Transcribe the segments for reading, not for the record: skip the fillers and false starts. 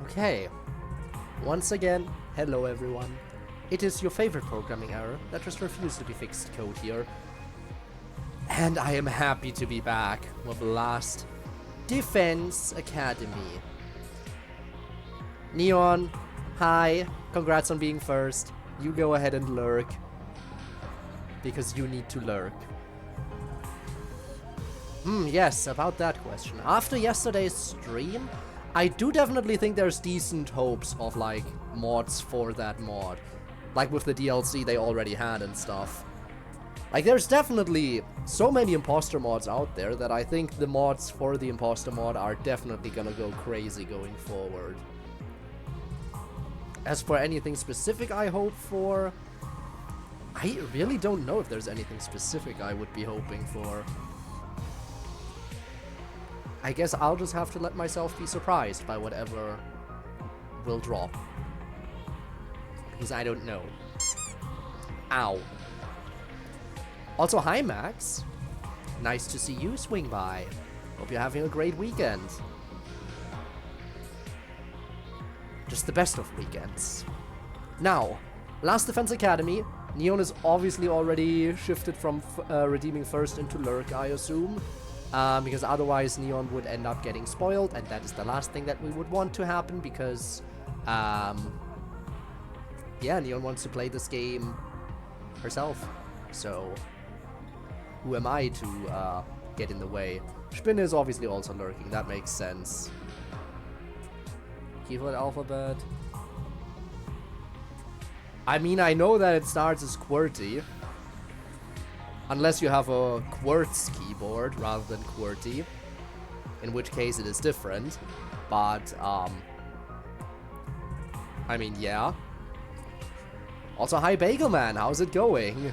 Okay. Once again, hello everyone. It is your favorite programming error that just refused to be fixed CodeErr. And I am happy to be back with Last Defense Academy. Neon, hi. Congrats on being first. You go ahead and lurk. Because you need to lurk. Yes, about that question. After yesterday's stream, I do definitely think there's decent hopes of, like, mods for that mod. Like with the DLC they already had and stuff. Like, there's definitely so many imposter mods out there that I think the mods for the imposter mod are definitely gonna go crazy going forward. As for anything specific I hope for, I really don't know if there's anything specific I would be hoping for. I guess I'll just have to let myself be surprised by whatever will drop. Because I don't know. Ow. Also, hi Max. Nice to see you swing by. Hope you're having a great weekend. Just the best of weekends. Now, Last Defense Academy. Neon is obviously already shifted from redeeming first into lurk, I assume. Because otherwise Neon would end up getting spoiled, and that is the last thing that we would want to happen, because, yeah, Neon wants to play this game herself, so who am I to, get in the way? Spin is obviously also lurking, that makes sense. Keyword alphabet. I mean, I know that it starts as QWERTY. Unless you have a QWERTZ keyboard rather than QWERTY, in which case it is different. But, I mean, yeah. Also, hi Bagelman, how's it going?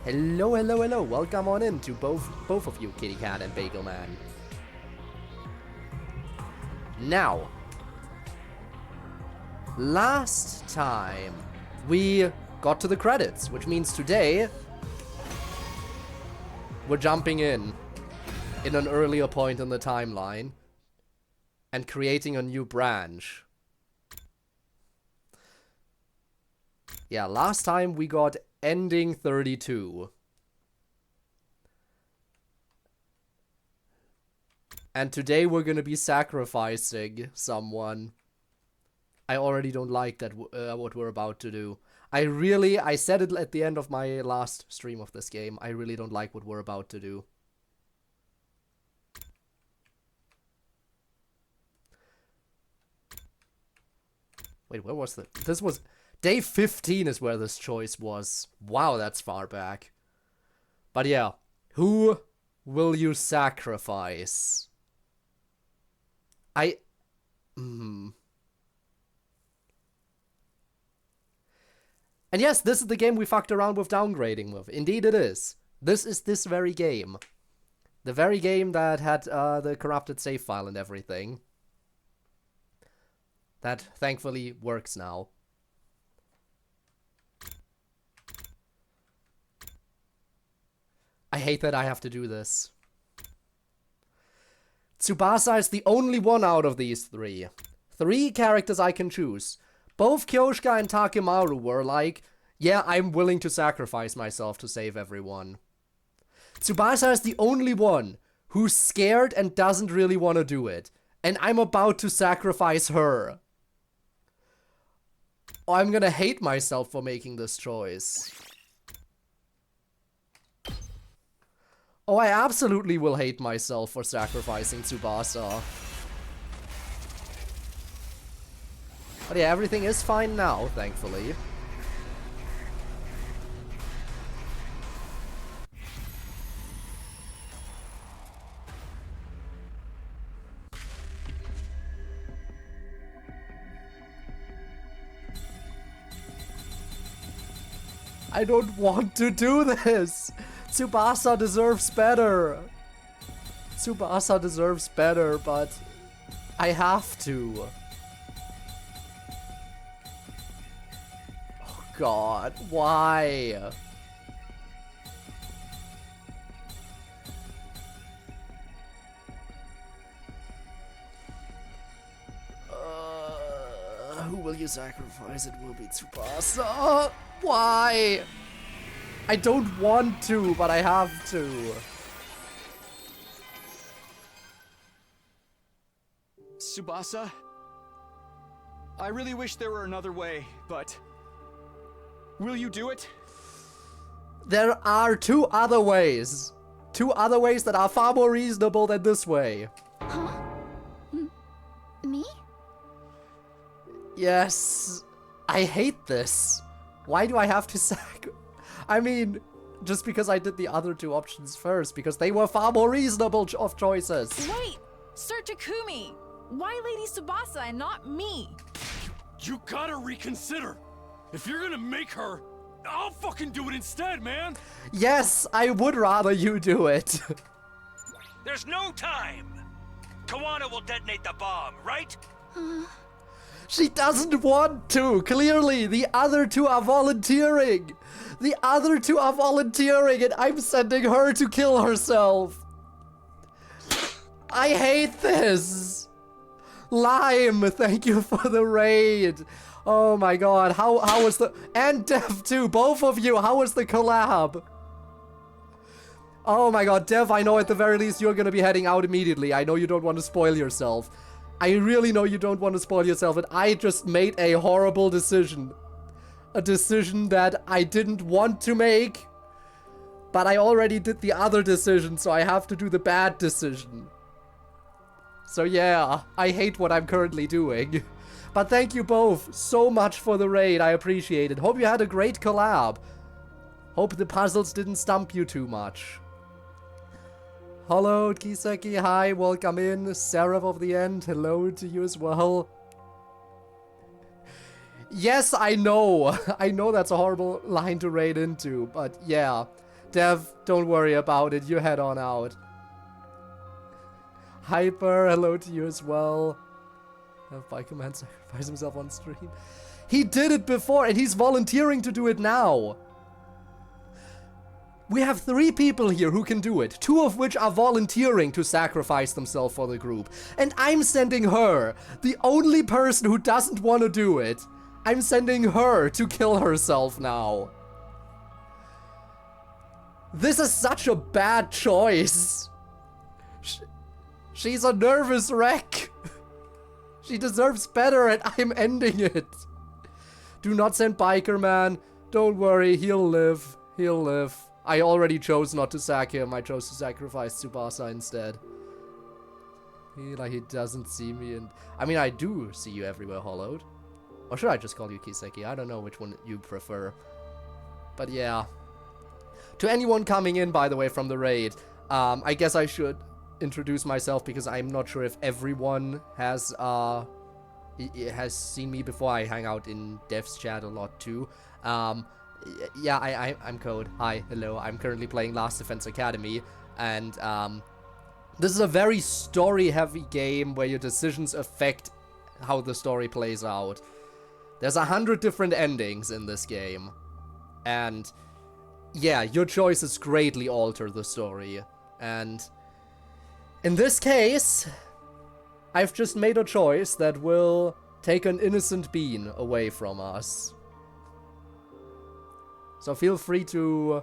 Hello, hello, hello. Welcome on in to both of you, Kitty Cat and Bagelman. Now, last time we got to the credits, which means today we're jumping in an earlier point in the timeline and creating a new branch. Yeah, last time we got ending 32. And today we're gonna be sacrificing someone. I already don't like that what we're about to do. I said it at the end of my last stream of this game. I really don't like what we're about to do. Wait, where was this was day 15 is where this choice was. Wow, that's far back. But yeah, who will you sacrifice? And yes, this is the game we fucked around with downgrading with. Indeed it is. This is this very game. The very game that had the corrupted save file and everything. That thankfully works now. I hate that I have to do this. Tsubasa is the only one out of these three. 3 characters I can choose. Both Kyoshka and Takemaru were like, yeah, I'm willing to sacrifice myself to save everyone. Tsubasa is the only one who's scared and doesn't really want to do it. And I'm about to sacrifice her. Oh, I'm gonna hate myself for making this choice. Oh, I absolutely will hate myself for sacrificing Tsubasa. But yeah, everything is fine now, thankfully. I don't want to do this! Tsubasa deserves better! Tsubasa deserves better, but I have to. God, why? will you sacrifice? It will be Tsubasa. Why? I don't want to, but I have to. Tsubasa? I really wish there were another way, but... will you do it? There are two other ways. Two other ways that are far more reasonable than this way. Huh? Me? Yes. I hate this. Why do I have to I mean, just because I did the other two options first, because they were far more reasonable of choices. Wait! Sir Takumi! Why Lady Tsubasa and not me? You gotta reconsider. If you're gonna make her, I'll fucking do it instead, man. Yes, I would rather you do it. There's no time. Kawana will detonate the bomb, right? She doesn't want to. Clearly, the other two are volunteering. The other two are volunteering, and I'm sending her to kill herself. I hate this. Lime, thank you for the raid. Oh my god, how was the... and Dev too, both of you, how was the collab? Oh my god, Dev, I know at the very least you're gonna be heading out immediately. I know you don't want to spoil yourself. I really know you don't want to spoil yourself, and I just made a horrible decision. A decision that I didn't want to make, but I already did the other decision, so I have to do the bad decision. So yeah, I hate what I'm currently doing. But thank you both so much for the raid, I appreciate it. Hope you had a great collab. Hope the puzzles didn't stump you too much. Hello, Kiseki, hi, welcome in. Seraph of the End, hello to you as well. Yes, I know. I know that's a horrible line to raid into, but yeah. Dev, don't worry about it, you head on out. Hyper, hello to you as well. Have Biker Man sacrifice himself on stream. He did it before and he's volunteering to do it now. We have 3 people here who can do it, 2 of which are volunteering to sacrifice themselves for the group. And I'm sending her, the only person who doesn't want to do it. I'm sending her to kill herself now. This is such a bad choice. She's a nervous wreck. She deserves better and I'm ending it. Do not send Biker Man. Don't worry, he'll live. He'll live. I already chose not to sack him. I chose to sacrifice Tsubasa instead. He doesn't see me, and I mean, I do see you everywhere, Hollowed. Or should I just call you Kiseki? I don't know which one you prefer. But yeah. To anyone coming in, by the way, from the raid, I guess I should introduce myself because I'm not sure if everyone has seen me before. I hang out in Dev's chat a lot too. Yeah, I'm Code. Hi, hello. I'm currently playing Last Defense Academy, and this is a very story-heavy game where your decisions affect how the story plays out. There's 100 different endings in this game, and yeah, your choices greatly alter the story. And in this case, I've just made a choice that will take an innocent being away from us. So feel free to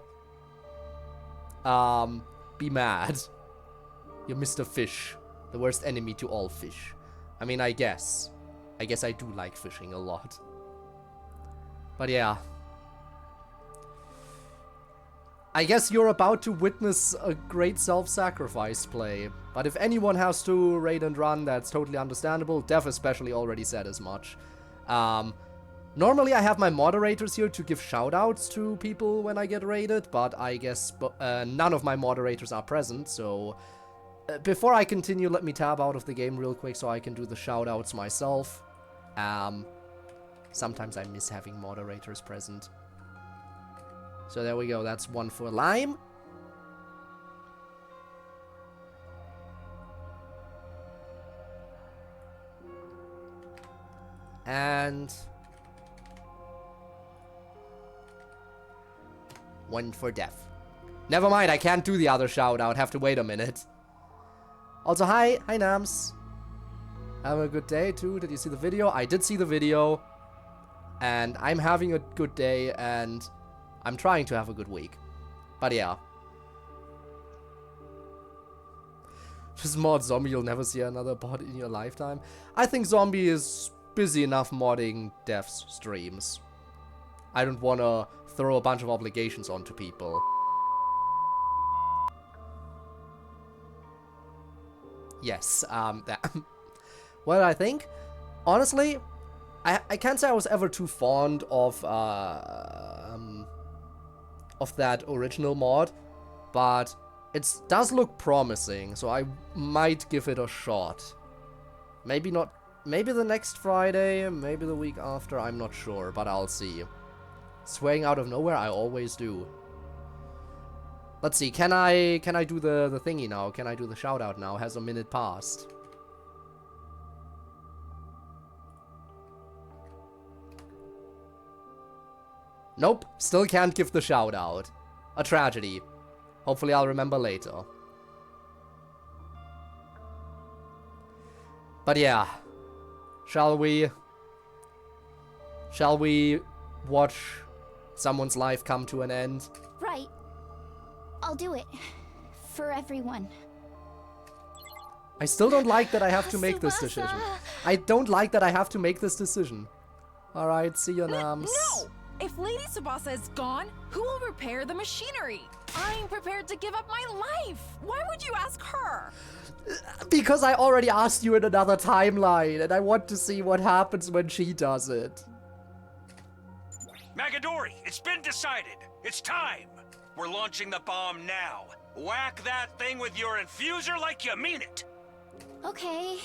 be mad. You're Mr. Fish, the worst enemy to all fish. I mean, I guess I do like fishing a lot. But yeah. I guess you're about to witness a great self-sacrifice play. But if anyone has to raid and run, that's totally understandable. Dev especially already said as much. Normally I have my moderators here to give shoutouts to people when I get raided, but I guess none of my moderators are present, so before I continue, let me tab out of the game real quick so I can do the shoutouts myself. Sometimes I miss having moderators present. So there we go, that's one for Lime. And one for Dev. Never mind, I can't do the other shout out. Have to wait a minute. Also, hi Nams. Have a good day too. Did you see the video? I did see the video. And I'm having a good day, and I'm trying to have a good week. But yeah. Just mod Zombie, you'll never see another bot in your lifetime. I think Zombie is busy enough modding devs streams. I don't want to throw a bunch of obligations onto people. Yes, that. Well, I think, honestly, I can't say I was ever too fond of that original mod, but it does look promising, so I might give it a shot. Maybe not, maybe the next Friday, maybe the week after, I'm not sure, but I'll see. Swaying out of nowhere, I always do. Let's see, can I do the thingy now? Can I do the shout out now? Has a minute passed? Nope, still can't give the shout out. A tragedy. Hopefully I'll remember later. But yeah. Shall we watch someone's life come to an end? Right. I'll do it. For everyone. I still don't like that I have to make this Tsubasa! decision. I don't like that I have to make this decision. Alright, see you, Nams. No! If Lady Tsubasa is gone, who will repair the machinery? I'm prepared to give up my life. Why would you ask her? Because I already asked you in another timeline, and I want to see what happens when she does it. Magadori, it's been decided. It's time. We're launching the bomb now. Whack that thing with your infuser like you mean it. Okay.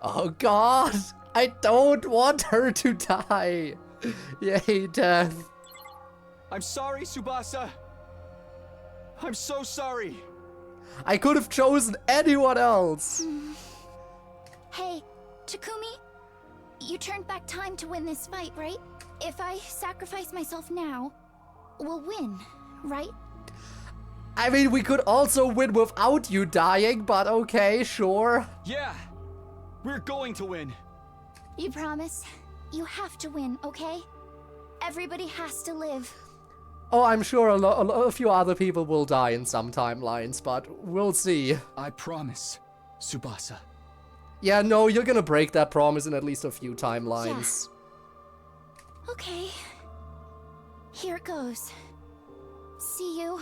Oh god! I don't want her to die! Yay, death. I'm sorry, Tsubasa. I'm so sorry. I could have chosen anyone else! Hey, Takumi, you turned back time to win this fight, right? If I sacrifice myself now, we'll win, right? I mean, we could also win without you dying, but okay, sure. Yeah, we're going to win. You promise? You have to win, okay? Everybody has to live. Oh, I'm sure a few other people will die in some timelines, but we'll see. I promise, Tsubasa. Yeah, no, you're gonna break that promise in at least a few timelines. Okay. Here it goes. See you.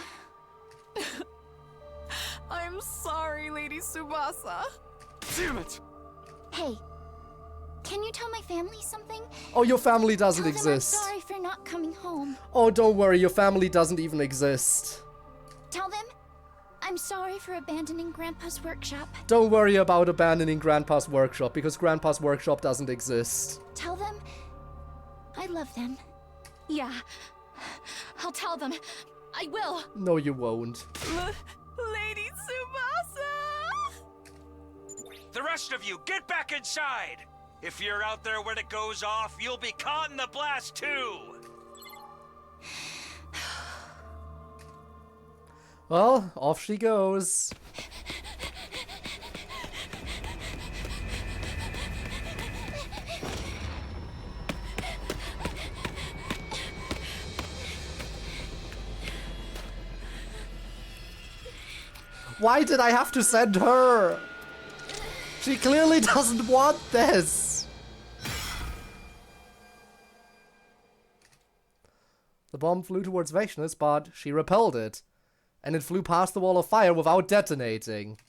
I'm sorry, Lady Tsubasa. Damn it! Hey, can you tell my family something? Oh, your family doesn't Tell them exist. I'm sorry for not coming home. Oh, don't worry, your family doesn't even exist. Tell them I'm sorry for abandoning Grandpa's workshop. Don't worry about abandoning Grandpa's workshop, because Grandpa's workshop doesn't exist. Tell them I love them. Yeah, I'll tell them. I will. No, you won't. Lady Tsubasa! The rest of you, get back inside. If you're out there when it goes off, you'll be caught in the blast too. Well, off she goes. Why did I have to send her? She clearly doesn't want this. The bomb flew towards Vaishna's, but she repelled it. And it flew past the wall of fire without detonating.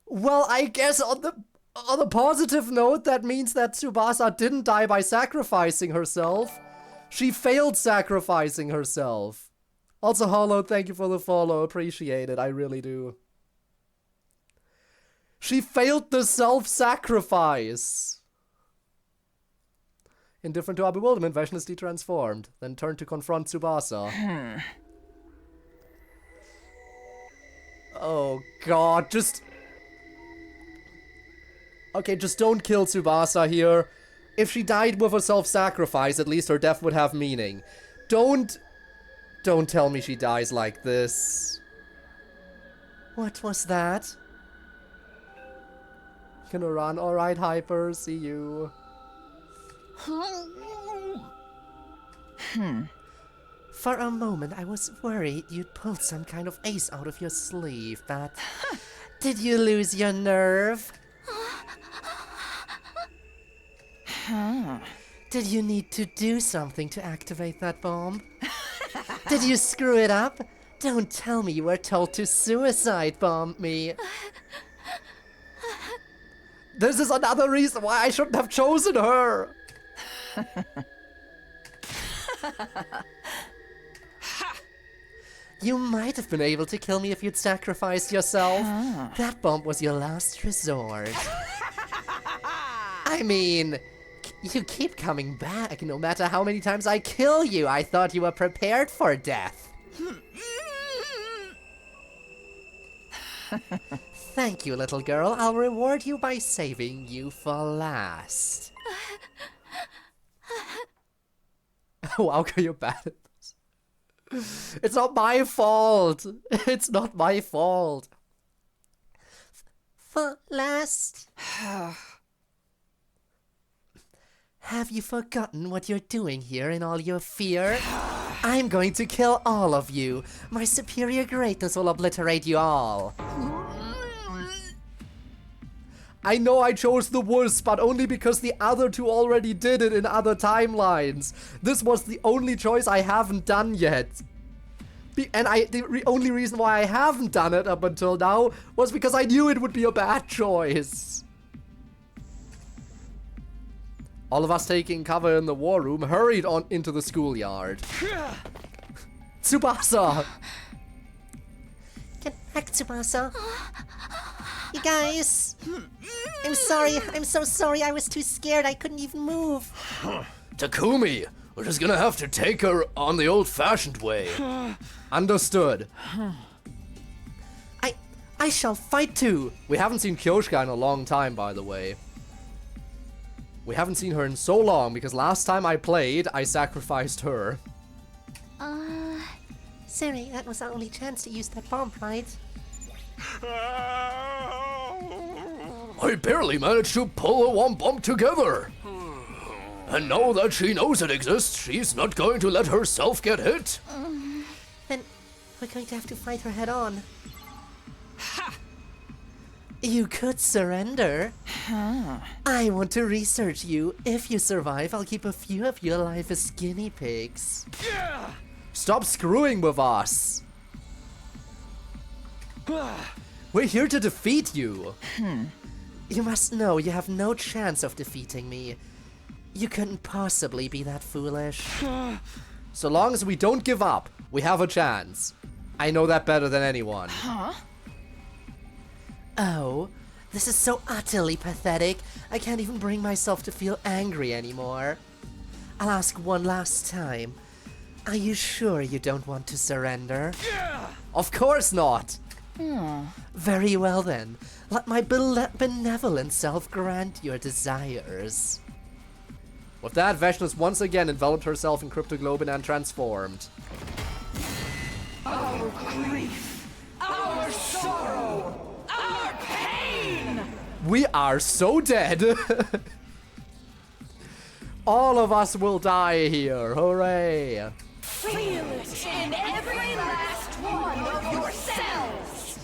Well, I guess on the positive note, that means that Tsubasa didn't die by sacrificing herself. She failed sacrificing herself. Also, Hollow, thank you for the follow. Appreciate it. I really do. She failed the self-sacrifice. Indifferent to our bewilderment, Vaishna's de-transformed, then turned to confront Tsubasa. Oh god, just... Okay, just don't kill Tsubasa here. If she died with a self-sacrifice, at least her death would have meaning. Don't tell me she dies like this. What was that? Gonna run. Alright, Hyper. See you. For a moment, I was worried you'd pulled some kind of ace out of your sleeve, but... Did you lose your nerve? Did you need to do something to activate that bomb? Did you screw it up? Don't tell me you were told to suicide bomb me. This is another reason why I shouldn't have chosen her. You might have been able to kill me if you'd sacrificed yourself. That bomb was your last resort. I mean, you keep coming back no matter how many times I kill you. I thought you were prepared for death. Thank you, little girl. I'll reward you by saving you for last. Wow, you're bad at this. It's not my fault. It's not my fault. For last. Have you forgotten what you're doing here in all your fear? I'm going to kill all of you. My superior greatness will obliterate you all. I know I chose the wuss, but only because the other two already did it in other timelines. This was the only choice I haven't done yet. And the only reason why I haven't done it up until now was because I knew it would be a bad choice. All of us taking cover in the war room hurried on into the schoolyard. Tsubasa! Get back, Tsubasa. You guys! I'm sorry, I'm so sorry, I was too scared, I couldn't even move. Takumi, we're just gonna have to take her on the old-fashioned way. Understood. I shall fight too! We haven't seen Kyoshka in a long time, by the way. We haven't seen her in so long, because last time I played, I sacrificed her. Sorry, that was our only chance to use that bomb, right? I barely managed to pull a one bomb together. And now that she knows it exists, she's not going to let herself get hit. Then we're going to have to fight her head on. You could surrender. I want to research you. If you survive, I'll keep a few of you alive as guinea pigs. Stop screwing with us. We're here to defeat you. You must know you have no chance of defeating me. You couldn't possibly be that foolish. So long as we don't give up, we have a chance. I know that better than anyone. Oh, this is so utterly pathetic. I can't even bring myself to feel angry anymore. I'll ask one last time. Are you sure you don't want to surrender? Of course not! Very well then. Let my benevolent self grant your desires. With that, Veshnus once again enveloped herself in Cryptoglobin and transformed. Our grief, our sorrow, our pain! We are so dead! All of us will die here, hooray! Feel it in every last one of your cells!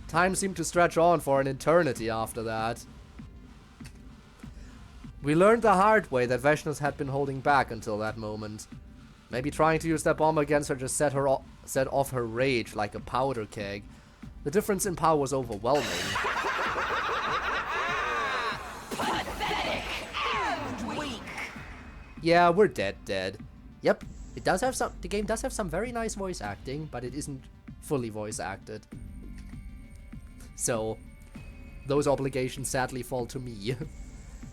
Time seemed to stretch on for an eternity after that. We learned the hard way that Veshnus had been holding back until that moment. Maybe trying to use that bomb against her just set off her rage like a powder keg. The difference in power was overwhelming. Pathetic and weak! Yeah, we're dead. Yep, it does have some. The game does have some very nice voice acting, but it isn't fully voice acted. So, those obligations sadly fall to me.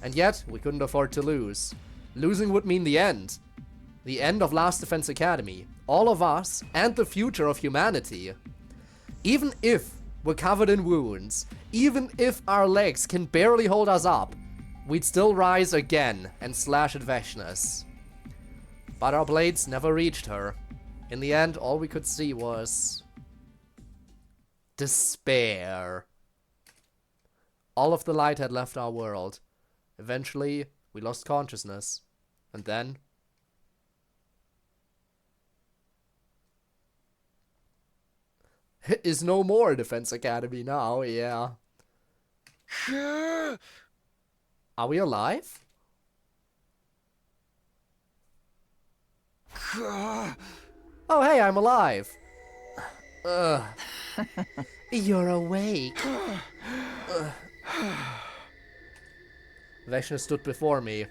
And yet, we couldn't afford to lose. Losing would mean the end. The end of Last Defense Academy. All of us, and the future of humanity. Even if we're covered in wounds, even if our legs can barely hold us up, we'd still rise again and slash at Veshnus. But our blades never reached her. In the end, all we could see was... despair. All of the light had left our world. Eventually, we lost consciousness. And then... is no more Defense Academy now, yeah. Are we alive? Oh, hey, I'm alive. You're awake. Vecna stood before me.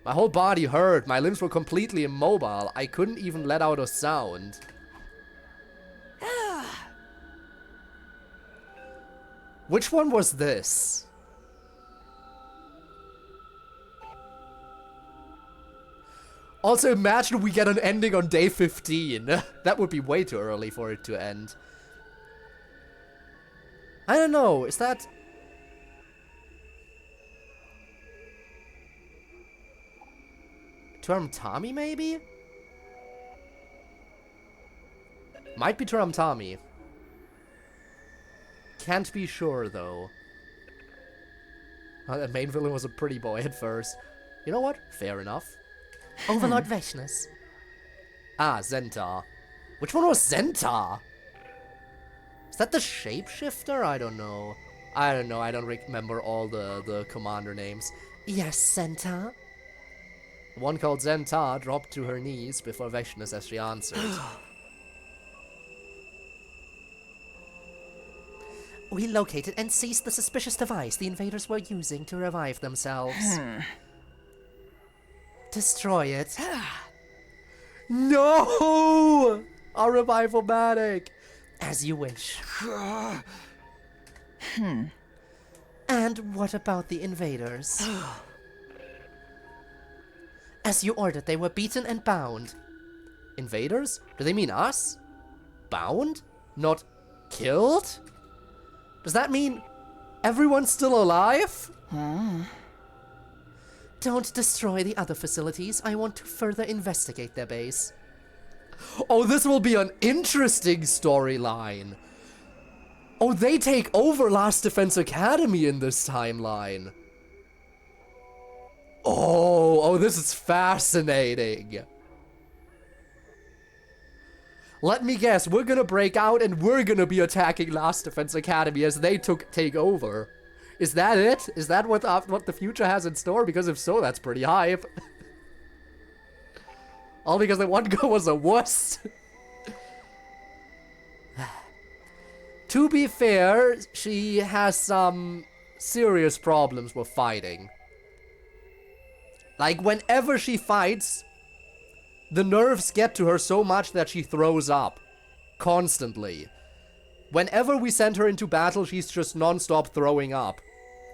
My whole body hurt. My limbs were completely immobile. I couldn't even let out a sound. Which one was this? Also, imagine we get an ending on day 15. That would be way too early for it to end. I don't know, is that... Turam Tommy, maybe? Might be Turam Tommy. Can't be sure, though. The main villain was a pretty boy at first. You know what? Fair enough. Overlord Vechnus. Ah, Zentar. Which one was Zentar? Is that the shapeshifter? I don't know. I don't remember all the commander names. Yes, Centaur. The one called Zentar dropped to her knees before Vechnus as she answered. We located and seized the suspicious device the invaders were using to revive themselves. Destroy it. No! Our revival-matic! As you wish. And what about the invaders? As you ordered, they were beaten and bound. Invaders? Do they mean us? Bound? Not killed? Does that mean everyone's still alive? Don't destroy the other facilities. I want to further investigate their base. Oh, this will be an interesting storyline. Oh, they take over Last Defense Academy in this timeline. Oh, this is fascinating. Let me guess, we're gonna break out and we're gonna be attacking Last Defense Academy as they take over. Is that it? Is that what the future has in store? Because if so, that's pretty hype. All because the one girl was a wuss. To be fair, she has some serious problems with fighting. Like, whenever she fights, the nerves get to her so much that she throws up. Constantly. Whenever we send her into battle, she's just non-stop throwing up.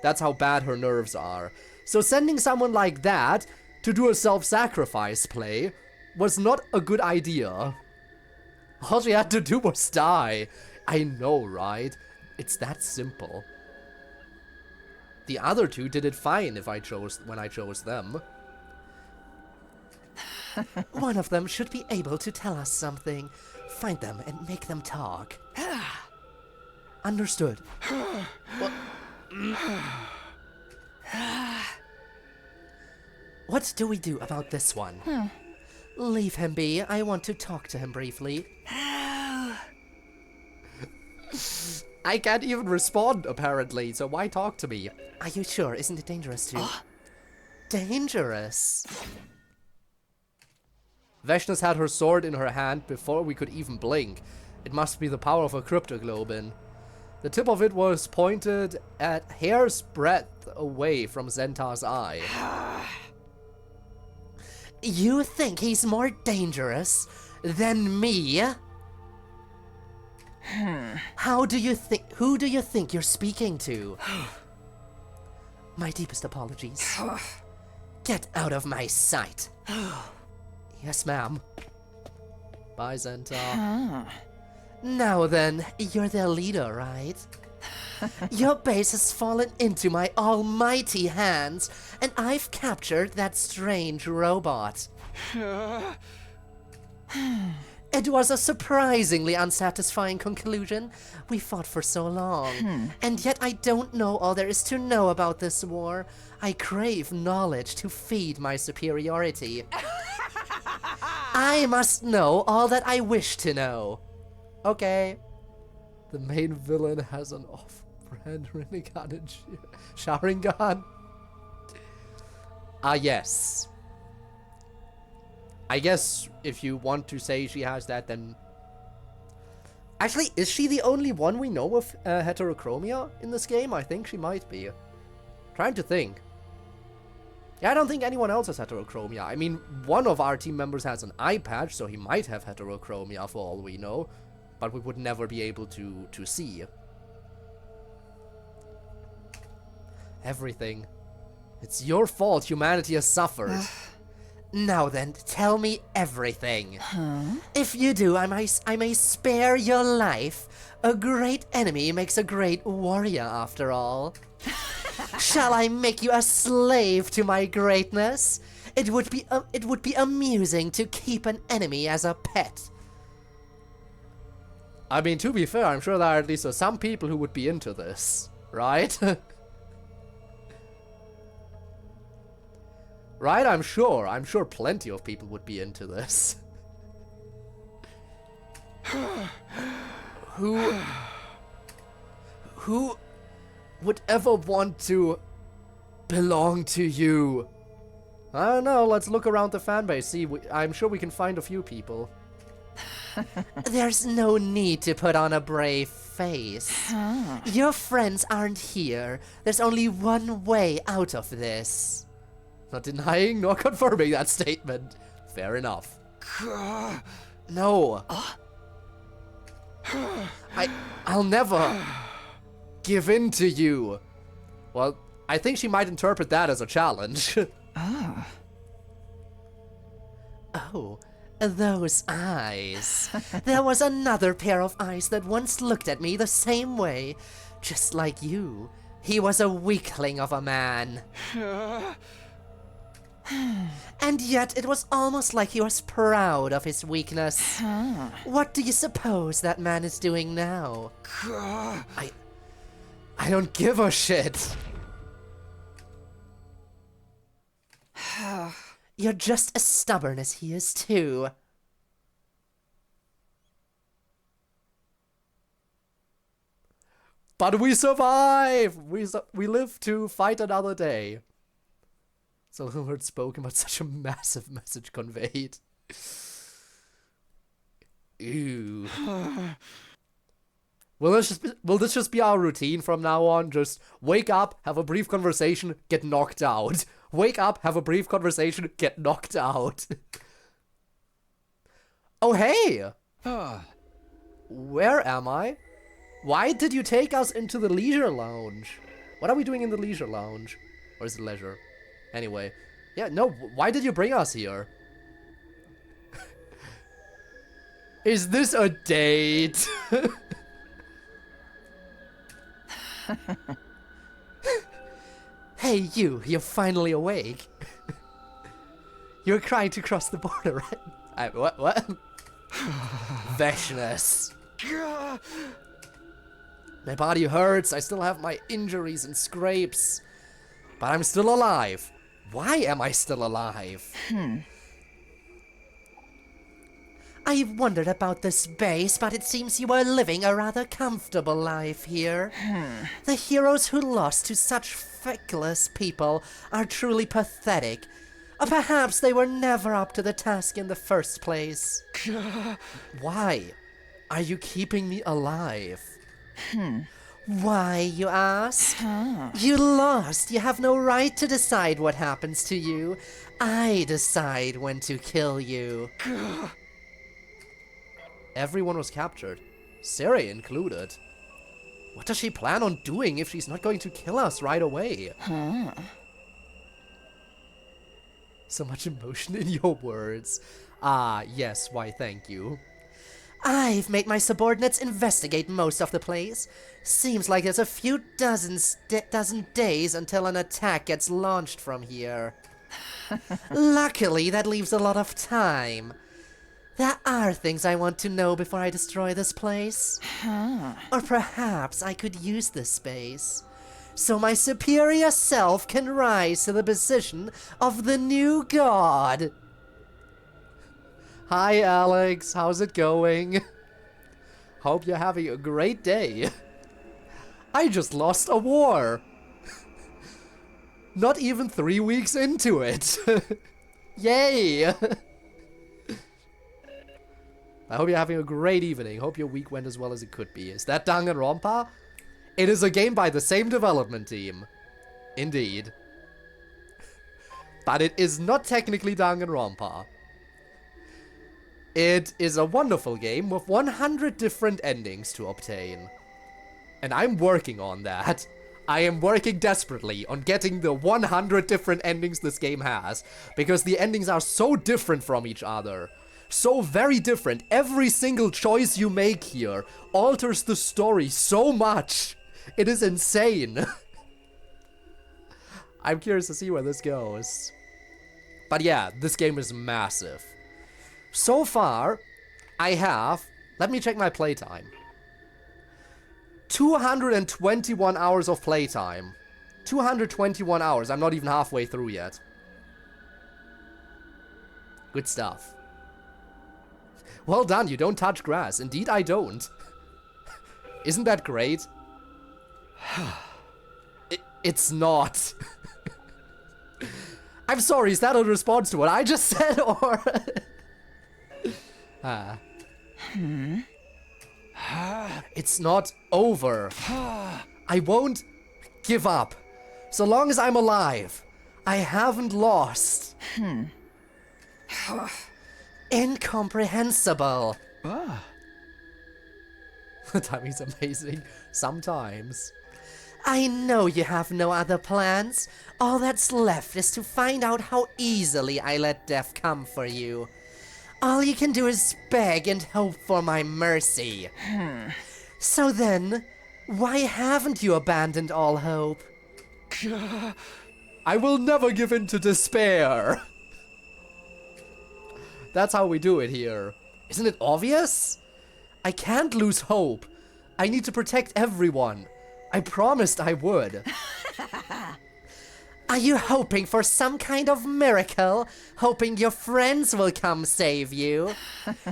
That's how bad her nerves are. So sending someone like that to do a self-sacrifice play was not a good idea. All she had to do was die. I know, right? It's that simple. The other two did it fine when I chose them. One of them should be able to tell us something. Find them and make them talk. Understood. What do we do about this one? Leave him be. I want to talk to him briefly. I can't even respond, apparently, so why talk to me? Are you sure? Isn't it dangerous to... Dangerous? Vechnus had her sword in her hand before we could even blink. It must be the power of a cryptoglobin. The tip of it was pointed at hair's breadth away from Zentar's eye. You think he's more dangerous than me? Who do you think you're speaking to? My deepest apologies. Get out of my sight. Yes, ma'am. Bye, Zentar. Now then, you're their leader, right? Your base has fallen into my almighty hands, and I've captured that strange robot. It was a surprisingly unsatisfying conclusion. We fought for so long, and yet I don't know all there is to know about this war. I crave knowledge to feed my superiority. I must know all that I wish to know. Okay. The main villain has an off-brand Rinnegan and Sharingan. Ah, yes. I guess if you want to say she has that, then... Actually, is she the only one we know of heterochromia in this game? I think she might be. Trying to think. Yeah, I don't think anyone else has heterochromia. I mean, one of our team members has an eye patch, so he might have heterochromia for all we know. But we would never be able to see. Everything. It's your fault humanity has suffered. Now then, tell me everything. If you do, I may spare your life. A great enemy makes a great warrior, after all. Shall I make you a slave to my greatness? It would be amusing to keep an enemy as a pet. I mean, to be fair, I'm sure there are at least some people who would be into this, right? Right? I'm sure plenty of people would be into this. Who would ever want to belong to you? I don't know, let's look around the fanbase, see, I'm sure we can find a few people. There's no need to put on a brave face. Your friends aren't here. There's only one way out of this. Not denying nor confirming that statement. Fair enough. No. I'll never give in to you. Well, I think she might interpret that as a challenge. Oh, those eyes. There was another pair of eyes that once looked at me the same way. Just like you. He was a weakling of a man. And yet it was almost like he was proud of his weakness. What do you suppose that man is doing now? I don't give a shit. You're just as stubborn as he is too. But we survive! We live to fight another day. So little word spoken, but such a massive message conveyed. Ew. Will this just be our routine from now on? Just wake up, have a brief conversation, get knocked out. Wake up, have a brief conversation, get knocked out. Oh, hey! Where am I? Why did you take us into the leisure lounge? What are we doing in the leisure lounge? Or is it leisure? Anyway. Yeah, no, why did you bring us here? Is this a date? Hey, you're finally awake. You're trying to cross the border, right? What? Veshness. My body hurts, I still have my injuries and scrapes. But I'm still alive. Why am I still alive? I've wondered about this base, but it seems you are living a rather comfortable life here. The heroes who lost to such feckless people are truly pathetic. Or perhaps they were never up to the task in the first place. Why are you keeping me alive? Why, you ask? You lost. You have no right to decide what happens to you. I decide when to kill you. Everyone was captured, Siri included. What does she plan on doing if she's not going to kill us right away? So much emotion in your words. Ah, yes, why thank you. I've made my subordinates investigate most of the place. Seems like there's a few dozen days until an attack gets launched from here. Luckily, that leaves a lot of time. There are things I want to know before I destroy this place. Or perhaps I could use this space so my superior self can rise to the position of the new god. Hi, Alex. How's it going? Hope you're having a great day. I just lost a war. Not even 3 weeks into it. Yay! I hope you're having a great evening. Hope your week went as well as it could be. Is that Danganronpa? It is a game by the same development team. Indeed. But it is not technically Danganronpa. It is a wonderful game with 100 different endings to obtain. And I'm working on that. I am working desperately on getting the 100 different endings this game has. Because the endings are so different from each other. So very different. Every single choice you make here alters the story so much. It is insane. I'm curious to see where this goes. But yeah, this game is massive. So far, I have... Let me check my playtime. 221 hours of playtime. 221 hours. I'm not even halfway through yet. Good stuff. Well done, you don't touch grass. Indeed, I don't. Isn't that great? It's not. I'm sorry, is that a response to what I just said, or... It's not over. I won't give up. So long as I'm alive, I haven't lost. Incomprehensible. The timing's amazing. Sometimes. I know you have no other plans. All that's left is to find out how easily I let death come for you. All you can do is beg and hope for my mercy. So then, why haven't you abandoned all hope? I will never give in to despair. That's how we do it here. Isn't it obvious? I can't lose hope. I need to protect everyone. I promised I would. Are you hoping for some kind of miracle? Hoping your friends will come save you?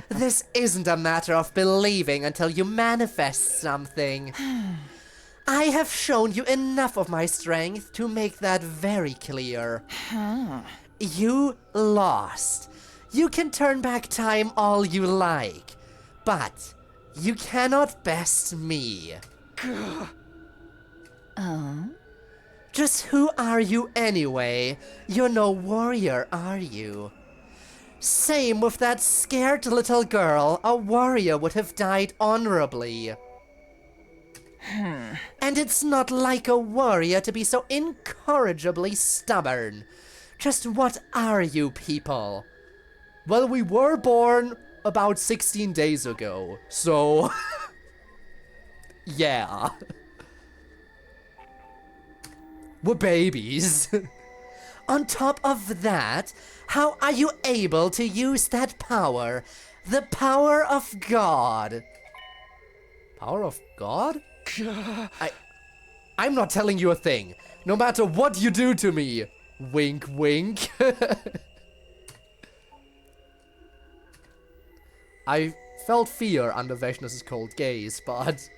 This isn't a matter of believing until you manifest something. I have shown you enough of my strength to make that very clear. You lost. You can turn back time all you like, but you cannot best me. Just who are you anyway? You're no warrior, are you? Same with that scared little girl. A warrior would have died honorably. And it's not like a warrior to be so incorrigibly stubborn. Just what are you people? Well, we were born about 16 days ago, so... yeah. We're babies. On top of that, how are you able to use that power? The power of God. Power of God? I'm not telling you a thing. No matter what you do to me. Wink, wink. I felt fear under Veshness's cold gaze, but...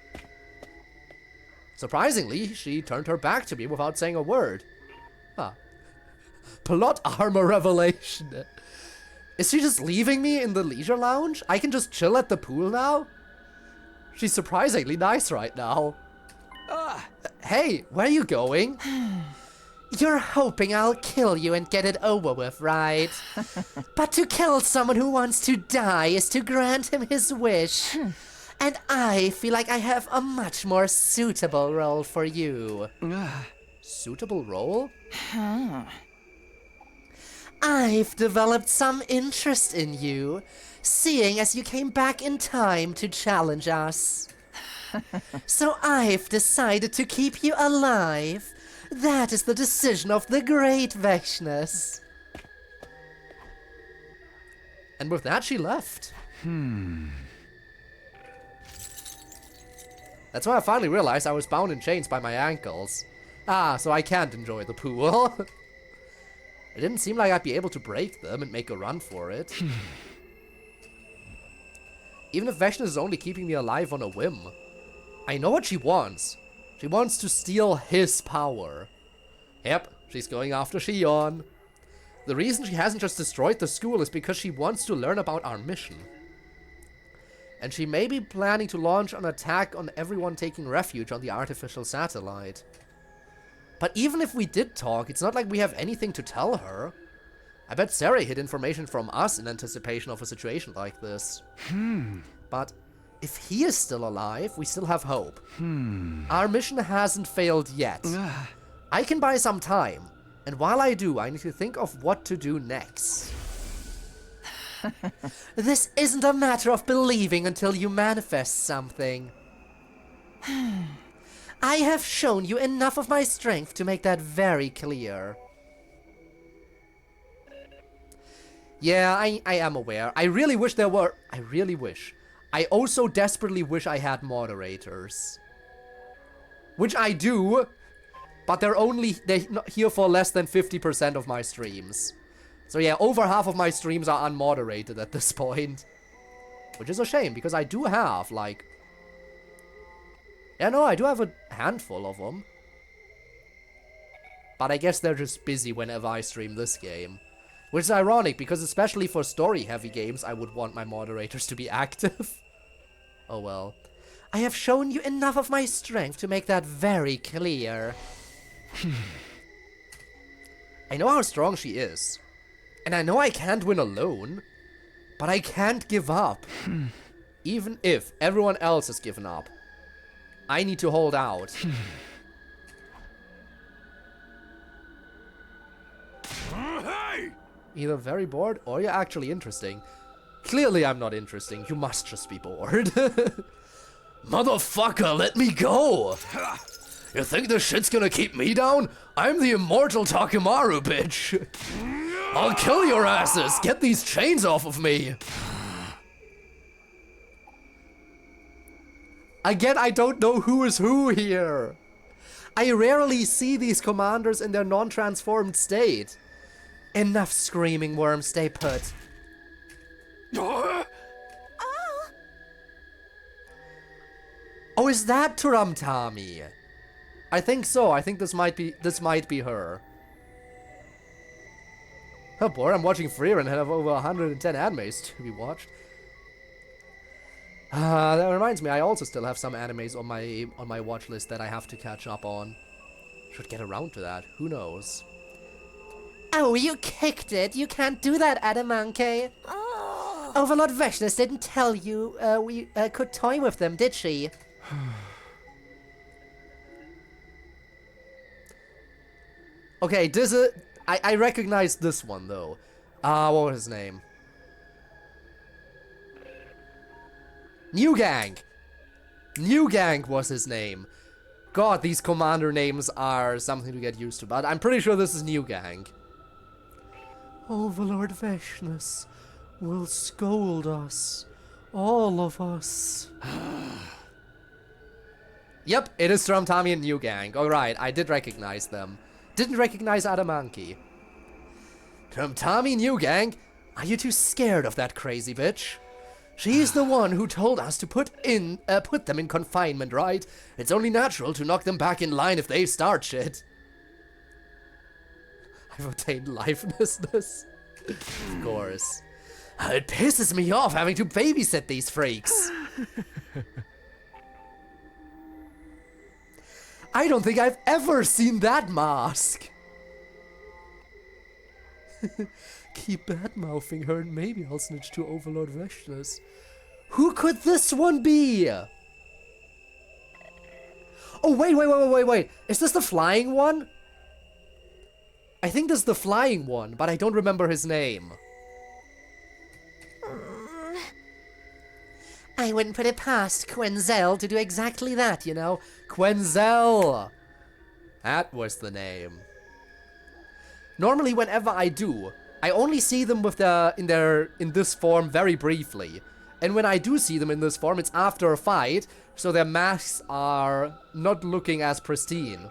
surprisingly, she turned her back to me without saying a word. Huh. Plot armor revelation. Is she just leaving me in the leisure lounge? I can just chill at the pool now? She's surprisingly nice right now. Hey, where are you going? You're hoping I'll kill you and get it over with, right? But to kill someone who wants to die is to grant him his wish. And I feel like I have a much more suitable role for you. Suitable role? I've developed some interest in you, seeing as you came back in time to challenge us. So I've decided to keep you alive. That is the decision of the great Veshness. And with that, she left. That's when I finally realized I was bound in chains by my ankles. Ah, so I can't enjoy the pool. It didn't seem like I'd be able to break them and make a run for it. Even if Vashna is only keeping me alive on a whim. I know what she wants. She wants to steal his power. Yep, she's going after Shion. The reason she hasn't just destroyed the school is because she wants to learn about our mission. And she may be planning to launch an attack on everyone taking refuge on the artificial satellite. But even if we did talk, it's not like we have anything to tell her. I bet Sarah hid information from us in anticipation of a situation like this. But if he is still alive, we still have hope. Our mission hasn't failed yet. I can buy some time. And while I do, I need to think of what to do next. This isn't a matter of believing until you manifest something. I have shown you enough of my strength to make that very clear. Yeah, I am aware. I really wish there were... I really wish. I also desperately wish I had moderators. Which I do, but they're here for less than 50% of my streams. So yeah, over half of my streams are unmoderated at this point. Which is a shame, because I do have, like... Yeah, no, I do have a handful of them. But I guess they're just busy whenever I stream this game. Which is ironic, because especially for story-heavy games, I would want my moderators to be active. Oh well. I have shown you enough of my strength to make that very clear. I know how strong she is. And I know I can't win alone. But I can't give up. Even if everyone else has given up. I need to hold out. Either very bored or you're actually interesting. Clearly I'm not interesting. You must just be bored. Motherfucker, let me go! You think this shit's gonna keep me down? I'm the immortal Takemaru, bitch! I'll kill your asses! Get these chains off of me! Again, I don't know who is who here. I rarely see these commanders in their non-transformed state. Enough screaming, worms, stay put. Oh, is that Turamtami? I think so. I think this might be her. Oh boy, I'm watching Frieren and have over 110 animes to be watched. That reminds me, I also still have some animes on my watch list that I have to catch up on. Should get around to that. Who knows? Oh, you kicked it. You can't do that, Adamanke. Oh. Overlord Veshnis didn't tell you we could toy with them, did she? Okay, this is... I recognize this one, though. What was his name? New Gang! New Gang was his name. God, these commander names are something to get used to, but I'm pretty sure this is New Gang. Overlord Veshnis will scold us. All of us. Yep, it is Turamtami and New Gang. Alright, I did recognize them. Didn't recognize Adamanki. Turamtami, New Gang, are you too scared of that crazy bitch? She's the one who told us to put them in confinement, right? It's only natural to knock them back in line if they start shit. I've obtained lifelessness. Of course. It pisses me off having to babysit these freaks. I don't think I've ever seen that mask. Keep bad-mouthing her and maybe I'll snitch to Overlord Veshnis. Who could this one be? Oh, wait. Is this the flying one? I think this is the flying one, but I don't remember his name. I wouldn't put it past Quenzel to do exactly that, you know. Quenzel! That was the name. Normally, whenever I do, I only see them with in this form very briefly. And when I do see them in this form, it's after a fight, so their masks are not looking as pristine.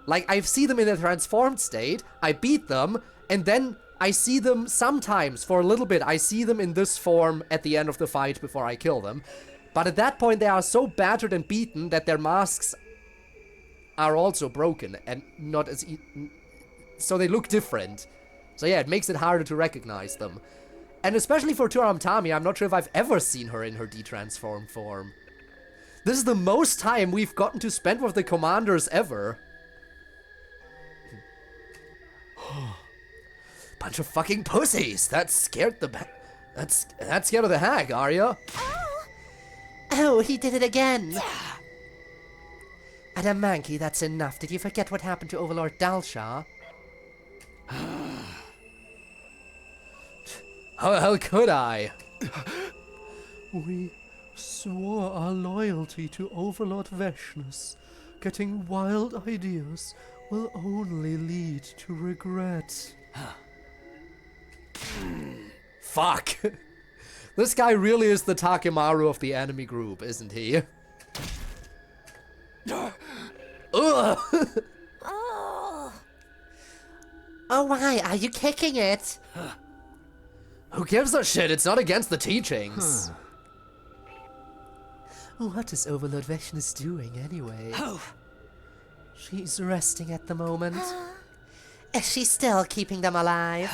Like, I see them in a transformed state, I beat them, and then I see them sometimes, for a little bit, I see them in this form at the end of the fight before I kill them. But at that point, they are so battered and beaten that their masks are also broken and not as... so they look different. So yeah, it makes it harder to recognize them. And especially for Turam Tami, I'm not sure if I've ever seen her in her detransformed form. This is the most time we've gotten to spend with the commanders ever. Bunch of fucking pussies! That scared the... That scared of the heck, Arya. Oh, he did it again! Adamanki, that's enough. Did you forget what happened to Overlord Dalshah? How the hell could I? We swore our loyalty to Overlord Veshnus. Getting wild ideas will only lead to regret. Fuck. This guy really is the Takemaru of the enemy group, isn't he? Ugh. Oh, why are you kicking it? Who gives a shit? It's not against the teachings. What is Overlord Veshnus doing anyway? She's resting at the moment. Is she still keeping them alive?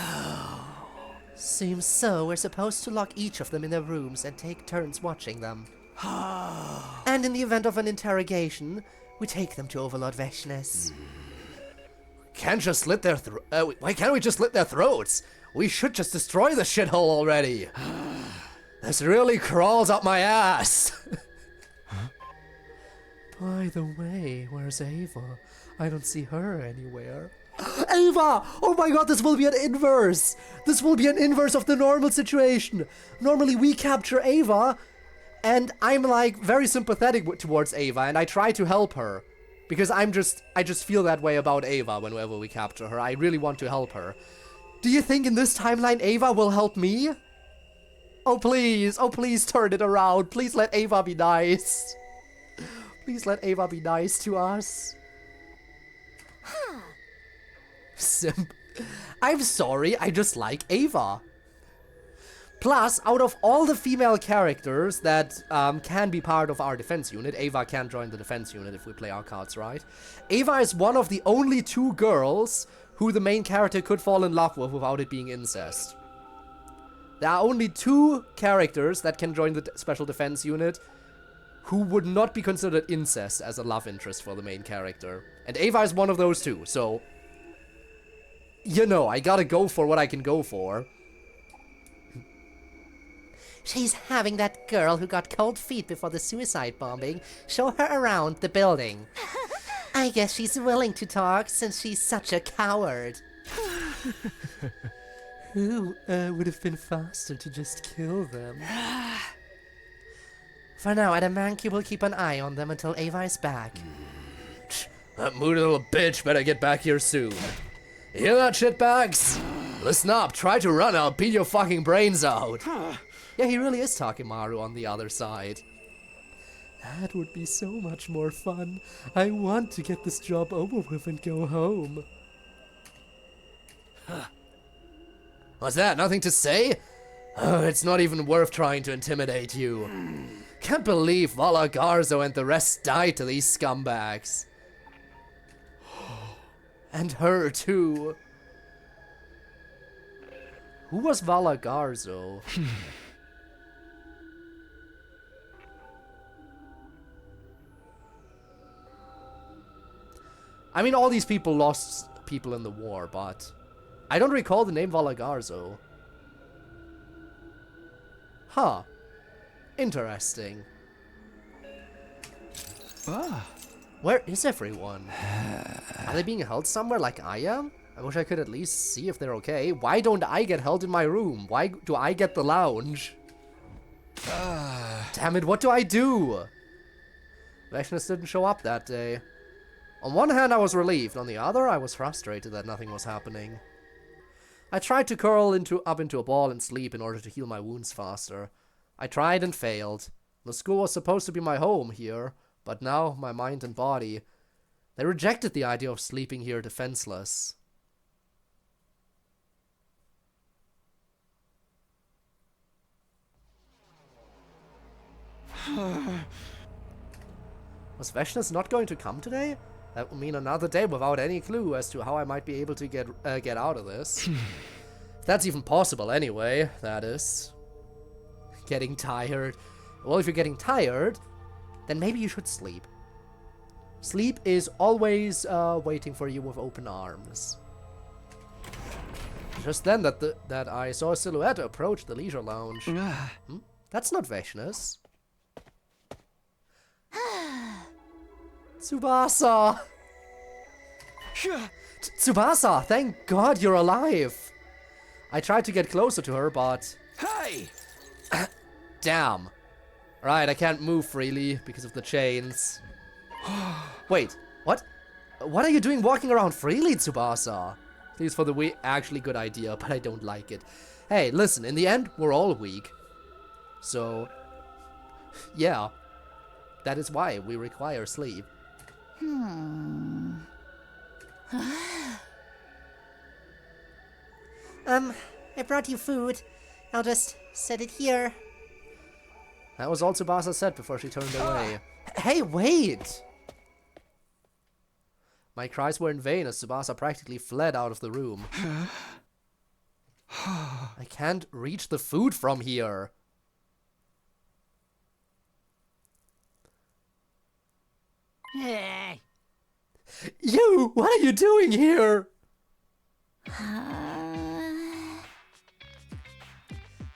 Seems so. We're supposed to lock each of them in their rooms and take turns watching them. And in the event of an interrogation, we take them to Overlord Veshnus. Can't just slit their why can't we just slit their throats? We should just destroy the shithole already. This really crawls up my ass. By the way, where's Ava? I don't see her anywhere. Ava! Oh my god, this will be an inverse! This will be an inverse of the normal situation. Normally we capture Ava, and I'm like very sympathetic towards Ava, and I try to help her. Because I just feel that way about Ava whenever we capture her. I really want to help her. Do you think in this timeline Ava will help me? Oh please turn it around. Please let Ava be nice. Please let Ava be nice to us. Simp. I'm sorry, I just like Ava. Plus, out of all the female characters that can be part of our defense unit, Ava can join the defense unit if we play our cards right. Ava is one of the only 2 girls who the main character could fall in love with without it being incest. There are only 2 characters that can join the special defense unit who would not be considered incest as a love interest for the main character. And Ava is one of those 2, so... you know, I gotta go for what I can go for. She's having that girl who got cold feet before the suicide bombing show her around the building. I guess she's willing to talk since she's such a coward. Who would have been faster to just kill them? For now, Adamanki will keep an eye on them until Ava is back. That moody little bitch better get back here soon. You hear that, shitbags? Listen up, try to run, I'll beat your fucking brains out. Yeah, he really is Takemaru on the other side. That would be so much more fun. I want to get this job over with and go home. What's that, nothing to say? Oh, it's not even worth trying to intimidate you. Can't believe Vala Garzo and the rest died to these scumbags. And her too. Who was Vala Garzo? I mean, all these people lost people in the war, but I don't recall the name Vala Garzo. Huh. Interesting. Where is everyone? Are they being held somewhere like I am? I wish I could at least see if they're okay. Why don't I get held in my room? Why do I get the lounge? Damn it, what do I do? Veshnus didn't show up that day. On one hand, I was relieved. On the other, I was frustrated that nothing was happening. I tried to curl up into a ball and sleep in order to heal my wounds faster. I tried and failed. The school was supposed to be my home here, but now my mind and body, they rejected the idea of sleeping here defenseless. Was Vashnis not going to come today? That would mean another day without any clue as to how I might be able to get out of this. If that's even possible anyway, that is. Getting tired. Well, if you're getting tired, then maybe you should sleep. Sleep is always waiting for you with open arms. Just then that I saw a silhouette approach the leisure lounge. That's not Vashnis. Tsubasa! Tsubasa, thank God you're alive! I tried to get closer to her, but... Hey! Damn. Right, I can't move freely because of the chains. Wait, what? What are you doing walking around freely, Tsubasa? Please, for the actually good idea, but I don't like it. Hey, listen, in the end, we're all weak. So, yeah. That is why we require sleep. I brought you food. I'll just set it here. That was all Tsubasa said before she turned away. Hey, wait! My cries were in vain as Tsubasa practically fled out of the room. I can't reach the food from here. You! What are you doing here?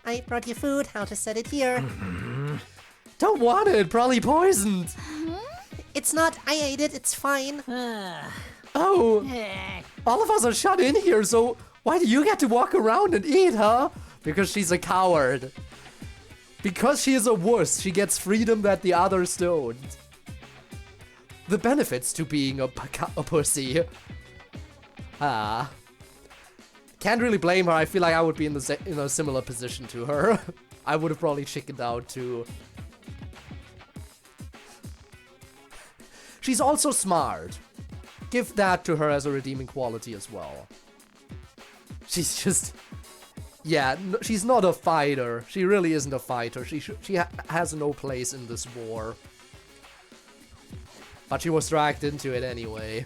I brought you food. I'll just set it here. Don't want it, probably poisoned. It's not. I ate it. It's fine. Oh, all of us are shut in here, so why do you get to walk around and eat, huh? Because she's a coward. Because she is a wuss, she gets freedom that the others don't. The benefits to being a pussy. Ah. Can't really blame her. I feel like I would be in a similar position to her. I would have probably chickened out too. She's also smart. Give that to her as a redeeming quality as well. She's just... Yeah, she's not a fighter. She really isn't a fighter. She has no place in this war. But she was dragged into it anyway.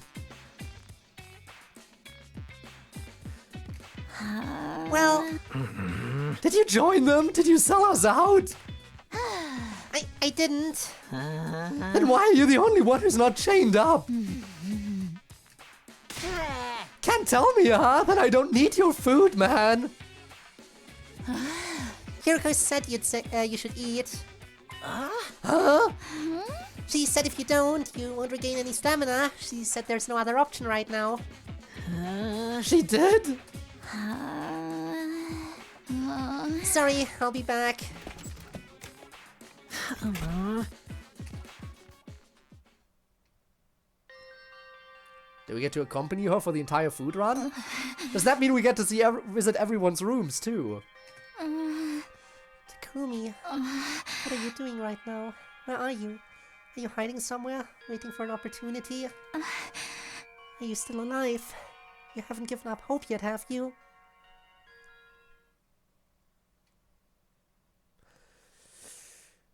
Well, Did you join them? Did you sell us out? I didn't. Then why are you the only one who's not chained up? Can't tell me, huh? That I don't need your food, man. Hiriko said you should eat. Huh? She said if you don't, you won't regain any stamina. She said there's no other option right now. She did? Sorry, I'll be back. Do we get to accompany her for the entire food run? Does that mean we get to visit everyone's rooms too? Takumi, what are you doing right now? Where are you? Are you hiding somewhere, waiting for an opportunity? Are you still alive? You haven't given up hope yet, have you?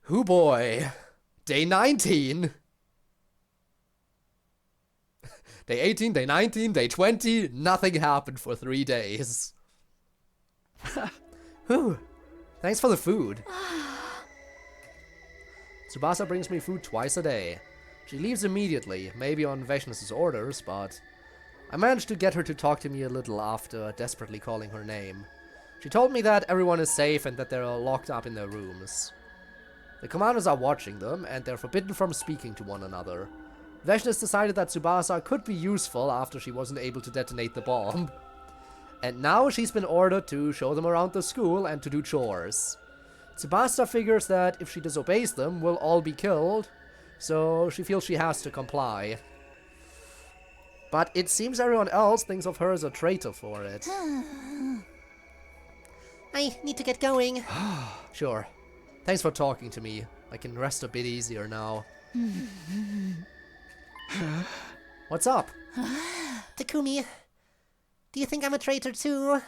Hoo boy. Day 19. Day 18, day 19, day 20. Nothing happened for 3 days. Whew. Thanks for the food. Tsubasa brings me food twice a day. She leaves immediately, maybe on Vashnis' orders, but I managed to get her to talk to me a little after desperately calling her name. She told me that everyone is safe and that they're locked up in their rooms. The commanders are watching them, and they're forbidden from speaking to one another. Vashnis decided that Tsubasa could be useful after she wasn't able to detonate the bomb. And now she's been ordered to show them around the school and to do chores. Tsubasa figures that if she disobeys them, we'll all be killed, so she feels she has to comply. But it seems everyone else thinks of her as a traitor for it. I need to get going. Sure. Thanks for talking to me. I can rest a bit easier now. What's up? Takumi, do you think I'm a traitor too?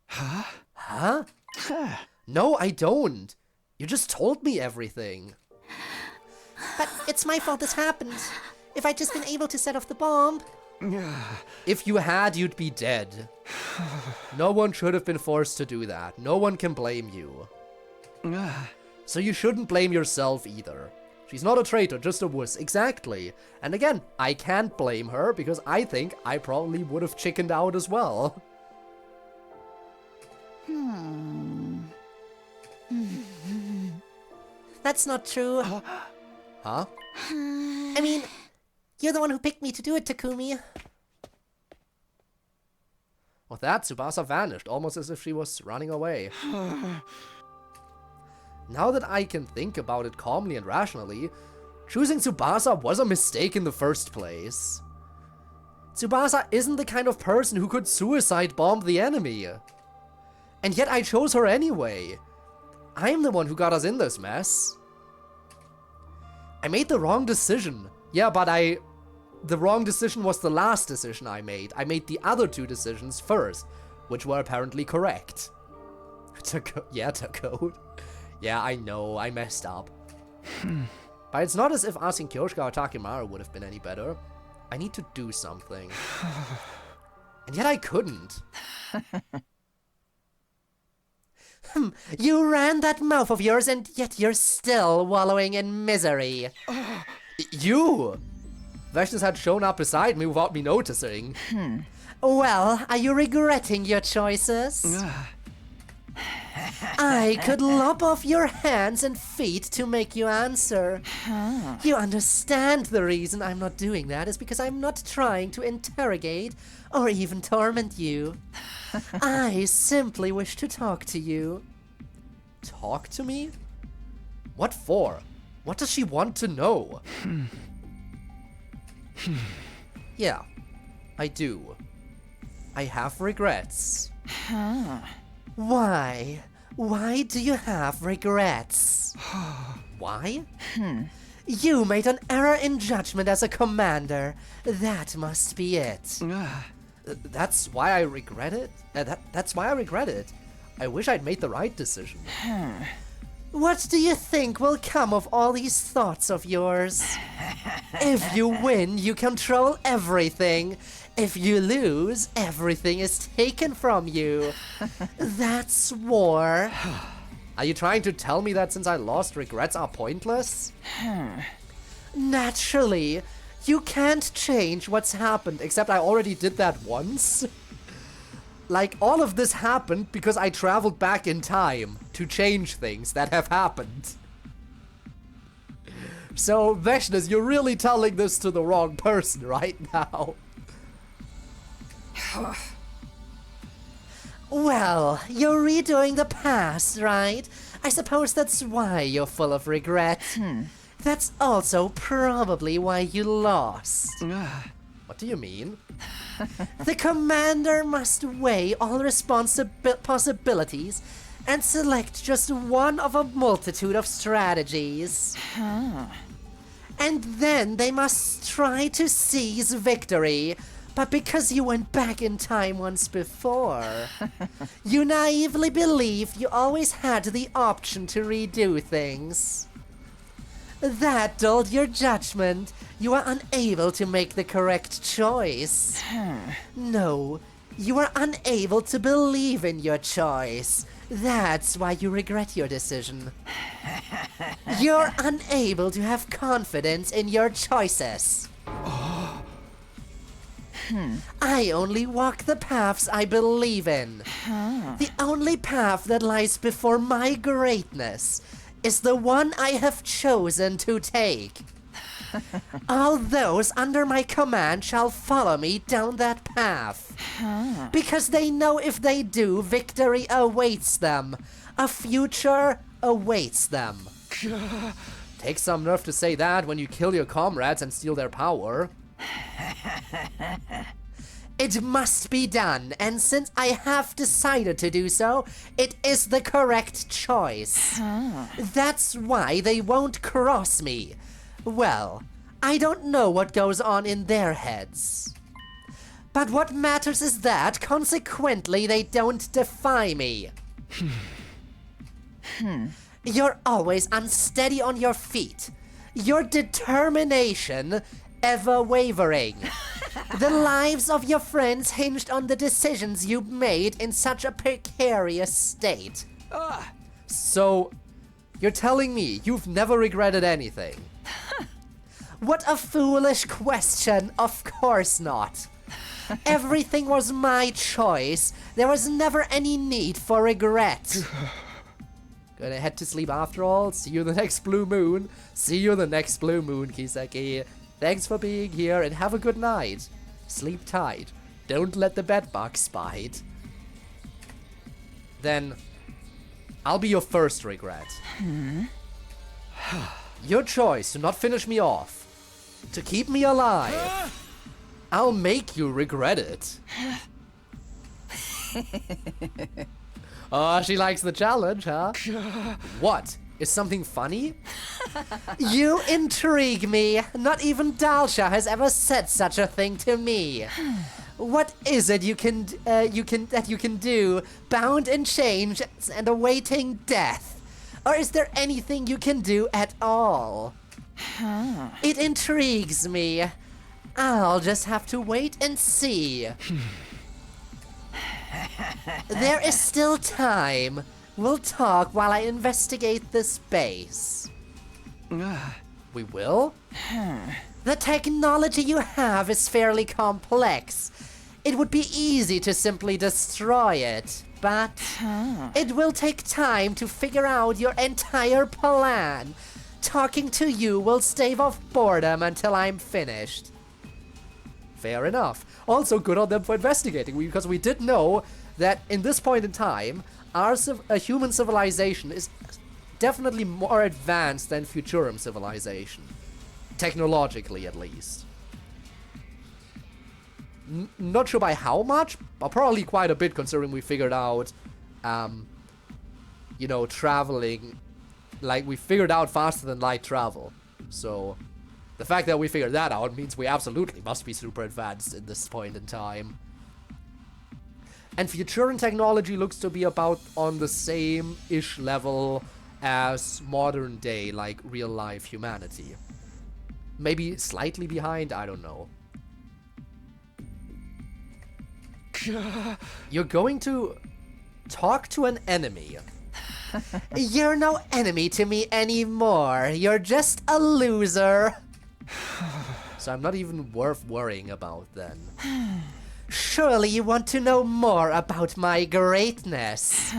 Huh? No, I don't. You just told me everything. But it's my fault this happened. If I'd just been able to set off the bomb. If you had, you'd be dead. No one should have been forced to do that. No one can blame you. So you shouldn't blame yourself either. She's not a traitor, just a wuss. Exactly. And again, I can't blame her because I think I probably would have chickened out as well. That's not true. Huh? I mean, you're the one who picked me to do it, Takumi. With that, Tsubasa vanished, almost as if she was running away. Now that I can think about it calmly and rationally, choosing Tsubasa was a mistake in the first place. Tsubasa isn't the kind of person who could suicide bomb the enemy. And yet I chose her anyway. I'm the one who got us in this mess. I made the wrong decision. Yeah, but the wrong decision was the last decision I made. I made the other two decisions first, which were apparently correct. To code. Yeah, I know, I messed up. But it's not as if asking Kyoshika or Takimaru would have been any better. I need to do something. And yet I couldn't. You ran that mouth of yours and yet you're still wallowing in misery. You! Vashnis had shown up beside me without me noticing. Well, are you regretting your choices? I could lop off your hands and feet to make you answer. You understand the reason I'm not doing that is because I'm not trying to interrogate or even torment you. I simply wish to talk to you. Talk to me? What for? What does she want to know? Yeah, I do. I have regrets. Why? Why do you have regrets? Why? You made an error in judgment as a commander. That must be it. That's why I regret it? That's why I regret it. I wish I'd made the right decision. What do you think will come of all these thoughts of yours? If you win, you control everything. If you lose, everything is taken from you. That's war. Are you trying to tell me that since I lost, regrets are pointless? Naturally. You can't change what's happened, Except I already did that once. Like, all of this happened because I traveled back in time to change things that have happened. So, Vashnis, you're really telling this to the wrong person right now. Well, you're redoing the past, right? I suppose that's why you're full of regret. That's also probably why you lost. What do you mean? The commander must weigh all possibilities and select just one of a multitude of strategies. And then they must try to seize victory. But because you went back in time once before, you naively believed you always had the option to redo things. That dulled your judgment. You are unable to make the correct choice. No, you are unable to believe in your choice. That's why you regret your decision. You're unable to have confidence in your choices. I only walk the paths I believe in. The only path that lies before my greatness is the one I have chosen to take. All those under my command shall follow me down that path. Because they know if they do, victory awaits them. A future awaits them. Takes some nerve to say that when you kill your comrades and steal their power. It must be done, and since I have decided to do so, it is the correct choice. That's why they won't cross me. Well, I don't know what goes on in their heads. But what matters is that, consequently, they don't defy me. You're always unsteady on your feet. Your determination ever wavering. The lives of your friends hinged on the decisions you made in such a precarious state. So, you're telling me you've never regretted anything? What a foolish question. Of course not. Everything was my choice. There was never any need for regret. Gonna head to sleep after all. See you the next blue moon. See you the next blue moon, Kiseki. Thanks for being here and have a good night. Sleep tight. Don't let the bedbugs bite. Then, I'll be your first regret. Your choice to not finish me off. To keep me alive. I'll make you regret it. Oh, she likes the challenge, huh? What? Is something funny? You intrigue me. Not even Dalsha has ever said such a thing to me. What is it you can do, bound in chains and awaiting death? Or is there anything you can do at all? It intrigues me. I'll just have to wait and see. There is still time. We'll talk while I investigate this base. We will? The technology you have is fairly complex. It would be easy to simply destroy it, but it will take time to figure out your entire plan. Talking to you will stave off boredom until I'm finished. Fair enough. Also, good on them for investigating, because we did know that in this point in time, our human civilization is definitely more advanced than Futurum civilization. Technologically, at least. Not sure by how much, but probably quite a bit, considering we figured out, you know, traveling. Like, we figured out faster than light travel. So, the fact that we figured that out means we absolutely must be super advanced in this point in time. And Futuran technology looks to be about on the same-ish level as modern day, like, real-life humanity. Maybe slightly behind, I don't know. You're going to talk to an enemy. You're no enemy to me anymore. You're just a loser. So I'm not even worth worrying about then. Surely you want to know more about my greatness.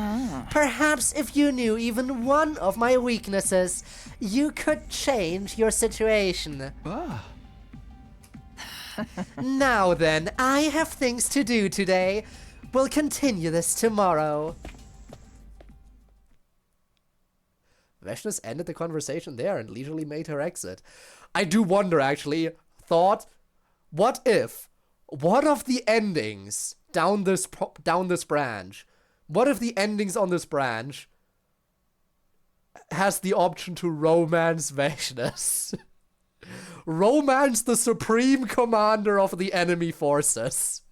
Perhaps if you knew even one of my weaknesses, you could change your situation. Now then, I have things to do today. We'll continue this tomorrow. Veshna's ended the conversation there and leisurely made her exit. I do wonder, actually, what if one of the endings down this branch, what if the endings on this branch has the option to romance Veshna's? Romance the supreme commander of the enemy forces.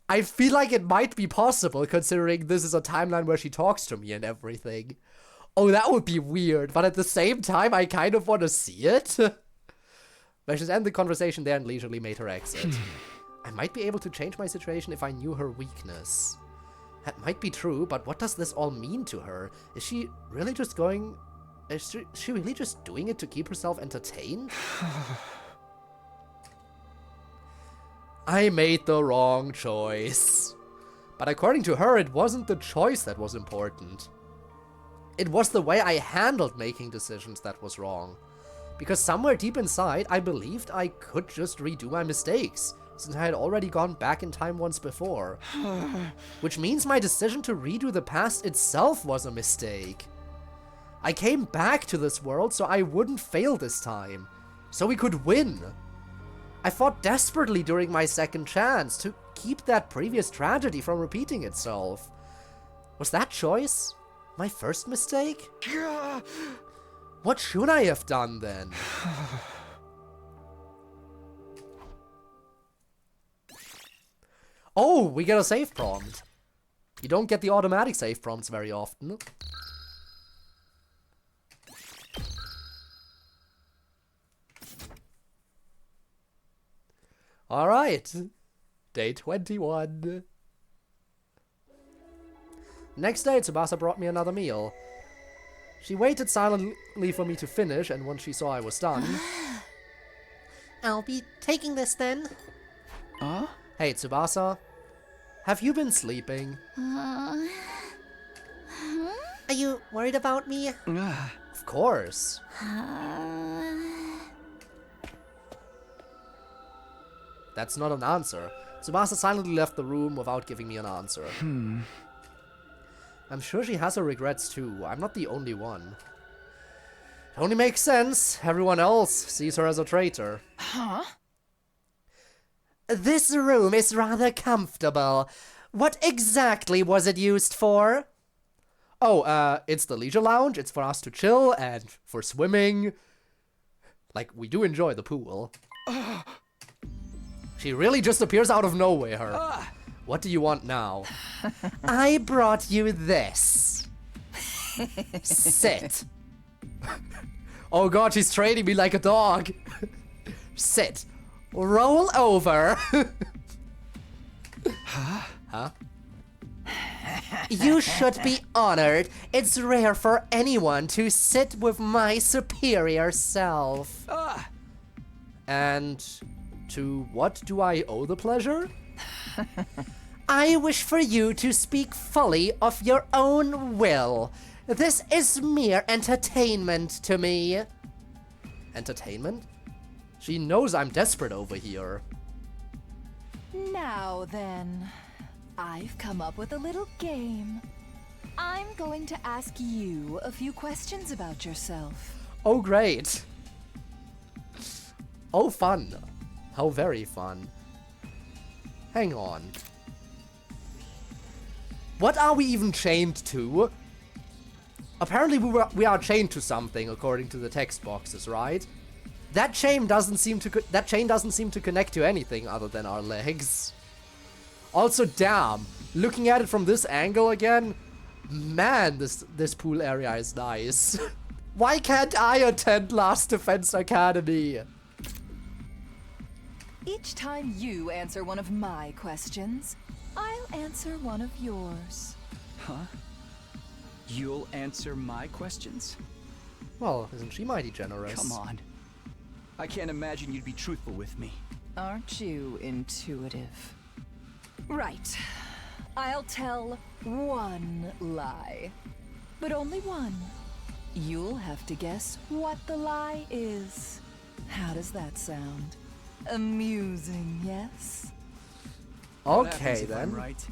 I feel like it might be possible, considering this is a timeline where she talks to me and everything. Oh, that would be weird, but at the same time, I kind of want to see it. Veshna's ended the conversation there and leisurely made her exit. I might be able to change my situation if I knew her weakness. That might be true, but what does this all mean to her? Is she really just going... Is she really just doing it to keep herself entertained? I made the wrong choice. But according to her, it wasn't the choice that was important. It was the way I handled making decisions that was wrong. Because somewhere deep inside, I believed I could just redo my mistakes, since I had already gone back in time once before. Which means my decision to redo the past itself was a mistake. I came back to this world so I wouldn't fail this time, so we could win. I fought desperately during my second chance to keep that previous tragedy from repeating itself. Was that choice my first mistake? What should I have done then? Oh, we get a save prompt. You don't get the automatic save prompts very often. Alright. Day 21. Next day, Tsubasa brought me another meal. She waited silently for me to finish, and once she saw I was done... I'll be taking this then. Huh? Hey, Tsubasa. Have you been sleeping? Are you worried about me? Of course. That's not an answer. Tsubasa silently left the room without giving me an answer. I'm sure she has her regrets too. I'm not the only one. It only makes sense. Everyone else sees her as a traitor. Huh? This room is rather comfortable. What exactly was it used for? Oh, it's the leisure lounge. It's for us to chill and for swimming. Like, we do enjoy the pool. She really just appears out of nowhere. What do you want now? I brought you this. Sit. Oh god, she's training me like a dog. Sit. Roll over. Huh? You should be honored. It's rare for anyone to sit with my superior self. And to what do I owe the pleasure? I wish for you to speak fully of your own will. This is mere entertainment to me. Entertainment? She knows I'm desperate over here. Now then, I've come up with a little game. I'm going to ask you a few questions about yourself. Oh, great. Oh, fun. How very fun. Hang on. What are we even chained to? Apparently we are chained to something according to the text boxes, right? That chain doesn't seem to connect to anything other than our legs. Also, damn, looking at it from this angle again, man, this pool area is nice. Why can't I attend Last Defense Academy? Each time you answer one of my questions, I'll answer one of yours. Huh? You'll answer my questions? Well, isn't she mighty generous? Come on. I can't imagine you'd be truthful with me. Aren't you intuitive? Right. I'll tell one lie. But only one. You'll have to guess what the lie is. How does that sound? Amusing, yes? What happens Okay, if then. I'm right?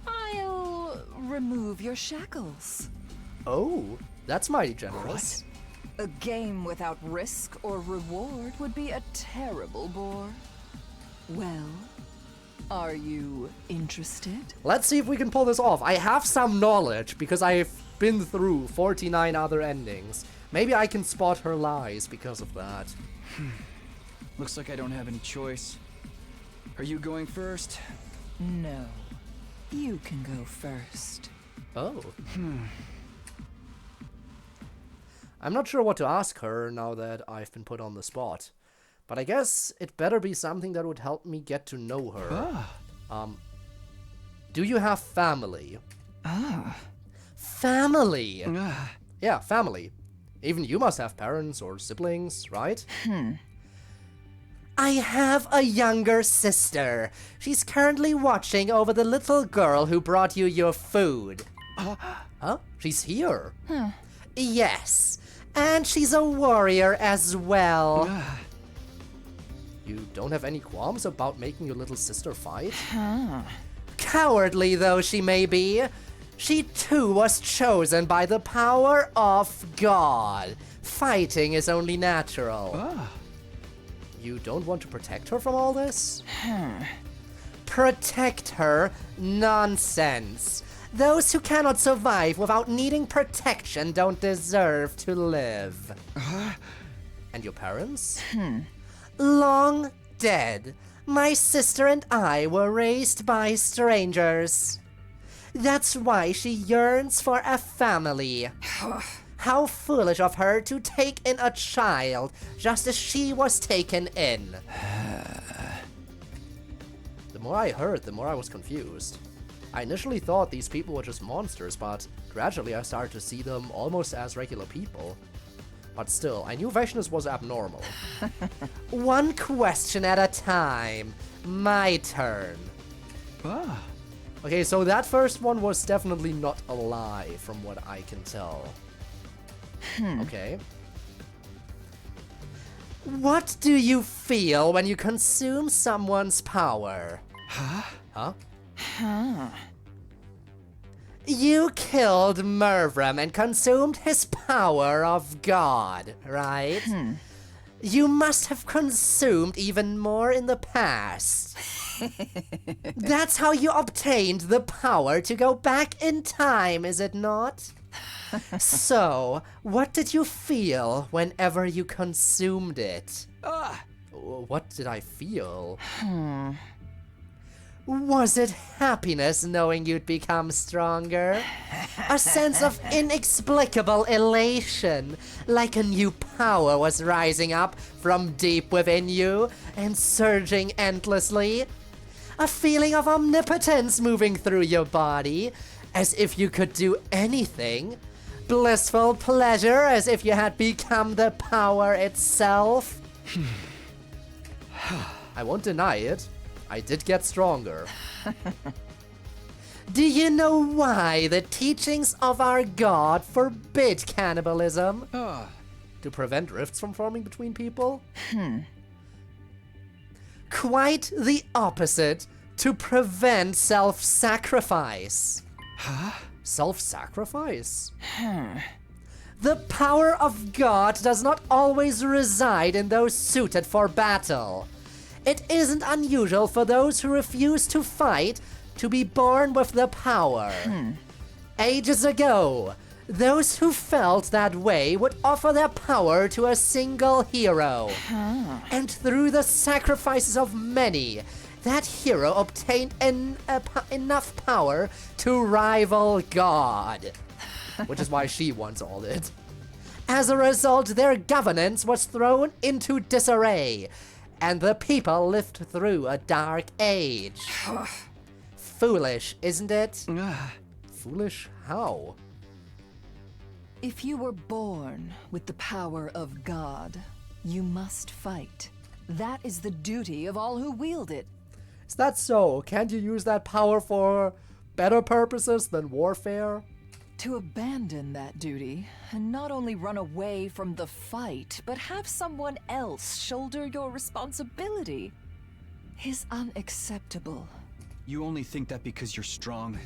I'll remove your shackles. Oh, that's mighty generous. A game without risk or reward would be a terrible bore. Well, are you interested? Let's see if we can pull this off. I have some knowledge because I've been through 49 other endings. Maybe I can spot her lies because of that. Looks like I don't have any choice. Are you going first? No. You can go first. Oh. I'm not sure what to ask her now that I've been put on the spot. But I guess it better be something that would help me get to know her. Do you have family? Family. Yeah, family. Even you must have parents or siblings, right? I have a younger sister. She's currently watching over the little girl who brought you your food. Huh? She's here. Yes, and she's a warrior as well. You don't have any qualms about making your little sister fight? Cowardly though she may be, she too was chosen by the power of God. Fighting is only natural. You don't want to protect her from all this? Protect her? Nonsense. Those who cannot survive without needing protection don't deserve to live. And your parents? Long dead. My sister and I were raised by strangers. That's why she yearns for a family. How foolish of her to take in a child just as she was taken in. The more I heard, the more I was confused. I initially thought these people were just monsters, but gradually I started to see them almost as regular people. But still, I knew Vaishna's was abnormal. One question at a time. My turn. Okay, so that first one was definitely not a lie, from what I can tell. Okay. What do you feel when you consume someone's power? Huh? You killed Mervram and consumed his power of God, right? You must have consumed even more in the past. That's how you obtained the power to go back in time, is it not? So, what did you feel whenever you consumed it? What did I feel? Was it happiness knowing you'd become stronger? A sense of inexplicable elation, like a new power was rising up from deep within you and surging endlessly? A feeling of omnipotence moving through your body, as if you could do anything? Blissful pleasure, as if you had become the power itself? I won't deny it. I did get stronger. Do you know why the teachings of our God forbid cannibalism? To prevent rifts from forming between people? Quite the opposite. To prevent self-sacrifice. Self-sacrifice? The power of God does not always reside in those suited for battle. It isn't unusual for those who refuse to fight to be born with the power. Ages ago, those who felt that way would offer their power to a single hero. And through the sacrifices of many, that hero obtained enough power to rival God. Which is why she wants all it. As a result, their governance was thrown into disarray, and the people lived through a dark age. Foolish, isn't it? Foolish? How? If you were born with the power of God, you must fight. That is the duty of all who wield it. Is that so? Can't you use that power for better purposes than warfare? To abandon that duty, and not only run away from the fight, but have someone else shoulder your responsibility, is unacceptable. You only think that because you're strong.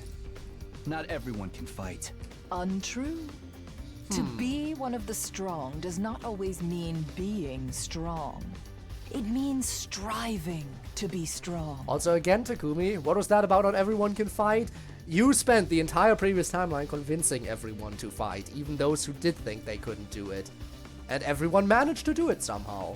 Not everyone can fight. Untrue. To be one of the strong does not always mean being strong. It means striving to be strong. Also, again, Takumi, what was that about not everyone can fight? You spent the entire previous timeline convincing everyone to fight, even those who did think they couldn't do it. And everyone managed to do it somehow.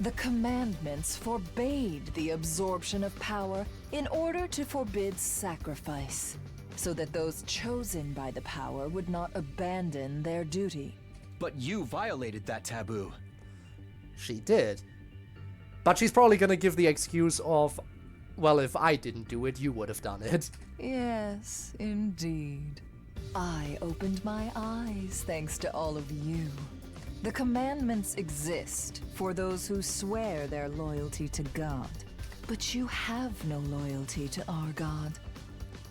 The commandments forbade the absorption of power in order to forbid sacrifice, so that those chosen by the power would not abandon their duty. But you violated that taboo. She did. But she's probably gonna give the excuse of, well, if I didn't do it, you would have done it. Yes, indeed. I opened my eyes thanks to all of you. The commandments exist for those who swear their loyalty to God. But you have no loyalty to our God.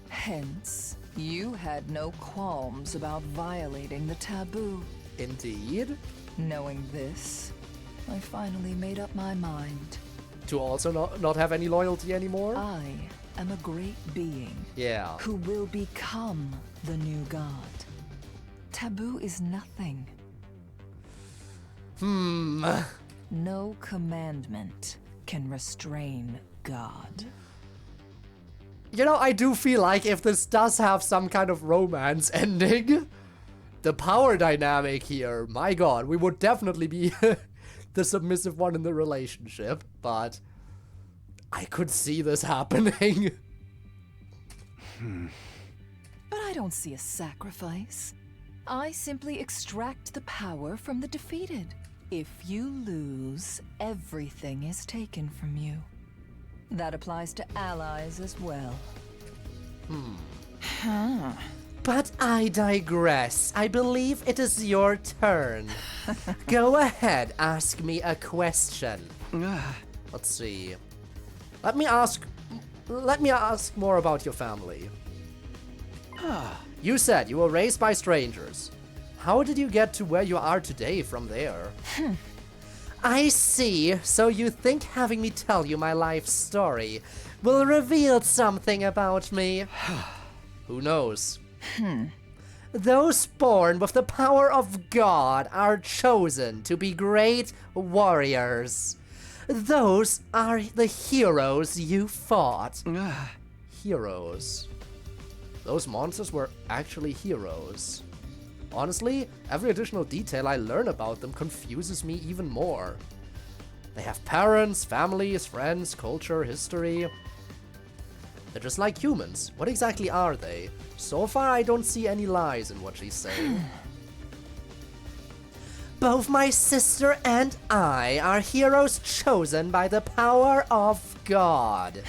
Hence, you had no qualms about violating the taboo. Indeed. Knowing this, I finally made up my mind. To also not have any loyalty anymore? I am a great being. Yeah. Who will become the new god. Taboo is nothing. No commandment can restrain God. You know, I do feel like if this does have some kind of romance ending, the power dynamic here, my god, we would definitely be the submissive one in the relationship, but I could see this happening. But I don't see a sacrifice. I simply extract the power from the defeated. If you lose, everything is taken from you. That applies to allies as well. But I digress. I believe it is your turn. Go ahead, ask me a question. Let's see. Let me ask more about your family. You said you were raised by strangers. How did you get to where you are today from there? I see. So you think having me tell you my life story will reveal something about me? Who knows? Those born with the power of God are chosen to be great warriors. Those are the heroes you fought. Heroes. Those monsters were actually heroes. Honestly, every additional detail I learn about them confuses me even more. They have parents, families, friends, culture, history. They're just like humans. What exactly are they? So far, I don't see any lies in what she's saying. Both my sister and I are heroes chosen by the power of God.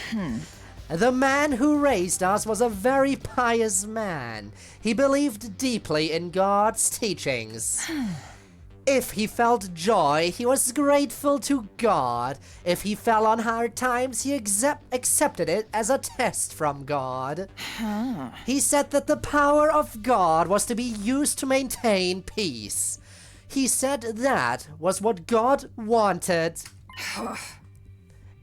The man who raised us was a very pious man. He believed deeply in God's teachings. If he felt joy, he was grateful to God. If he fell on hard times, he accepted it as a test from God. He said that the power of God was to be used to maintain peace. He said that was what God wanted.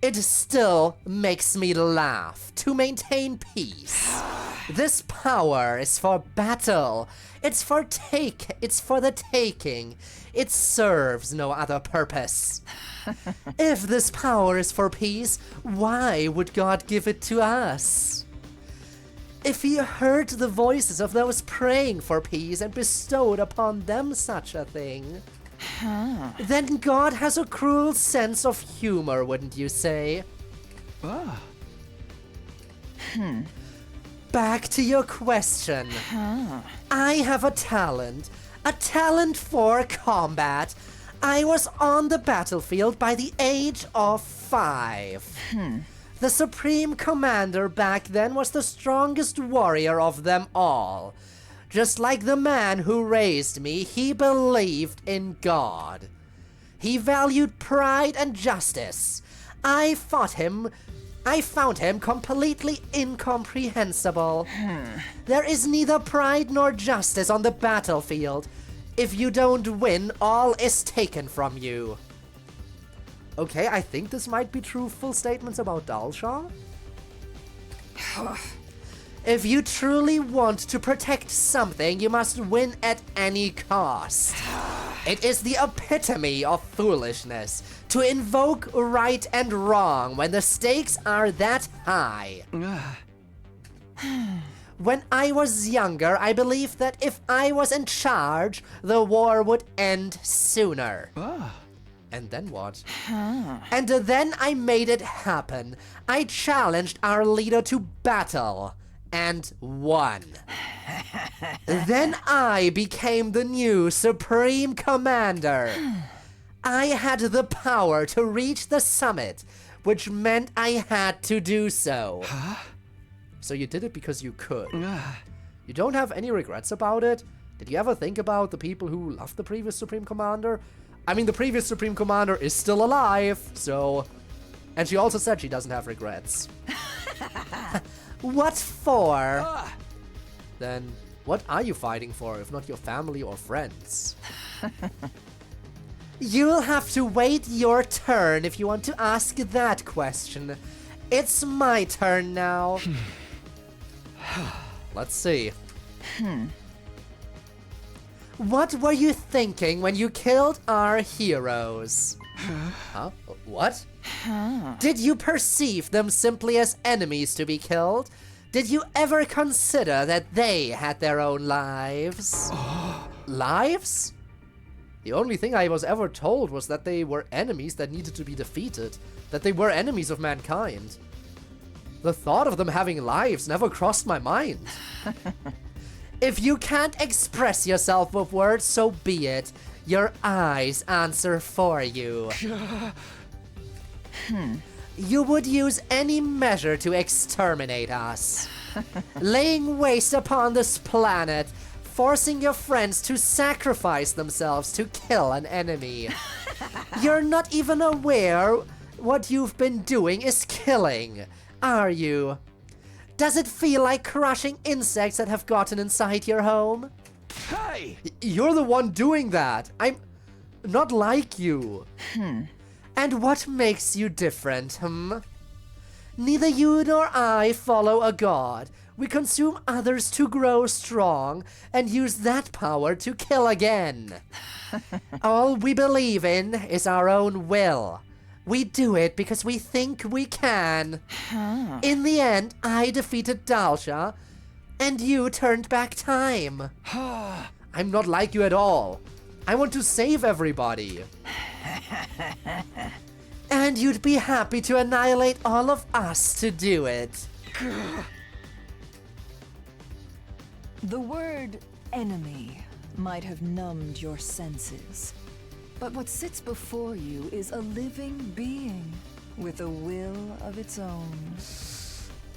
It still makes me laugh. To maintain peace. This power is for battle. It's for the taking. It serves no other purpose. If this power is for peace, why would God give it to us? If he heard the voices of those praying for peace and bestowed upon them such a thing, then God has a cruel sense of humor, wouldn't you say? Back to your question. I have a talent for combat. I was on the battlefield by the age of 5. The Supreme Commander back then was the strongest warrior of them all. Just like the man who raised me, he believed in God. He valued pride and justice. I found him completely incomprehensible. There is neither pride nor justice on the battlefield. If you don't win, all is taken from you. Okay, I think this might be truthful statements about Dalsha. If you truly want to protect something, you must win at any cost. It is the epitome of foolishness to invoke right and wrong when the stakes are that high. When I was younger, I believed that if I was in charge, the war would end sooner. And then what? And then I made it happen. I challenged our leader to battle. And won. Then I became the new Supreme Commander. I had the power to reach the summit, which meant I had to do so. So you did it because you could. You don't have any regrets about it? Did you ever think about the people who loved the previous Supreme Commander? I mean, the previous Supreme Commander is still alive, so... And she also said she doesn't have regrets. What for? Then, what are you fighting for, if not your family or friends? You'll have to wait your turn if you want to ask that question. It's my turn now. Let's see. What were you thinking when you killed our heroes? Huh? What? Did you perceive them simply as enemies to be killed? Did you ever consider that they had their own lives? Lives? The only thing I was ever told was that they were enemies that needed to be defeated. That they were enemies of mankind. The thought of them having lives never crossed my mind. If you can't express yourself with words, so be it. Your eyes answer for you. You would use any measure to exterminate us. Laying waste upon this planet, forcing your friends to sacrifice themselves to kill an enemy. You're not even aware what you've been doing is killing, are you? Does it feel like crushing insects that have gotten inside your home? Hey! You're the one doing that. I'm not like you. And what makes you different, Neither you nor I follow a god. We consume others to grow strong and use that power to kill again. All we believe in is our own will. We do it because we think we can. In the end, I defeated Dalsha, and you turned back time. I'm not like you at all. I want to save everybody. And you'd be happy to annihilate all of us to do it. The word enemy might have numbed your senses, but what sits before you is a living being with a will of its own.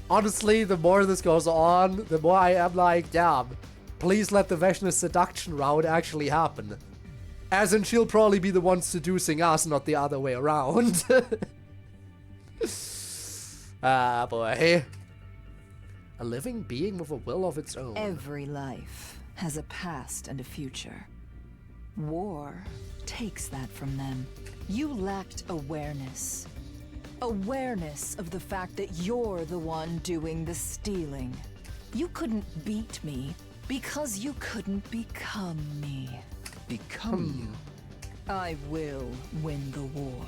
Honestly, the more this goes on, the more I am like, damn, please let the Veshna's seduction route actually happen. As in, she'll probably be the one seducing us, not the other way around. Ah, boy. A living being with a will of its own. Every life has a past and a future. War takes that from them. You lacked awareness. Awareness of the fact that you're the one doing the stealing. You couldn't beat me because you couldn't become me. Become you. I will win the war.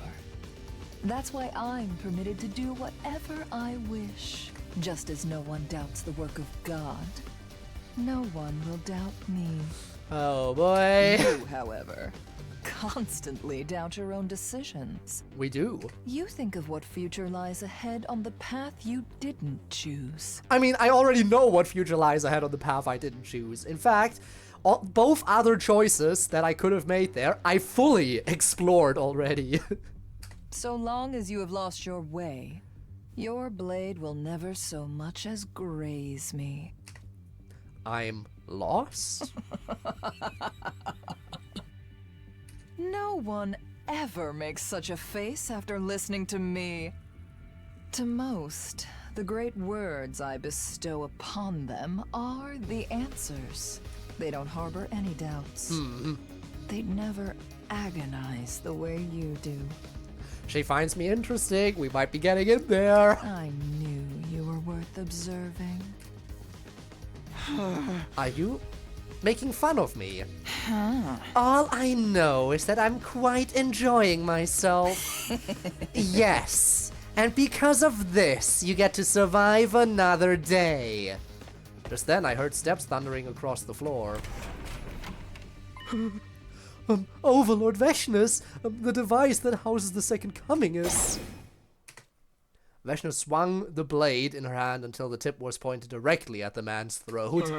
That's why I'm permitted to do whatever I wish. Just as no one doubts the work of God, no one will doubt me. Oh boy. You, however, constantly doubt your own decisions. We do. You think of what future lies ahead on the path you didn't choose. I mean, I already know what future lies ahead on the path I didn't choose. In fact, both other choices that I could have made there, I fully explored already. So long as you have lost your way, your blade will never so much as graze me. I'm lost? No one ever makes such a face after listening to me. To most, the great words I bestow upon them are the answers. They don't harbor any doubts. They'd never agonize the way you do. She finds me interesting. We might be getting in there. I knew you were worth observing. Are you making fun of me? All I know is that I'm quite enjoying myself. Yes, and because of this, you get to survive another day. Just then, I heard steps thundering across the floor. Overlord Veshna's, the device that houses the Second Coming is... Veshna swung the blade in her hand until the tip was pointed directly at the man's throat.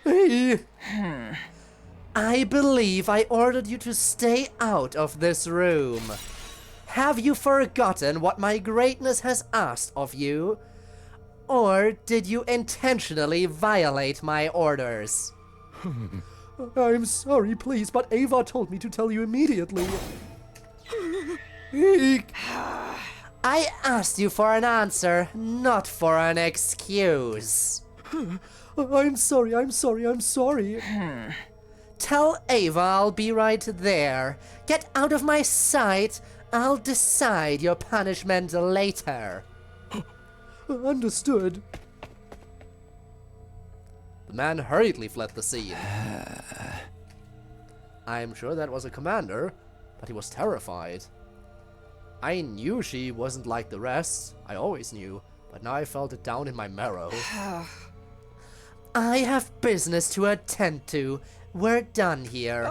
Hey! I believe I ordered you to stay out of this room. Have you forgotten what my greatness has asked of you? Or did you intentionally violate my orders? I'm sorry, please, but Ava told me to tell you immediately. Eek. I asked you for an answer, not for an excuse. I'm sorry. Tell Ava I'll be right there. Get out of my sight. I'll decide your punishment later. Understood. The man hurriedly fled the scene. I'm sure that was a commander, but he was terrified. I knew she wasn't like the rest. I always knew. But now I felt it down in my marrow. I have business to attend to. We're done here.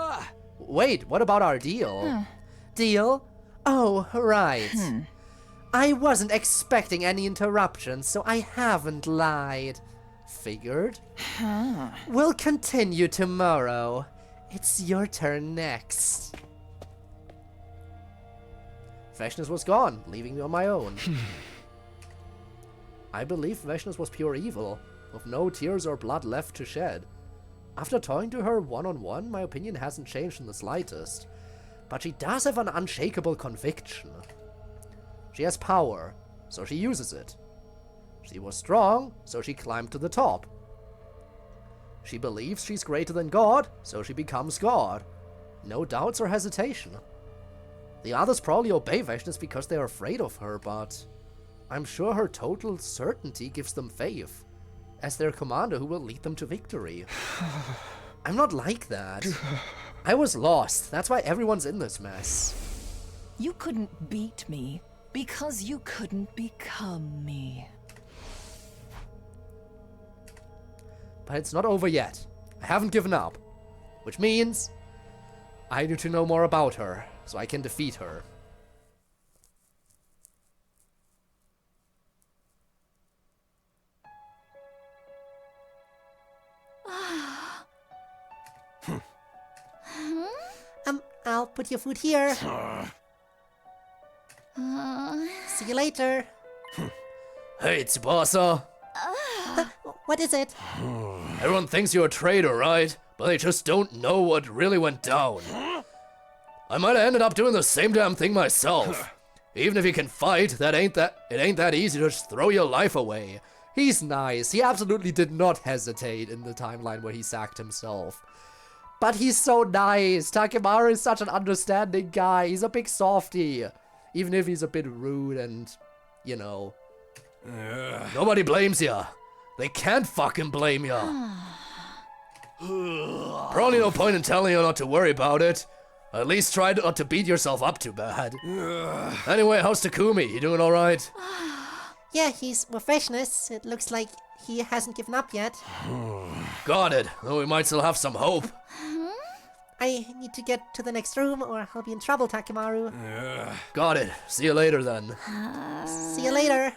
Wait, what about our deal? Deal? Oh, right. I wasn't expecting any interruptions, so I haven't lied. Figured. We'll continue tomorrow. It's your turn next. Veshness was gone, leaving me on my own. I believe Veshness was pure evil, with no tears or blood left to shed. After talking to her one-on-one, my opinion hasn't changed in the slightest. But she does have an unshakable conviction. She has power, so she uses it. She was strong, so she climbed to the top. She believes she's greater than God, so she becomes God. No doubts or hesitation. The others probably obey Veshness because they're afraid of her, but I'm sure her total certainty gives them faith, as their commander who will lead them to victory. I'm not like that. I was lost, that's why everyone's in this mess. You couldn't beat me because you couldn't become me. But it's not over yet. I haven't given up. Which means I need to know more about her, so I can defeat her. I'll put your food here. See you later. Hey, Tsubasa. What is it? Everyone thinks you're a traitor, right? But they just don't know what really went down. I might have ended up doing the same damn thing myself. Even if you can fight, it ain't that easy to just throw your life away. He's nice. He absolutely did not hesitate in the timeline where he sacked himself. But he's so nice. Takemaru is such an understanding guy. He's a big softie. Even if he's a bit rude and, you know. Nobody blames ya. They can't fucking blame ya. Probably no point in telling you not to worry about it. At least try not to beat yourself up too bad. Anyway, how's Takumi? You doing alright? Yeah, he's with Veshness. It looks like he hasn't given up yet. Got it. Though we might still have some hope. I need to get to the next room or I'll be in trouble, Takemaru. Got it. See you later then. See you later.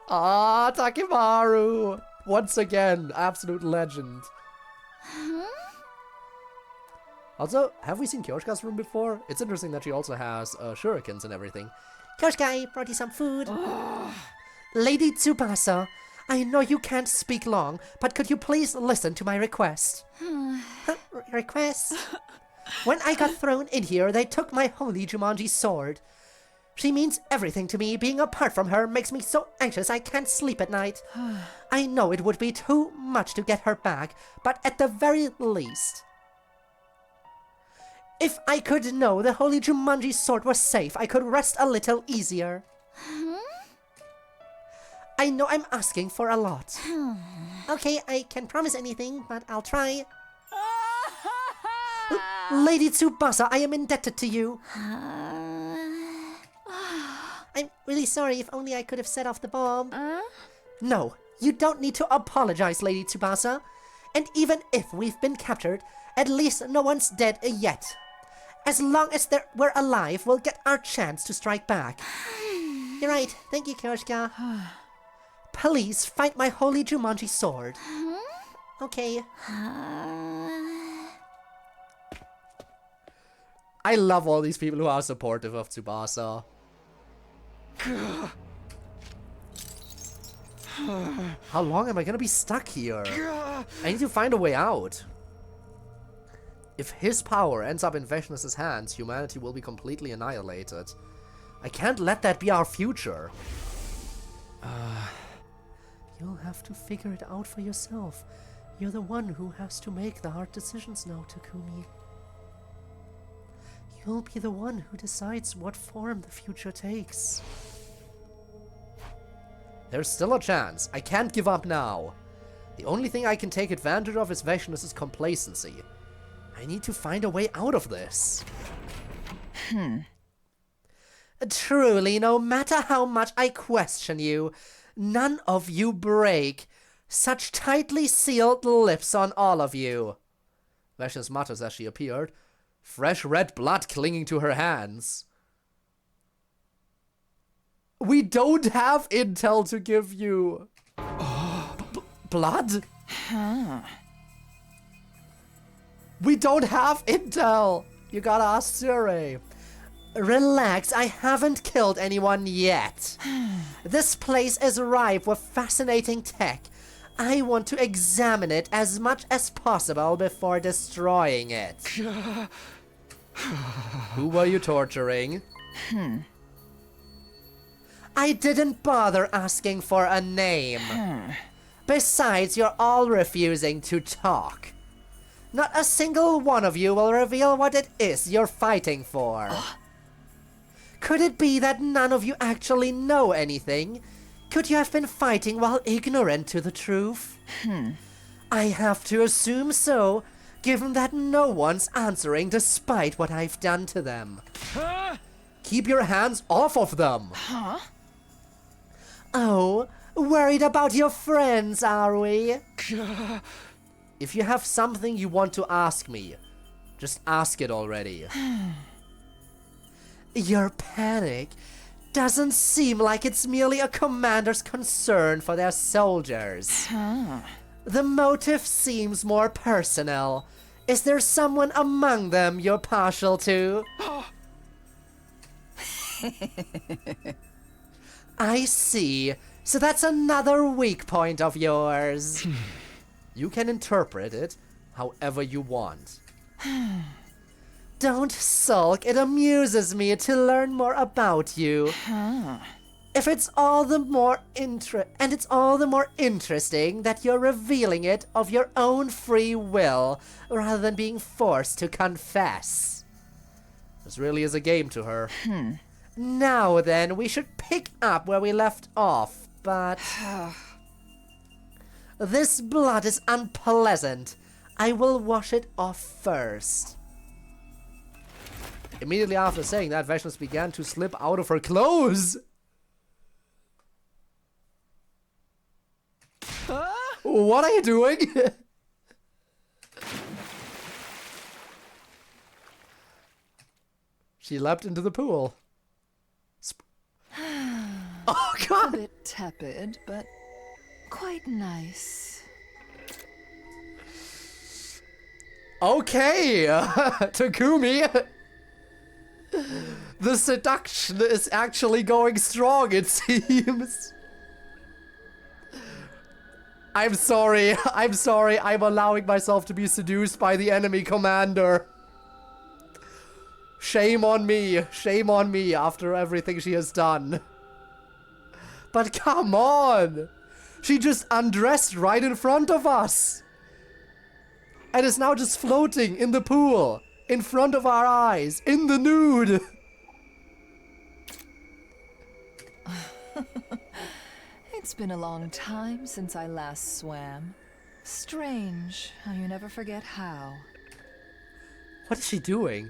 Ah, Takemaru! Once again, absolute legend. Also, have we seen Kyoshika's room before? It's interesting that she also has shurikens and everything. Kyoshika, I brought you some food. Lady Tsubasa, I know you can't speak long, but could you please listen to my request? Request? When I got thrown in here, they took my holy Jumanji sword. She means everything to me. Being apart from her makes me so anxious I can't sleep at night. I know it would be too much to get her back, but at the very least, if I could know the holy Jumanji sword was safe, I could rest a little easier. I know I'm asking for a lot. Okay, I can't promise anything, but I'll try. Lady Tsubasa, I am indebted to you. I'm really sorry. If only I could have set off the bomb. No, you don't need to apologize, Lady Tsubasa. And even if we've been captured, at least no one's dead yet. As long as we're alive, we'll get our chance to strike back. You're right. Thank you, Kyoshika. Please fight my holy Jumanji sword. Okay. I love all these people who are supportive of Tsubasa. How long am I gonna be stuck here? I need to find a way out. If his power ends up in Veshness' hands, humanity will be completely annihilated. I can't let that be our future. You'll have to figure it out for yourself. You're the one who has to make the hard decisions now, Takumi. You'll be the one who decides what form the future takes. There's still a chance. I can't give up now. The only thing I can take advantage of is Veshness' complacency. I need to find a way out of this. Truly, no matter how much I question you, none of you break. Such tightly sealed lips on all of you. Vashnis mutters as she appeared, fresh red blood clinging to her hands. We don't have intel to give you. Blood? Huh. We don't have intel. You gotta ask Sire. Relax, I haven't killed anyone yet. This place is ripe with fascinating tech. I want to examine it as much as possible before destroying it. Who were you torturing? I didn't bother asking for a name. Besides, you're all refusing to talk. Not a single one of you will reveal what it is you're fighting for. Could it be that none of you actually know anything? Could you have been fighting while ignorant to the truth? I have to assume so, given that no one's answering despite what I've done to them. Keep your hands off of them. Oh, worried about your friends, are we? If you have something you want to ask me, just ask it already. Your panic doesn't seem like it's merely a commander's concern for their soldiers. The motive seems more personal. Is there someone among them you're partial to? I see. So that's another weak point of yours. You can interpret it however you want. Don't sulk. It amuses me to learn more about you. If it's all the more it's all the more interesting that you're revealing it of your own free will rather than being forced to confess. This really is a game to her. Now then, we should pick up where we left off, but this blood is unpleasant. I will wash it off first. Immediately after saying that, Vashnis began to slip out of her clothes. What are you doing? She leapt into the pool. Oh A god! bit tepid, but quite nice. Okay, Takumi. The seduction is actually going strong, it seems. I'm sorry, I'm allowing myself to be seduced by the enemy commander. Shame on me after everything she has done. But come on! She just undressed right in front of us! And is now just floating in the pool, in front of our eyes, in the nude! It's been a long time since I last swam. Strange how you never forget how. What is she doing?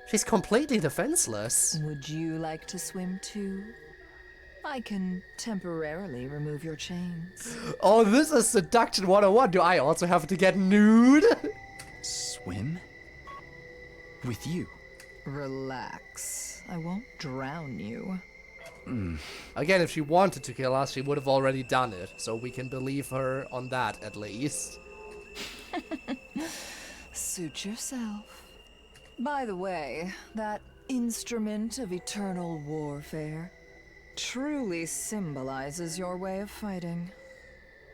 She's completely defenseless. Would you like to swim too? I can temporarily remove your chains. Oh, this is Seduction 101. Do I also have to get nude? Swim? With you? Relax. I won't drown you. Again, if she wanted to kill us, she would have already done it. So we can believe her on that, at least. Suit yourself. By the way, that instrument of eternal warfare truly symbolizes your way of fighting.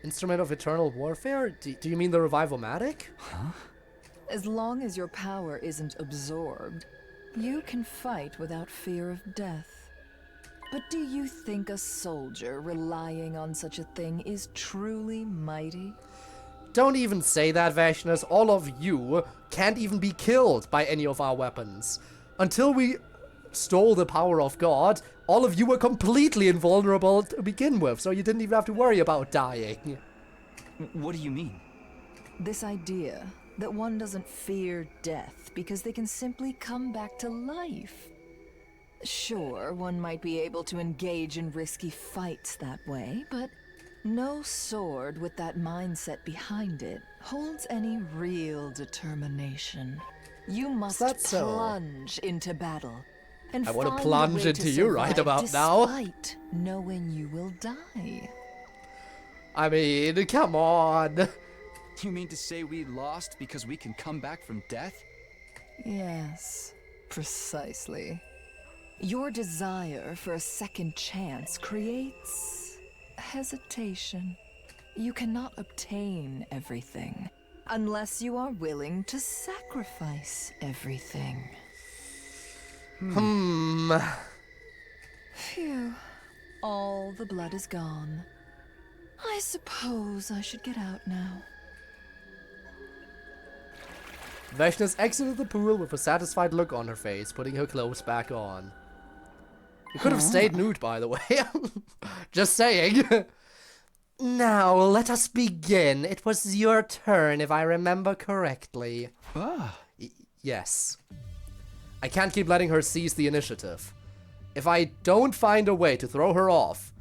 Instrument of Eternal Warfare? Do you mean the Revival-matic? As long as your power isn't absorbed, you can fight without fear of death. But do you think a soldier relying on such a thing is truly mighty? Don't even say that, Vashnis. All of you can't even be killed by any of our weapons. Until we stole the power of God, all of you were completely invulnerable to begin with, so you didn't even have to worry about dying. What do you mean? This idea that one doesn't fear death because they can simply come back to life. Sure, one might be able to engage in risky fights that way, but no sword with that mindset behind it holds any real determination. You must that so? plunge into battle. And I want to find a plunge way into to you right survive about now. despite knowing you will die. I mean, come on. You mean to say we lost because we can come back from death? Yes, precisely. Your desire for a second chance creates hesitation. You cannot obtain everything unless you are willing to sacrifice everything. Phew. All the blood is gone. I suppose I should get out now. Vechness exited the pool with a satisfied look on her face, putting her clothes back on. You could have stayed nude, by the way. Just saying. Now, let us begin. It was your turn, if I remember correctly. Yes. I can't keep letting her seize the initiative. If I don't find a way to throw her off,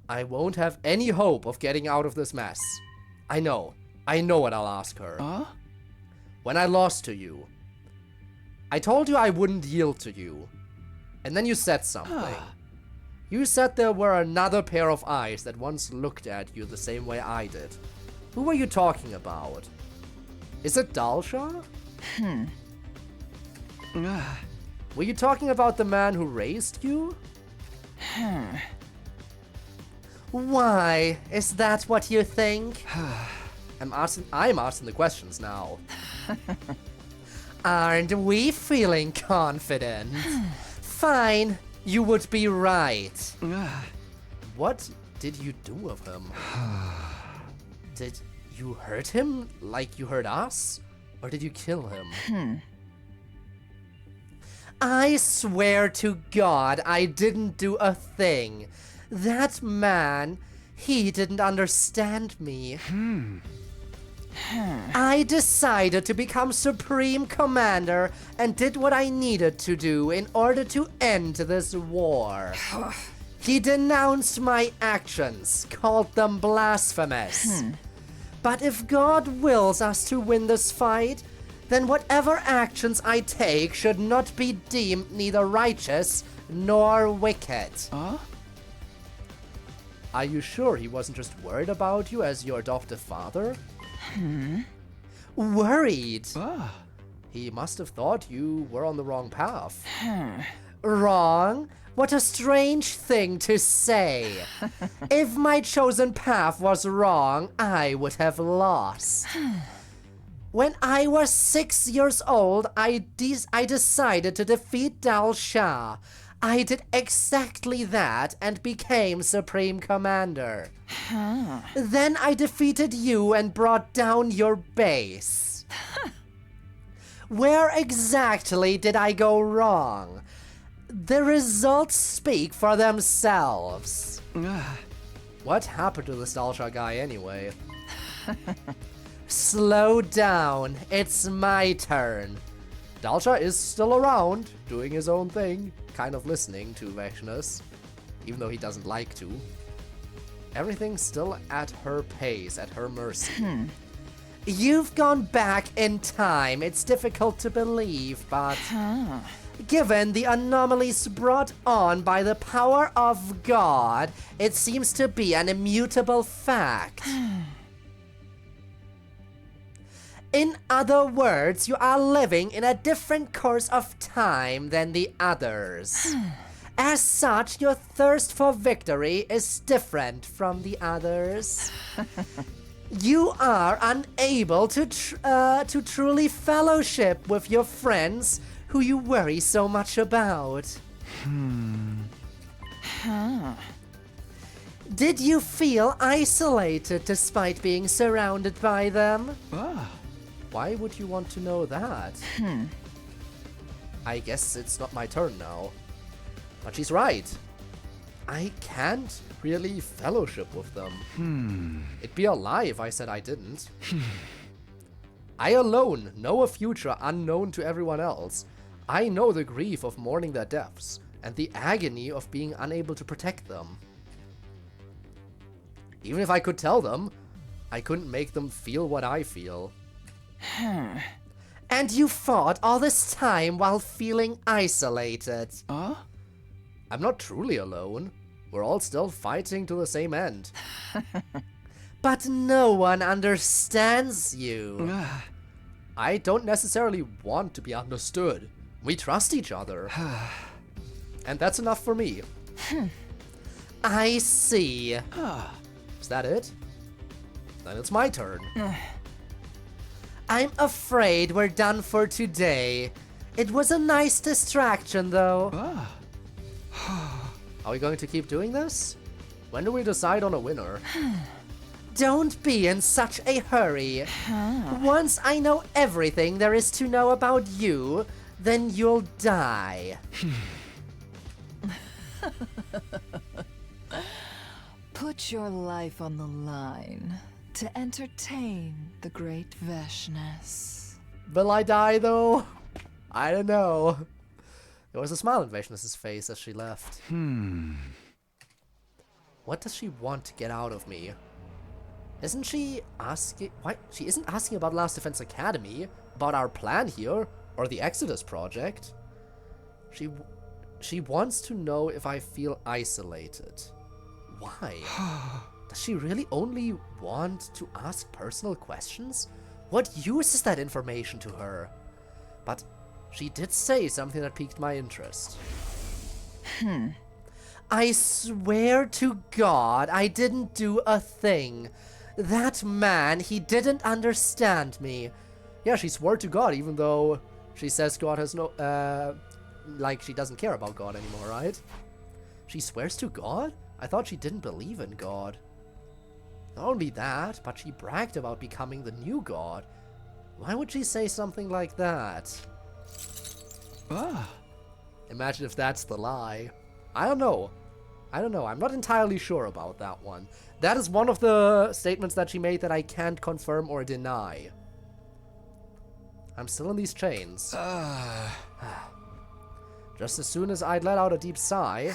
I won't have any hope of getting out of this mess. I know what I'll ask her. When I lost to you, I told you I wouldn't yield to you. And then you said something. You said there were another pair of eyes that once looked at you the same way I did. Who were you talking about? Is it Dalsha? Were you talking about the man who raised you? Why? Is that what you think? I'm asking the questions now. Aren't we feeling confident? Fine, you would be right. What did you do with him? Did you hurt him like you hurt us? Or did you kill him? I swear to God I didn't do a thing. That man, he didn't understand me. I decided to become Supreme Commander and did what I needed to do in order to end this war. He denounced my actions, called them blasphemous. But if God wills us to win this fight, then whatever actions I take should not be deemed neither righteous nor wicked. Are you sure he wasn't just worried about you as your adoptive father? Worried? He must have thought you were on the wrong path. Wrong? What a strange thing to say. If my chosen path was wrong, I would have lost. When I was 6 years old, I decided to defeat Dal Shah. I did exactly that and became Supreme Commander. Then I defeated you and brought down your base. Where exactly did I go wrong? The results speak for themselves. What happened to this Dalsha guy anyway? Slow down, it's my turn. Dalsha is still around, doing his own thing, kind of listening to Vechness, even though he doesn't like to. Everything's still at her pace, at her mercy. You've gone back in time. It's difficult to believe, but given the anomalies brought on by the power of God, it seems to be an immutable fact. In other words, you are living in a different course of time than the others. As such, your thirst for victory is different from the others. You are unable to truly fellowship with your friends who you worry so much about. Did you feel isolated despite being surrounded by them? Why would you want to know that? I guess it's not my turn now. But she's right. I can't really fellowship with them. It'd be a lie if I said I didn't. I alone know a future unknown to everyone else. I know the grief of mourning their deaths, and the agony of being unable to protect them. Even if I could tell them, I couldn't make them feel what I feel. And you fought all this time while feeling isolated. I'm not truly alone. We're all still fighting to the same end. But no one understands you. I don't necessarily want to be understood. We trust each other. And that's enough for me. I see. Is that it? Then it's my turn. I'm afraid we're done for today. It was a nice distraction, though. Are we going to keep doing this? When do we decide on a winner? Don't be in such a hurry. Once I know everything there is to know about you, then you'll die. Put your life on the line to entertain the great Veshness. Will I die, though? I don't know. There was a smile on Veshness's face as she left. What does she want to get out of me? Isn't she asking... Why? She isn't asking about Last Defense Academy, about our plan here, or the Exodus project. She wants to know if I feel isolated. Why? Does she really only want to ask personal questions? What use is that information to her? But she did say something that piqued my interest. I swear to God I didn't do a thing. That man, he didn't understand me. Yeah, she swore to God, even though she says God has no... like, she doesn't care about God anymore, right? She swears to God? I thought she didn't believe in God. Not only that, but she bragged about becoming the new God. Why would she say something like that? Imagine if that's the lie. I don't know. I'm not entirely sure about that one. That is one of the statements that she made that I can't confirm or deny. I'm still in these chains. Just as soon as I'd let out a deep sigh...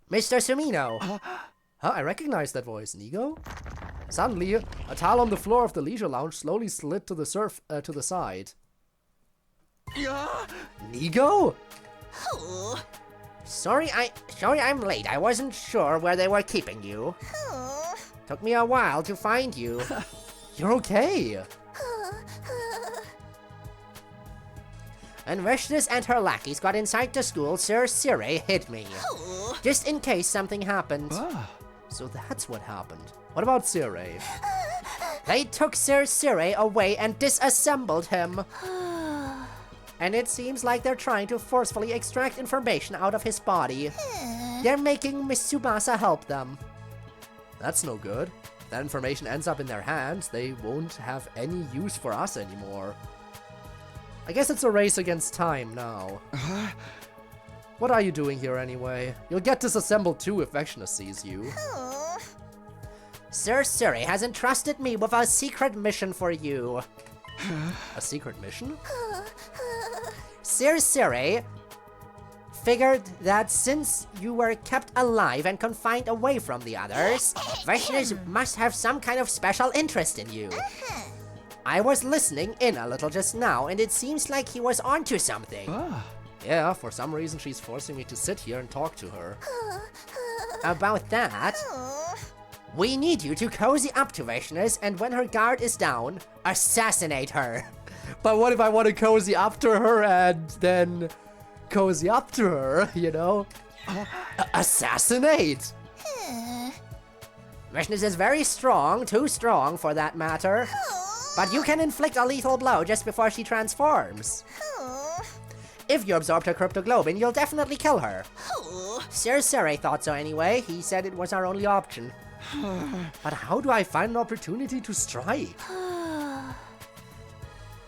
Mr. Sumino! Huh, I recognize that voice. Nigo? Suddenly, a towel on the floor of the leisure lounge slowly slid to the to the side. Nigo? Sorry I'm late. I wasn't sure where they were keeping you. Took me a while to find you. You're okay. When Veshness and her lackeys got inside the school, Sir Sire hid me. Just in case something happened. So that's what happened. What about Sire? They took Sir Sire away and disassembled him. And it seems like they're trying to forcefully extract information out of his body. They're making Miss Tsubasa help them. That's no good. If that information ends up in their hands, they won't have any use for us anymore. I guess it's a race against time now. What are you doing here anyway? You'll get disassembled too if Vecna sees you. Sir Sire has entrusted me with a secret mission for you. A secret mission? Sir Sire figured that since you were kept alive and confined away from the others, Vecna must have some kind of special interest in you. I was listening in a little just now, and it seems like he was onto something. Yeah, for some reason she's forcing me to sit here and talk to her. About that, we need you to cozy up to Vecna, and when her guard is down, assassinate her. But what if I want to cozy up to her and then cozy up to her, you know? Assassinate! Vecna is very strong, too strong for that matter. But you can inflict a lethal blow just before she transforms. If you absorbed her cryptoglobin, you'll definitely kill her. Sir Sire thought so anyway. He said it was our only option. But how do I find an opportunity to strike?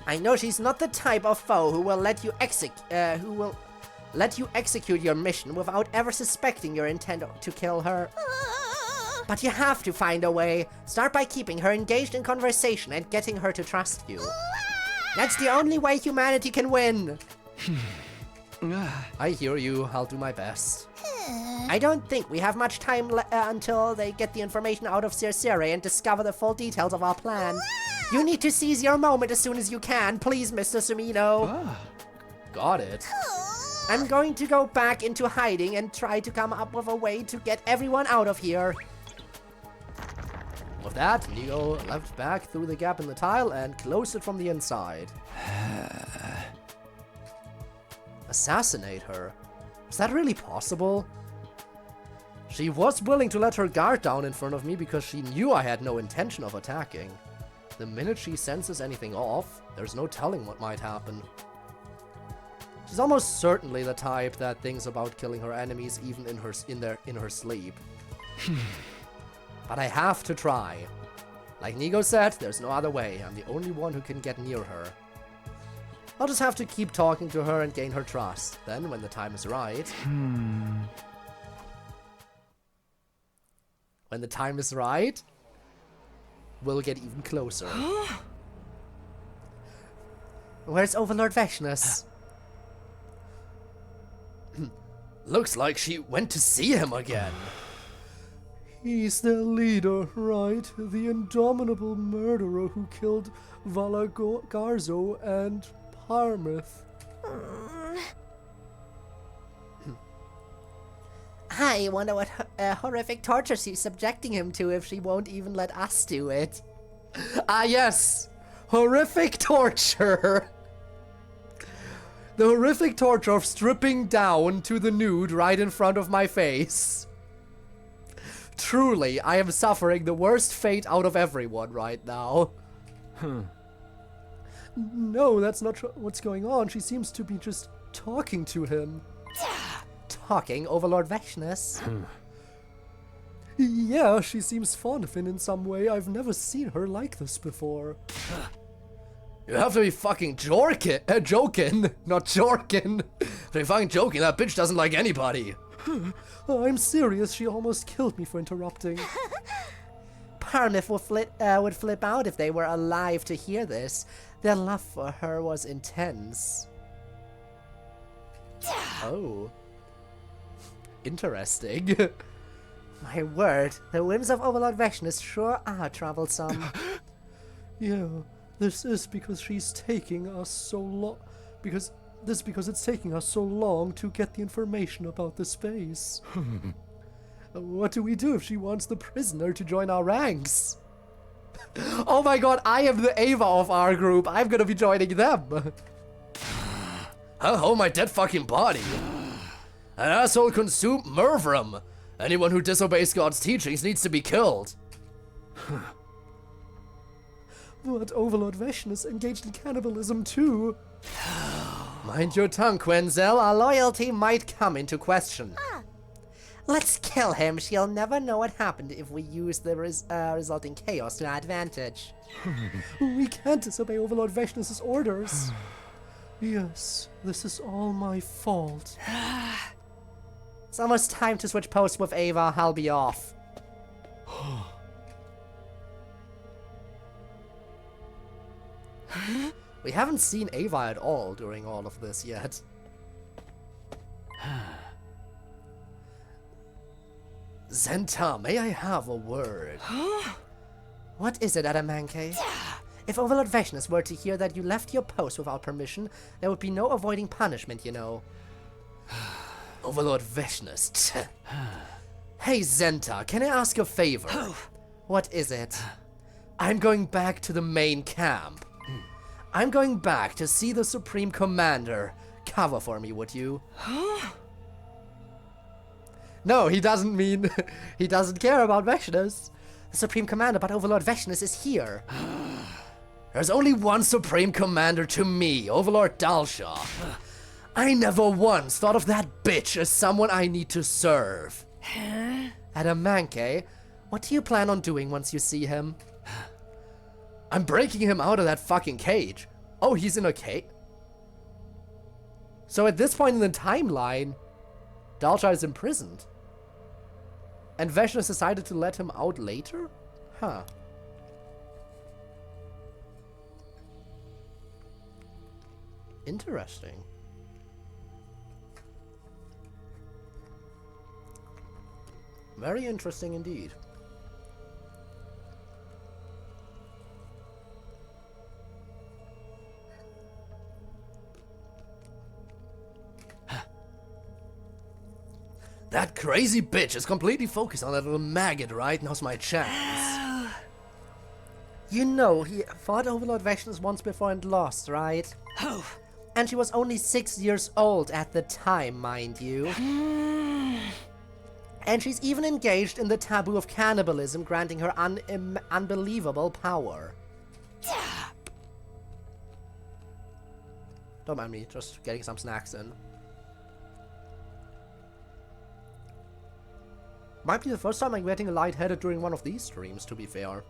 I know she's not the type of foe who will let you execute your mission without ever suspecting your intent to kill her. But you have to find a way. Start by keeping her engaged in conversation and getting her to trust you. That's the only way humanity can win. I hear you. I'll do my best. I don't think we have much time until they get the information out of CodeErr and discover the full details of our plan. You need to seize your moment as soon as you can, please, Mr. Sumino. Got it. I'm going to go back into hiding and try to come up with a way to get everyone out of here. With that, Neo leapt back through the gap in the tile and closed it from the inside. Assassinate her? Is that really possible? She was willing to let her guard down in front of me because she knew I had no intention of attacking. The minute she senses anything off, there's no telling what might happen. She's almost certainly the type that thinks about killing her enemies even in her sleep. But I have to try. Like Nigo said, there's no other way. I'm the only one who can get near her. I'll just have to keep talking to her and gain her trust. Then, when the time is right... When the time is right, we'll get even closer. Where's Overlord Veshnus? Looks like she went to see him again. He's their leader, right? The indomitable murderer who killed Vala Garzo and Parmith. I wonder what horrific torture she's subjecting him to if she won't even let us do it. Ah, yes! Horrific torture! The horrific torture of stripping down to the nude right in front of my face. Truly, I am suffering the worst fate out of everyone right now. No, that's not what's going on. She seems to be just talking to him. Talking, Overlord Veshnus? Yeah, she seems fond of him in some way. I've never seen her like this before. You have to be fucking joking, not jorkin. To be fucking joking, that bitch doesn't like anybody. I'm serious, she almost killed me for interrupting. Parmith would flip out if they were alive to hear this. Their love for her was intense. Oh. Interesting. My word, the whims of Overlord Veshnus sure are troublesome. Yeah, this is because she's taking us so long. Because it's taking us so long to get the information about the space. What do we do if she wants the prisoner to join our ranks? Oh my god, I am the Ava of our group. I'm gonna be joining them. Oh, my dead fucking body. An asshole consumed Murvrum. Anyone who disobeys God's teachings needs to be killed. But Overlord Veshnus engaged in cannibalism too. Mind your tongue, Quenzel. Our loyalty might come into question. Let's kill him. She'll never know what happened if we use the resulting chaos to our advantage. We can't disobey Overlord Veshnus' orders. Yes, this is all my fault. It's almost time to switch posts with Ava. I'll be off. We haven't seen Ava at all during all of this yet. Zenta, may I have a word? What is it, Adamanke? If Overlord Veshnus were to hear that you left your post without permission, there would be no avoiding punishment, you know. Overlord Veshnus. Hey, Zenta, can I ask a favor? What is it? I'm going back to the main camp. I'm going back to see the Supreme Commander. Cover for me, would you? No, he doesn't mean... he doesn't care about Veshnus. The Supreme Commander, but Overlord Veshnus is here. There's only one Supreme Commander to me, Overlord Dalshaw. I never once thought of that bitch as someone I need to serve. Adamanke, what do you plan on doing once you see him? I'm breaking him out of that fucking cage. Oh, he's in a cage? So at this point in the timeline, Dalshaw is imprisoned. And Veshnus decided to let him out later? Huh. Interesting. Very interesting indeed. That crazy bitch is completely focused on that little maggot, right? Now's my chance. You know, he fought Overlord Vections once before and lost, right? Oh. And she was only 6 years old at the time, mind you. And she's even engaged in the taboo of cannibalism, granting her unbelievable power. Don't mind me, just getting some snacks in. Might be the first time I'm getting lightheaded during one of these streams, to be fair.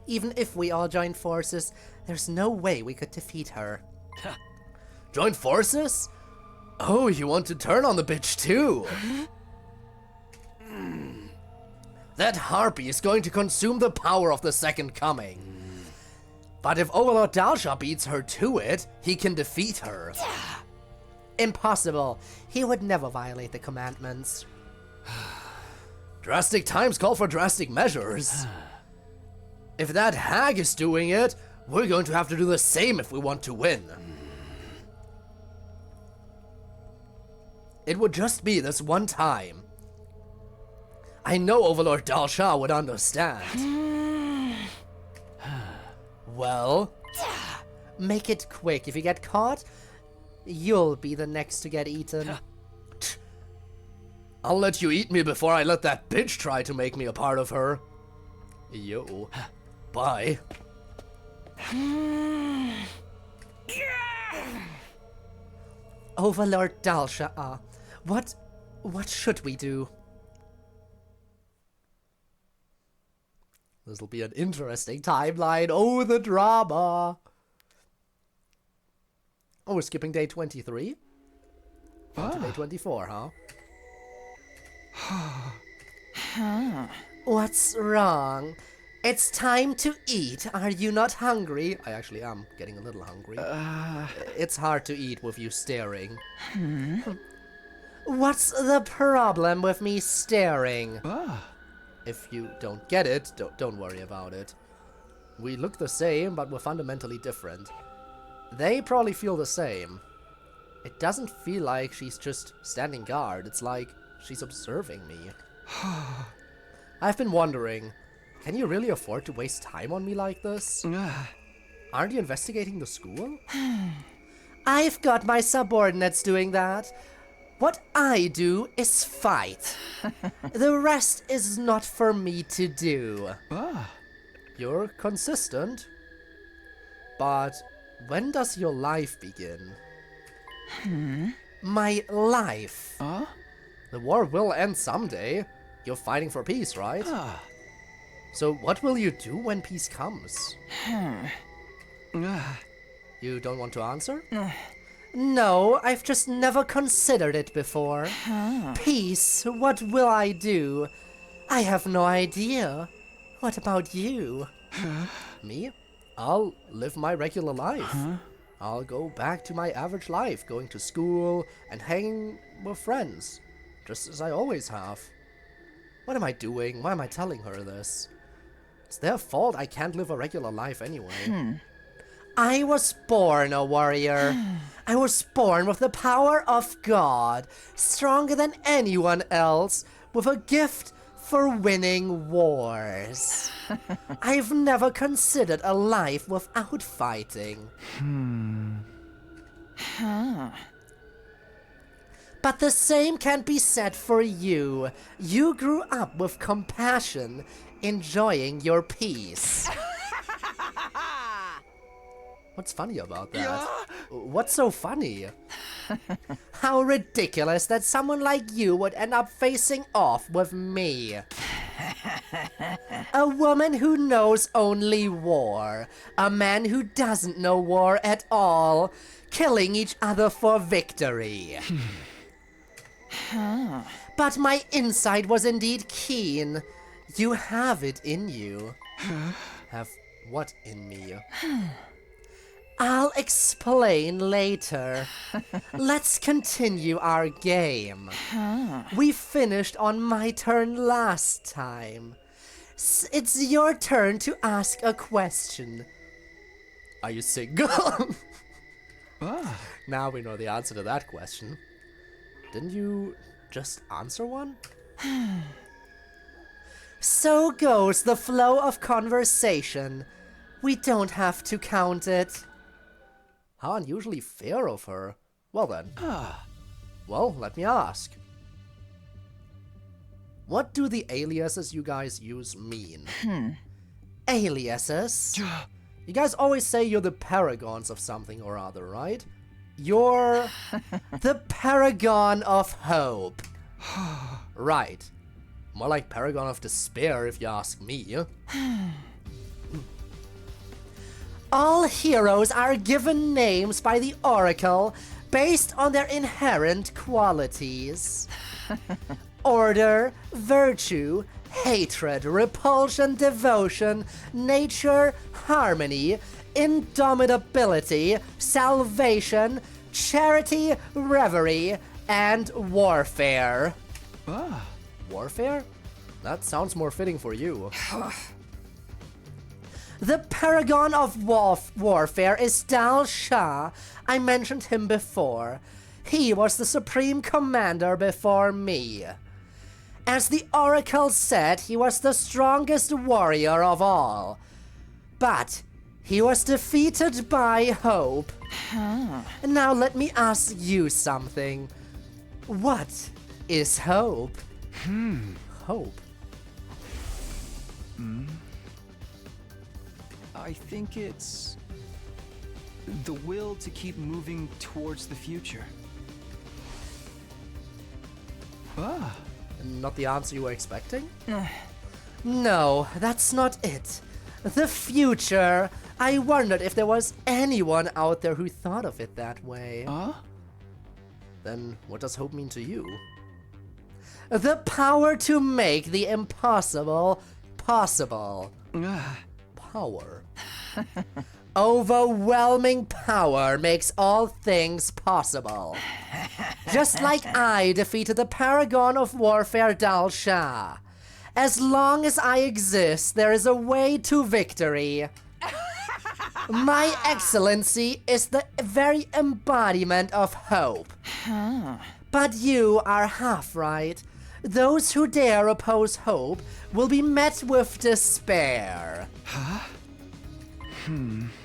Even if we all joined forces, there's no way we could defeat her. Join forces? Oh, you want to turn on the bitch too? That harpy is going to consume the power of the Second Coming. But if Overlord Dalsha beats her to it, he can defeat her. Impossible. He would never violate the commandments. Drastic times call for drastic measures. If that hag is doing it, we're going to have to do the same if we want to win. It would just be this one time. I know Overlord Dalsha would understand. Well, make it quick. If you get caught, you'll be the next to get eaten. I'll let you eat me before I let that bitch try to make me a part of her. Yo. Bye. Overlord Dalsha, what should we do? This'll be an interesting timeline. Oh, the drama. Oh, we're skipping day 23? On to day 24, huh? What's wrong? It's time to eat. Are you not hungry? I actually am getting a little hungry. It's hard to eat with you staring. What's the problem with me staring? If you don't get it, don't worry about it. We look the same, but we're fundamentally different. They probably feel the same. It doesn't feel like she's just standing guard. It's like she's observing me. I've been wondering, can you really afford to waste time on me like this? Aren't you investigating the school? I've got my subordinates doing that. What I do is fight. The rest is not for me to do. You're consistent. But when does your life begin? My life. The war will end someday. You're fighting for peace, right? So what will you do when peace comes? You don't want to answer? No, I've just never considered it before. Peace, what will I do? I have no idea. What about you? Me? I'll live my regular life. I'll go back to my average life, going to school and hanging with friends, just as I always have. What am I doing? Why am I telling her this? It's their fault I can't live a regular life anyway. I was born a warrior. I was born with the power of God, stronger than anyone else, with a gift for winning wars. I've never considered a life without fighting. But the same can be said for you. You grew up with compassion, enjoying your peace. What's funny about that? What's so funny? How ridiculous that someone like you would end up facing off with me. A woman who knows only war. A man who doesn't know war at all. Killing each other for victory. But my insight was indeed keen. You have it in you. Have what in me? I'll explain later. Let's continue our game. We finished on my turn last time. It's your turn to ask a question. Are you single? Now we know the answer to that question. Didn't you just answer one? So goes the flow of conversation. We don't have to count it. How unusually fair of her. Well then. Well, let me ask. What do the aliases you guys use mean? Aliases? You guys always say you're the paragons of something or other, right? You're the paragon of hope. Right. More like paragon of despair if you ask me. All heroes are given names by the Oracle based on their inherent qualities. Order, virtue, hatred, repulsion, devotion, nature, harmony, indomitability, salvation, charity, reverie, and warfare. Warfare? That sounds more fitting for you. The paragon of warfare is Dal Shah. I mentioned him before. He was the supreme commander before me. As the Oracle said, he was the strongest warrior of all. But he was defeated by hope. Now let me ask you something. What is hope? Hope. I think it's the will to keep moving towards the future. Not the answer you were expecting? No, that's not it. The future. I wondered if there was anyone out there who thought of it that way. Then what does hope mean to you? The power to make the impossible possible. Power. Overwhelming power makes all things possible. Just like I defeated the paragon of warfare Dal Shah. As long as I exist, there is a way to victory. My excellency is the very embodiment of hope. But you are half right. Those who dare oppose hope will be met with despair.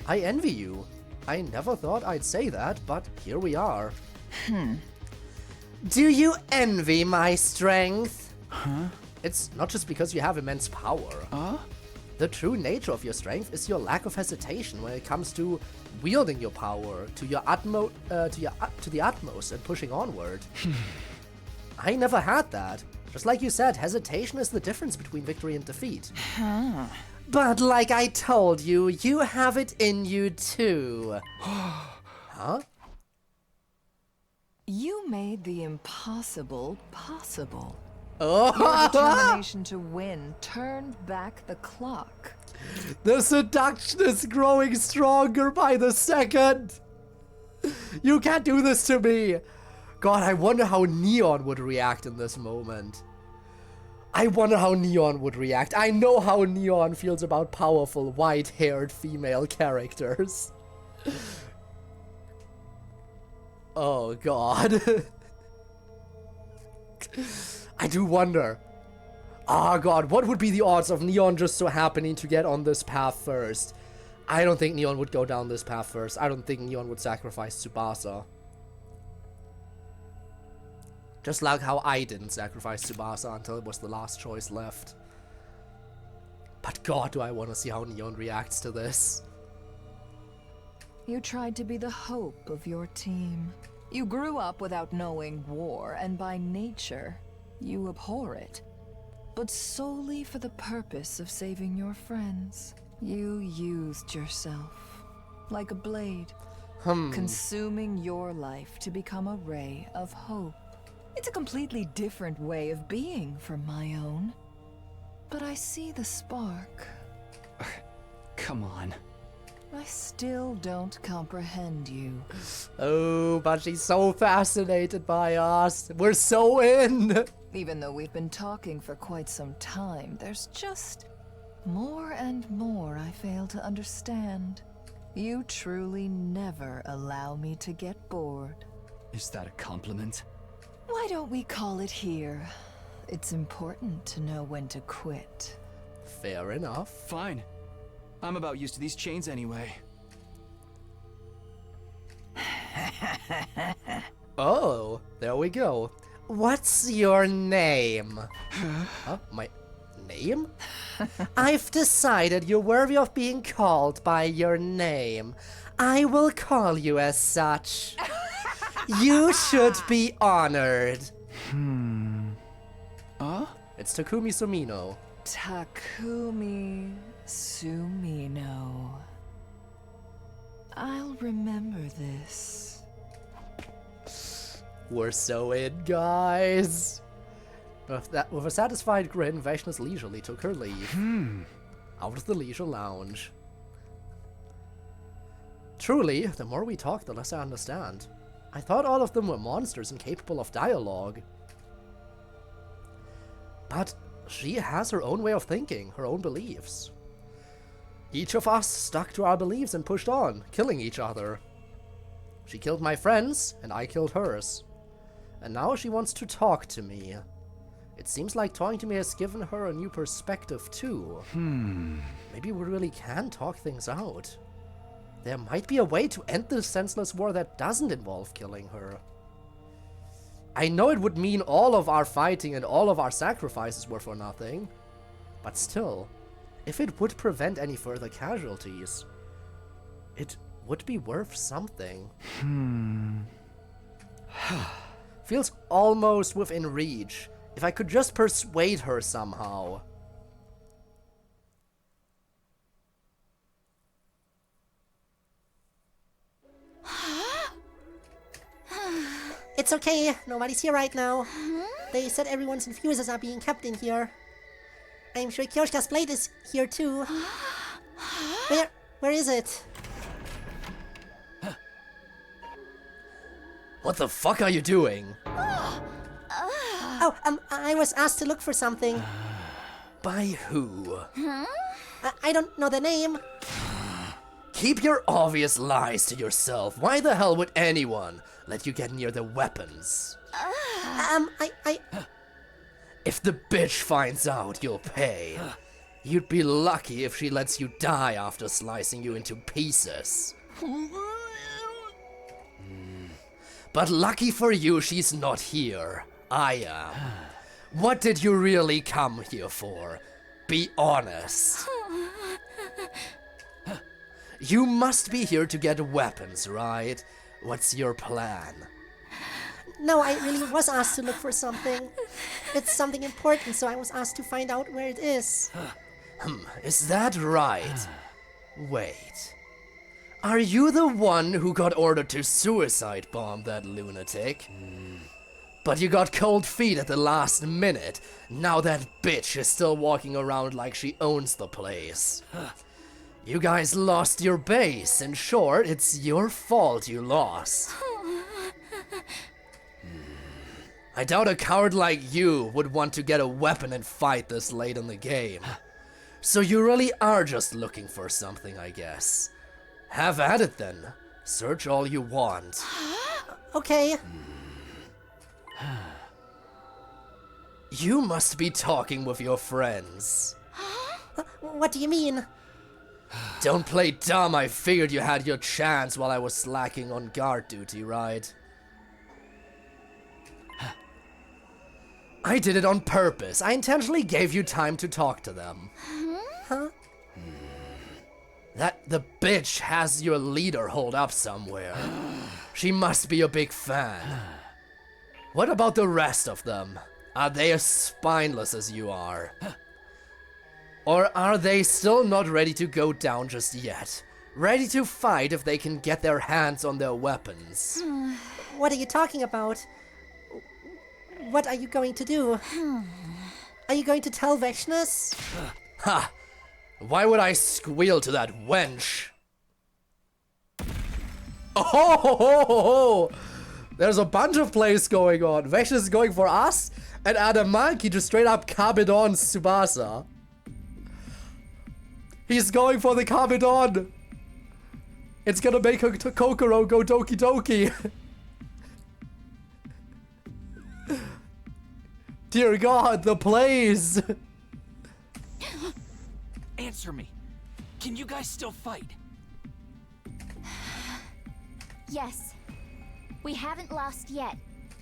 I envy you. I never thought I'd say that, but here we are. Do you envy my strength? It's not just because you have immense power. The true nature of your strength is your lack of hesitation when it comes to wielding your power to your to the utmost and pushing onward. I never had that. Just like you said, hesitation is the difference between victory and defeat. But like I told you, you have it in you too. Huh? You made the impossible possible. Oh, Your determination to win turned back the clock. The seduction is growing stronger by the second. You can't do this to me. God, I wonder how Neon would react in this moment. I wonder how Neon would react. I know how Neon feels about powerful, white-haired female characters. Oh, God. I do wonder. Oh, God, what would be the odds of Neon just so happening to get on this path first? I don't think Neon would go down this path first. I don't think Neon would sacrifice Tsubasa. Just like how I didn't sacrifice Tsubasa until it was the last choice left. But God, do I want to see how Neon reacts to this. You tried to be the hope of your team. You grew up without knowing war, and by nature, you abhor it. But solely for the purpose of saving your friends. You used yourself, like a blade, consuming your life to become a ray of hope. It's a completely different way of being from my own. but I see the spark. Come on. I still don't comprehend you. Oh, but she's so fascinated by us. We're so in. Even though we've been talking for quite some time, there's just more and more I fail to understand. You truly never allow me to get bored. Is that a compliment? Why don't we call it here? It's important to know when to quit. Fair enough. Fine. I'm about used to these chains anyway. Oh, there we go. What's your name? Huh? My name? I've decided you're worthy of being called by your name. I will call you as such. You should be honored. It's Takumi Sumino. Takumi Sumino. I'll remember this. We're so in, guys. With a satisfied grin, Vaishna's leisurely took her leave. Out of the leisure lounge. Truly, the more we talk, the less I understand. I thought all of them were monsters and capable of dialogue. But she has her own way of thinking, her own beliefs. Each of us stuck to our beliefs and pushed on, killing each other. She killed my friends, and I killed hers. And now she wants to talk to me. It seems like talking to me has given her a new perspective too. Maybe we really can talk things out. There might be a way to end this senseless war that doesn't involve killing her. I know it would mean all of our fighting and all of our sacrifices were for nothing. But still, if it would prevent any further casualties, it would be worth something. Feels almost within reach. If I could just persuade her somehow. It's okay, nobody's here right now. They said everyone's infusers are being kept in here. I'm sure Kyoshka's blade is here too. Where is it? What the fuck are you doing? Oh, I was asked to look for something. By who? I don't know the name. Keep your obvious lies to yourself. Why the hell would anyone let you get near the weapons? If the bitch finds out, you'll pay. You'd be lucky if she lets you die after slicing you into pieces. But lucky for you, she's not here. I am. What did you really come here for? Be honest. You must be here to get weapons, right? What's your plan? No, I really was asked to look for something. It's something important, so I was asked to find out where it is. Is that right? Wait. Are you the one who got ordered to suicide bomb that lunatic? But you got cold feet at the last minute. Now that bitch is still walking around like she owns the place. You guys lost your base. In short, it's your fault you lost. I doubt a coward like you would want to get a weapon and fight this late in the game. So you really are just looking for something, I guess. Have at it then. Search all you want. Okay. You must be talking with your friends. What do you mean? Don't play dumb. I figured you had your chance while I was slacking on guard duty, right? I did it on purpose. I intentionally gave you time to talk to them. Huh? That the bitch has your leader holed up somewhere. She must be a big fan. What about the rest of them? Are they as spineless as you are? Or are they still not ready to go down just yet? Ready to fight if they can get their hands on their weapons? What are you talking about? What are you going to do? Are you going to tell Veshnus? Ha! Why would I squeal to that wench? Oh! There's a bunch of plays going on. Veshnus is going for us, and Adamanki just straight up Kabedon Tsubasa. He's going for the Kabedon! It's gonna make Kokoro go Doki Doki! Dear God, the plays! Answer me. Can you guys still fight? Yes. We haven't lost yet.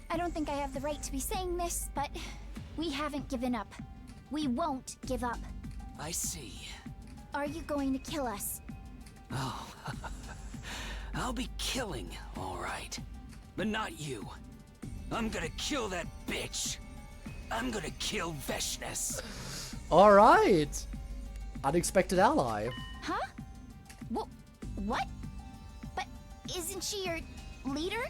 I don't think I have the right to be saying this, but we haven't given up. We won't give up. I see. Are you going to kill us? Oh, I'll be killing, all right. But not you. I'm gonna kill that bitch. I'm gonna kill Veshnus. Alright. Unexpected ally. Huh? What? But isn't she your leader?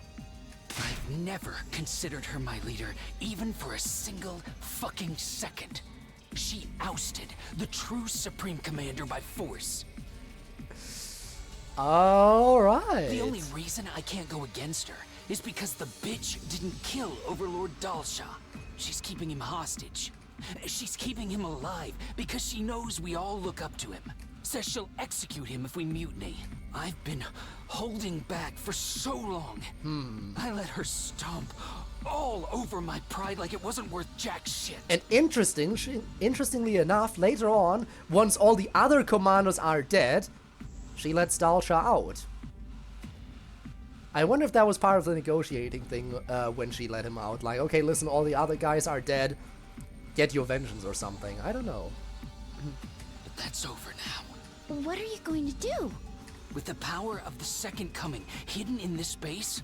I've never considered her my leader, even for a single fucking second. She ousted the true Supreme Commander by force. Alright. The only reason I can't go against her is because the bitch didn't kill Overlord Dalsha. She's keeping him hostage. She's keeping him alive because she knows we all look up to him. Says she'll execute him if we mutiny. I've been holding back for so long. I let her stomp all over my pride like it wasn't worth jack shit. And interestingly enough, later on, once all the other commanders are dead, she lets Dalsha out. I wonder if that was part of the negotiating thing when she let him out. Like, okay, listen, all the other guys are dead. Get your vengeance or something. I don't know. But that's over now. What are you going to do? With the power of the Second Coming hidden in this space,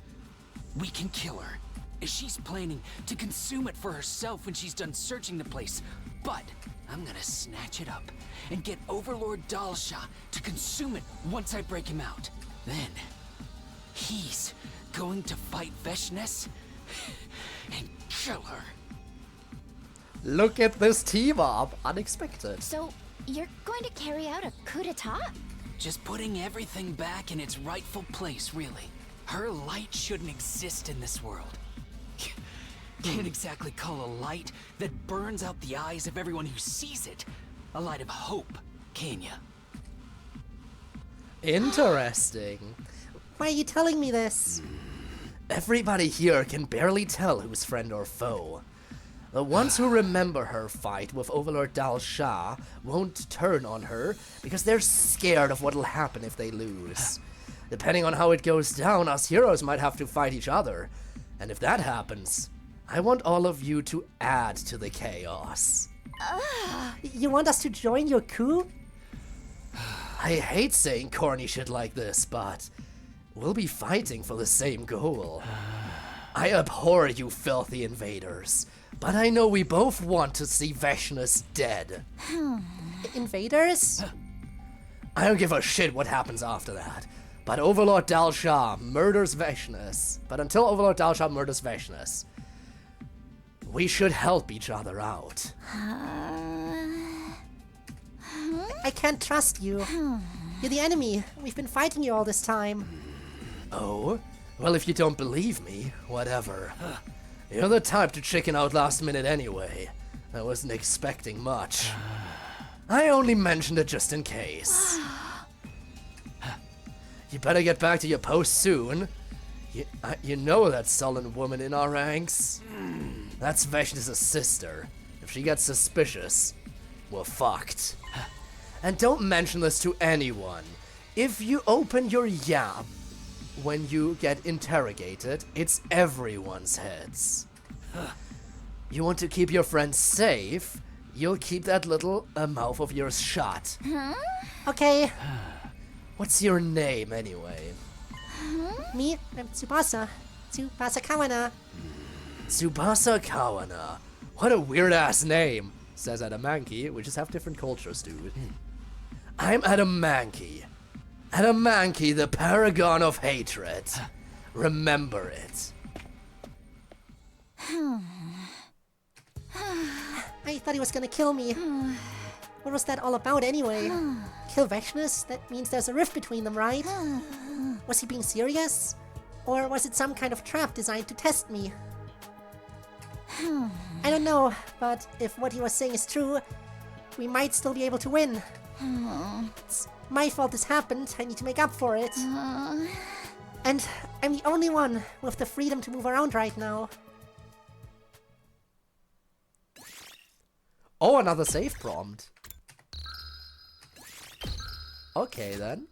we can kill her. She's planning to consume it for herself when she's done searching the place. But I'm gonna snatch it up and get Overlord Dalsha to consume it once I break him out. Then, he's going to fight Veshnus and kill her. Look at this team up. Unexpected. So, you're going to carry out a coup d'etat? Just putting everything back in its rightful place, really. Her light shouldn't exist in this world. Can't exactly call a light that burns out the eyes of everyone who sees it a light of hope, can ya? Interesting. Why are you telling me this? Everybody here can barely tell who's friend or foe. The ones who remember her fight with Overlord Dalsha won't turn on her because they're scared of what'll happen if they lose. Depending on how it goes down, us heroes might have to fight each other. And if that happens, I want all of you to add to the chaos. You want us to join your coup? I hate saying corny shit like this, but we'll be fighting for the same goal. I abhor you filthy invaders, but I know we both want to see Veshnus dead. Invaders? I don't give a shit what happens after that. But Overlord Dalsha murders Veshnus. But until Overlord Dalsha murders Veshnus, we should help each other out. I can't trust you. You're the enemy. We've been fighting you all this time. Oh? Well, if you don't believe me, whatever. You're the type to chicken out last minute anyway. I wasn't expecting much. I only mentioned it just in case. You better get back to your post soon. You know that sullen woman in our ranks? That's Veshnus' sister. If she gets suspicious, we're fucked. And don't mention this to anyone. If you open your yap when you get interrogated, it's everyone's heads. You want to keep your friends safe? You'll keep that little mouth of yours shut. Okay. What's your name, anyway? Me, I'm Tsubasa. Tsubasa Kawana. Tsubasa Kawana. What a weird-ass name, says Adamanki. We just have different cultures, dude. I'm Adamanki. Adamanki, the paragon of hatred. Remember it. I I thought he was gonna kill me. What was that all about anyway? Kill Veshnus? That means there's a rift between them, right? Was he being serious? Or was it some kind of trap designed to test me? I don't know, but if what he was saying is true, we might still be able to win. It's my fault this happened. I need to make up for it. And I'm the only one with the freedom to move around right now. Oh, another save prompt. Okay, then.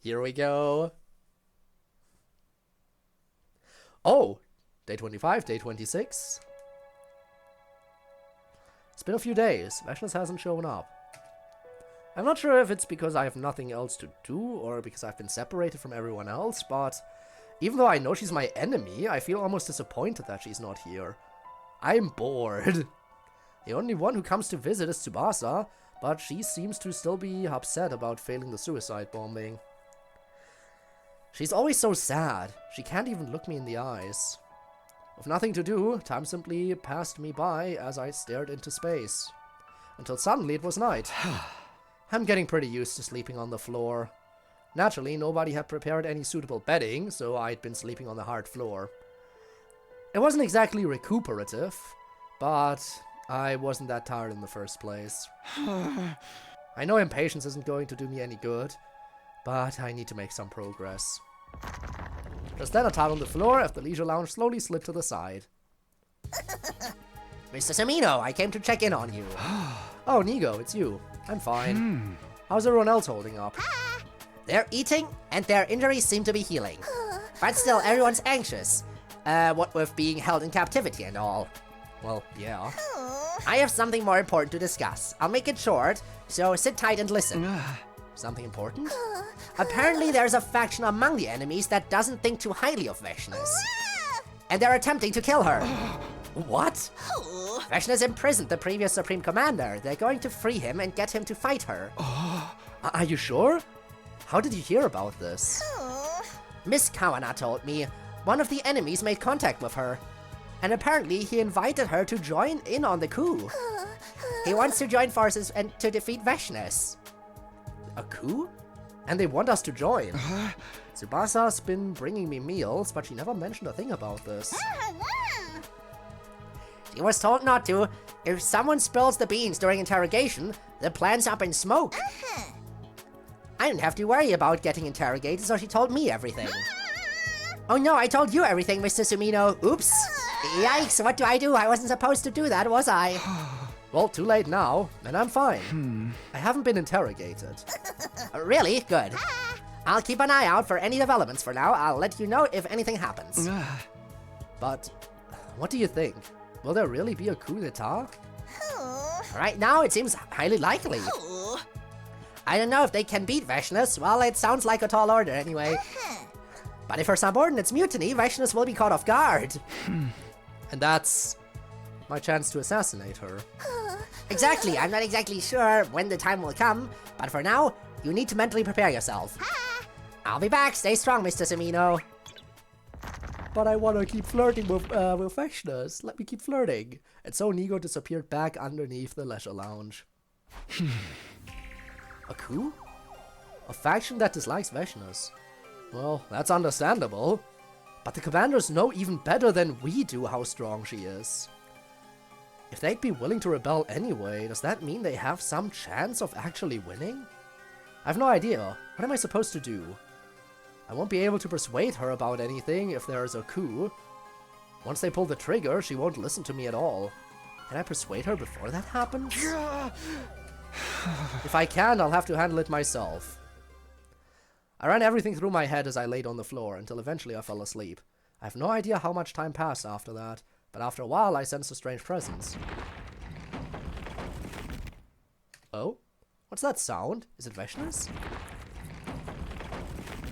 Here we go. Oh, day 25, day 26. It's been a few days. Veshnus hasn't shown up. I'm not sure if it's because I have nothing else to do or because I've been separated from everyone else, but even though I know she's my enemy, I feel almost disappointed that she's not here. I'm bored. The only one who comes to visit is Tsubasa, but she seems to still be upset about failing the suicide bombing. She's always so sad. She can't even look me in the eyes. With nothing to do, time simply passed me by as I stared into space. Until suddenly it was night. I'm getting pretty used to sleeping on the floor. Naturally, nobody had prepared any suitable bedding, so I'd been sleeping on the hard floor. It wasn't exactly recuperative, but I wasn't that tired in the first place. I know impatience isn't going to do me any good, but I need to make some progress. Just then, a towel on the floor of the leisure lounge slowly slid to the side. Mr. Samino, I came to check in on you. Oh, Nigo, it's you. I'm fine. How's everyone else holding up? They're eating, and their injuries seem to be healing. But still, everyone's anxious. What with being held in captivity and all. Well, yeah. I have something more important to discuss. I'll make it short, so sit tight and listen. Something important? Apparently there's a faction among the enemies that doesn't think too highly of Veshnus. And they're attempting to kill her. What? Veshnus imprisoned the previous Supreme Commander. They're going to free him and get him to fight her. Are you sure? How did you hear about this? Miss Kawana told me. One of the enemies made contact with her. And apparently he invited her to join in on the coup. He wants to join forces and to defeat Veshnus. A coup? And they want us to join. Tsubasa's been bringing me meals, but she never mentioned a thing about this. She was told not to. If someone spills the beans during interrogation, the plan's up in smoke. I didn't have to worry about getting interrogated, so she told me everything. Oh no, I told you everything, Mr. Sumino. Oops. Yikes, what do? I wasn't supposed to do that, was I? Well, too late now, and I'm fine. I haven't been interrogated. Really? Good. I'll keep an eye out for any developments for now. I'll let you know if anything happens. But what do you think? Will there really be a coup d'etat? Right now, it seems highly likely. I don't know if they can beat Veshnus. Well, it sounds like a tall order anyway. But if her subordinates mutiny, Veshnus will be caught off guard. And that's my chance to assassinate her. Exactly. I'm not exactly sure when the time will come, but for now, you need to mentally prepare yourself. I'll be back. Stay strong, Mr. Samino. But I want to keep flirting with Veshnus. Let me keep flirting. And so Nigo disappeared back underneath the leisure lounge. A coup? A faction that dislikes Veshnus. Well, that's understandable. But the commanders know even better than we do how strong she is. If they'd be willing to rebel anyway, does that mean they have some chance of actually winning? I have no idea. What am I supposed to do? I won't be able to persuade her about anything if there is a coup. Once they pull the trigger, she won't listen to me at all. Can I persuade her before that happens? If I can, I'll have to handle it myself. I ran everything through my head as I laid on the floor, until eventually I fell asleep. I have no idea how much time passed after that, but after a while I sensed a strange presence. Oh? What's that sound? Is it Veshnus?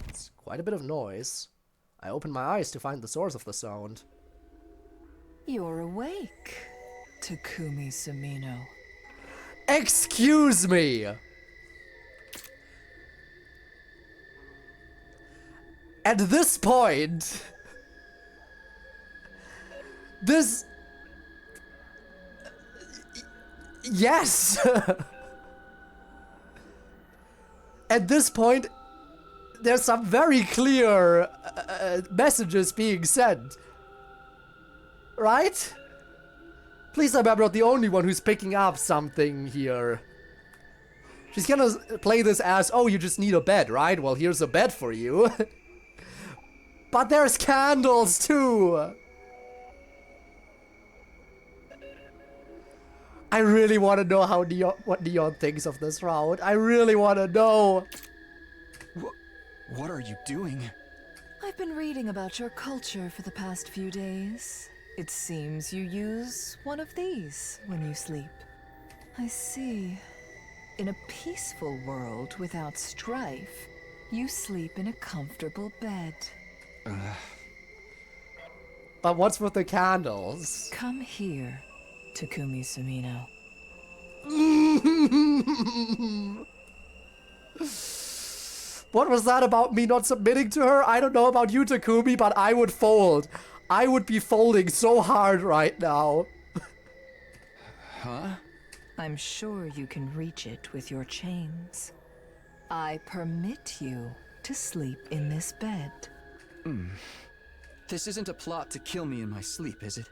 It's quite a bit of noise. I opened my eyes to find the source of the sound. You're awake, Takumi Samino. Excuse me! At this point, this Yes! At this point, there's some very clear messages being sent. Right? Please tell me I'm not the only one who's picking up something here. She's gonna play this as, oh, you just need a bed, right? Well, here's a bed for you. But there's candles, too! I really want to know what Neon thinks of this route. I really want to know. What are you doing? I've been reading about your culture for the past few days. It seems you use one of these when you sleep. I see. In a peaceful world without strife, you sleep in a comfortable bed. But what's with the candles? Come here, Takumi Sumino. What was that about me not submitting to her? I don't know about you, Takumi, but I would fold. I would be folding so hard right now. Huh? I'm sure you can reach it with your chains. I permit you to sleep in this bed. This isn't a plot to kill me in my sleep, is it?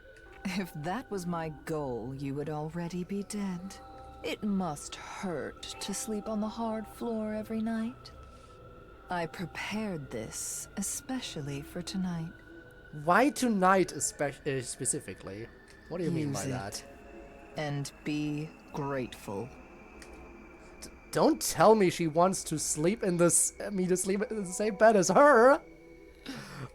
If that was my goal, you would already be dead. It must hurt to sleep on the hard floor every night. I prepared this especially for tonight. Why tonight specifically? What do you mean by Use that? it and be grateful. Don't tell me she wants to sleep in this, me to sleep in the same bed as her.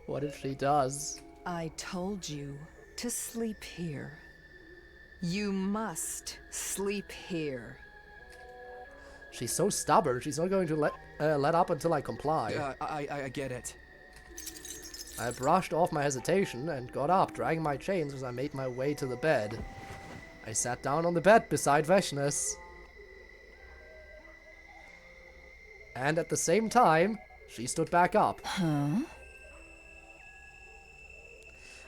What if she does? I told you to sleep here. You must sleep here. She's so stubborn. She's not going to let up until I comply. I get it. I brushed off my hesitation and got up, dragging my chains as I made my way to the bed. I sat down on the bed beside Veshness. And at the same time, she stood back up. Huh?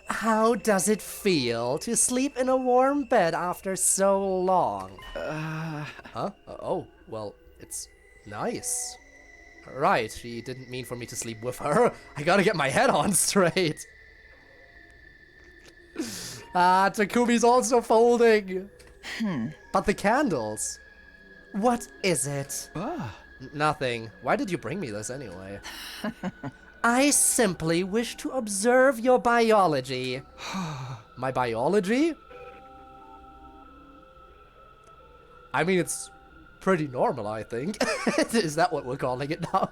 How does it feel to sleep in a warm bed after so long? Huh? Oh, well, it's nice. Right, she didn't mean for me to sleep with her. I gotta get my head on straight. Takumi's also folding. But the candles. What is it? Nothing. Why did you bring me this anyway? I simply wish to observe your biology. My biology? I mean, it's pretty normal, I think. Is that what we're calling it now?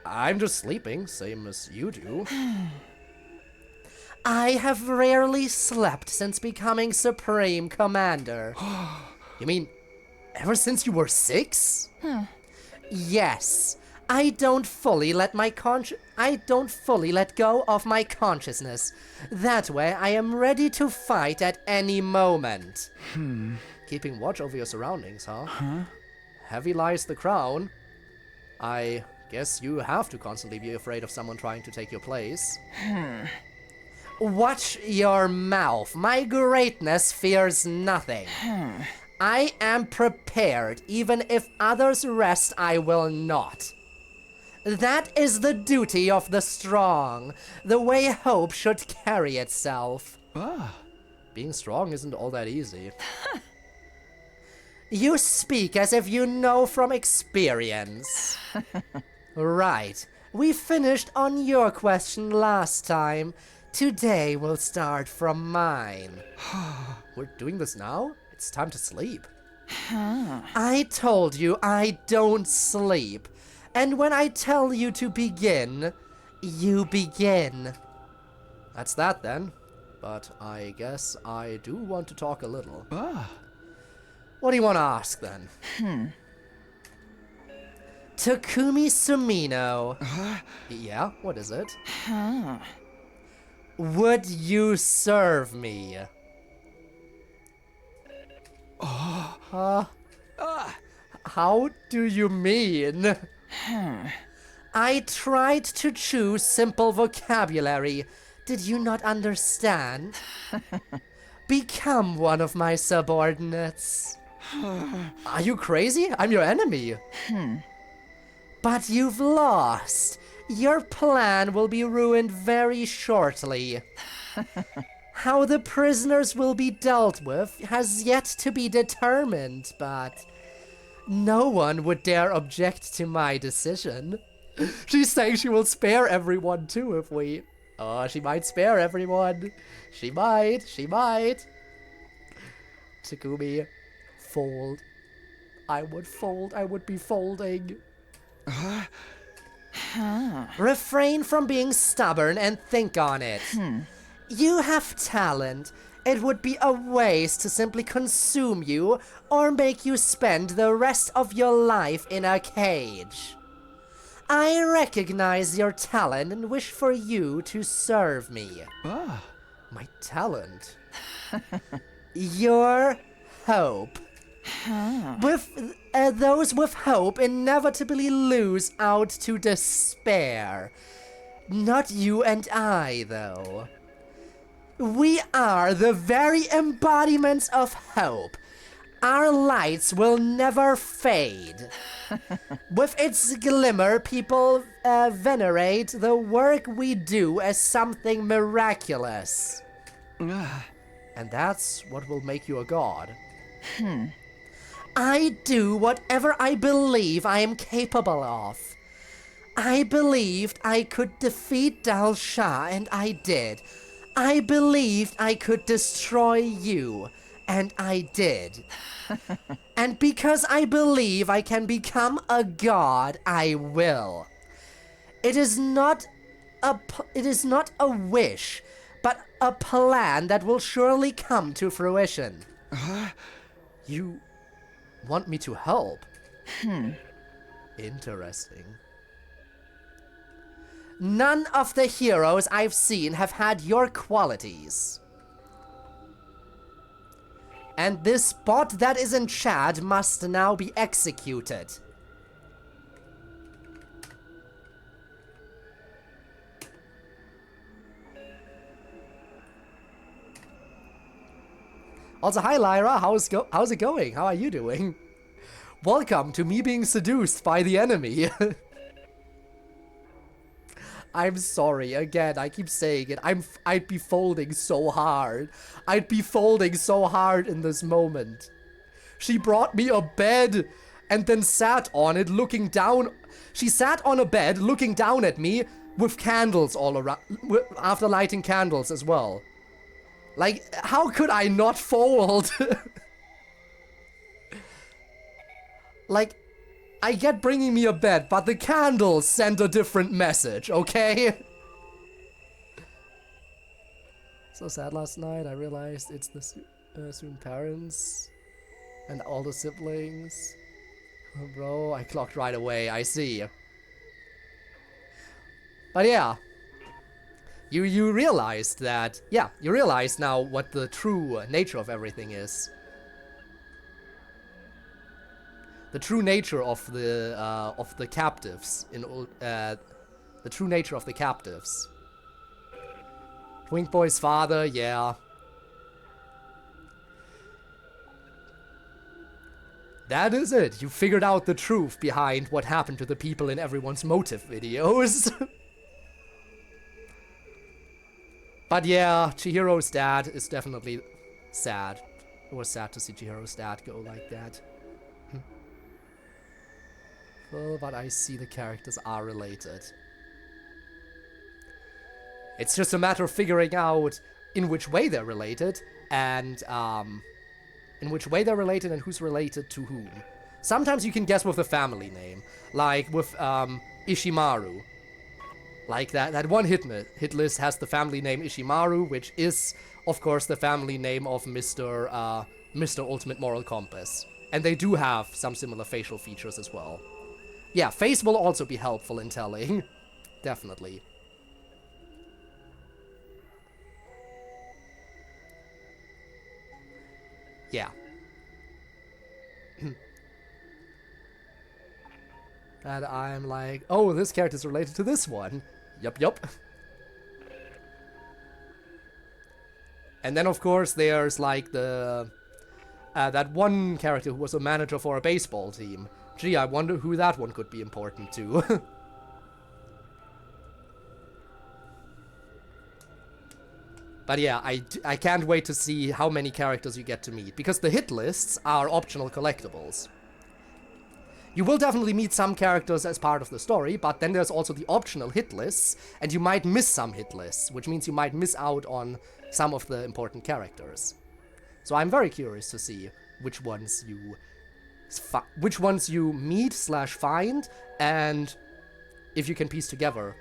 I'm just sleeping, same as you do. I have rarely slept since becoming Supreme Commander. You mean, ever since you were 6? Yes. I don't fully let go of my consciousness. That way I am ready to fight at any moment. Keeping watch over your surroundings, huh? Heavy lies the crown. I guess you have to constantly be afraid of someone trying to take your place. Watch your mouth. My greatness fears nothing. I am prepared. Even if others rest, I will not. That is the duty of the strong, the way hope should carry itself. Being strong isn't all that easy. You speak as if you know from experience. Right. We finished on your question last time. Today we'll start from mine. We're doing this now? It's time to sleep. I told you I don't sleep. And when I tell you to begin, you begin. That's that then. But I guess I do want to talk a little. What do you want to ask then? Takumi Sumino. Yeah, what is it? Would you serve me? How do you mean? I tried to choose simple vocabulary. Did you not understand? Become one of my subordinates. Are you crazy? I'm your enemy. But you've lost. Your plan will be ruined very shortly. How the prisoners will be dealt with has yet to be determined, but no one would dare object to my decision. She's saying she will spare everyone too if we... Oh, she might spare everyone. She might. Takumi, fold. I would fold. I would be folding. Refrain from being stubborn and think on it. You have talent. It would be a waste to simply consume you or make you spend the rest of your life in a cage. I recognize your talent and wish for you to serve me. My talent. Your hope. With those with hope inevitably lose out to despair. Not you and I, though. We are the very embodiments of hope. Our lights will never fade. With its glimmer, people venerate the work we do as something miraculous. And that's what will make you a god. I do whatever I believe I am capable of. I believed I could defeat Dal Shah, and I did. I believed I could destroy you, and I did. And because I believe I can become a god, I will. It is not a wish, but a plan that will surely come to fruition. You want me to help? Interesting. None of the heroes I've seen have had your qualities. And this bot that is in chat must now be executed. Also, hi Lyra, how's it going? How are you doing? Welcome to me being seduced by the enemy. I'm sorry, again, I keep saying it. I'd be folding so hard. I'd be folding so hard in this moment. She brought me a bed and then sat on it looking down. She sat on a bed looking down at me with candles all around, after lighting candles as well. Like, how could I not fold? Like, I get bringing me a bed, but the candles send a different message, okay? So sad last night, I realized it's the soon parents and all the siblings. Oh, bro, I clocked right away, I see. But yeah. You realized that, yeah, you realize now what the true nature of everything is. The true nature of the captives the true nature of the captives. Twink Boy's father, yeah. That is it. You figured out the truth behind what happened to the people in everyone's motive videos. But yeah, Chihiro's dad is definitely sad. It was sad to see Chihiro's dad go like that. Well, but I see the characters are related. It's just a matter of figuring out in which way they're related and who's related to whom. Sometimes you can guess with the family name, like with Ishimaru. Like that one hit list has the family name Ishimaru, which is, of course, the family name of Mr. Ultimate Moral Compass. And they do have some similar facial features as well. Yeah, face will also be helpful in telling. Definitely. Yeah. And I'm like, oh, this character's related to this one. Yup. And then, of course, there's like the that one character who was a manager for a baseball team. Gee, I wonder who that one could be important to. But yeah, I can't wait to see how many characters you get to meet, because the hit lists are optional collectibles. You will definitely meet some characters as part of the story, but then there's also the optional hit lists, and you might miss some hit lists, which means you might miss out on some of the important characters. So I'm very curious to see which ones you meet/find, and if you can piece together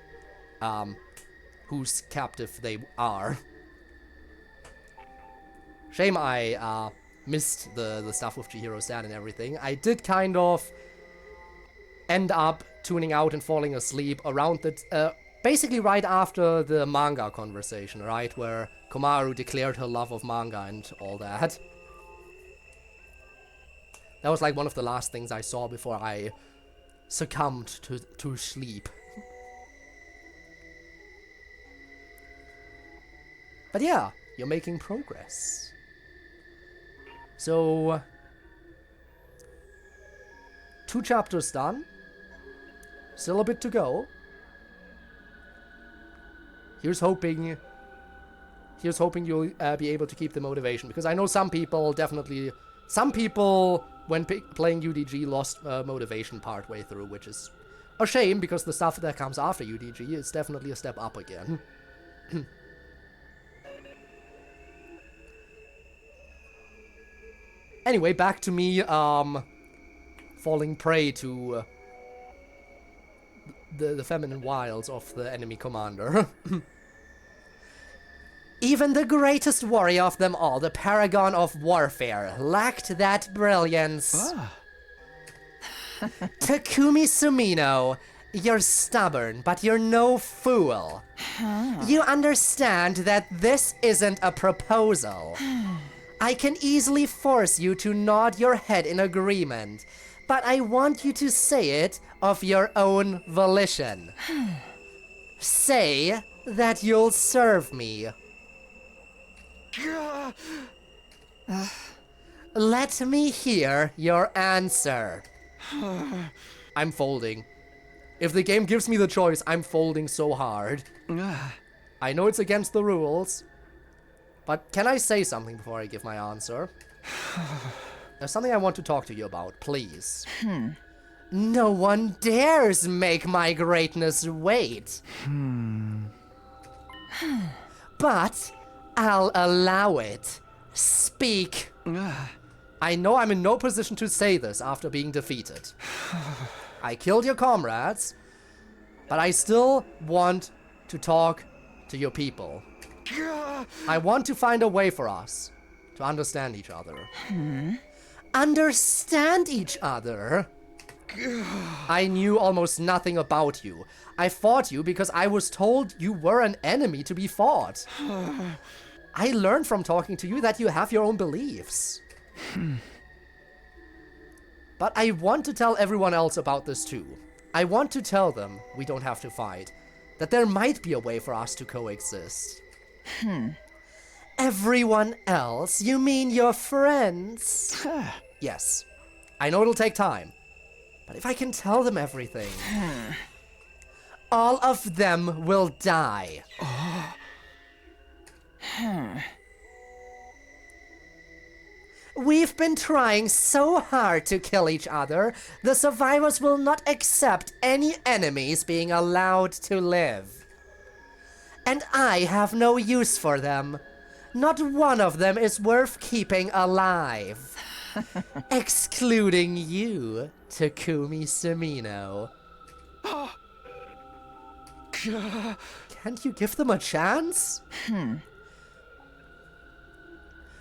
whose captive they are. Shame I missed the stuff with Chihiro's dad and everything. I did kind of end up tuning out and falling asleep around the basically right after the manga conversation, right, where Komaru declared her love of manga and all that. That was like one of the last things I saw before I succumbed to sleep. But yeah, you're making progress. So, 2 chapters done. Still a bit to go. Here's hoping you'll be able to keep the motivation, because I know some people when playing UDG lost motivation partway through, which is a shame, because the stuff that comes after UDG is definitely a step up again. Anyway, back to me falling prey to the feminine wiles of the enemy commander. Even the greatest warrior of them all, the paragon of warfare, lacked that brilliance. Takumi Sumino, you're stubborn, but you're no fool. You understand that this isn't a proposal. I can easily force you to nod your head in agreement, but I want you to say it of your own volition. Say that you'll serve me. Let me hear your answer. I'm folding. If the game gives me the choice, I'm folding so hard. I know it's against the rules, but can I say something before I give my answer? There's something I want to talk to you about, please. No one dares make my greatness wait. But I'll allow it. Speak. I know I'm in no position to say this after being defeated. I killed your comrades, but I still want to talk to your people. I want to find a way for us to understand each other. Understand each other? I knew almost nothing about you. I fought you because I was told you were an enemy to be fought. I learned from talking to you that you have your own beliefs. But I want to tell everyone else about this too. I want to tell them we don't have to fight, that there might be a way for us to coexist. Everyone else? You mean your friends? Yes. I know it'll take time. But if I can tell them everything... All of them will die. We've been trying so hard to kill each other, the survivors will not accept any enemies being allowed to live. And I have no use for them. Not one of them is worth keeping alive. Excluding you, Takumi Sumino. Can't you give them a chance?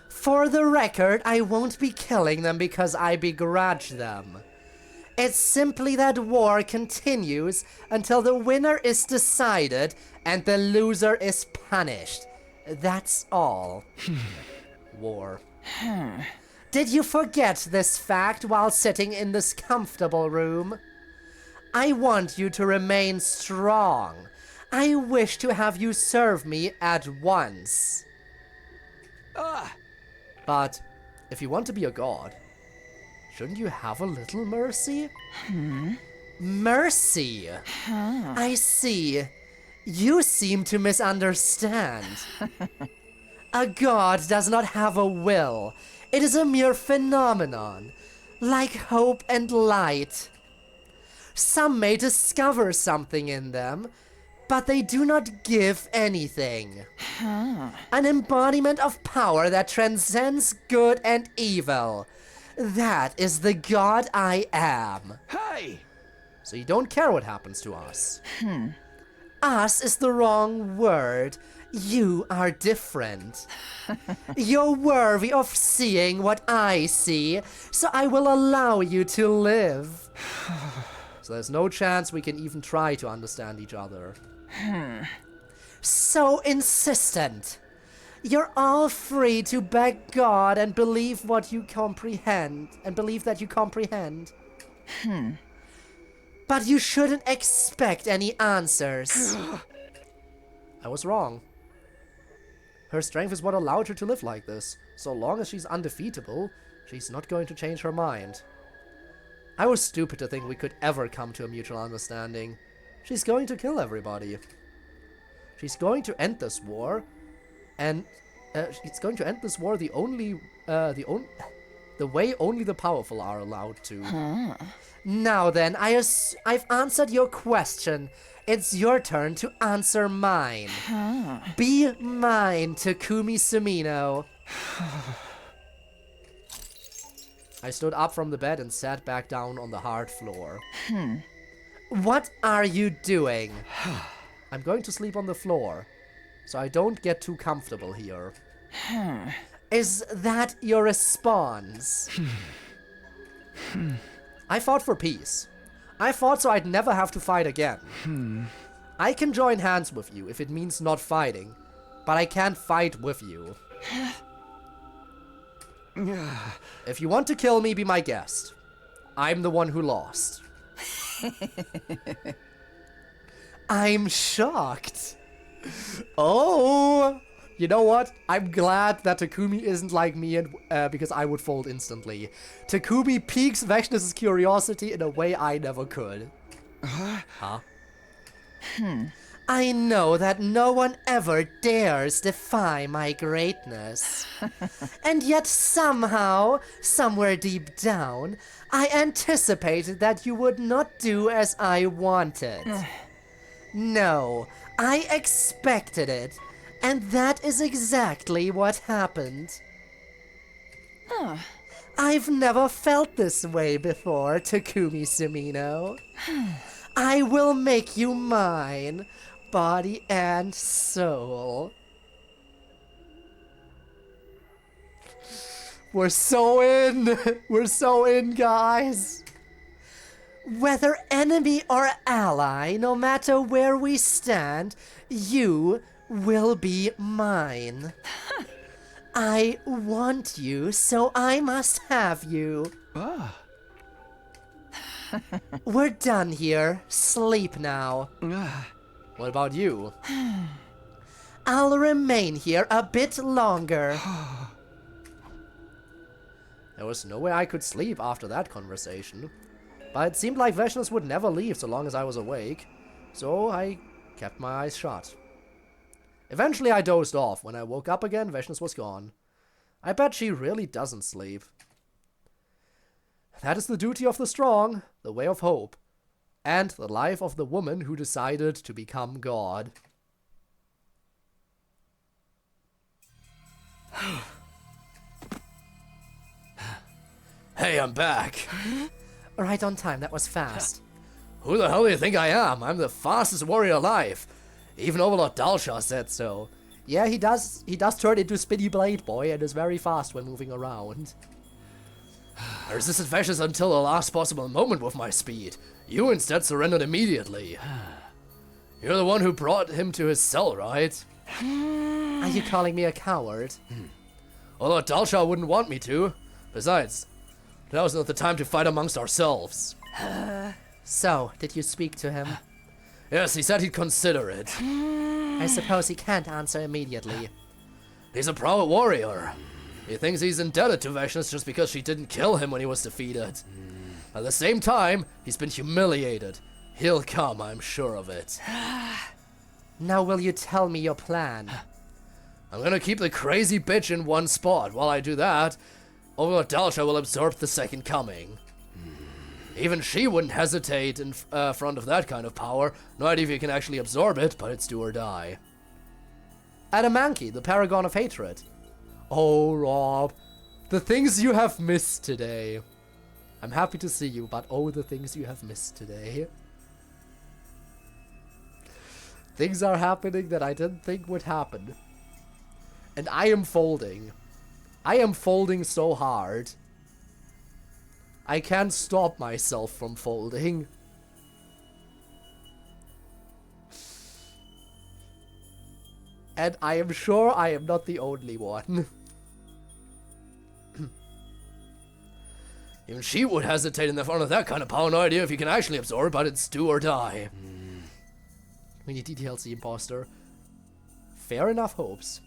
For the record, I won't be killing them because I begrudge them. It's simply that war continues until the winner is decided and the loser is punished. That's all. War. Did you forget this fact while sitting in this comfortable room? I want you to remain strong. I wish to have you serve me at once. But if you want to be a god, shouldn't you have a little mercy? Mercy? I see. You seem to misunderstand. A god does not have a will. It is a mere phenomenon, like hope and light. Some may discover something in them, but they do not give anything. An embodiment of power that transcends good and evil. That is the god I am. Hey! So you don't care what happens to us. Us is the wrong word. You are different. You're worthy of seeing what I see, so I will allow you to live. So there's no chance we can even try to understand each other. So insistent. You're all free to beg God and believe what you comprehend, and believe that you comprehend. But you shouldn't expect any answers. I was wrong. Her strength is what allowed her to live like this. So long as she's undefeatable, she's not going to change her mind. I was stupid to think we could ever come to a mutual understanding. She's going to kill everybody. She's going to end this war, and she's going to end this war the way only the powerful are allowed to. Now then, I've answered your question. It's your turn to answer mine. Be mine, Takumi Sumino. I stood up from the bed and sat back down on the hard floor. What are you doing? I'm going to sleep on the floor, so I don't get too comfortable here. Is that your response? I fought for peace. I fought so I'd never have to fight again. I can join hands with you if it means not fighting, but I can't fight with you. If you want to kill me, be my guest. I'm the one who lost. I'm shocked. Oh! You know what? I'm glad that Takumi isn't like me, and because I would fold instantly. Takumi piques Vexnus' curiosity in a way I never could. Huh? I know that no one ever dares defy my greatness. And yet somehow, somewhere deep down, I anticipated that you would not do as I wanted. No, I expected it. And that is exactly what happened. I've never felt this way before, Takumi Sumino. I will make you mine, body and soul. We're so in! We're so in, guys! Whether enemy or ally, no matter where we stand, you will be mine. I want you, so I must have you. We're done here. Sleep now. What about you? I'll remain here a bit longer. There was no way I could sleep after that conversation. But it seemed like Vexnus would never leave so long as I was awake. So I kept my eyes shut. Eventually I dozed off. When I woke up again, Vexnus was gone. I bet she really doesn't sleep. That is the duty of the strong, the way of hope, and the life of the woman who decided to become God. Hey, I'm back. Right on time, that was fast. Who the hell do you think I am? I'm the fastest warrior alive. Even Overlord Dalsha said so. Yeah, he does turn into Spinny Blade Boy and is very fast when moving around. I resisted Vexnus until the last possible moment with my speed. You instead surrendered immediately. You're the one who brought him to his cell, right? Are you calling me a coward? Although Dalsha wouldn't want me to. Besides, now is not the time to fight amongst ourselves. So, did you speak to him? Yes, he said he'd consider it. I suppose he can't answer immediately. He's a proud warrior. He thinks he's indebted to Vechness just because she didn't kill him when he was defeated. At the same time, he's been humiliated. He'll come, I'm sure of it. Now will you tell me your plan? I'm gonna keep the crazy bitch in one spot. While I do that, Overlord Dalsha will absorb the second coming. Even she wouldn't hesitate in front of that kind of power. No idea if you can actually absorb it, but it's do or die. Adamanki, the paragon of hatred. Oh, Rob, the things you have missed today. I'm happy to see you, but oh, the things you have missed today. Things are happening that I didn't think would happen. And I am folding. I am folding so hard. I can't stop myself from folding. And I am sure I am not the only one. Even she would hesitate in the front of that kind of power. No idea if you can actually absorb it, but it's do or die. We need details, the imposter. Fair enough hopes.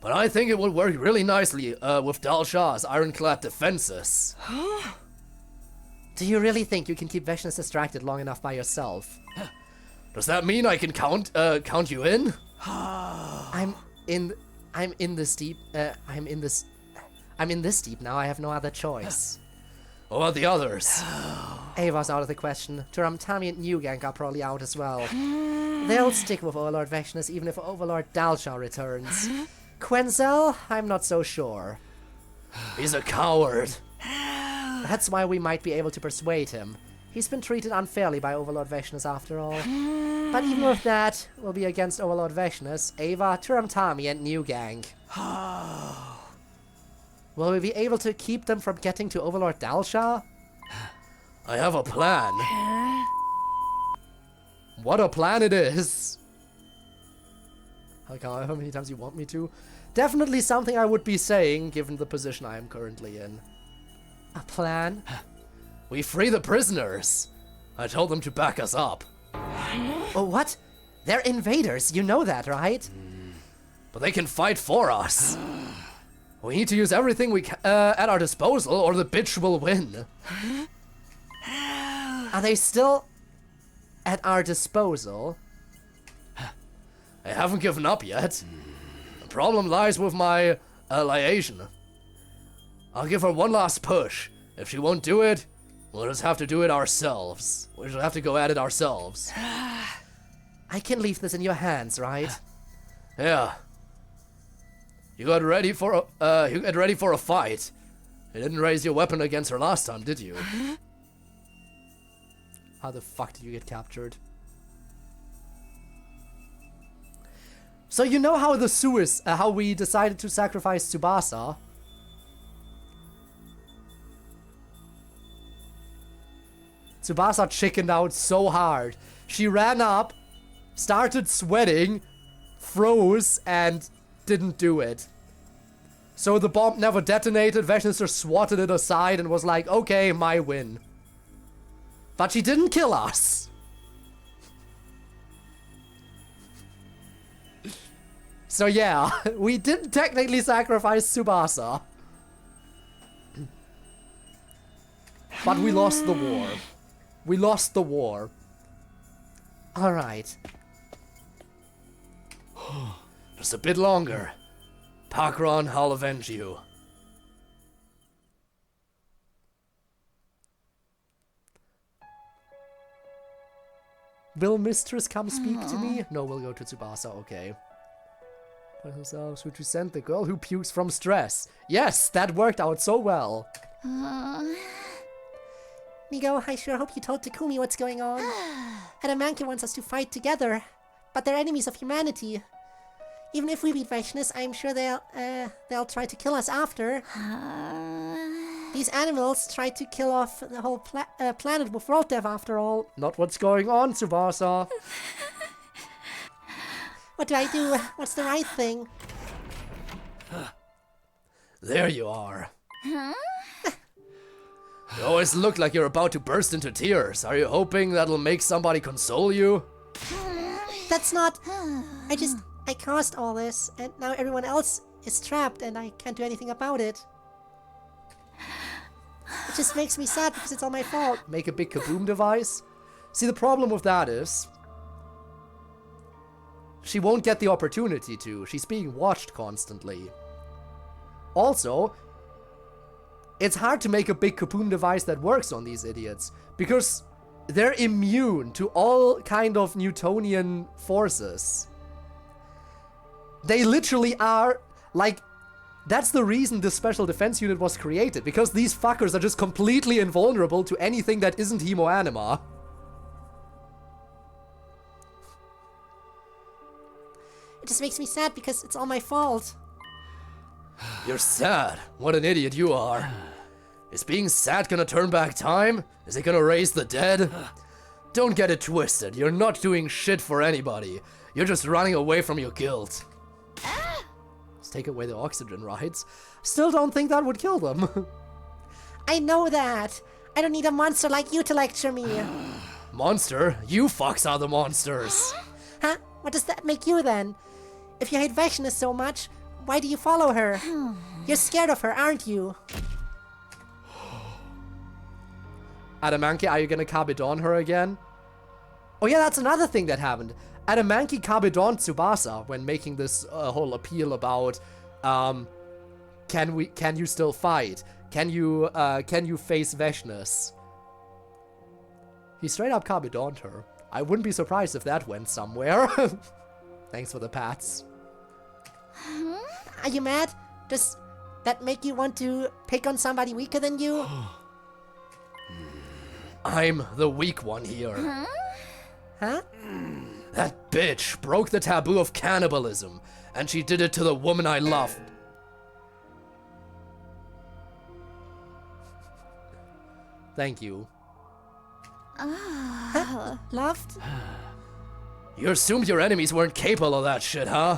But I think it would work really nicely with Dalsha's ironclad defenses. Do you really think you can keep Vechness distracted long enough by yourself? Does that mean I can count you in? I'm in this deep now. I have no other choice. What about the others? Ava's out of the question. Turam, Tammy, and New Gang are probably out as well. They'll stick with Overlord Vechness even if Overlord Dalsha returns. Quenzel, I'm not so sure. He's a coward. That's why we might be able to persuade him. He's been treated unfairly by Overlord Vechness after all. But even with that, we'll be against Overlord Vechness, Ava, Turam Tami, and New Gang. Will we be able to keep them from getting to Overlord Dalsha? I have a plan. What a plan it is! However many times you want me to. Definitely something I would be saying, given the position I am currently in. A plan? We free the prisoners. I told them to back us up. Oh, what? They're invaders, you know that, right? But they can fight for us. We need to use everything we at our disposal, or the bitch will win. Are they still at our disposal? I haven't given up yet. The problem lies with my liaison. I'll give her one last push. If she won't do it, we'll just have to do it ourselves. We'll have to go at it ourselves. I can leave this in your hands, right? Yeah. You got ready for a fight. You didn't raise your weapon against her last time, did you? How the fuck did you get captured? So you know how how we decided to sacrifice Tsubasa? Tsubasa chickened out so hard. She ran up, started sweating, froze, and didn't do it. So the bomb never detonated. Vechness just swatted it aside and was like, okay, my win. But she didn't kill us. So yeah, we didn't technically sacrifice Tsubasa. But we lost the war. We lost the war. Alright. Just a bit longer. Pakron, I'll avenge you. Will Mistress come speak to me? No, we'll go to Tsubasa, okay. By themselves, who to send the girl who pukes from stress. Yes, that worked out so well. Nigo, I sure hope you told Takumi what's going on. Adamanki wants us to fight together, but they're enemies of humanity. Even if we beat Vechness, I'm sure they'll try to kill us after. These animals tried to kill off the whole planet with world death after all. Not what's going on, Tsubasa. What do I do? What's the right thing? There you are. You always look like you're about to burst into tears. Are you hoping that'll make somebody console you? That's not... I caused all this, and now everyone else is trapped and I can't do anything about it. It just makes me sad because it's all my fault. Make a big kaboom device? See, the problem with that is she won't get the opportunity to. She's being watched constantly. Also, it's hard to make a big kaboom device that works on these idiots because they're immune to all kind of Newtonian forces. They literally are, like, that's the reason this special defense unit was created, because these fuckers are just completely invulnerable to anything that isn't hemoanima. It just makes me sad because it's all my fault. You're sad. What an idiot you are. Is being sad gonna turn back time? Is it gonna raise the dead? Don't get it twisted. You're not doing shit for anybody. You're just running away from your guilt. Let's take away the oxygen rights. Still don't think that would kill them. I know that. I don't need a monster like you to lecture me. Monster? You fucks are the monsters. Huh? What does that make you then? If you hate Vecna so much, why do you follow her? You're scared of her, aren't you? Adamanki, are you gonna Kabedon her again? Oh yeah, that's another thing that happened. Adamanki Kabedon Tsubasa when making this whole appeal about can you still fight? Can you face Veshness? He straight up Kabedoned her. I wouldn't be surprised if that went somewhere. Thanks for the pats. Are you mad? Does that make you want to pick on somebody weaker than you? I'm the weak one here. Huh? That bitch broke the taboo of cannibalism, and she did it to the woman I loved. Thank you. Loved? You assumed your enemies weren't capable of that shit, huh?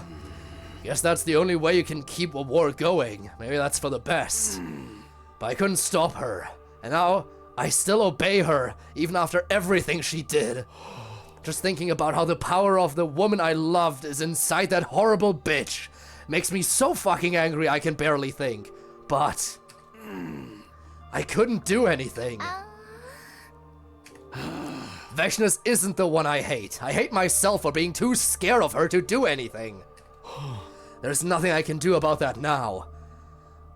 Guess that's the only way you can keep a war going. Maybe that's for the best. But I couldn't stop her, and now I still obey her, even after everything she did. Just thinking about how the power of the woman I loved is inside that horrible bitch makes me so fucking angry I can barely think. But I couldn't do anything. Veshness isn't the one I hate. I hate myself for being too scared of her to do anything. There's nothing I can do about that now.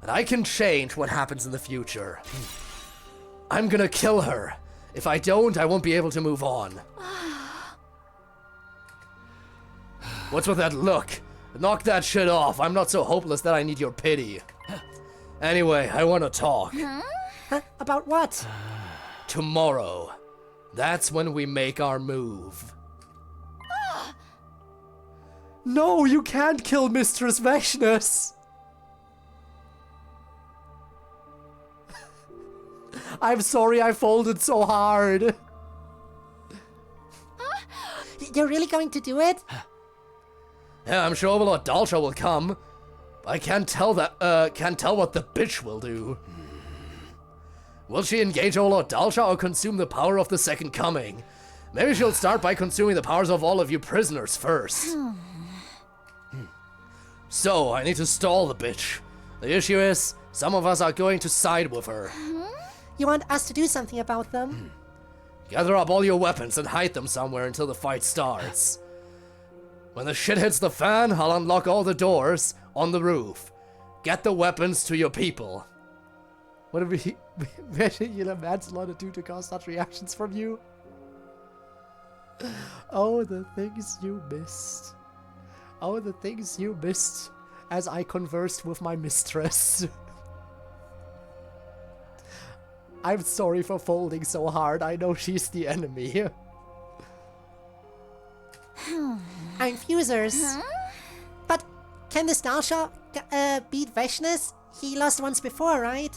And I can change what happens in the future. I'm gonna kill her. If I don't, I won't be able to move on. What's with that look? Knock that shit off. I'm not so hopeless that I need your pity. Anyway, I want to talk. Huh? About what? Tomorrow. That's when we make our move. No, you can't kill Mistress Veshness. I'm sorry I folded so hard. You're really going to do it? Yeah, I'm sure Overlord Dalsha will come. I can't tell what the bitch will do. Will she engage Overlord Dalsha or consume the power of the Second Coming? Maybe she'll start by consuming the powers of all of you prisoners first. So, I need to stall the bitch. The issue is, some of us are going to side with her. You want us to do something about them? Gather up all your weapons and hide them somewhere until the fight starts. When the shit hits the fan, I'll unlock all the doors on the roof. Get the weapons to your people. What did we imagine you let Manslaughter do to cause such reactions from you? Oh, the things you missed. Oh, the things you missed as I conversed with my mistress. I'm sorry for folding so hard. I know she's the enemy. Our infusers. But can this Dalsha beat Veshness? He lost once before, right?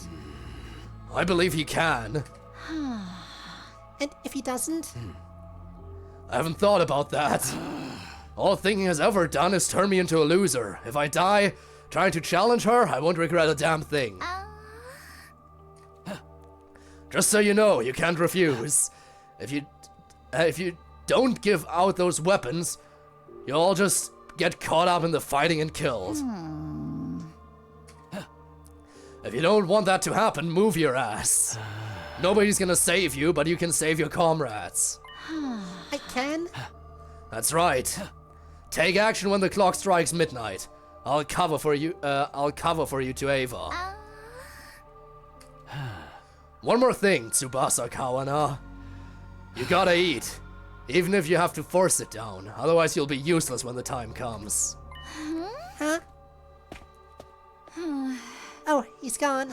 I believe he can. And if he doesn't? I haven't thought about that. All thinking has ever done is turn me into a loser. If I die trying to challenge her, I won't regret a damn thing. Just so you know, you can't refuse. If you don't give out those weapons, you'll all just get caught up in the fighting and killed. If you don't want that to happen, move your ass. Nobody's gonna save you, but you can save your comrades. I can? That's right. Take action when the clock strikes midnight. I'll cover for you to Ava. One more thing, Tsubasa Kawana. You gotta eat. Even if you have to force it down. Otherwise you'll be useless when the time comes. Huh? Oh, he's gone.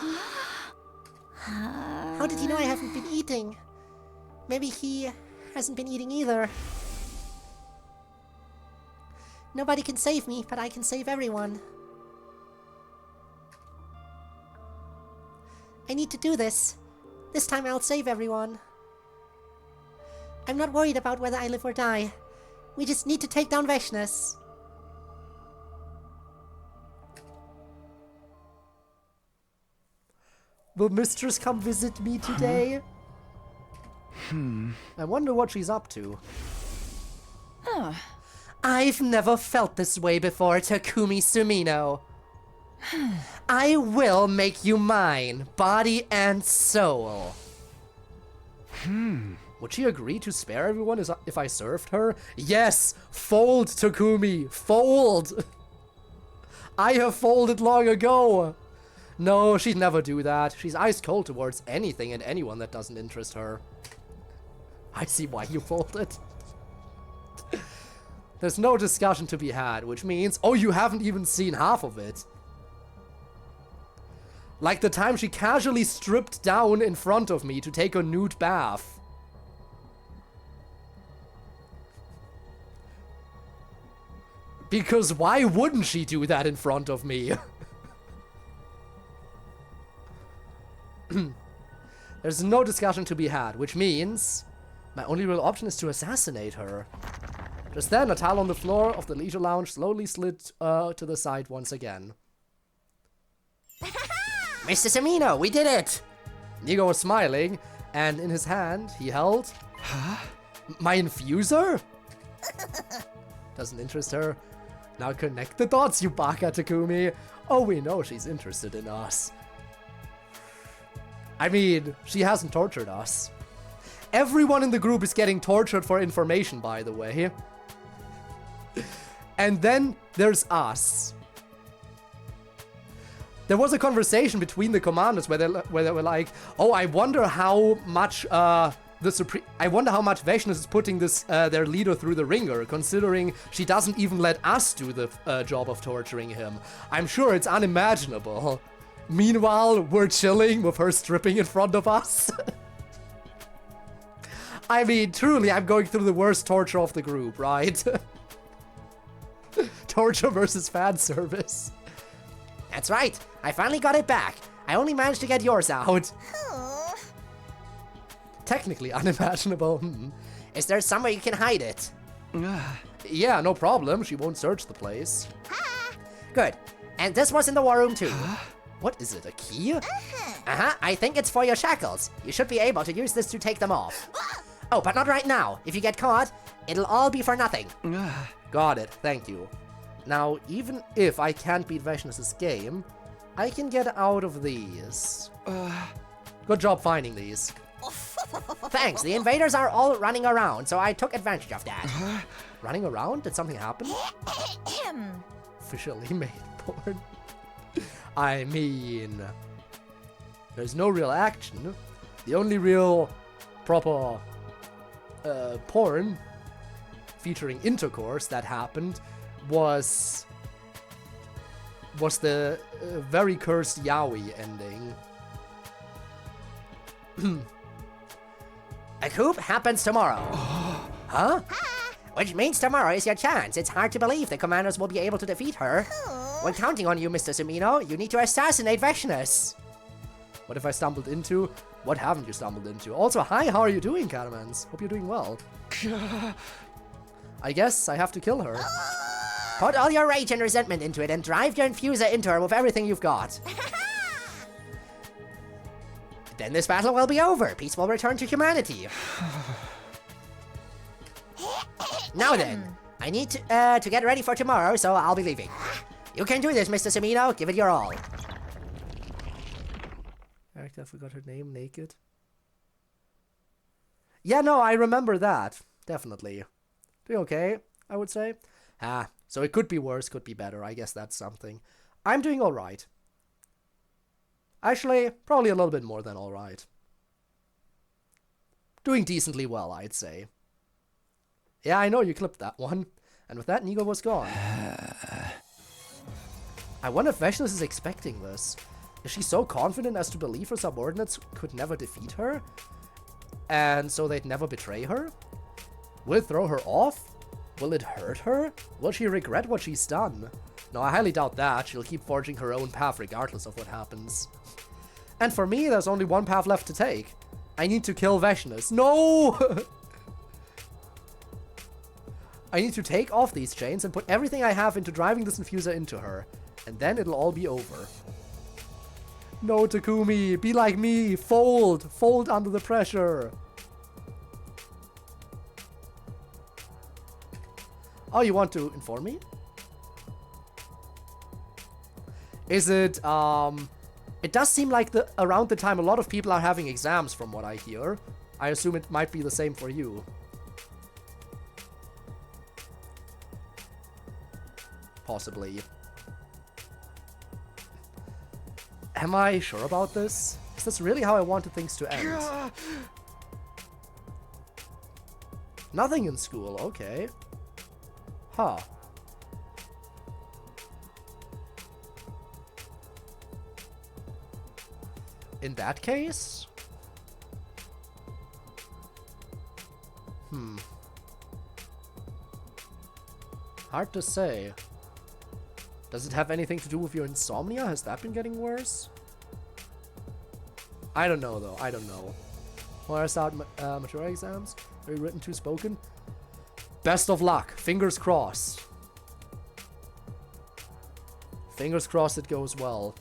How did he know I haven't been eating? Maybe he hasn't been eating either. Nobody can save me, but I can save everyone. I need to do this. This time I'll save everyone. I'm not worried about whether I live or die. We just need to take down Veshness. Will Mistress come visit me today? I wonder what she's up to. I've never felt this way before, Takumi Sumino. I will make you mine, body and soul. Would she agree to spare everyone if I served her? Yes! Fold, Takumi! Fold! I have folded long ago! No, she'd never do that. She's ice cold towards anything and anyone that doesn't interest her. I see why you folded. There's no discussion to be had, which means... Oh, you haven't even seen half of it. Like the time she casually stripped down in front of me to take a nude bath. Because why wouldn't she do that in front of me? There's no discussion to be had, which means my only real option is to assassinate her. Just then, a towel on the floor of the leisure lounge slowly slid to the side once again. Mr. Sumino, we did it! Nigo was smiling, and in his hand, he held... my infuser? Doesn't interest her. Now connect the dots, you baka, Takumi. Oh, we know she's interested in us. I mean, she hasn't tortured us. Everyone in the group is getting tortured for information, by the way. And then there's us. There was a conversation between the commanders where they were like, "Oh, I wonder how much I wonder how much Veshness is putting this their leader through the ringer, considering she doesn't even let us do the job of torturing him. I'm sure it's unimaginable." Meanwhile, we're chilling with her stripping in front of us. I mean, truly, I'm going through the worst torture of the group, right? Torture versus fan service. That's right. I finally got it back. I only managed to get yours out. Technically unimaginable. Is there somewhere you can hide it? Yeah, no problem. She won't search the place. Good. And this was in the war room too. What is it, a key? I think it's for your shackles. You should be able to use this to take them off. Oh, but not right now. If you get caught, it'll all be for nothing. Got it, thank you. Now, even if I can't beat Veshness's game, I can get out of these. Good job finding these. Thanks, the invaders are all running around, so I took advantage of that. Running around? Did something happen? Officially made porn. I mean, there's no real action. The only real proper porn featuring intercourse that happened was the very cursed yaoi ending. A coup happens tomorrow. Huh? Which means tomorrow is your chance. It's hard to believe the commanders will be able to defeat her. We're counting on you, Mr. Sumino. You need to assassinate Veshness. What have I stumbled into? What haven't you stumbled into? Also, hi, how are you doing, Catamans? Hope you're doing well. I guess I have to kill her. Put all your rage and resentment into it and drive your infuser into her with everything you've got. Then this battle will be over. Peace will return to humanity. Now then, I need to get ready for tomorrow, so I'll be leaving. You can do this, Mr. Sumino. Give it your all. I forgot her name. Naked. Yeah, no, I remember that. Definitely. Doing okay, I would say. So it could be worse, could be better. I guess that's something. I'm doing alright. Actually, probably a little bit more than alright. Doing decently well, I'd say. Yeah, I know you clipped that one. And with that, Nigo was gone. I wonder if Veshness is expecting this. Is she so confident as to believe her subordinates could never defeat her? And so they'd never betray her? Will it throw her off? Will it hurt her? Will she regret what she's done? No, I highly doubt that. She'll keep forging her own path regardless of what happens. And for me, there's only one path left to take. I need to kill Veshness. No! I need to take off these chains and put everything I have into driving this infuser into her. And then it'll all be over. No, Takumi, be like me. Fold. Fold under the pressure. Oh, you want to inform me? Is it, it does seem like around the time a lot of people are having exams from what I hear. I assume it might be the same for you. Possibly. Am I sure about this? Is this really how I wanted things to end? Nothing in school, okay. Huh. In that case? Hard to say. Does it have anything to do with your insomnia? Has that been getting worse? I don't know, though. I don't know. Where's out mature exams? Very written to spoken? Best of luck. Fingers crossed. Fingers crossed it goes well.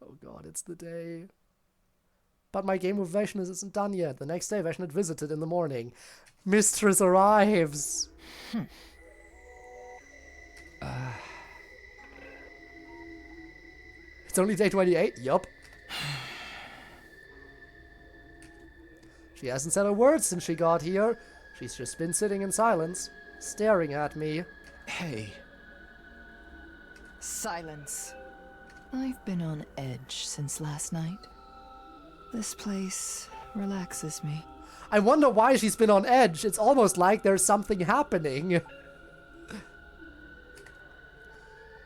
Oh god, it's the day. But my game with Veshness isn't done yet. The next day, Veshness visited in the morning. Mistress arrives. It's only day 28? Yup. She hasn't said a word since she got here. She's just been sitting in silence, staring at me. Hey. Silence. I've been on edge since last night. This place relaxes me. I wonder why she's been on edge. It's almost like there's something happening.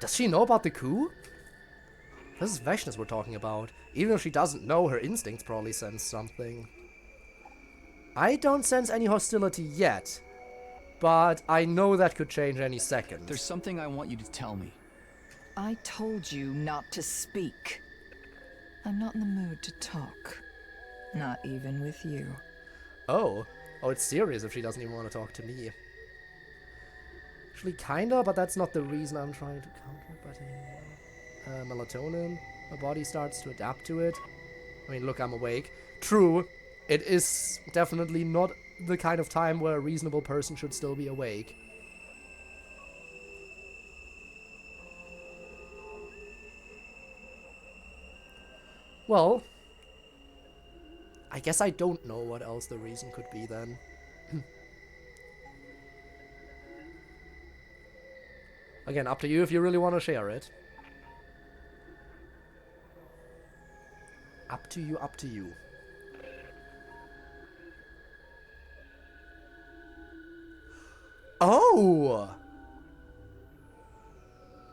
Does she know about the coup? This is Veshness we're talking about. Even if she doesn't know, her instincts probably sense something. I don't sense any hostility yet, but I know that could change any second. There's something I want you to tell me. I told you not to speak. I'm not in the mood to talk. Not even with you. Oh, it's serious if she doesn't even want to talk to me. Actually, kinda, but that's not the reason I'm trying to counter it. But melatonin, my body starts to adapt to it. I mean, look, I'm awake. True, it is definitely not the kind of time where a reasonable person should still be awake. Well, I guess I don't know what else the reason could be then. Again, up to you if you really want to share it. Up to you, up to you. Oh!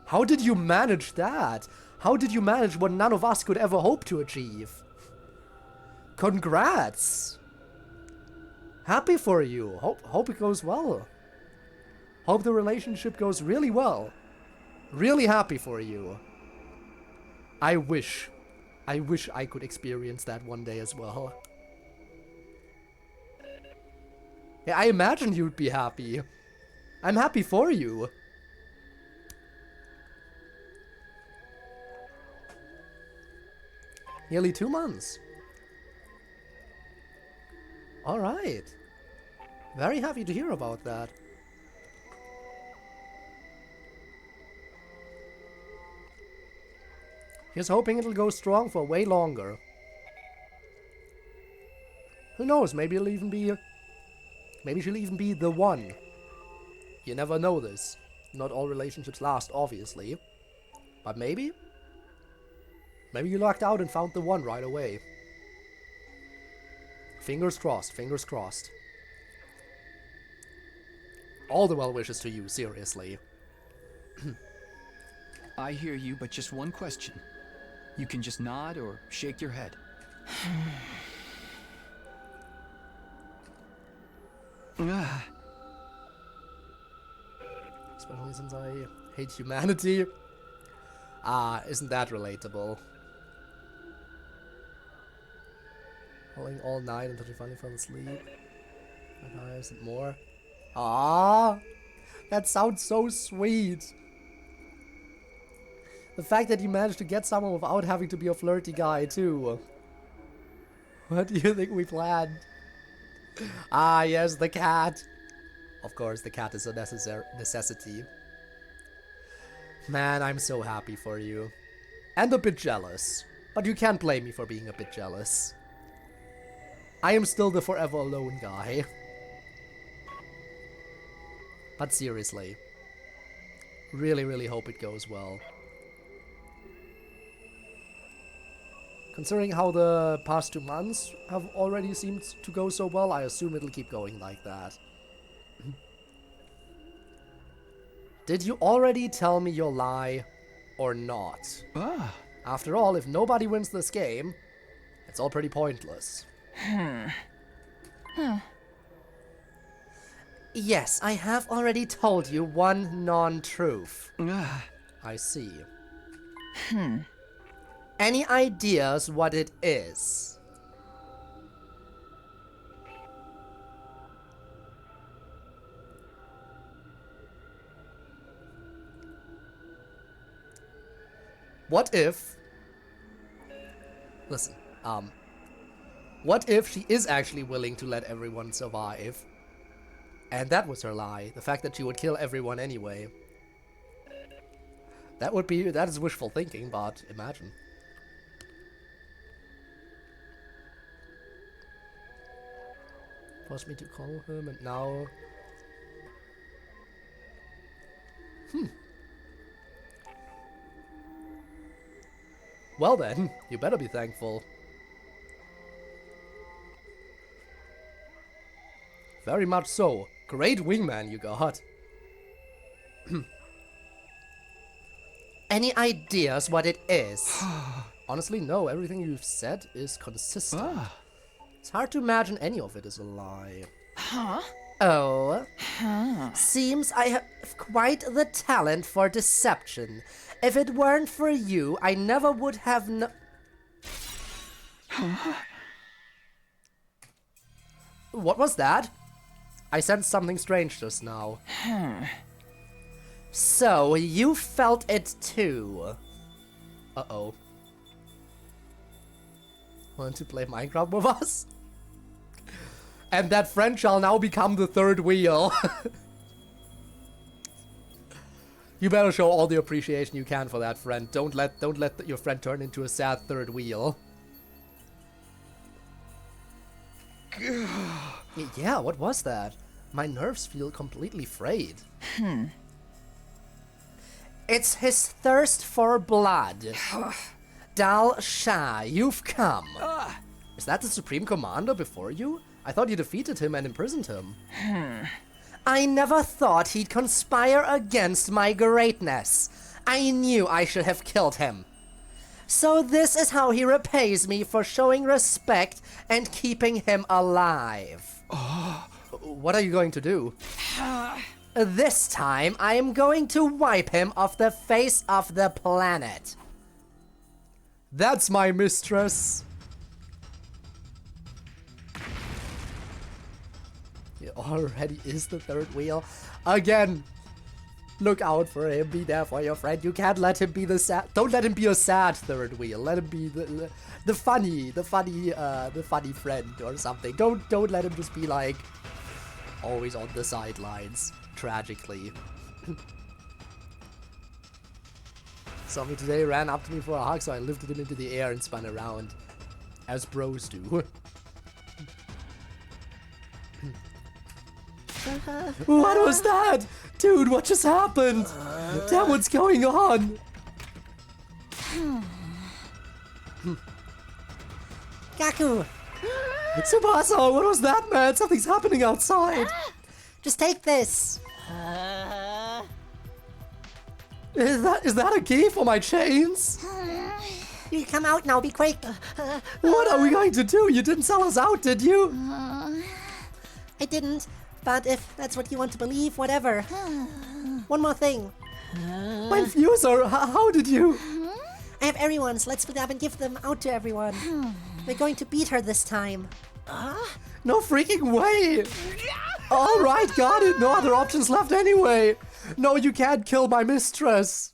How did you manage that? How did you manage what none of us could ever hope to achieve? Congrats! Happy for you. Hope it goes well. Hope the relationship goes really well. Really happy for you. I wish I could experience that one day as well. Yeah, I imagine you'd be happy. I'm happy for you. Nearly 2 months. Alright. Very happy to hear about that. He's hoping it'll go strong for way longer. Who knows, maybe it'll even be... Maybe she'll even be the one. You never know this. Not all relationships last, obviously. But maybe? Maybe you lucked out and found the one right away. Fingers crossed, fingers crossed. All the well wishes to you, seriously. I hear you, but just one question. You can just nod or shake your head. Especially since I hate humanity. Ah, isn't that relatable? Falling all night until she finally fell asleep. 5 hours and more. Ah, that sounds so sweet. The fact that you managed to get someone without having to be a flirty guy, too. What do you think we planned? Ah, yes, the cat. Of course, the cat is a necessity. Man, I'm so happy for you. And a bit jealous. But you can't blame me for being a bit jealous. I am still the forever alone guy. But seriously. Really, really hope it goes well. Considering how the past 2 months have already seemed to go so well, I assume it'll keep going like that. Did you already tell me your lie or not? After all, if nobody wins this game, it's all pretty pointless. Yes, I have already told you one non-truth. I see. Any ideas what it is? What if... Listen, what if she is actually willing to let everyone survive? And that was her lie. The fact that she would kill everyone anyway. That is wishful thinking, but imagine. Forced me to call him and now... Well then, you better be thankful. Very much so. Great wingman you got. Any ideas what it is? Honestly, no. Everything you've said is consistent. It's hard to imagine any of it is a lie. Oh. Seems I have quite the talent for deception. If it weren't for you, I never would have What was that? I sensed something strange just now. So, you felt it too. Uh-oh. Want to play Minecraft with us? And that friend shall now become the third wheel. You better show all the appreciation you can for that friend. Don't let your friend turn into a sad third wheel. Yeah, what was that? My nerves feel completely frayed. It's his thirst for blood. Dal Shah, you've come. Is that the Supreme Commander before you? I thought you defeated him and imprisoned him. I never thought he'd conspire against my greatness. I knew I should have killed him. So this is how he repays me for showing respect and keeping him alive. What are you going to do? This time, I am going to wipe him off the face of the planet. That's my mistress. He already is the third wheel. Again. Look out for him. Be there for your friend. You can't let him be the sad. Don't let him be a sad third wheel. Let him be the funny friend or something. Don't let him just be like always on the sidelines. Tragically. Saw me today, ran up to me for a hug, so I lifted him into the air and spun around. As bros do. What was that? Dude, what just happened? Damn, what's going on? Gaku, Tsubasa, what was that, man? Something's happening outside. just take this. Is that a key for my chains? You come out now, be quick. What are we going to do? You didn't sell us out, did you? I didn't, but if that's what you want to believe, whatever. One more thing. My infuser, how did you? I have everyone's. Let's split up and give them out to everyone. We're going to beat her this time. No freaking way! Alright, got it. No other options left anyway. No, you can't kill my mistress.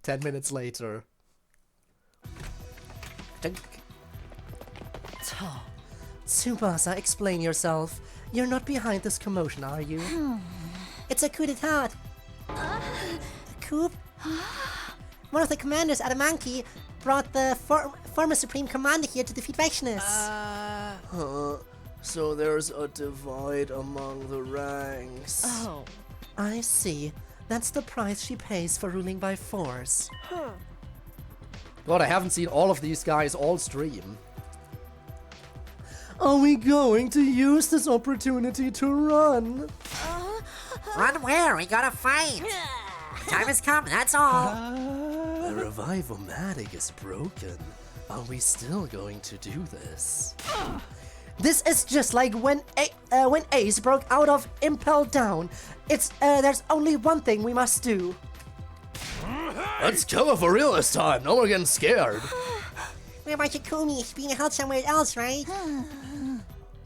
10 minutes later. Tsubasa, explain yourself. You're not behind this commotion, are you? It's a coup d'etat. A coup? One of the commanders, Adamanki, brought the former Supreme Commander here to defeat Vectionist. So there's a divide among the ranks. Oh. I see. That's the price she pays for ruling by force. God, I haven't seen all of these guys all stream. Are we going to use this opportunity to run? Run where? We gotta fight. Time has come, that's all. The revival-matic is broken. Are we still going to do this? This is just like when Ace broke out of Impel Down. It's there's only one thing we must do. Let's go for real this time. No more getting scared. Where about Takumi? He's being held somewhere else, right?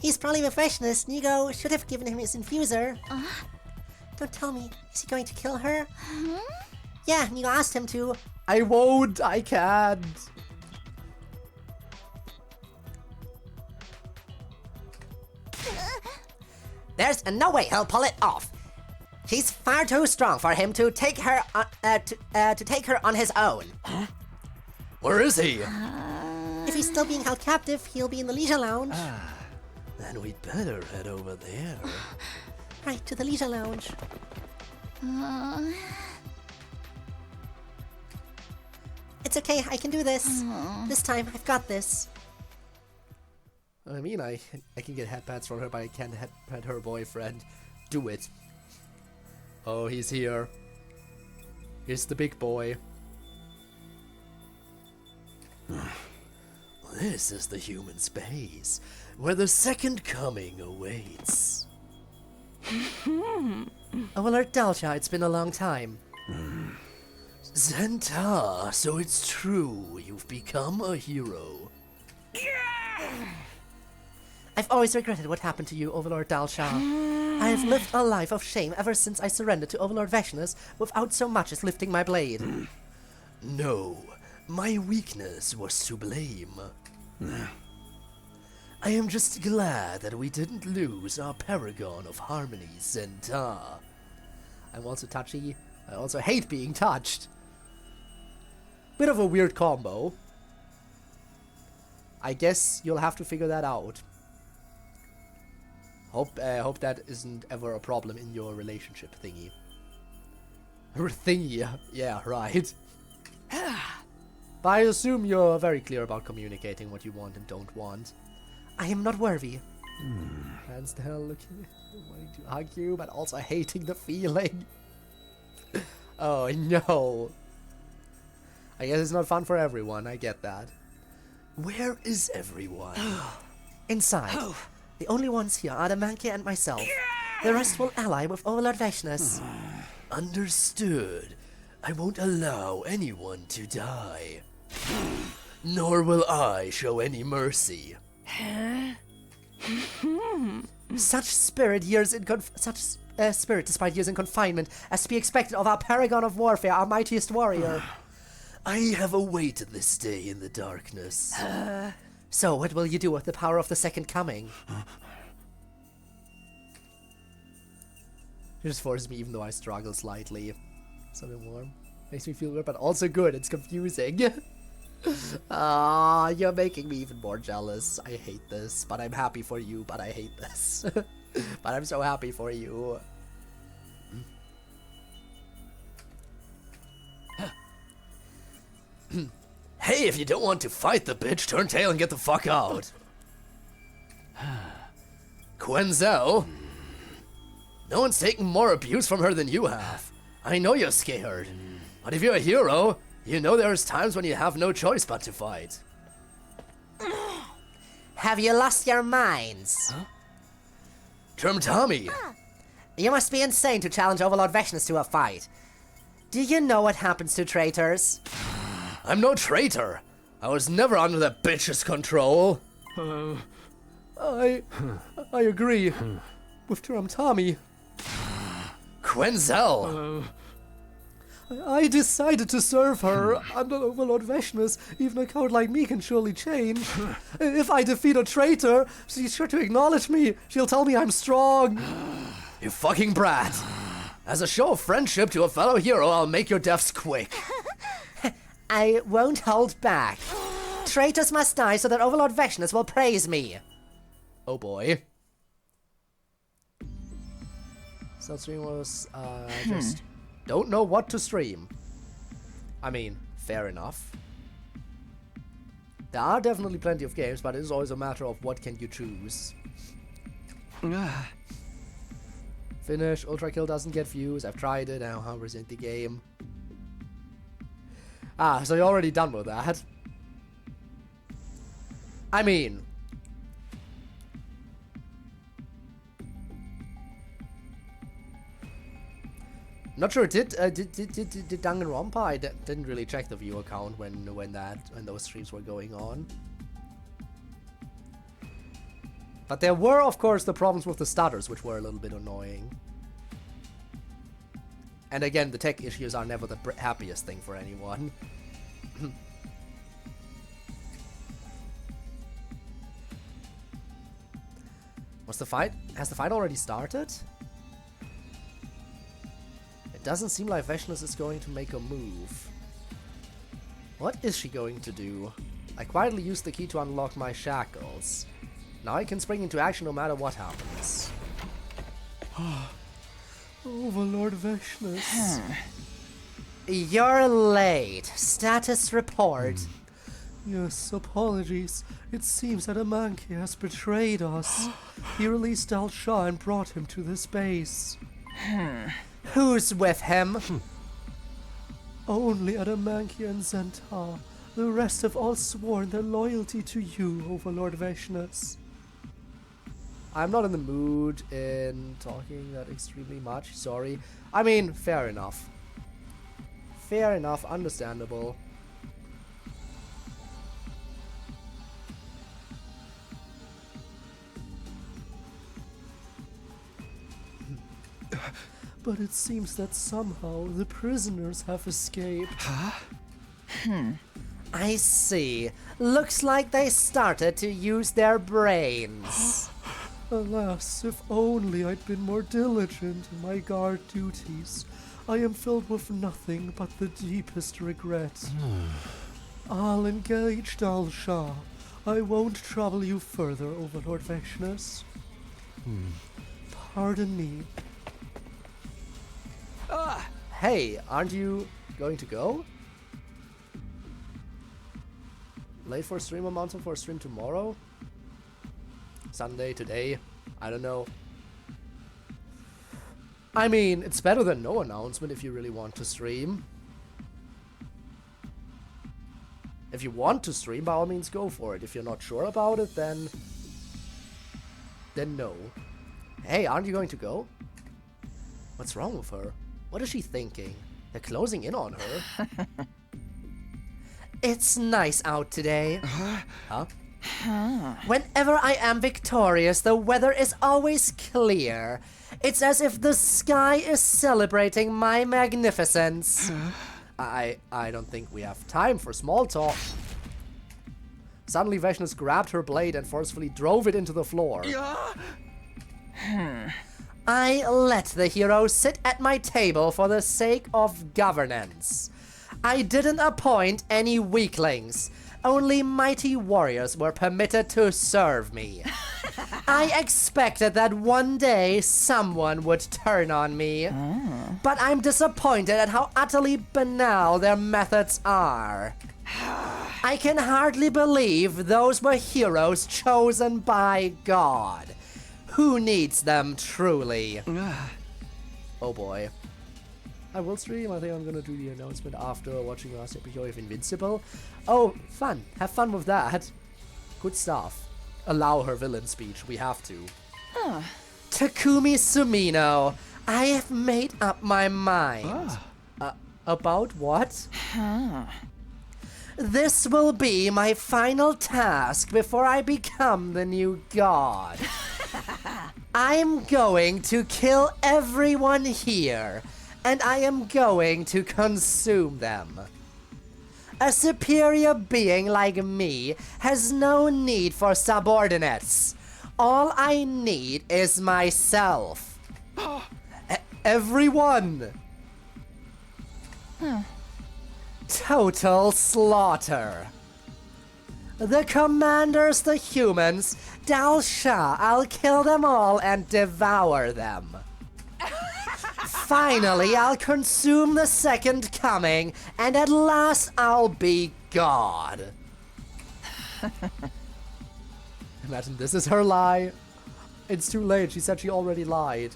He's probably with Freshness. Nigo should have given him his infuser. Don't tell me. Is he going to kill her? Yeah, Nigo asked him to. I won't. I can't. There's no way he'll pull it off. She's far too strong for him to take her to take her on his own. Where is he? If he's still being held captive, he'll be in the Leisure Lounge. Then we'd better head over there. Right, to the Leisure Lounge. It's okay, I can do this. This time, I've got this. I mean, I can get headpats from her, but I can't headpat her boyfriend. Do it. Oh, he's here. Here's the big boy. This is the human space, where the second coming awaits. Alert Dalsha, it's been a long time. Zenta, so it's true, you've become a hero. I've always regretted what happened to you, Overlord Dalsha. I have lived a life of shame ever since I surrendered to Overlord Vectionist without so much as lifting my blade. No, my weakness was to blame. I am just glad that we didn't lose our paragon of harmony, Zenta. I'm also touchy. I also hate being touched. Bit of a weird combo. I guess you'll have to figure that out. Hope that isn't ever a problem in your relationship thingy. Thingy, yeah, right. But I assume you're very clear about communicating what you want and don't want. I am not worthy. Hands down, looking, wanting to hug you, but also hating the feeling. Oh no. I guess it's not fun for everyone, I get that. Where is everyone? Inside. The only ones here are the Monkey and myself. The rest will ally with Overlord Vectionist. Understood. I won't allow anyone to die. Nor will I show any mercy. Such spirit despite years in confinement, as to be expected of our paragon of warfare, our mightiest warrior. I have awaited this day in the darkness. So, what will you do with the power of the second coming? It just forces me, even though I struggle slightly. Something warm. Makes me feel weird, but also good. It's confusing. Ah, you're making me even more jealous. I hate this, but I'm happy for you, but I hate this. But I'm so happy for you. Hey, if you don't want to fight the bitch, turn tail and get the fuck out. Quenzel? No one's taken more abuse from her than you have. I know you're scared. But if you're a hero, you know there's times when you have no choice but to fight. Have you lost your minds? Huh? Tommy. You must be insane to challenge Overlord Vechnus to a fight. Do you know what happens to traitors? I'm no traitor. I was never under that bitch's control. I agree with Tommy. Quenzel. I decided to serve her under Overlord Vechnus. Even a coward like me can surely change. If I defeat a traitor, she's sure to acknowledge me. She'll tell me I'm strong. You fucking brat. As a show of friendship to a fellow hero, I'll make your deaths quick. I won't hold back. Traitors must die so that Overlord Vechnus will praise me. Oh boy. So stream was just don't know what to stream. I mean, fair enough. There are definitely plenty of games, but it is always a matter of what can you choose. Finish, Ultra Kill doesn't get views. I've tried it, I don't resent the game. Ah, so you're already done with that. I mean, not sure. Did Danganronpa? I didn't really check the view account when those streams were going on. But there were, of course, the problems with the stutters, which were a little bit annoying. And again, the tech issues are never the happiest thing for anyone. Has the fight already started? It doesn't seem like Vechnus is going to make a move. What is she going to do? I quietly used the key to unlock my shackles. Now I can spring into action no matter what happens. Overlord Vechnus. You're late. Status report. Yes, apologies. It seems that a monkey has betrayed us. He released Al Shah and brought him to this base. Who's with him? Only Adamankia and Zentar. The rest have all sworn their loyalty to you, Overlord Vechnus. I'm not in the mood in talking that extremely much, sorry. I mean, fair enough. Fair enough, understandable. But it seems that somehow the prisoners have escaped. I see. Looks like they started to use their brains. Alas, if only I'd been more diligent in my guard duties. I am filled with nothing but the deepest regret. I'll engage Al Shah. I won't trouble you further, Overlord Vechnus. Pardon me. Hey, aren't you going to go? Late for stream announcement for a stream tomorrow? Sunday, today? I don't know. I mean, it's better than no announcement if you really want to stream. If you want to stream, by all means go for it. If you're not sure about it, then no. Hey, aren't you going to go? What's wrong with her? What is she thinking? They're closing in on her. It's nice out today. Huh? Whenever I am victorious, the weather is always clear. It's as if the sky is celebrating my magnificence. I don't think we have time for small talk. Suddenly Vechnus grabbed her blade and forcefully drove it into the floor. I let the hero sit at my table for the sake of governance. I didn't appoint any weaklings. Only mighty warriors were permitted to serve me. I expected that one day someone would turn on me. But I'm disappointed at how utterly banal their methods are. I can hardly believe those were heroes chosen by God. Who needs them truly? Oh boy. I will stream. I think I'm gonna do the announcement after watching last episode of Invincible. Oh, fun. Have fun with that. Good stuff. Allow her villain speech. We have to. Takumi Sumino, I have made up my mind. About what? This will be my final task before I become the new god. I'm going to kill everyone here, and I am going to consume them. A superior being like me has no need for subordinates. All I need is myself. Everyone! Total slaughter. The commanders, the humans, Dal Shah, I'll kill them all and devour them. Finally, I'll consume the second coming, and at last I'll be God. Imagine this is her lie. It's too late. She said she already lied.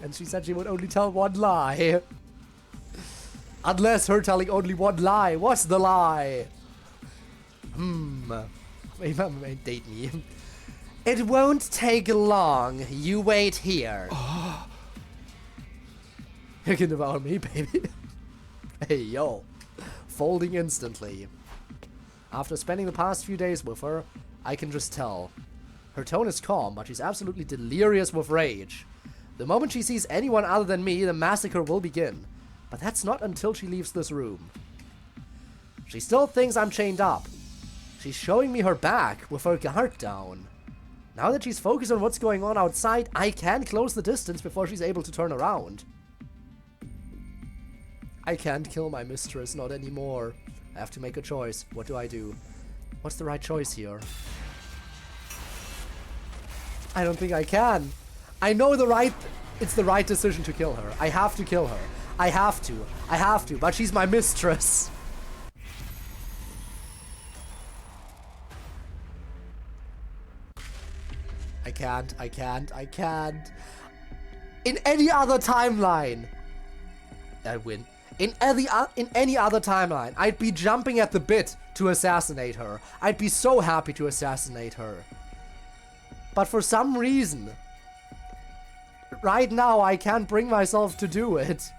And she said she would only tell one lie. Unless her telling only one lie was the lie. Maybe date me. It won't take long. You wait here. You can devour me, baby. Hey, yo. Folding instantly. After spending the past few days with her, I can just tell. Her tone is calm, but she's absolutely delirious with rage. The moment she sees anyone other than me, the massacre will begin. But that's not until she leaves this room. She still thinks I'm chained up. She's showing me her back with her guard down. Now that she's focused on what's going on outside, I can close the distance before she's able to turn around. I can't kill my mistress, not anymore. I have to make a choice. What do I do? What's the right choice here? I don't think I can. I know it's the right decision to kill her. I have to kill her. I have to, but she's my mistress. I can't. In any other timeline, I win. In any other timeline, I'd be jumping at the bit to assassinate her. I'd be so happy to assassinate her. But for some reason, right now I can't bring myself to do it.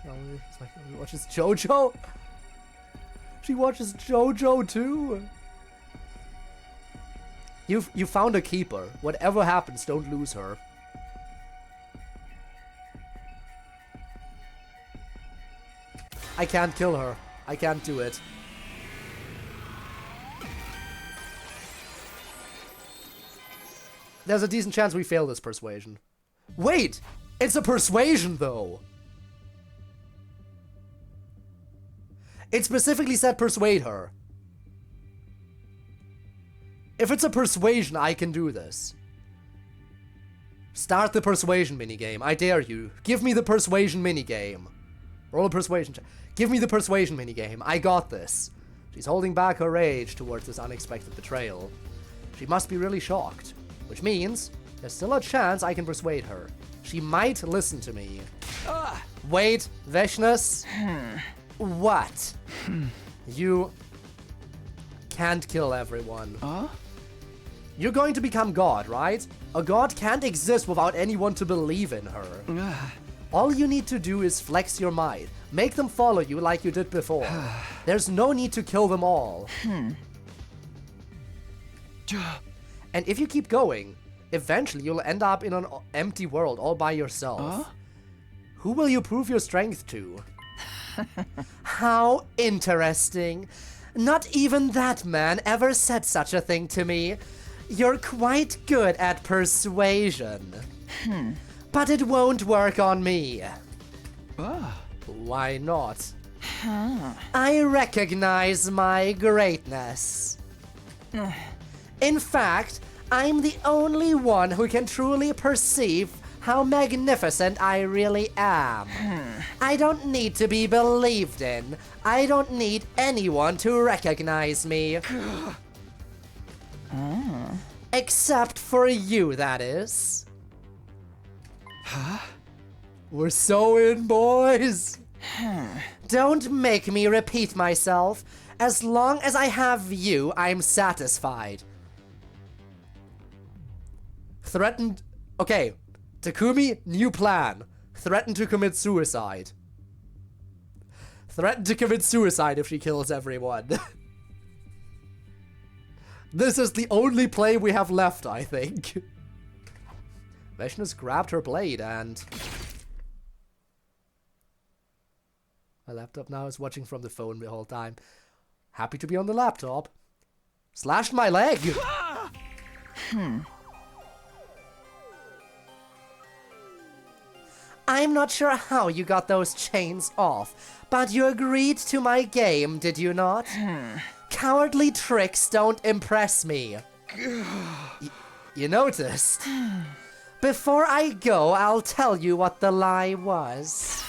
Shall we? She watches JoJo? She watches JoJo too? You found a keeper. Whatever happens, don't lose her. I can't kill her. I can't do it. There's a decent chance we fail this persuasion. Wait! It's a persuasion, though! It specifically said persuade her. If it's a persuasion, I can do this. Start the persuasion minigame. I dare you. Give me the persuasion minigame. Roll a persuasion check. Give me the persuasion minigame. I got this. She's holding back her rage towards this unexpected betrayal. She must be really shocked. Which means, there's still a chance I can persuade her. She might listen to me. Wait, Veshnus? What? You can't kill everyone. You're going to become God, right? A god can't exist without anyone to believe in her. All you need to do is flex your might. Make them follow you like you did before. There's no need to kill them all. And if you keep going, eventually you'll end up in an empty world all by yourself. Who will you prove your strength to? How interesting. Not even that man ever said such a thing to me. You're quite good at persuasion. But it won't work on me. Why not? I recognize my greatness. In fact, I'm the only one who can truly perceive how magnificent I really am. I don't need to be believed in. I don't need anyone to recognize me. Except for you, that is. Huh? We're so in, boys. Don't make me repeat myself. As long as I have you, I'm satisfied. Threatened... Okay, Takumi, new plan. Threaten to commit suicide. Threaten to commit suicide if she kills everyone. This is the only play we have left, I think. Veshna's grabbed her blade and... My laptop now is watching from the phone the whole time. Happy to be on the laptop. Slashed my leg! I'm not sure how you got those chains off, but you agreed to my game, did you not? Cowardly tricks don't impress me. You noticed? Before I go, I'll tell you what the lie was.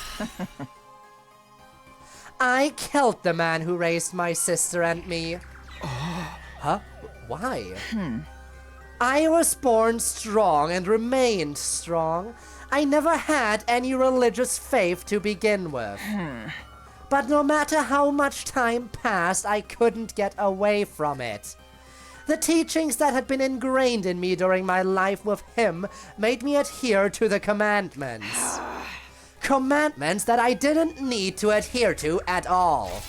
I killed the man who raised my sister and me. Huh? Why? I was born strong and remained strong. I never had any religious faith to begin with. But no matter how much time passed, I couldn't get away from it. The teachings that had been ingrained in me during my life with him made me adhere to the commandments. Commandments that I didn't need to adhere to at all.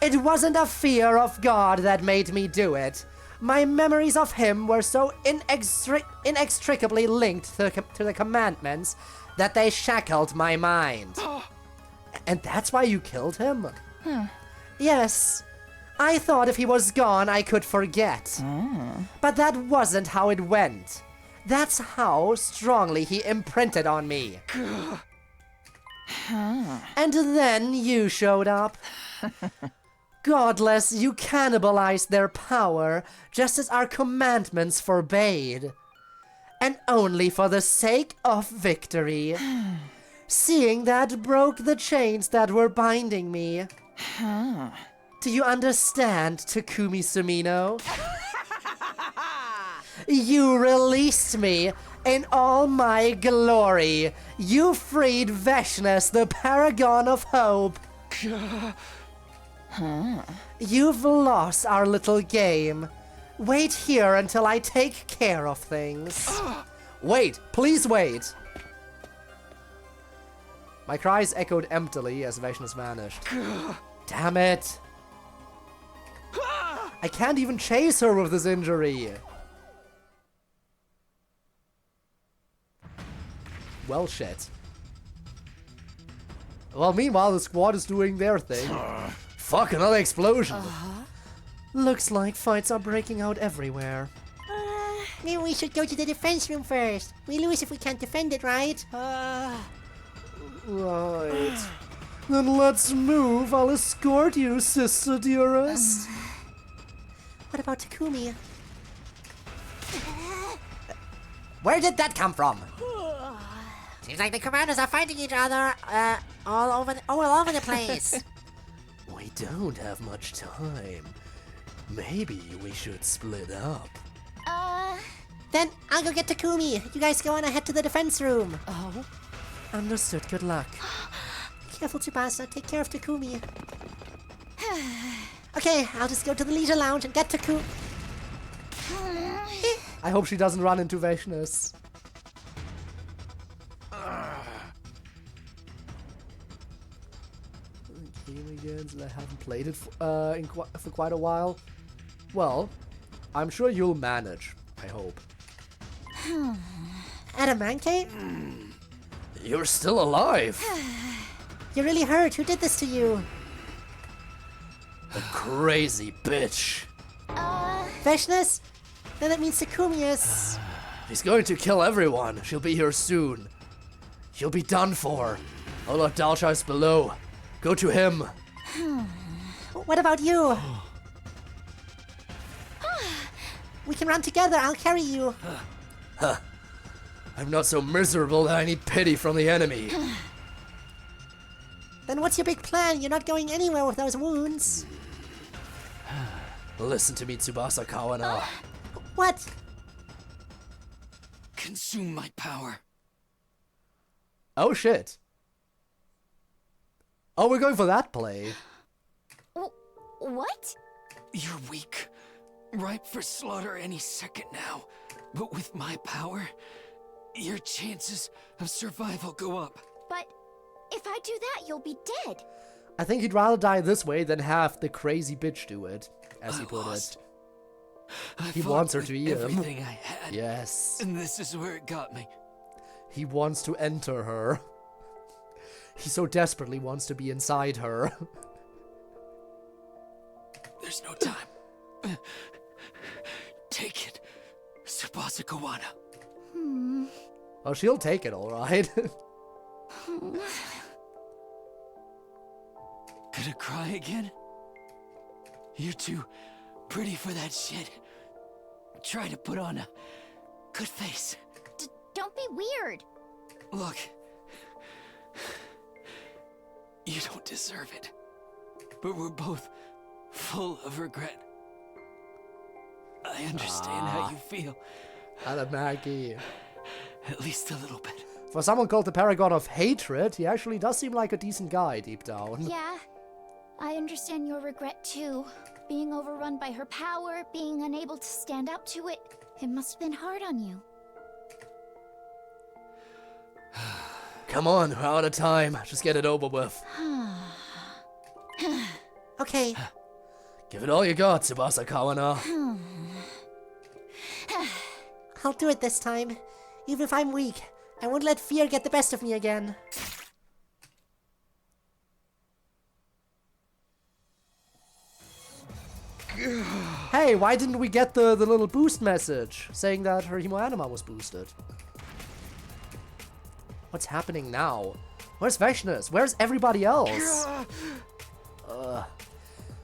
It wasn't a fear of God that made me do it. My memories of him were so inextricably linked to the commandments that they shackled my mind. And that's why you killed him? Yes. I thought if he was gone, I could forget. But that wasn't how it went. That's how strongly he imprinted on me. And then you showed up. Godless, you cannibalized their power, just as our commandments forbade. And only for the sake of victory. Seeing that broke the chains that were binding me. Do you understand, Takumi Sumino? You released me in all my glory. You freed Veshnas, the paragon of hope. You've lost our little game. Wait here until I take care of things. Wait, please wait. My cries echoed emptily as Veshnas vanished. Damn it. I can't even chase her with this injury. Well, shit. Well, meanwhile, the squad is doing their thing. Fuck, another explosion. Looks like fights are breaking out everywhere. Maybe we should go to the defense room first. We lose if we can't defend it, right? Right. Then let's move. I'll escort you, sister dearest. What about Takumi? Where did that come from? Seems like the commanders are fighting each other all over the place. We don't have much time. Maybe we should split up. Then I'll go get Takumi. You guys go on ahead to the defense room. Oh. Understood. Good luck. Careful, Tsubasa. Take care of Takumi. Okay, I'll just go to the leisure lounge and get Takumi. I hope she doesn't run into Veshnas. Game again, since I haven't played it for quite a while. Well, I'm sure you'll manage. I hope. Adamante? You're still alive. You're really hurt. Who did this to you? A crazy bitch. Veshnas? Then that means Takumi is... He's going to kill everyone. She'll be here soon. She'll be done for. Oh Lord Dalsha is below. Go to him. What about you? We can run together. I'll carry you. I'm not so miserable that I need pity from the enemy. Then what's your big plan? You're not going anywhere with those wounds. Listen to me, Tsubasa Kawana. What? Consume my power. Oh shit. Oh, we're going for that play. What? You're weak. Ripe for slaughter any second now. But with my power, your chances of survival go up. But if I do that, you'll be dead. I think he'd rather die this way than have the crazy bitch do it, as he put it. He wants her to eat him. Everything I had. Yes. And this is where it got me. He wants to enter her. He so desperately wants to be inside her. There's no time. Take it, Tsubasa Kawana. Oh, she'll take it, alright. Gonna cry again? You're too pretty for that shit. Try to put on a good face. Don't be weird. Look, you don't deserve it. But we're both full of regret. I understand how you feel. Alamaki. At least a little bit. For someone called the Paragon of Hatred, he actually does seem like a decent guy deep down. Yeah, I understand your regret too. Being overrun by her power, being unable to stand up to it, it must have been hard on you. Come on, we're out of time. Just get it over with. Okay. Give it all you got, Tsubasa Kawana. I'll do it this time. Even if I'm weak, I won't let fear get the best of me again. Hey, why didn't we get the little boost message saying that her Hemoanima was boosted? What's happening now? Where's Vashnis? Where's everybody else?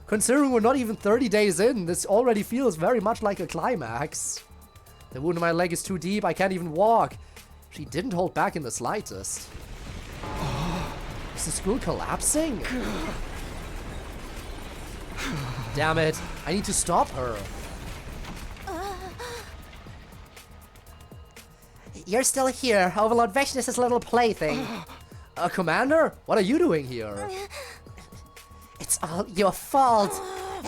Considering we're not even 30 days in, this already feels very much like a climax. The wound in my leg is too deep, I can't even walk. She didn't hold back in the slightest. Is the school collapsing? Damn it, I need to stop her. You're still here, Overlord Vashnis' little plaything. Commander, what are you doing here? It's all your fault.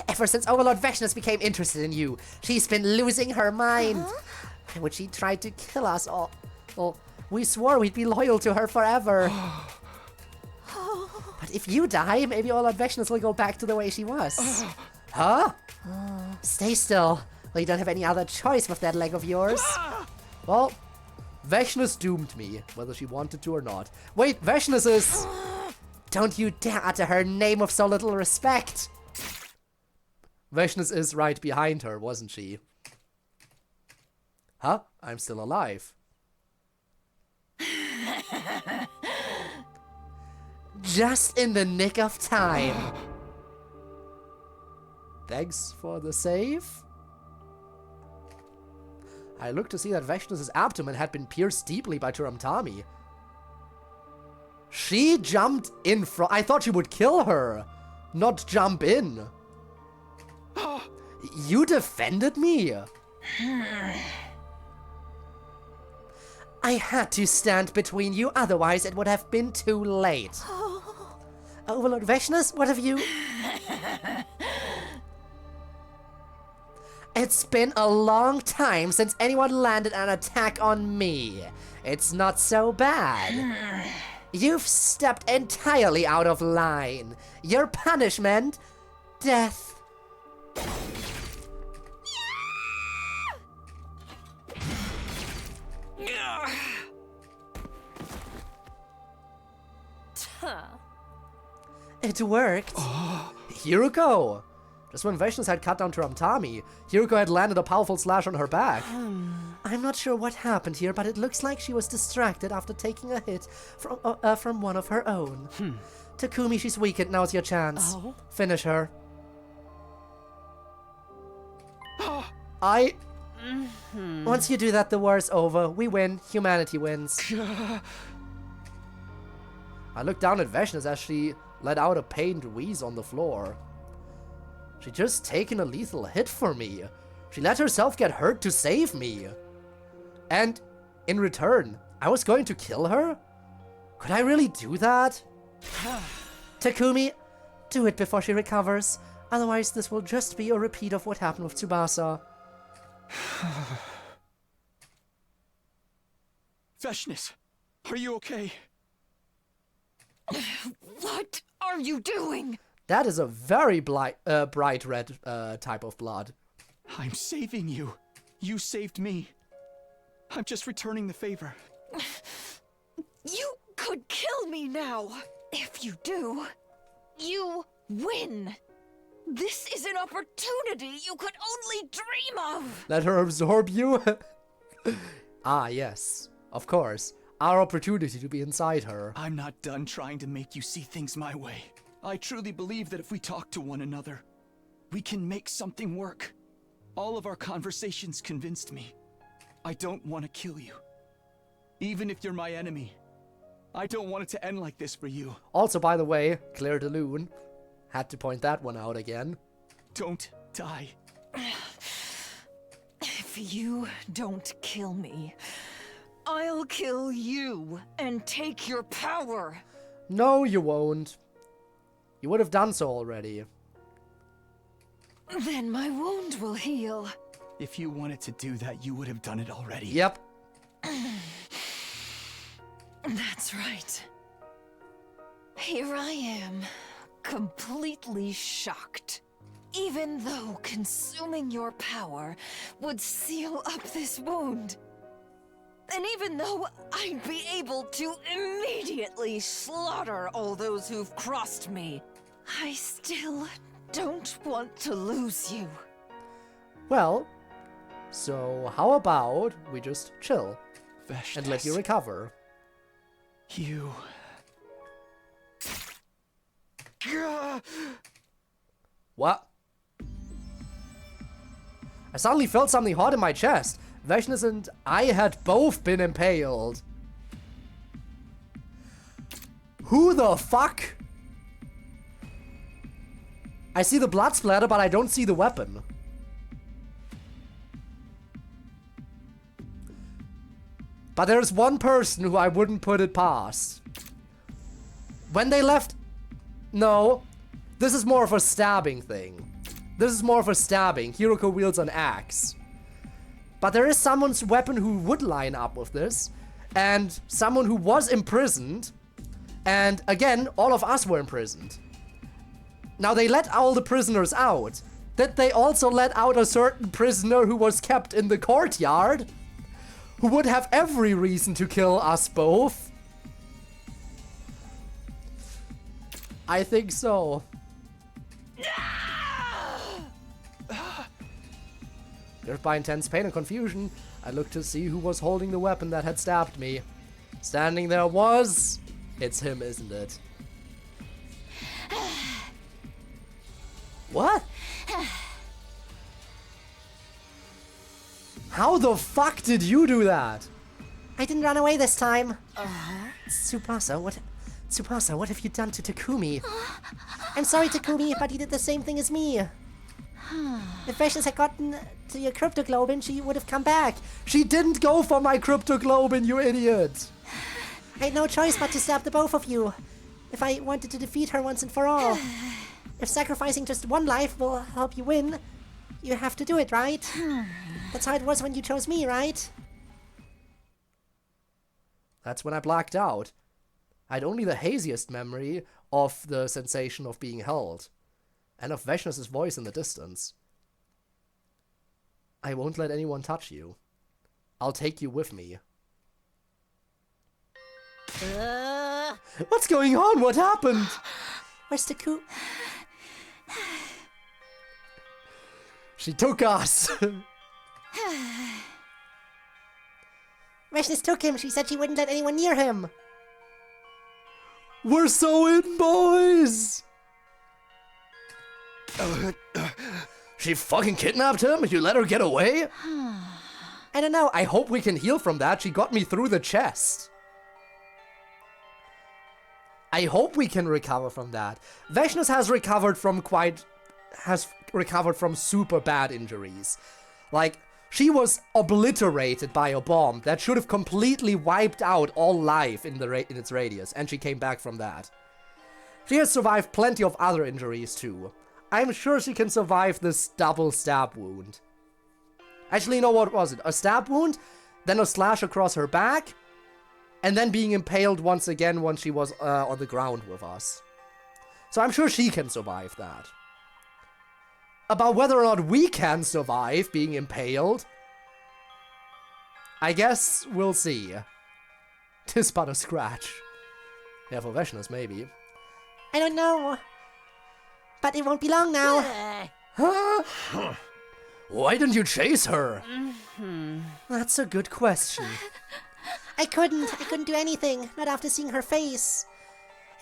Ever since Overlord Vashnis became interested in you, she's been losing her mind. And when she tried to kill us all, well, we swore we'd be loyal to her forever. But if you die, maybe Overlord Vashnis will go back to the way she was. Huh? Stay still. Well, you don't have any other choice with that leg of yours. Well, Vashnis doomed me, whether she wanted to or not. Wait, Vashnis is... Don't you dare utter her name with so little respect. Vashnis is right behind her, wasn't she? Huh? I'm still alive. Just in the nick of time. Thanks for the save. I looked to see that Vashnis' abdomen had been pierced deeply by Turamtami. She jumped in front. I thought she would kill her, not jump in. You defended me. I had to stand between you, otherwise it would have been too late. Overlord Vashnis, what have you... It's been a long time since anyone landed an attack on me. It's not so bad. You've stepped entirely out of line. Your punishment, death. It worked. Hiruko! Just when Vashnis had cut down Turamtami, Hiruko had landed a powerful slash on her back. I'm not sure what happened here, but it looks like she was distracted after taking a hit from one of her own. Takumi, she's weakened. Now's your chance. Oh? Finish her. Once you do that, the war's over. We win. Humanity wins. I looked down at Vashnis as she let out a pained wheeze on the floor. She'd just taken a lethal hit for me. She let herself get hurt to save me. And in return, I was going to kill her? Could I really do that? Takumi, do it before she recovers. Otherwise, this will just be a repeat of what happened with Tsubasa. Vashnis, are you okay? What are you doing? That is a very bright red type of blood. I'm saving you. You saved me. I'm just returning the favor. You could kill me now. If you do, you win. This is an opportunity you could only dream of. Let her absorb you? Ah, yes. Of course. Our opportunity to be inside her. I'm not done trying to make you see things my way. I truly believe that if we talk to one another, we can make something work. All of our conversations convinced me. I don't want to kill you. Even if you're my enemy. I don't want it to end like this for you. Also, by the way, Claire de Lune. Had to point that one out again. Don't die. If you don't kill me, I'll kill you and take your power. No, you won't. You would have done so already. Then my wound will heal. If you wanted to do that, you would have done it already. Yep. That's right. Here I am, completely shocked. Even though consuming your power would seal up this wound. And even though I'd be able to immediately slaughter all those who've crossed me, I still don't want to lose you. Well, so how about we just chill Vashnis, and let you recover? You... What? I suddenly felt something hot in my chest. Vashnis and I had both been impaled. Who the fuck? I see the blood splatter, but I don't see the weapon. But there's one person who I wouldn't put it past. When they left... No. This is more of a stabbing thing. This is more of a stabbing. Hiroko wields an axe. But there is someone's weapon who would line up with this. And someone who was imprisoned. And again, all of us were imprisoned. Now they let all the prisoners out. Did they also let out a certain prisoner who was kept in the courtyard? Who would have every reason to kill us both? I think so. Gripped by intense pain and confusion, I looked to see who was holding the weapon that had stabbed me. Standing there was... It's him, isn't it? What? How the fuck did you do that? I didn't run away this time. Tsubasa, what have you done to Takumi? I'm sorry, Takumi, but you did the same thing as me. If Vashnis had gotten to your cryptoglobin, she would have come back. She didn't go for my cryptoglobin, you idiot! I had no choice but to stab the both of you. If I wanted to defeat her once and for all. If sacrificing just one life will help you win, you have to do it, right? That's how it was when you chose me, right? That's when I blacked out. I had only the haziest memory of the sensation of being held. And of Vashnis' voice in the distance. I won't let anyone touch you. I'll take you with me. What's going on? What happened? Where's Takumi? She took us. Veshness took him. She said she wouldn't let anyone near him. We're so in, boys! She fucking kidnapped him? You let her get away? I don't know. I hope we can heal from that. She got me through the chest. I hope we can recover from that. Veshness has recovered from super bad injuries. Like, she was obliterated by a bomb that should have completely wiped out all life in its radius, and she came back from that. She has survived plenty of other injuries too. I'm sure she can survive this double stab wound. Actually, no, what was it? A stab wound, then a slash across her back, and then being impaled once again when she was on the ground with us. So I'm sure she can survive that. About whether or not we can survive being impaled, I guess we'll see. 'Tis but a scratch. Yeah, for Veshness, maybe. I don't know. But it won't be long now. Why didn't you chase her? That's a good question. I couldn't do anything. Not after seeing her face.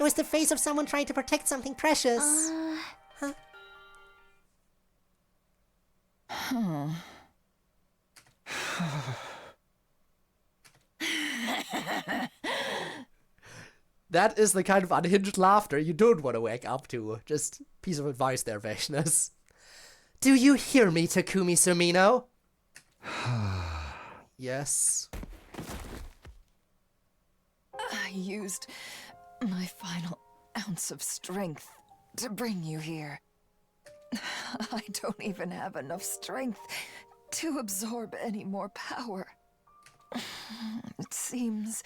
It was the face of someone trying to protect something precious. That is the kind of unhinged laughter you don't want to wake up to. Just piece of advice there, Veshness. Do you hear me, Takumi Sumino? Yes. I used my final ounce of strength to bring you here. I don't even have enough strength to absorb any more power. It seems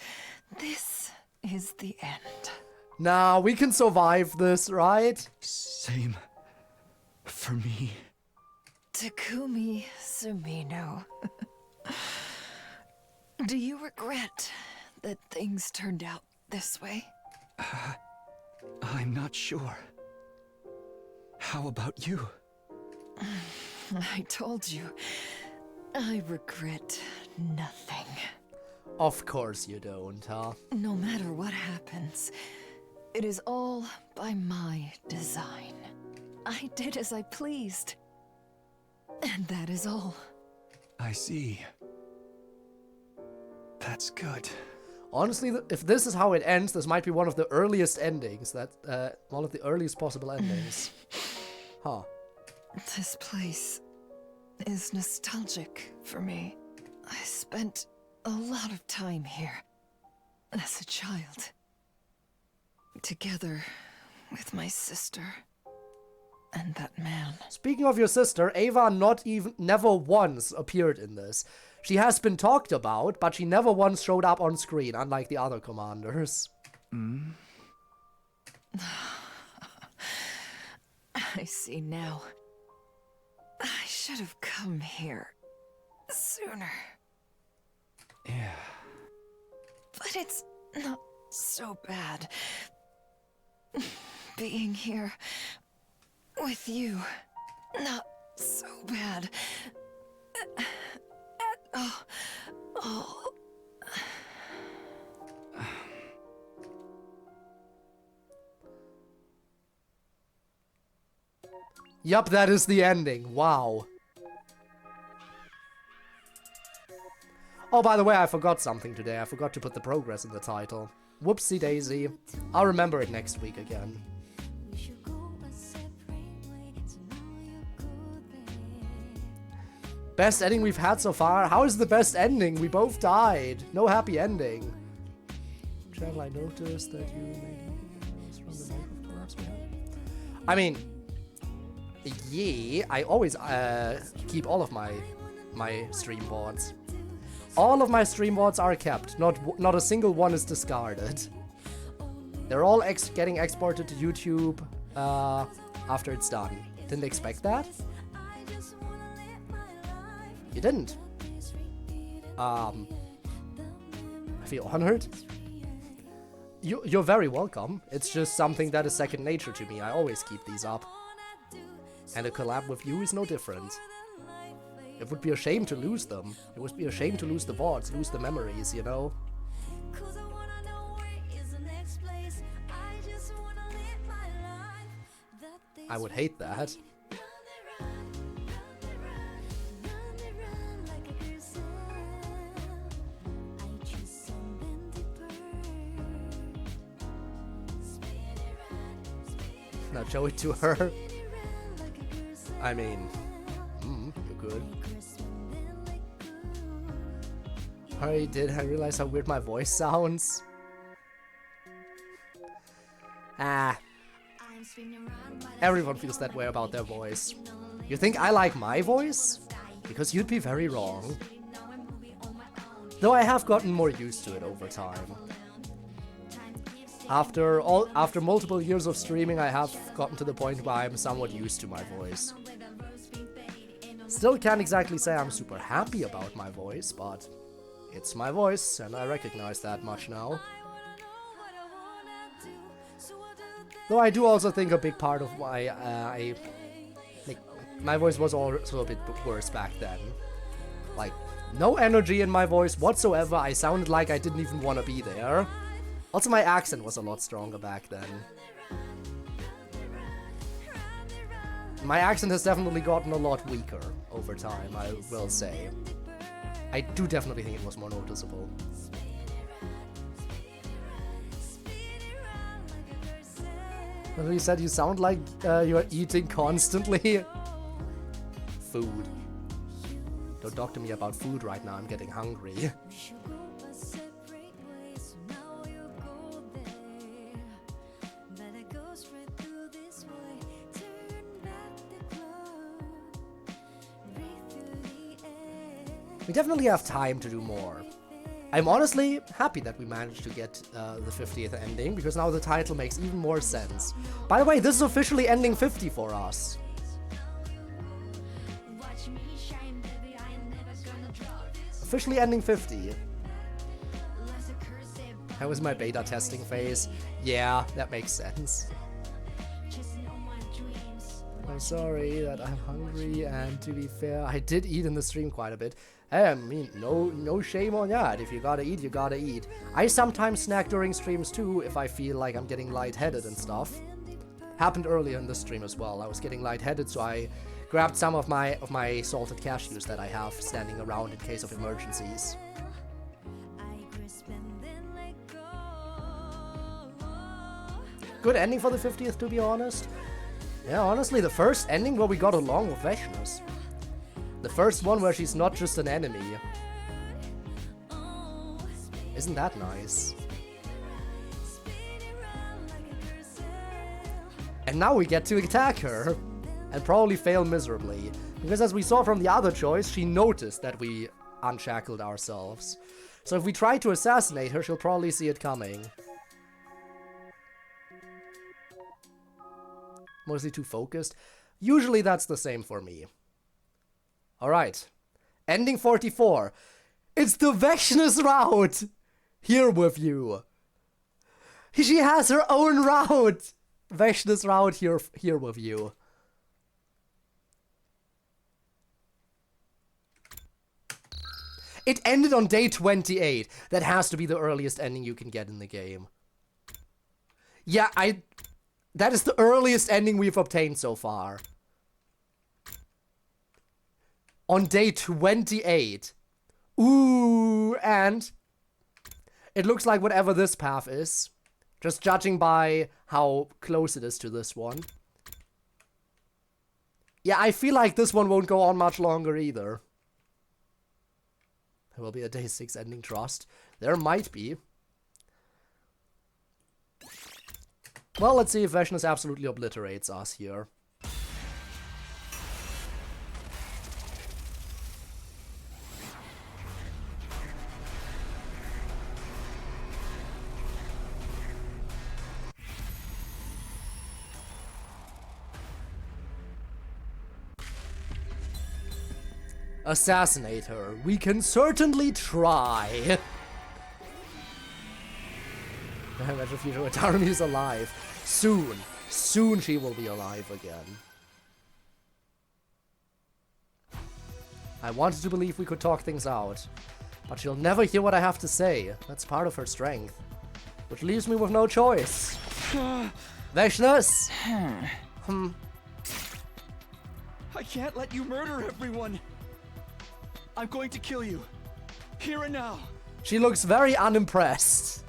this is the end. Nah, we can survive this, right? Same for me. Takumi Sumino. Do you regret that things turned out this way? I'm not sure. How about you? I told you, I regret nothing. Of course you don't, huh? No matter what happens, it is all by my design. I did as I pleased. And that is all. I see. That's good. Honestly, if this is how it ends, this might be one of the earliest endings. One of the earliest possible endings. Huh. This place is nostalgic for me. I spent a lot of time here as a child, together with my sister and that man. Speaking of your sister, Ava never once appeared in this. She has been talked about, but she never once showed up on screen, unlike the other commanders. I see now. I should have come here sooner. Yeah. But it's not so bad. Being here with you, not so bad. Oh. Yup, that is the ending. Wow. Oh, by the way, I forgot something today. I forgot to put the progress in the title. Whoopsie daisy. I'll remember it next week again. Best ending we've had so far? How is the best ending? We both died. No happy ending. Channel, I noticed that you made from the Minecraft collapse we had. I mean, yeah, I always keep all of my stream boards. All of my stream boards are kept. Not a single one is discarded. They're all getting exported to YouTube after it's done. Didn't expect that? You didn't. I feel honored. You're very welcome. It's just something that is second nature to me. I always keep these up. And a collab with you is no different. It would be a shame to lose them. It would be a shame to lose the VODs, lose the memories, you know? I would hate that. Now show it to her. I mean, you're good. I realize how weird my voice sounds. Everyone feels that way about their voice. You think I like my voice? Because you'd be very wrong. Though I have gotten more used to it over time. After multiple years of streaming, I have gotten to the point where I'm somewhat used to my voice. Still can't exactly say I'm super happy about my voice, but it's my voice, and I recognize that much now. Though I do also think a big part of why my voice was also a bit worse back then. Like, no energy in my voice whatsoever. I sounded like I didn't even want to be there. Also, my accent was a lot stronger back then. My accent has definitely gotten a lot weaker over time, I will say. I do definitely think it was more noticeable. Well, you said you sound like you're eating constantly. Food. Don't talk to me about food right now, I'm getting hungry. We definitely have time to do more. I'm honestly happy that we managed to get the 50th ending, because now the title makes even more sense. By the way, this is officially ending 50 for us. Officially ending 50. That was my beta testing phase. Yeah, that makes sense. I'm sorry that I'm hungry, and to be fair, I did eat in the stream quite a bit. I mean, no shame on that. If you gotta eat, you gotta eat. I sometimes snack during streams too, if I feel like I'm getting lightheaded and stuff. Happened earlier in the stream as well. I was getting lightheaded, so I grabbed some of my salted cashews that I have standing around in case of emergencies. Good ending for the 50th, to be honest. Yeah, honestly, the first ending where we got along with Vechnus. The first one where she's not just an enemy. Isn't that nice? And now we get to attack her. And probably fail miserably. Because as we saw from the other choice, she noticed that we unshackled ourselves. So if we try to assassinate her, she'll probably see it coming. Mostly too focused. Usually that's the same for me. Alright. Ending 44. It's the Vechnus route! Here with you. She has her own route! Vechnus route here with you. It ended on day 28. That has to be the earliest ending you can get in the game. Yeah, that is the earliest ending we've obtained so far. On day 28. Ooh, and it looks like whatever this path is, just judging by how close it is to this one. Yeah, I feel like this one won't go on much longer either. There will be a day 6 ending trust. There might be. Well, let's see if Vechnus absolutely obliterates us here. Assassinate her. We can certainly try. I imagine future Tarumi is alive. Soon. Soon she will be alive again. I wanted to believe we could talk things out. But she'll never hear what I have to say. That's part of her strength. Which leaves me with no choice. Veshnus! I can't let you murder everyone. I'm going to kill you. Here and now. She looks very unimpressed.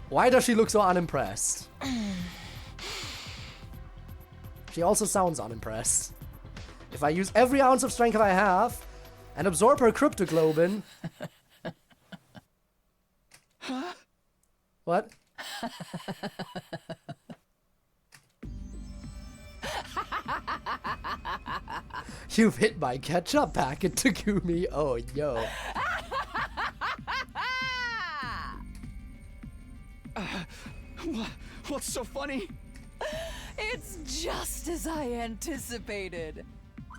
Why does she look so unimpressed? She also sounds unimpressed. If I use every ounce of strength I have and absorb her cryptoglobin... Huh? What? You've hit my ketchup packet, Takumi. Oh, yo. What's so funny? It's just as I anticipated.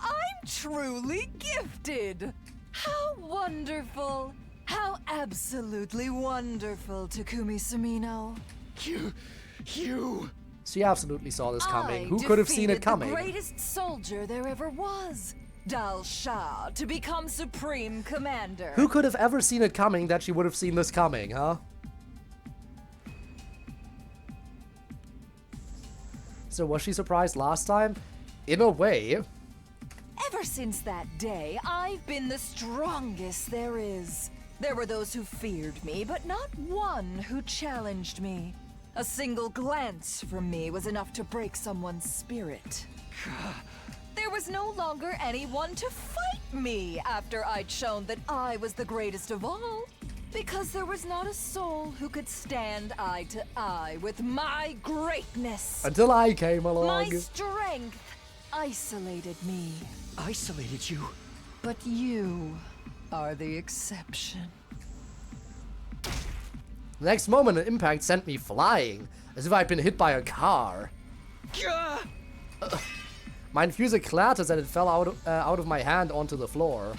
I'm truly gifted. How wonderful. How absolutely wonderful, Takumi Sumino. You... She absolutely saw this coming. Who could have seen it coming? The greatest soldier there ever was, Dal Shah, to become Supreme Commander. Who could have ever seen it coming that she would have seen this coming, huh? So was she surprised last time? In a way. Ever since that day, I've been the strongest there is. There were those who feared me, but not one who challenged me. A single glance from me was enough to break someone's spirit. There was no longer anyone to fight me after I'd shown that I was the greatest of all. Because there was not a soul who could stand eye to eye with my greatness. Until I came along. My strength isolated me. Isolated you? But you are the exception. The next moment, an impact sent me flying, as if I'd been hit by a car. My infuser clatters and it fell out of my hand onto the floor.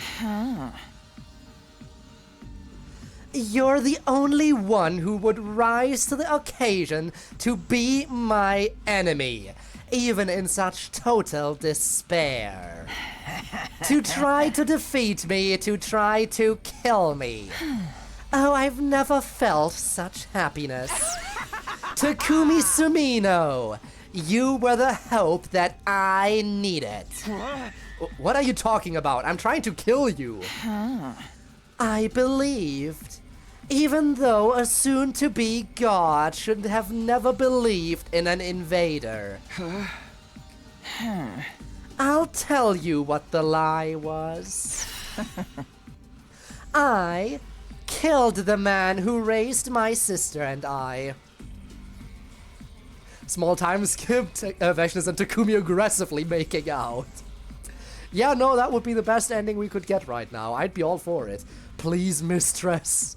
You're the only one who would rise to the occasion to be my enemy, even in such total despair. To try to defeat me, to try to kill me. Oh, I've never felt such happiness. Takumi Sumino, you were the hope that I needed. What are you talking about? I'm trying to kill you. I believed. Even though a soon-to-be god should have never believed in an invader. I'll tell you what the lie was. I killed the man who raised my sister and I. Small time skip, Veshnus and Takumi aggressively making out. Yeah, no, that would be the best ending we could get right now. I'd be all for it. Please, mistress.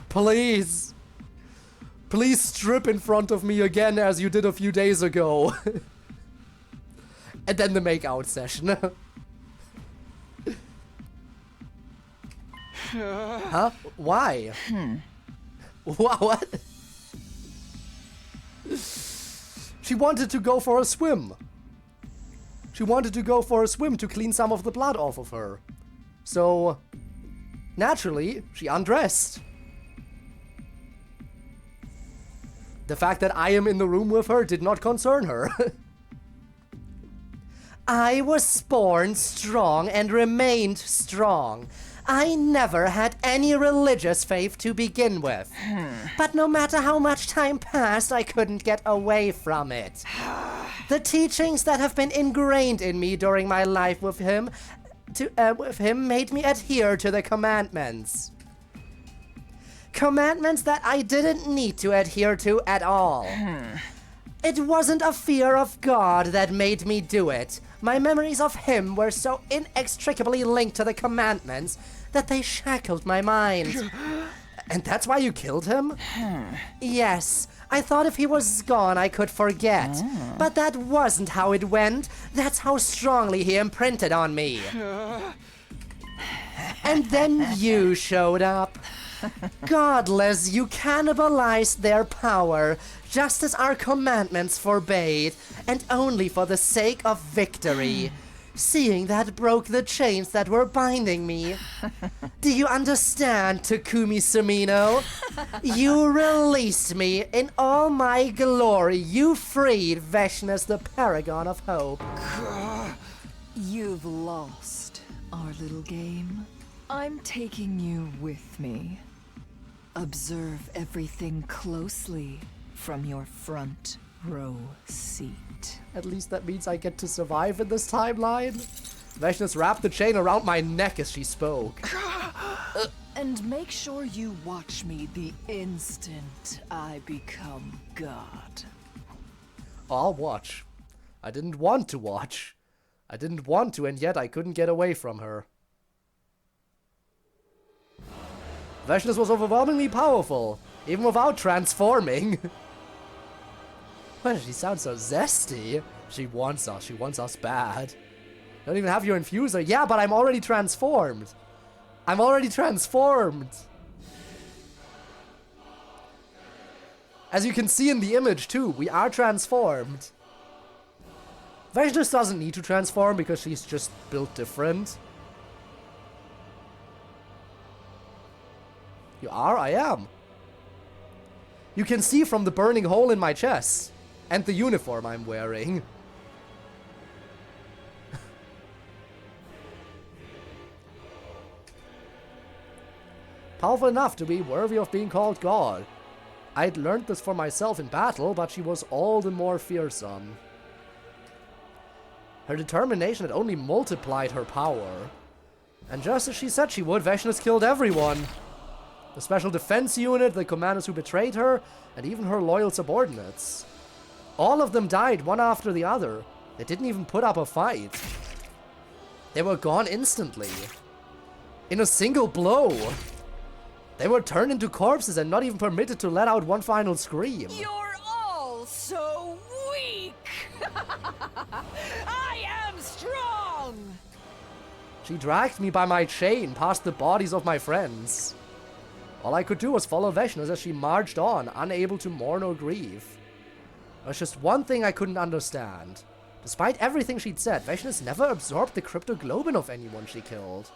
Please. Please strip in front of me again as you did a few days ago. And then the make-out session. Huh? Why? What? She wanted to go for a swim. She wanted to go for a swim to clean some of the blood off of her. So, naturally, she undressed. The fact that I am in the room with her did not concern her. I was born strong and remained strong. I never had any religious faith to begin with. But no matter how much time passed, I couldn't get away from it. The teachings that have been ingrained in me during my life with him, made me adhere to the commandments. Commandments that I didn't need to adhere to at all. It wasn't a fear of God that made me do it. My memories of him were so inextricably linked to the commandments that they shackled my mind. And that's why you killed him? Yes, I thought if he was gone I could forget. But that wasn't how it went. That's how strongly he imprinted on me. And then you showed up. Godless, you cannibalized their power, just as our commandments forbade, and only for the sake of victory. Seeing that broke the chains that were binding me. Do you understand, Takumi Sumino? You released me in all my glory. You freed Veshnus, the paragon of hope. You've lost our little game. I'm taking you with me. Observe everything closely from your front row seat. At least that means I get to survive in this timeline. Veshnus wrapped the chain around my neck as she spoke. And make sure you watch me the instant I become God. I'll watch. I didn't want to watch. I didn't want to, and yet I couldn't get away from her. Veshnus was overwhelmingly powerful, even without transforming. Why does she sound so zesty? She wants us. She wants us bad. Don't even have your infuser. Yeah, but I'm already transformed. I'm already transformed. As you can see in the image too, we are transformed. Veshnus doesn't need to transform because she's just built different. You are? I am. You can see from the burning hole in my chest. And the uniform I'm wearing. Powerful enough to be worthy of being called God. I'd learned this for myself in battle, but she was all the more fearsome. Her determination had only multiplied her power. And just as she said she would, Veshnus killed everyone. The special defense unit, the commanders who betrayed her, and even her loyal subordinates. All of them died one after the other. They didn't even put up a fight. They were gone instantly. In a single blow. They were turned into corpses and not even permitted to let out one final scream. You're all so weak! I am strong! She dragged me by my chain past the bodies of my friends. All I could do was follow Veshnus as she marched on, unable to mourn or grieve. There was just one thing I couldn't understand. Despite everything she'd said, Veshnus never absorbed the cryptoglobin of anyone she killed.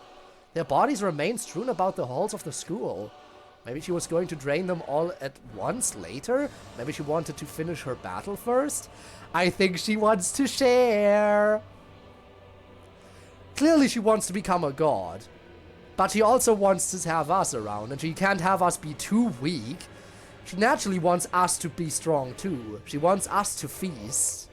Their bodies remained strewn about the halls of the school. Maybe she was going to drain them all at once later? Maybe she wanted to finish her battle first? I think she wants to share. Clearly she wants to become a god. But she also wants to have us around, and she can't have us be too weak. She naturally wants us to be strong too. She wants us to feast.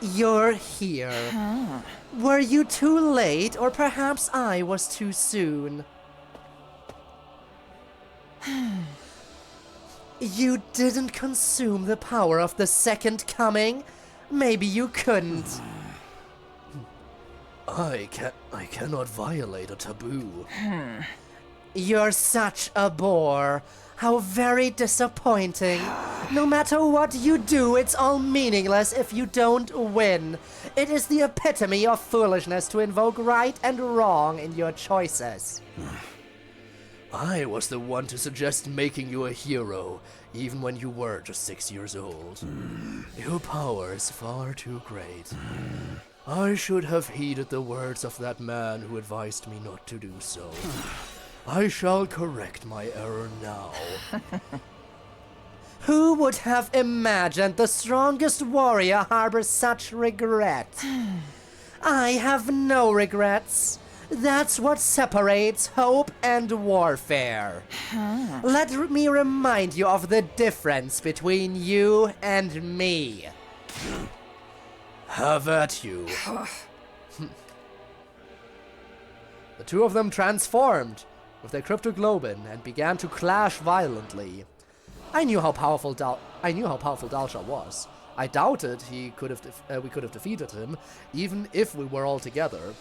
You're here. Were you too late, or perhaps I was too soon? You didn't consume the power of the second coming? Maybe you couldn't. I cannot violate a taboo. You're such a bore. How very disappointing. No matter what you do, it's all meaningless if you don't win. It is the epitome of foolishness to invoke right and wrong in your choices. I was the one to suggest making you a hero, even when you were just 6 years old. Your power is far too great. I should have heeded the words of that man who advised me not to do so. I shall correct my error now. Who would have imagined the strongest warrior harbors such regret? I have no regrets. That's what separates hope and warfare. Let me remind you of the difference between you and me. Have at you. The two of them transformed with their cryptoglobin and began to clash violently. I knew how powerful Dalsha was. I doubted we could have defeated him, even if we were all together.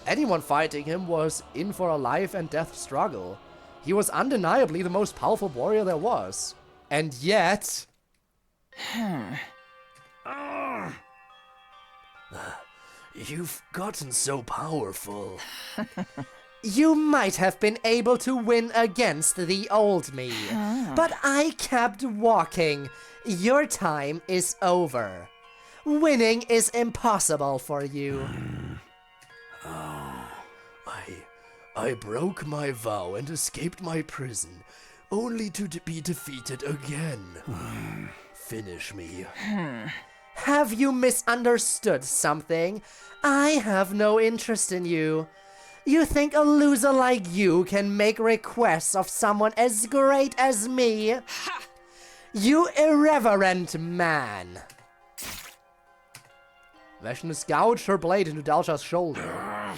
Anyone fighting him was in for a life and death struggle. He was undeniably the most powerful warrior there was. And yet... You've gotten so powerful. You might have been able to win against the old me, but I kept walking. Your time is over. Winning is impossible for you. I broke my vow and escaped my prison, only to be defeated again. Finish me. Have you misunderstood something? I have no interest in you. You think a loser like you can make requests of someone as great as me? Ha! You irreverent man. Vashnis gouged her blade into Dalsha's shoulder.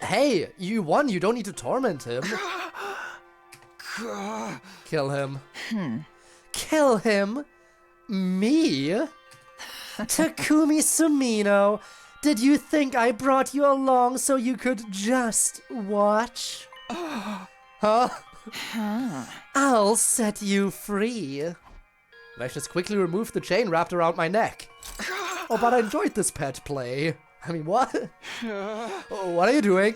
Hey, you won. You don't need to torment him. Kill him. Kill him? Me? Takumi Sumino, did you think I brought you along so you could just watch? Huh? I'll set you free. Vashnis quickly removed the chain wrapped around my neck. Oh, but I enjoyed this pet play. I mean, what? What are you doing?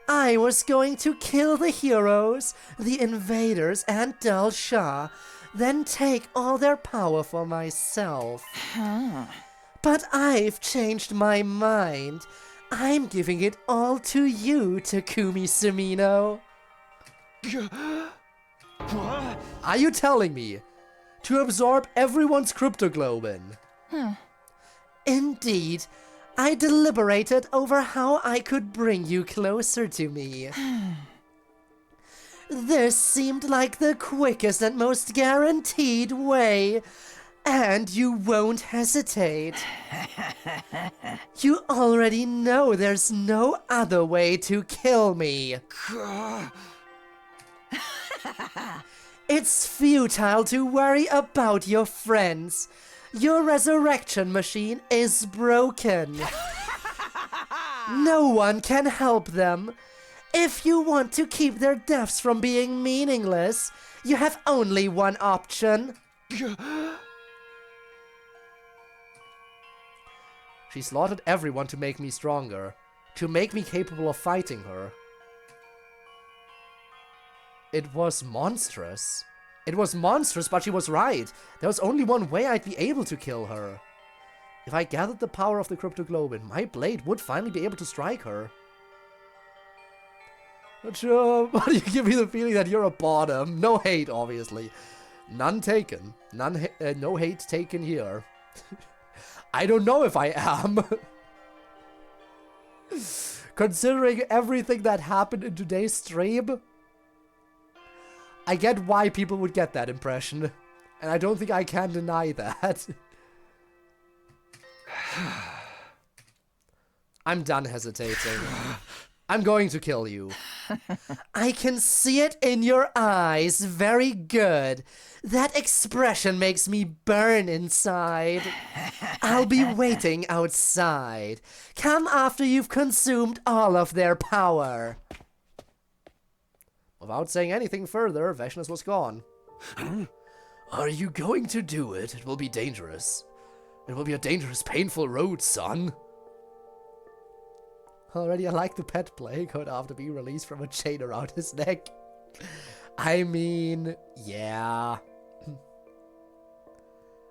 I was going to kill the heroes, the invaders, and Dalsha, then take all their power for myself. But I've changed my mind. I'm giving it all to you, Takumi Sumino. Are you telling me to absorb everyone's cryptoglobin? Indeed. I deliberated over how I could bring you closer to me. This seemed like the quickest and most guaranteed way, and you won't hesitate. You already know there's no other way to kill me. It's futile to worry about your friends. Your resurrection machine is broken. No one can help them. If you want to keep their deaths from being meaningless, you have only one option. She slaughtered everyone to make me stronger, to make me capable of fighting her. It was monstrous. It was monstrous, but she was right. There was only one way I'd be able to kill her. If I gathered the power of the cryptoglobin, my blade would finally be able to strike her. But sure, but you give me the feeling that you're a bottom. No hate, obviously. None taken. No hate taken here. I don't know if I am. Considering everything that happened in today's stream, I get why people would get that impression. And I don't think I can deny that. I'm done hesitating. I'm going to kill you. I can see it in your eyes. Very good. That expression makes me burn inside. I'll be waiting outside. Come after you've consumed all of their power. Without saying anything further, Vashnis was gone. Are you going to do it? It will be dangerous. It will be a dangerous, painful road, son. Already I like the pet play could after being released from a chain around his neck. I mean, yeah.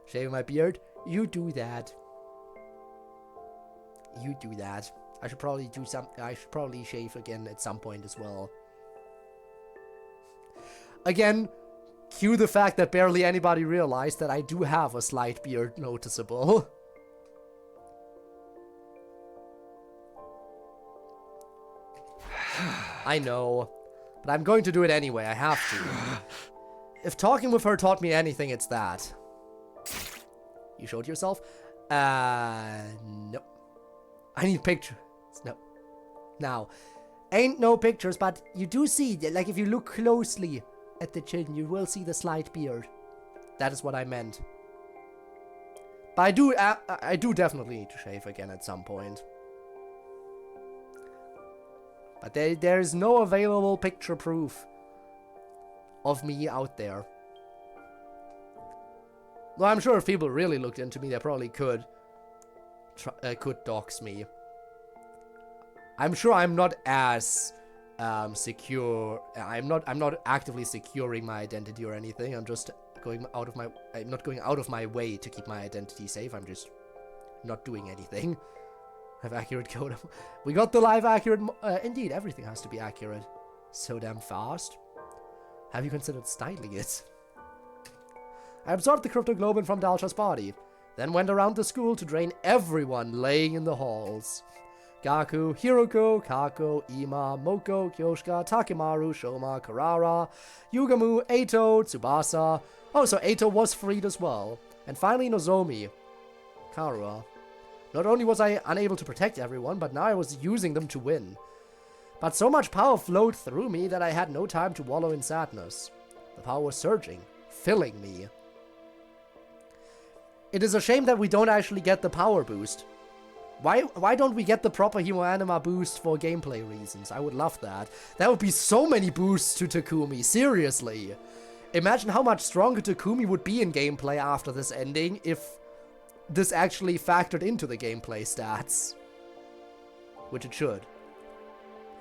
Shaving my beard? You do that. You do that. I should probably do I should probably shave again at some point as well. Again, cue the fact that barely anybody realized that I do have a slight beard noticeable. I know, but I'm going to do it anyway, I have to. If talking with her taught me anything, it's that. You showed yourself? No. I need pictures. No. Now, ain't no pictures, but you do see, like if you look closely at the chin, you will see the slight beard. That is what I meant. But I do definitely need to shave again at some point. But there is no available picture proof of me out there. Though I'm sure if people really looked into me, they probably could dox me. I'm sure I'm not as secure. I'm not actively securing my identity or anything. I'm just I'm not going out of my way to keep my identity safe. I'm just not doing anything. Have accurate code. We got the live accurate. Indeed, everything has to be accurate. So damn fast. Have you considered styling it? I absorbed the cryptoglobin from Dalsha's body, then went around the school to drain everyone laying in the halls. Gaku, Hiroko, Kako, Ima, Moko, Kyoshika, Takemaru, Shoma, Karara, Yugamu, Eito, Tsubasa. Oh, so Eito was freed as well. And finally Nozomi. Karua. Not only was I unable to protect everyone, but now I was using them to win. But so much power flowed through me that I had no time to wallow in sadness. The power was surging, filling me. It is a shame that we don't actually get the power boost. Why don't we get the proper Hemoanima boost for gameplay reasons? I would love that. That would be so many boosts to Takumi, seriously. Imagine how much stronger Takumi would be in gameplay after this ending if this actually factored into the gameplay stats. Which it should.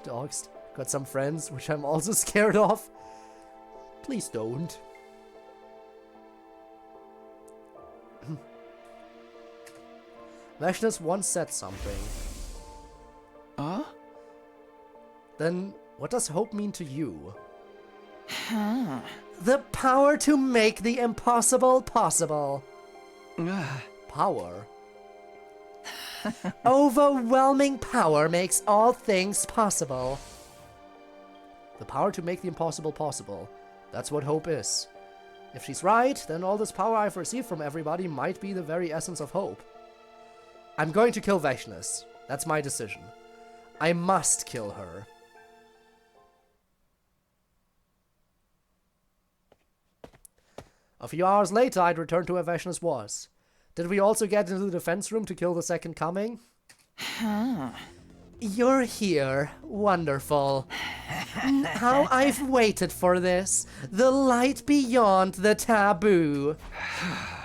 Dogs. Got some friends, which I'm also scared of. Please don't. Veshness once said something. Then, what does hope mean to you? The power to make the impossible possible. Power? Overwhelming power makes all things possible. The power to make the impossible possible. That's what hope is. If she's right, then all this power I've received from everybody might be the very essence of hope. I'm going to kill Veshness. That's my decision. I must kill her. A few hours later, I'd returned to where Veshness was. Did we also get into the defense room to kill the second coming? You're here. Wonderful. How I've waited for this. The light beyond the taboo.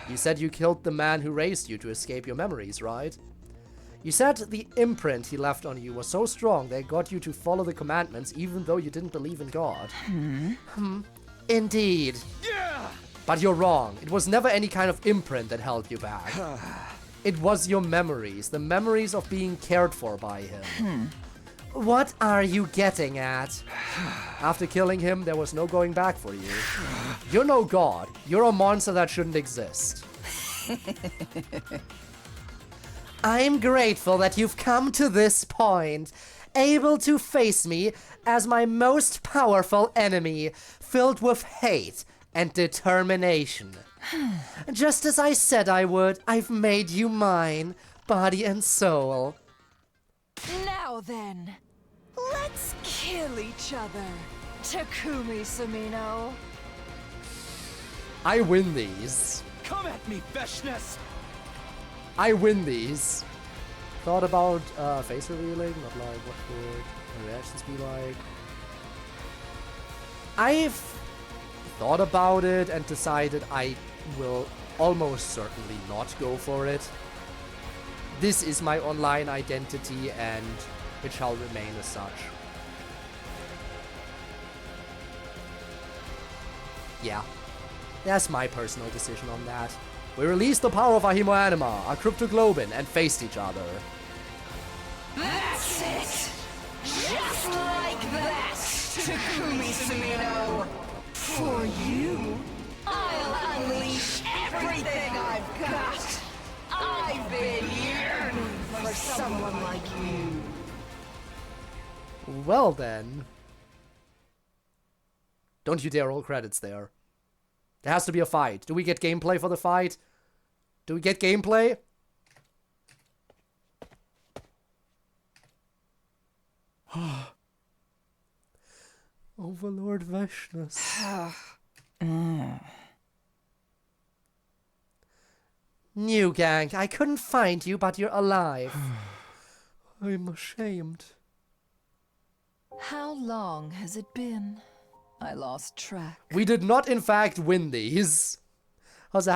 You said you killed the man who raised you to escape your memories, right? You said the imprint he left on you was so strong that it got you to follow the commandments even though you didn't believe in God. Indeed. But you're wrong. It was never any kind of imprint that held you back. It was your memories, the memories of being cared for by him. What are you getting at? After killing him, there was no going back for you. You're no god. You're a monster that shouldn't exist. I'm grateful that you've come to this point, able to face me as my most powerful enemy, filled with hate and determination. Just as I said I would, I've made you mine, body and soul. Now then, let's kill each other, Takumi Sumino. I win these. Come at me, Veshness! I win these. Thought about face revealing, not like what would my reactions be like. I've thought about it and decided I will almost certainly not go for it. This is my online identity and it shall remain as such. Yeah, that's my personal decision on that. We released the power of our Hemoanima, our cryptoglobin, and faced each other. That's it! Just like that, Takumi Sumino! For you, I'll unleash everything I've got! I've been yearning for someone like you! Well then. Don't you dare roll credits there. There has to be a fight. Do we get gameplay for the fight? Do we get gameplay? Overlord Veshness. New gang, I couldn't find you, but you're alive. I'm ashamed. How long has it been? I lost track. We did not in fact win these. How's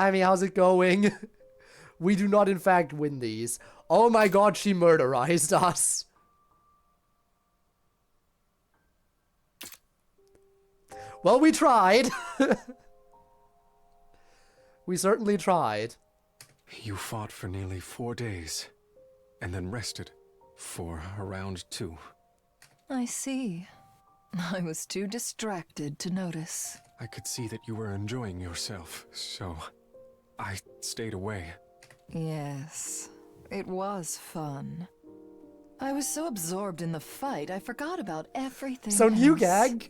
it going? We do not in fact win these. Oh my god, she murderized us. Well, we tried. We certainly tried. You fought for nearly 4 days, and then rested for around 2. I see. I was too distracted to notice. I could see that you were enjoying yourself, so I stayed away. Yes, it was fun. I was so absorbed in the fight, I forgot about everything So, else. New Gang,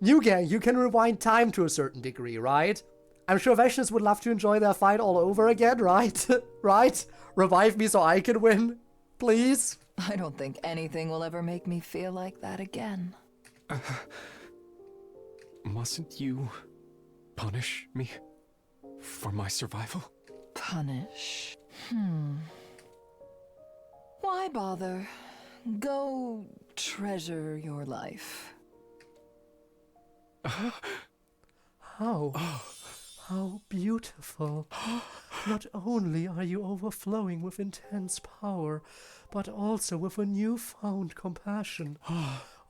New Gang, you can rewind time to a certain degree, right? I'm sure Vashnis would love to enjoy their fight all over again, right? Right? Revive me so I can win, please? I don't think anything will ever make me feel like that again. Mustn't you punish me for my survival? Punish? Why bother? Go treasure your life. How beautiful. Not only are you overflowing with intense power, but also with a newfound compassion.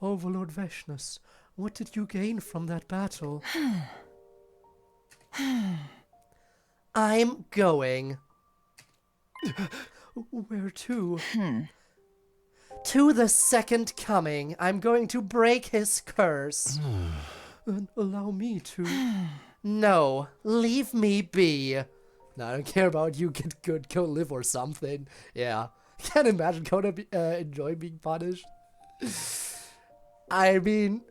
Overlord Vashnis, what did you gain from that battle? I'm going. Where to? To the second coming. I'm going to break his curse. Allow me to. No, leave me be. No, I don't care about you. Get good, go live or something. Yeah. Can't imagine Coda enjoy being punished. I mean,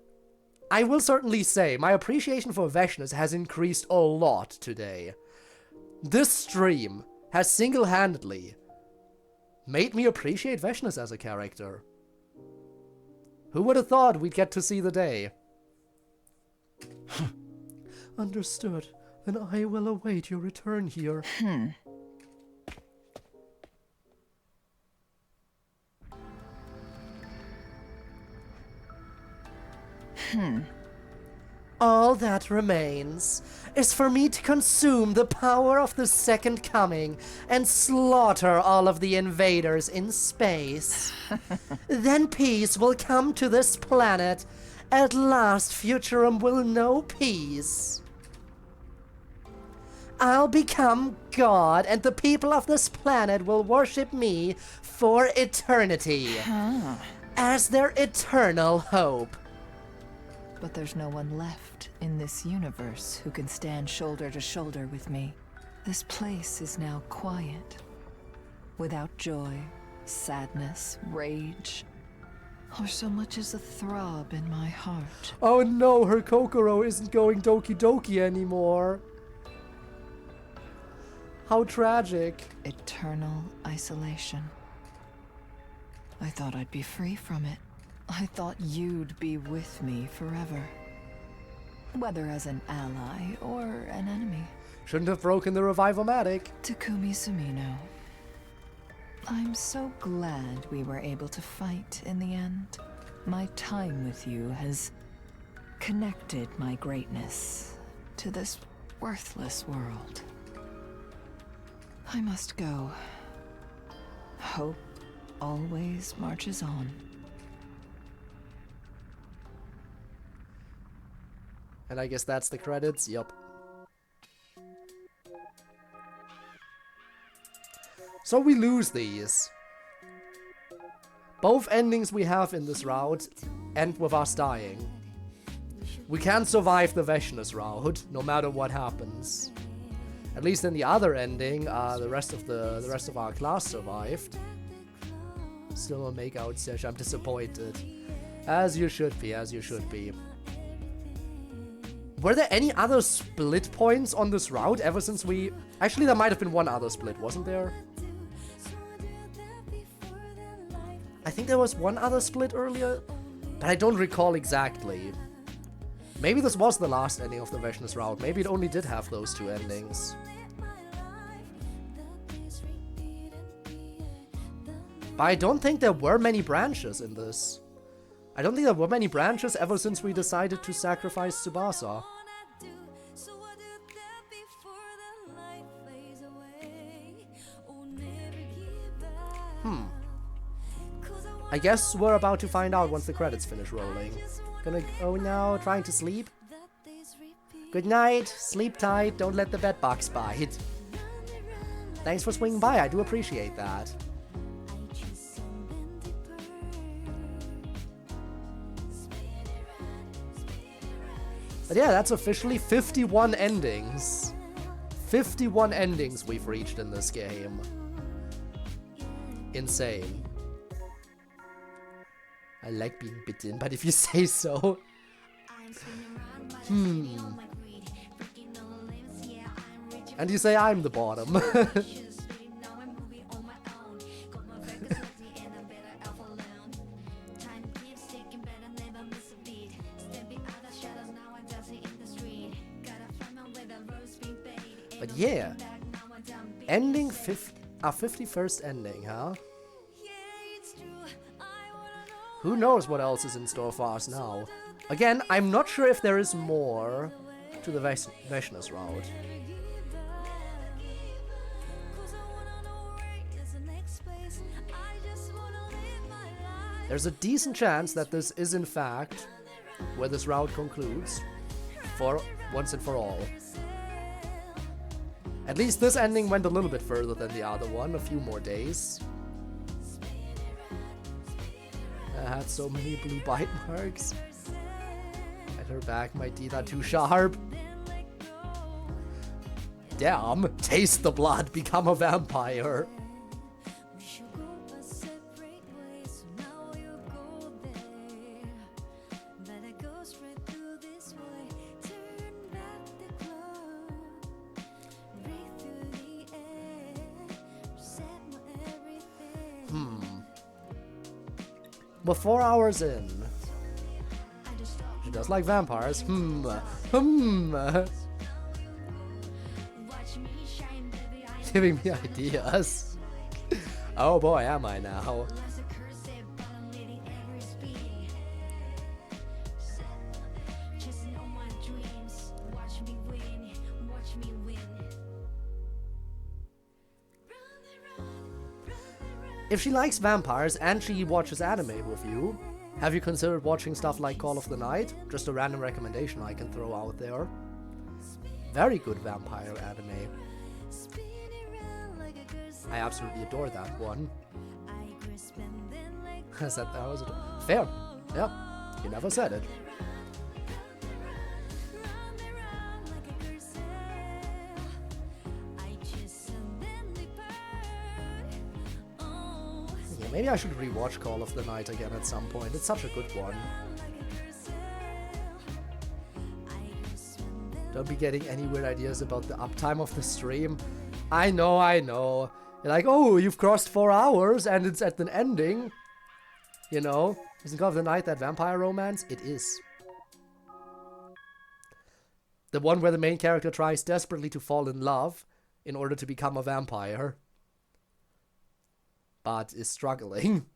I will certainly say my appreciation for Vashnis has increased a lot today. This stream has single-handedly made me appreciate Vashnis as a character. Who would have thought we'd get to see the day? Understood. Then I will await your return here. All that remains is for me to consume the power of the second coming and slaughter all of the invaders in space. Then peace will come to this planet. At last, Futurum will know peace. I'll become God, and the people of this planet will worship me for eternity as their eternal hope. But there's no one left in this universe who can stand shoulder to shoulder with me. This place is now quiet, without joy, sadness, rage, or so much as a throb in my heart. Oh no, her Kokoro isn't going Doki Doki anymore. How tragic. Eternal isolation. I thought I'd be free from it. I thought you'd be with me forever. Whether as an ally or an enemy. Shouldn't have broken the Revivomatic. Takumi Sumino. I'm so glad we were able to fight in the end. My time with you has connected my greatness to this worthless world. I must go. Hope always marches on. And I guess that's the credits. Yup. So we lose these. Both endings we have in this route end with us dying. We can't survive the Vashnis route, no matter what happens. At least in the other ending, the rest of our class survived. Still a make-out session. I'm disappointed. As you should be, as you should be. Were there any other split points on this route ever since we... Actually, there might have been one other split, wasn't there? I think there was one other split earlier, but I don't recall exactly. Maybe this was the last ending of the Vashnis route. Maybe it only did have those two endings. But I don't think there were many branches in this. I don't think there were many branches ever since we decided to sacrifice Tsubasa. I I guess we're about to find out once the credits finish rolling. Gonna go now, trying to sleep. Good night, sleep tight, don't let the bed bugs bite. Thanks for swinging by, I do appreciate that. But yeah, that's officially 51 endings. 51 endings we've reached in this game. Insane. I like being bitten, but if you say so. And you say I'm the bottom. But yeah, ending 51st ending, huh? Who knows what else is in store for us now? Again, I'm not sure if there is more to the Vashna's route. There's a decent chance that this is in fact where this route concludes, for once and for all. At least this ending went a little bit further than the other one, a few more days. I had so many blue bite marks. At her back might be that too sharp. Damn, taste the blood, become a vampire. We're 4 hours in. She does like vampires. Giving me ideas. Oh boy, am I now. If she likes vampires and she watches anime with you, have you considered watching stuff like Call of the Night? Just a random recommendation I can throw out there. Very good vampire anime. I absolutely adore that one. I said that was fair. Yeah, you never said it. Maybe I should rewatch Call of the Night again at some point. It's such a good one. Don't be getting any weird ideas about the uptime of the stream. I know. You're like, oh, you've crossed 4 hours and it's at an ending. You know? Isn't Call of the Night that vampire romance? It is. The one where the main character tries desperately to fall in love in order to become a vampire. But is struggling.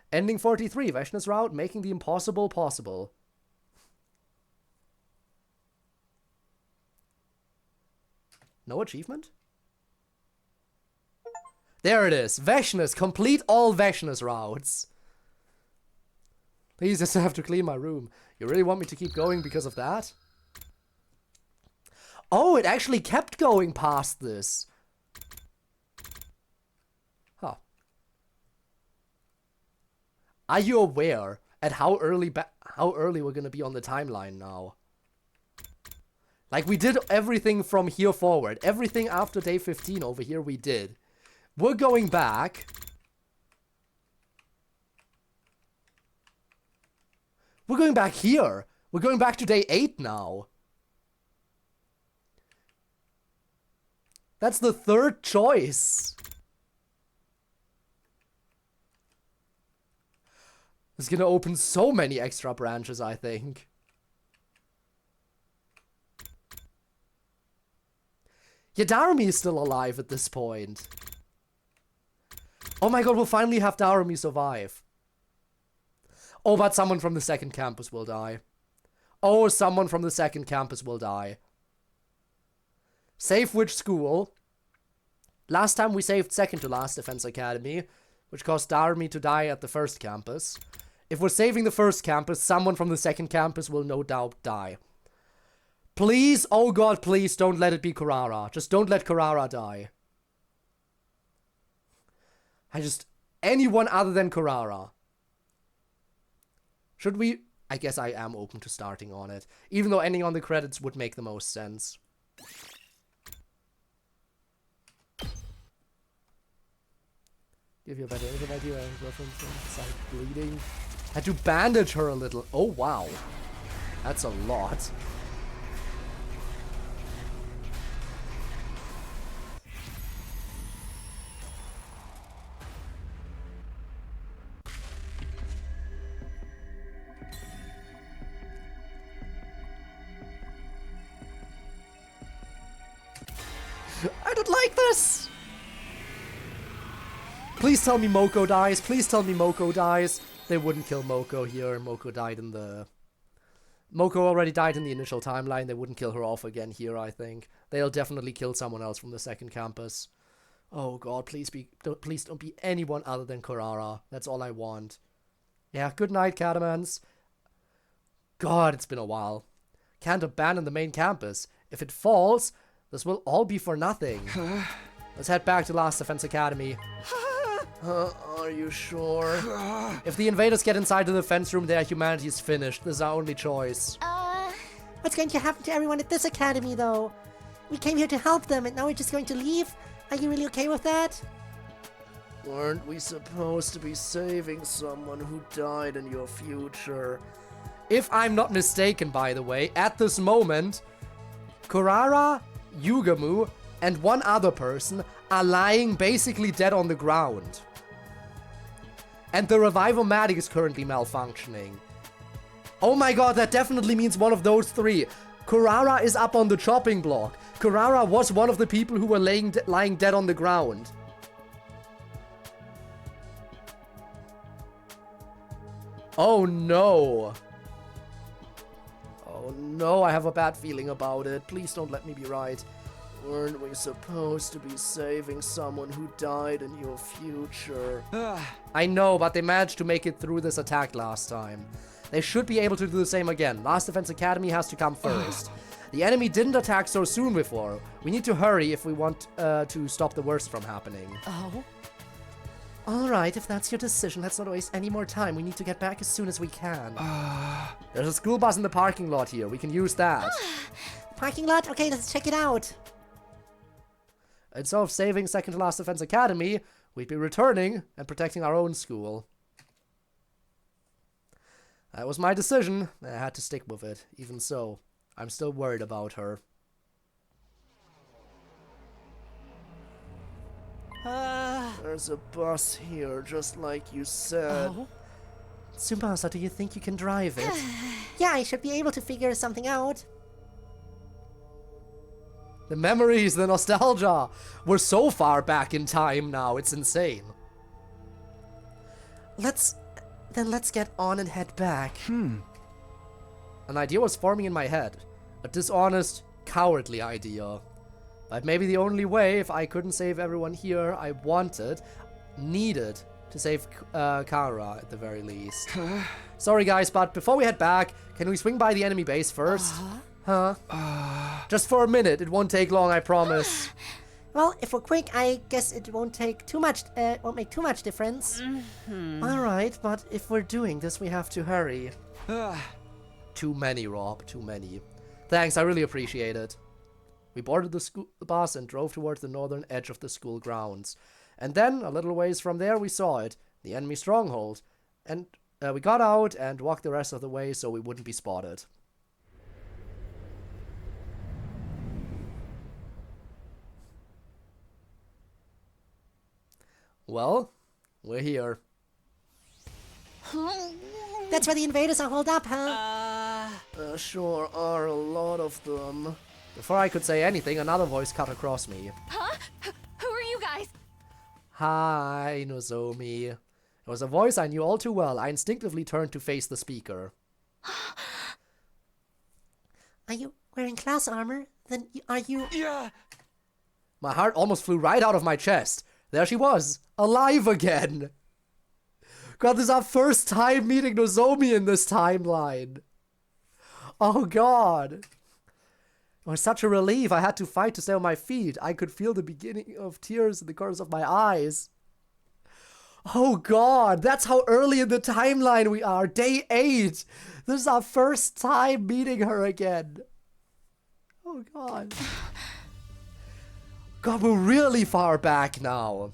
Ending 43, Vashna's route, making the impossible possible. No achievement? There it is. Vashna's, complete all Vashna's routes. Please, just have to clean my room. You really want me to keep going because of that? Oh, it actually kept going past this. Huh. Are you aware at how early we're gonna be on the timeline now? Like, we did everything from here forward. Everything after day 15 over here we did. We're going back. We're going back here. We're going back to day 8 now. That's the third choice. It's gonna open so many extra branches, I think. Yadarumi is still alive at this point. Oh my god, we'll finally have Darumi survive. Oh, but someone from the second campus will die. Oh, someone from the second campus will die. Save which school? Last time we saved second to last Defense Academy. which caused Darmy to die at the first campus. If we're saving the first campus, someone from the second campus will no doubt die. Please, oh god, please don't let it be Carrara. Just don't let Carrara die. Anyone other than Carrara. Should we? I guess I am open to starting on it. Even though ending on the credits would make the most sense. Give you a better idea. Girlfriend side bleeding. Had to bandage her a little. Oh wow. That's a lot. I don't like this! Please tell me Moko dies. Please tell me Moko dies. They wouldn't kill Moko here. Moko already died in the initial timeline. They wouldn't kill her off again here, I think. They'll definitely kill someone else from the second campus. Oh god, please don't be anyone other than Carrara. That's all I want. Yeah, good night, Catamans. God, it's been a while. Can't abandon the main campus. If it falls, this will all be for nothing. Let's head back to Last Defense Academy. Are you sure? If the invaders get inside the defense room, their humanity is finished. This is our only choice. What's going to happen to everyone at this academy, though? We came here to help them, and now we're just going to leave? Are you really okay with that? Weren't we supposed to be saving someone who died in your future? If I'm not mistaken, by the way, at this moment, Carrara, Yugamu, and one other person are lying basically dead on the ground. And the Revivomatic is currently malfunctioning. Oh my god, that definitely means one of those three. Carrara is up on the chopping block. Carrara was one of the people who were lying dead on the ground. Oh no. Oh no, I have a bad feeling about it. Please don't let me be right. Weren't we supposed to be saving someone who died in your future? I know, but they managed to make it through this attack last time. They should be able to do the same again. Last Defense Academy has to come first. The enemy didn't attack so soon before. We need to hurry if we want to stop the worst from happening. Oh? Alright, if that's your decision, let's not waste any more time. We need to get back as soon as we can. There's a school bus in the parking lot here. We can use that. Parking lot? Okay, let's check it out. Instead of saving Second to Last Defense Academy, we'd be returning and protecting our own school. That was my decision. I had to stick with it. Even so, I'm still worried about her. There's a bus here, just like you said. Oh? Tsubasa, do you think you can drive it? Yeah, I should be able to figure something out. The memories, the nostalgia. We're so far back in time now, it's insane. Let's get on and head back. An idea was forming in my head. A dishonest, cowardly idea. But maybe the only way, if I couldn't save everyone here I needed to save Kara at the very least. Sorry guys, but before we head back, can we swing by the enemy base first? Huh? Just for a minute, it won't take long, I promise. Well, if we're quick, I guess it won't take too much, won't make too much difference. Alright, but if we're doing this, we have to hurry. Too many, Rob, too many. Thanks, I really appreciate it. We boarded the bus and drove towards the northern edge of the school grounds. And then, a little ways from there, we saw it, the enemy stronghold. And we got out and walked the rest of the way so we wouldn't be spotted. Well, we're here. That's where the invaders are holed up, huh? Sure are a lot of them. Before I could say anything, another voice cut across me. Huh? Who are you guys? Hi, Nozomi. It was a voice I knew all too well. I instinctively turned to face the speaker. Are you wearing class armor? Then are you... Yeah! My heart almost flew right out of my chest. There she was, alive again. God, this is our first time meeting Nozomi in this timeline. Oh God. It was such a relief. I had to fight to stay on my feet. I could feel the beginning of tears in the corners of my eyes. Oh God, that's how early in the timeline we are. Day 8. This is our first time meeting her again. Oh God. God, we're really far back now.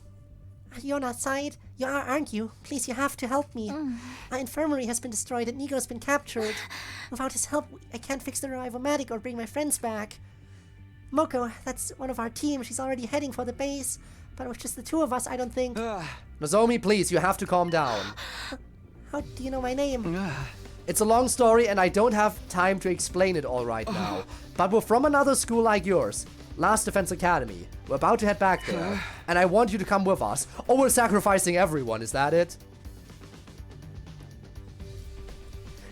You're not outside? You are, aren't you? Please, you have to help me. Our infirmary has been destroyed and Nigo's been captured. Without his help, I can't fix the revivomatic or bring my friends back. Moko, that's one of our team. She's already heading for the base. But with just the two of us, I don't think... Nozomi, please, you have to calm down. How do you know my name? It's a long story and I don't have time to explain it all right now. But we're from another school like yours. Last Defense Academy. We're about to head back there. And I want you to come with us. Oh, we're sacrificing everyone, is that it?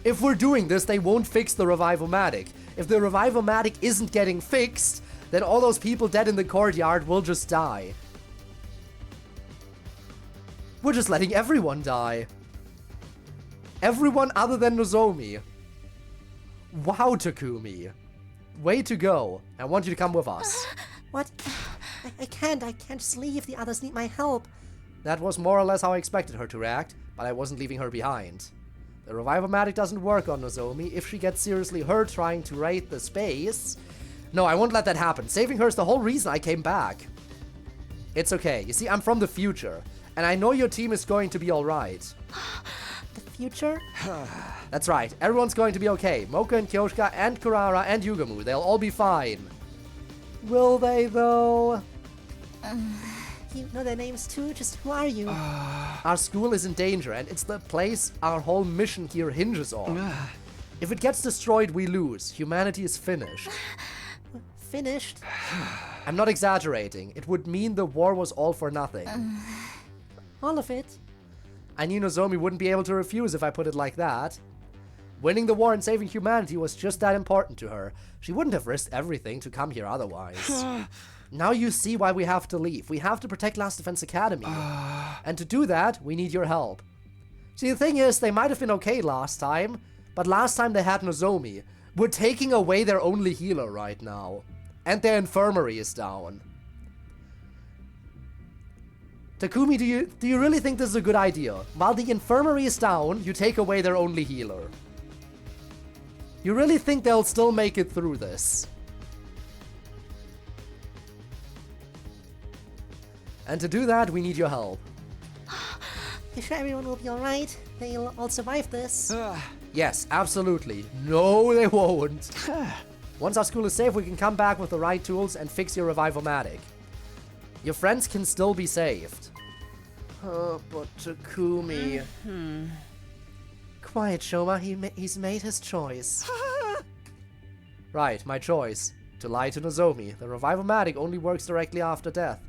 If we're doing this, they won't fix the revivomatic. If the revivomatic isn't getting fixed, then all those people dead in the courtyard will just die. We're just letting everyone die. Everyone other than Nozomi. Wow, Takumi. Way to go. I want you to come with us. What? I can't just leave. The others need my help. That was more or less how I expected her to react, but I wasn't leaving her behind. The revivomatic doesn't work on Nozomi. If she gets seriously hurt trying to raid the space... No, I won't let that happen. Saving her is the whole reason I came back. It's okay. You see, I'm from the future. And I know your team is going to be alright. The future? That's right. Everyone's going to be okay. Mocha and Kyoshka and Kurara and Yugamu. They'll all be fine. Will they, though? You know their names too? Just who are you? Our school is in danger, and it's the place our whole mission here hinges on. If it gets destroyed, we lose. Humanity is finished. Finished? I'm not exaggerating. It would mean the war was all for nothing. All of it? I knew Nozomi wouldn't be able to refuse if I put it like that. Winning the war and saving humanity was just that important to her. She wouldn't have risked everything to come here otherwise. Now you see why we have to leave. We have to protect Last Defense Academy. And to do that, we need your help. See, the thing is, they might have been okay last time, but last time they had Nozomi. We're taking away their only healer right now. And their infirmary is down. Takumi, do you really think this is a good idea? While the infirmary is down, you take away their only healer. You really think they'll still make it through this? And to do that, we need your help. You sure everyone will be alright? They'll all survive this? Yes, absolutely. No, they won't. Once our school is safe, we can come back with the right tools and fix your revivomatic. Your friends can still be saved. But Takumi... Quiet, Shoma. He's made his choice. Right, my choice. To lie to Nozomi. The revivomatic only works directly after death.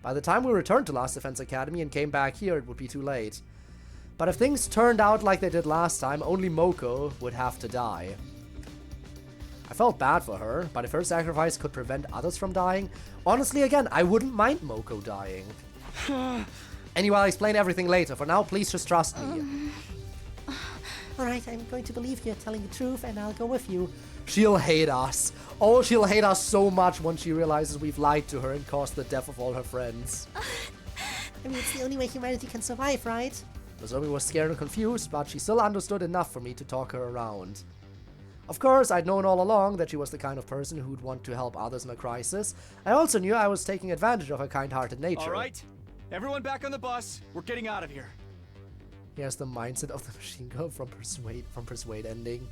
By the time we returned to Last Defense Academy and came back here, it would be too late. But if things turned out like they did last time, only Moko would have to die. I felt bad for her, but if her sacrifice could prevent others from dying, honestly, again, I wouldn't mind Moko dying. Anyway, I'll explain everything later. For now, please just trust me. Alright, I'm going to believe you're telling the truth, and I'll go with you. She'll hate us. Oh, she'll hate us so much once she realizes we've lied to her and caused the death of all her friends. I mean, it's the only way humanity can survive, right? Nozomi was scared and confused, but she still understood enough for me to talk her around. Of course, I'd known all along that she was the kind of person who'd want to help others in a crisis. I also knew I was taking advantage of her kind-hearted nature. All right, everyone back on the bus. We're getting out of here. He has the mindset of the machine gun from Persuade ending.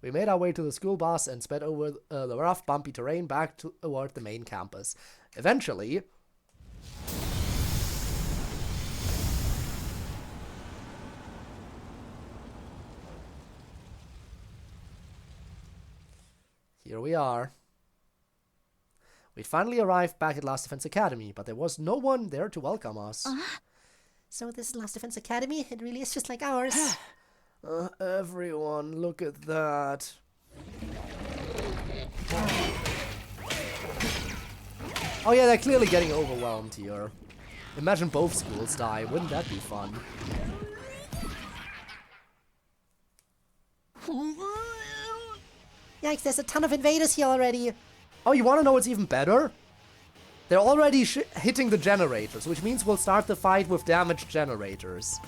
We made our way to the school bus and sped over the rough, bumpy terrain back toward the main campus. Eventually... Here we are. We'd finally arrived back at Last Defense Academy, but there was no one there to welcome us. So this is Last Defense Academy? It really is just like ours. Everyone, look at that. Oh yeah, they're clearly getting overwhelmed here. Imagine both schools die. Wouldn't that be fun? Yikes, there's a ton of invaders here already. Oh, you want to know what's even better? They're already hitting the generators, which means we'll start the fight with damaged generators.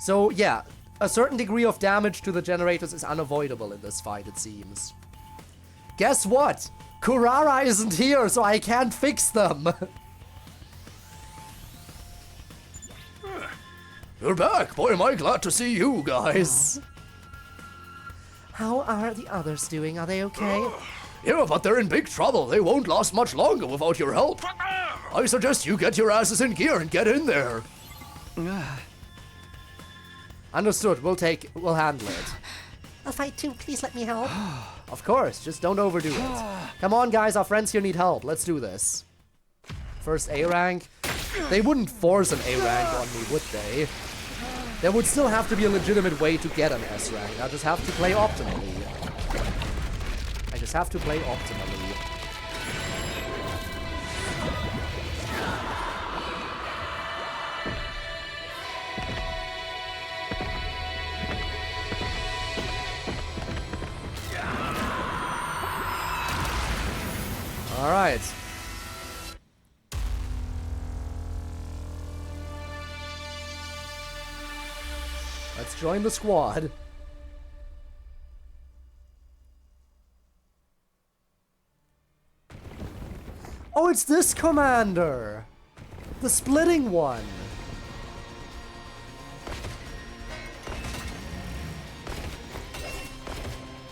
So yeah, a certain degree of damage to the generators is unavoidable in this fight, it seems. Guess what? Kurara isn't here, so I can't fix them. You're back. Boy, am I glad to see you guys. How are the others doing? Are they okay? Yeah, but they're in big trouble. They won't last much longer without your help. I suggest you get your asses in gear and get in there. Understood. We'll handle it. I'll fight too. Please let me help. Of course, just don't overdo it. Come on, guys, our friends here need help. Let's do this. First A rank. They wouldn't force an A rank on me, would they? There would still have to be a legitimate way to get an S rank. I just have to play optimally. Alright. Let's join the squad. Oh, it's this commander! The splitting one!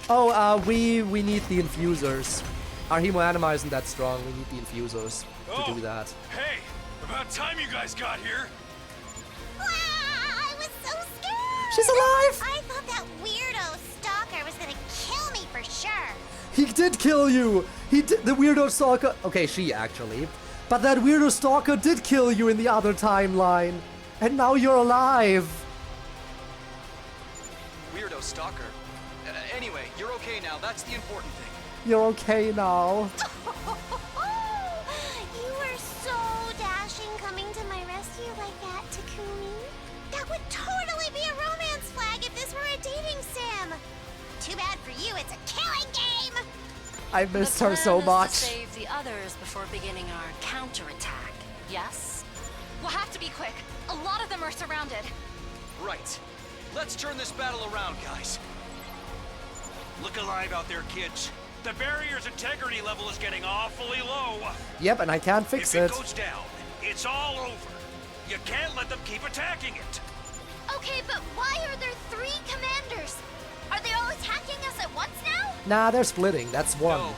Oh, we need the infusers. Our hemoanima isn't that strong, we need the infusers to do that. Hey, about time you guys got here. Wow, I was so scared! She's alive! I thought that weirdo stalker was gonna kill me for sure. He did kill you! He did, the weirdo stalker. Okay, she actually. But that weirdo stalker did kill you in the other timeline. And now you're alive. Weirdo stalker. Anyway, you're okay now. That's the important thing. You're okay now. You were so dashing coming to my rescue like that, Takumi. That would totally be a romance flag if this were a dating sim. Too bad for you, it's a killing game. I missed her so much. To save the others before beginning our counterattack. Yes? We'll have to be quick. A lot of them are surrounded. Right. Let's turn this battle around, guys. Look alive out there, kids. The barrier's integrity level is getting awfully low. Yep, and I can't fix If it. it goes down, it's all over. You can't let them keep attacking it. Okay, but why are there 3 commanders? Are they all attacking us at once now? Nah, they're splitting. That's one. No.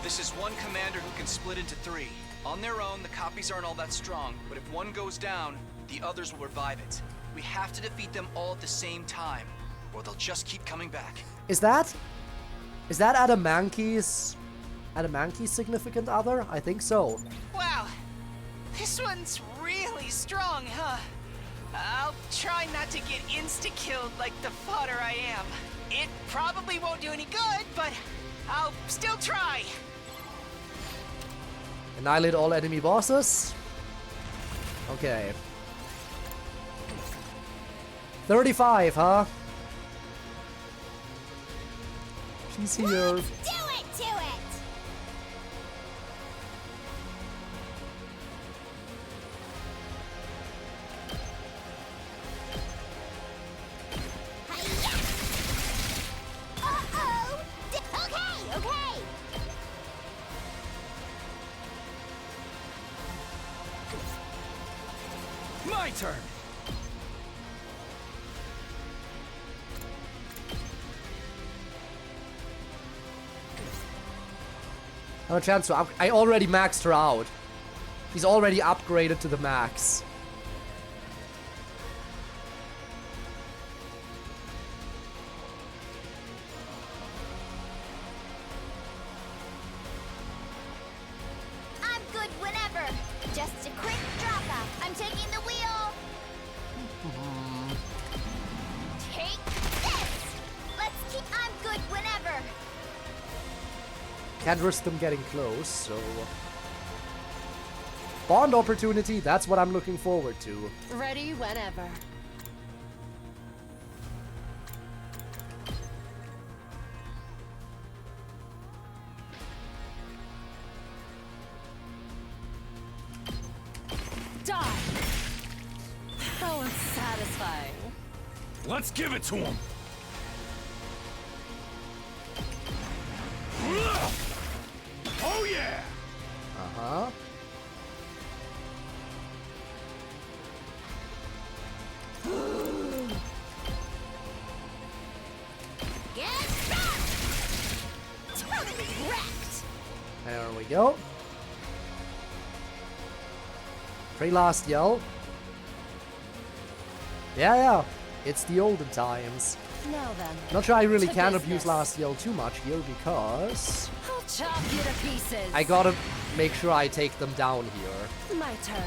This is one commander who can split into 3. On their own, the copies aren't all that strong, but if one goes down, the others will revive it. We have to defeat them all at the same time, or they'll just keep coming back. Is that Adamanki's significant other? I think so. Wow, this one's really strong, huh? I'll try not to get insta-killed like the fodder I am. It probably won't do any good, but I'll still try. Annihilate all enemy bosses. Okay. 35, huh? She's here. Do it, do it! Uh-oh! Okay, okay! My turn! I have a chance to I already maxed her out. She's already upgraded to the max. I'm good whenever. Just a quick drop-off. I'm taking the wheel. Take this. Let's keep. I'm good whenever. Can't risk them getting close, so... Bond opportunity, that's what I'm looking forward to. Ready whenever. Die! That was satisfying. Let's give it to him. Oh yeah! Uh-huh. Get back! Totally wrecked! There we go. Pre-last yell. Yeah. It's the olden times. Now then. Not sure I really to can business. abuse last yell too much here because I'll chop you to pieces. I gotta make sure I take them down here. My turn.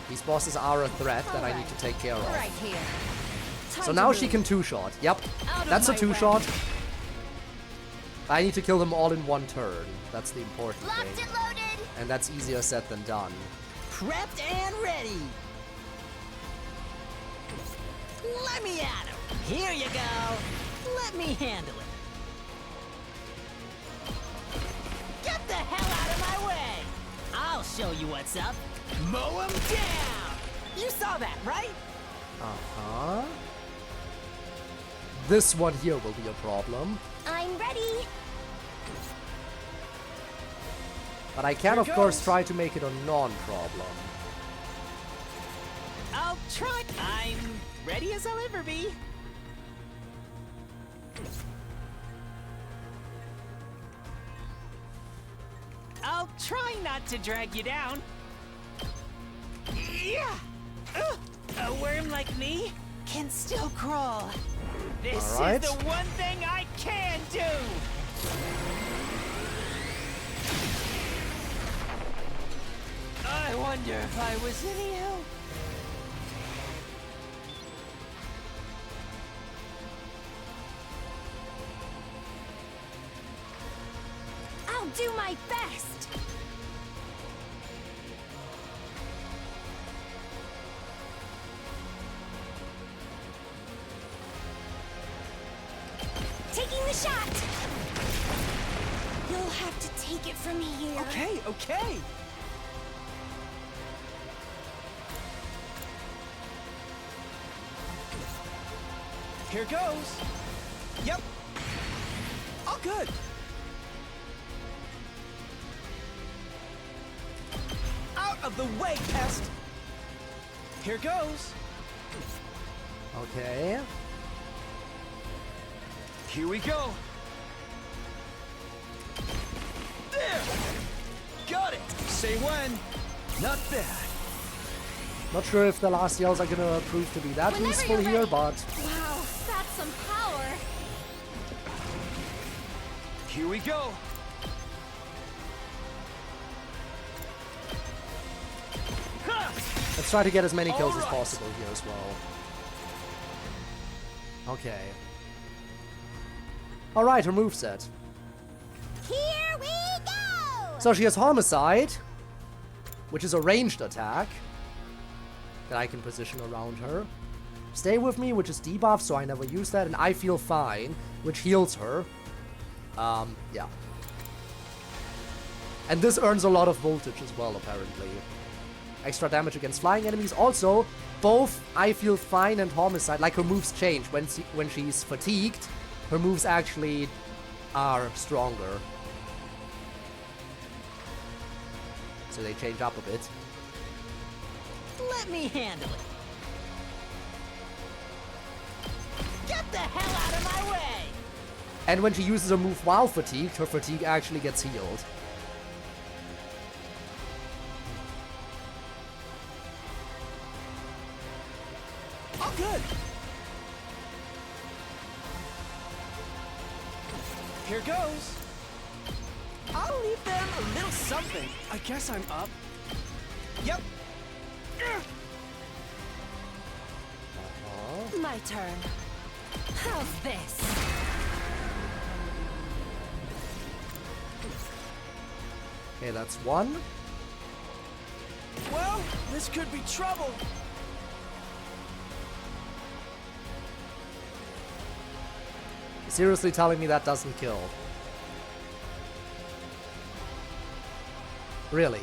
These bosses are a threat that I need Alright. to take care of. Right here. Time So to now move. she can two-shot. Yep, Out of that's a my two-shot. I need to kill them all in one turn. That's the important Locked thing. and loaded! And that's easier said than done. Prepped and ready. Let me at him. Here you go. Let me handle it. Get the hell out of my way. I'll show you what's up. Mow him down. You saw that, right? Uh-huh. This one here will be a problem. I'm ready! But I can, Here of course, goes. try to make it a non-problem. I'll try. I'm ready as I'll ever be. I'll try not to drag you down. Yeah! Ugh. A worm like me can still crawl. This All right. is the one thing I can do! I wonder if I was any help. I'll do my best! Taking the shot! You'll have to take it from here. Okay, okay. Here goes. Yep. All good. Out of the way, pest. Here goes. Okay. Here we go. There. Got it. Say when. Not bad. Not sure if the last yells are gonna prove to be that Whenever useful you're here, ready. but Wow, that's some power! Here we go. let's try to get as many kills as Alright. possible here as well. Okay. Alright, her moveset. Here we go! So she has Homicide, which is a ranged attack that I can position around her. Stay With Me, which is debuff, so I never use that. And I Feel Fine, which heals her. Yeah. And this earns a lot of voltage as well, apparently. Extra damage against flying enemies. Also, both I Feel Fine and Homicide, like her moves change. When she's fatigued, her moves actually are stronger. So they change up a bit. Let me handle it. Get the hell out of my way. And when she uses a move while fatigued, her fatigue actually gets healed. All good. Here goes. I'll leave them a little something. I guess I'm up. Yep. My turn. How's this? Okay, that's one. Well, this could be trouble. Seriously telling me that doesn't kill? Really?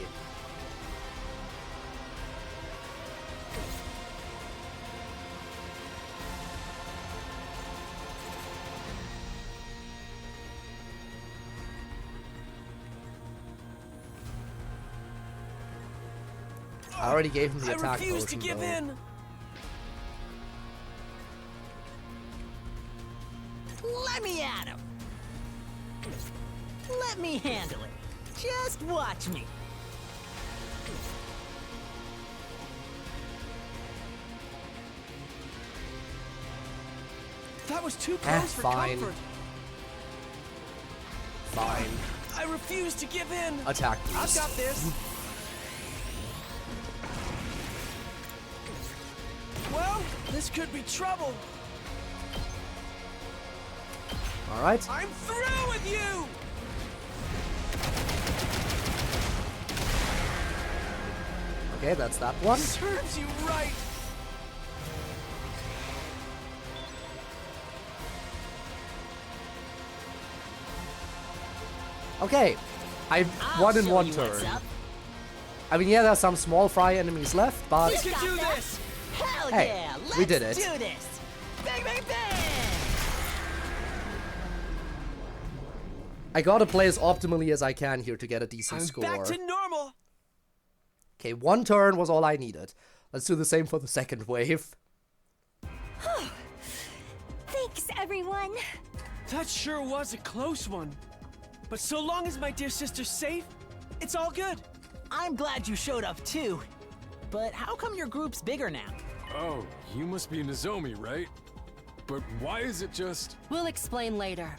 I already gave him the attack refuse to potion, give though. in. Let me at him. Let me handle it. Just watch me. That was too close for fine. comfort. Fine. I refuse to give in. Attack I've beast. got this. Well, this could be trouble. Alright. I'm through with you. Okay, that's that one. Serves you right. Okay. I won in one turn. I mean, yeah, there's some small fry enemies left, but We can do this. Hell hey, yeah, let's we did it. do this. Bang, bang, bang! I gotta play as optimally as I can here to get a decent I'm score. back to normal. Okay, one turn was all I needed. Let's do the same for the second wave. Thanks, everyone. That sure was a close one. But so long as my dear sister's safe, it's all good. I'm glad you showed up too. But how come your group's bigger now? Oh, you must be Nozomi, right? But why is it just... We'll explain later.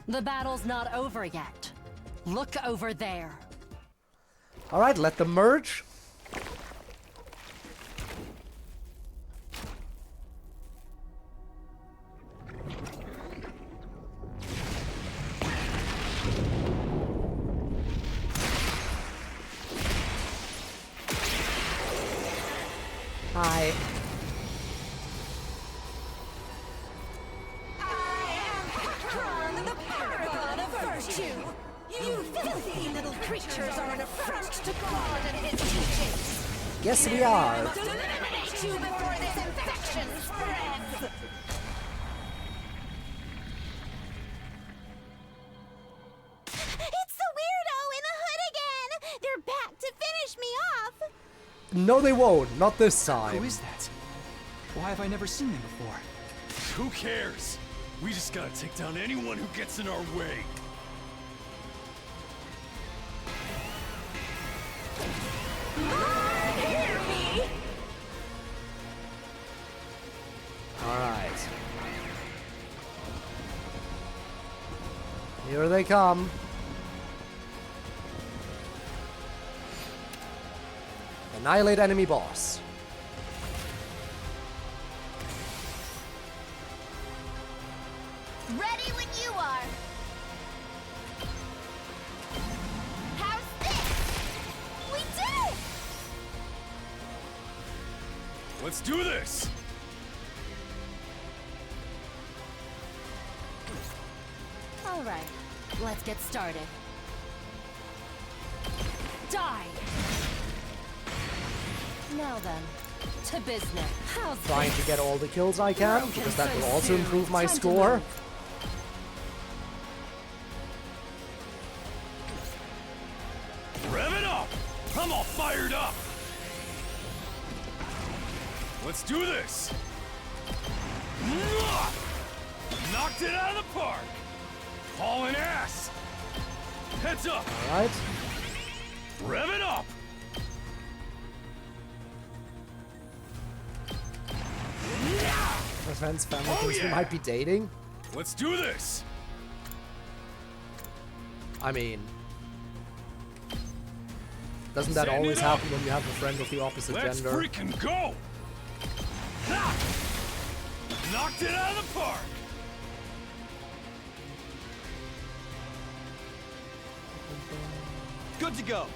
The battle's not over yet. Look over there. Alright, let them merge. Hi. The paragon of virtue. You filthy little creatures are an affront to God and his teachings. Yes, we are. Must eliminate you before this infection spreads. It's the weirdo in the hood again. They're back to finish me off. No, they won't. Not this time. Who is that? Why have I never seen them before? Who cares? We just gotta take down anyone who gets in our way. Hear me. Alright. Here they come. Annihilate enemy boss. Ready when you are. How's this? We did it! Let's do this! All right, let's get started. Die! Now then, to business. How's Trying to get all the kills I can, because that will also improve my score. Rev it up! I'm all fired up! Let's do this! Knocked it out of the park! Hauling ass! Heads up! Alright. Rev it up! My friend's family thinks we might be dating. Let's do this! I mean... Doesn't that Setting always it up. happen when you have a friend of the opposite Let's gender? freaking go! Ha! Knocked it out of the park! Good to go.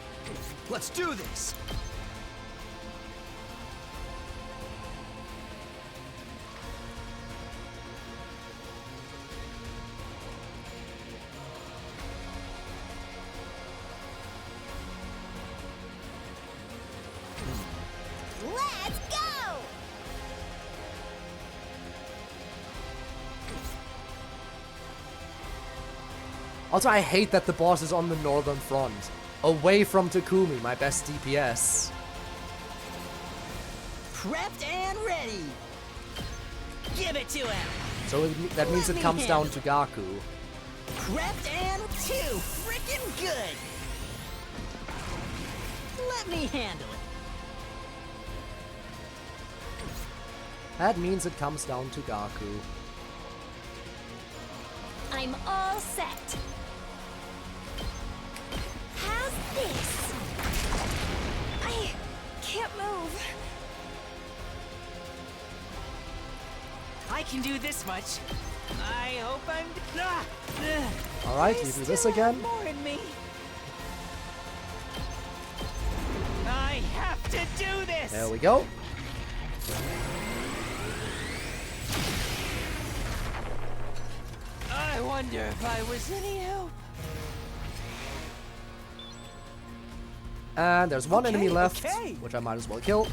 Let's do this. Let's go! Also, I hate that the boss is on the northern front, away from Takumi, my best DPS. Prepped and ready. Give it to him. So that means it comes down to Gaku. Prepped and too freaking good. Let me handle it. That means it comes down to Gaku. I'm all set. How's this? I can't move. I can do this much. I hope I'm. Alright, you do this again. More in me. I have to do this. There we go. I wonder if I was any help. And there's one enemy left, okay. which I might as well kill.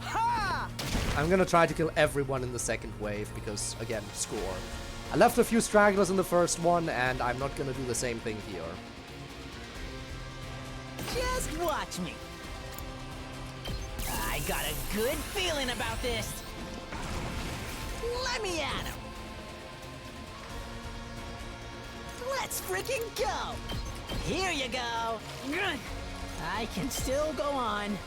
Ha! I'm gonna try to kill everyone in the second wave because, again, score. I left a few stragglers in the first one, and I'm not gonna do the same thing here. Just watch me. I got a good feeling about this. Let me at him. Let's freaking go. Here you go. I can still go on.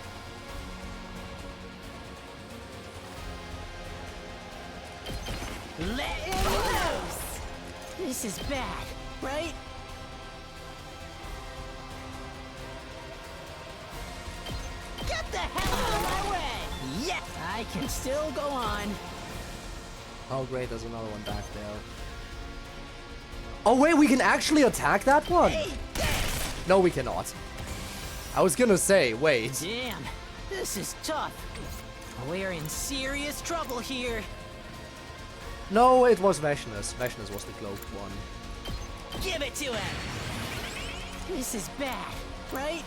Let him loose. This is bad, right? Get the hell out of my way! Yeah, I can still go on. Oh great, there's another one back there. Oh wait, we can actually attack that one? No, we cannot. I was gonna say, wait. Damn, this is tough. We're in serious trouble here. No, it was Veshnus. Veshnus was the cloaked one. Give it to him. This is bad, right?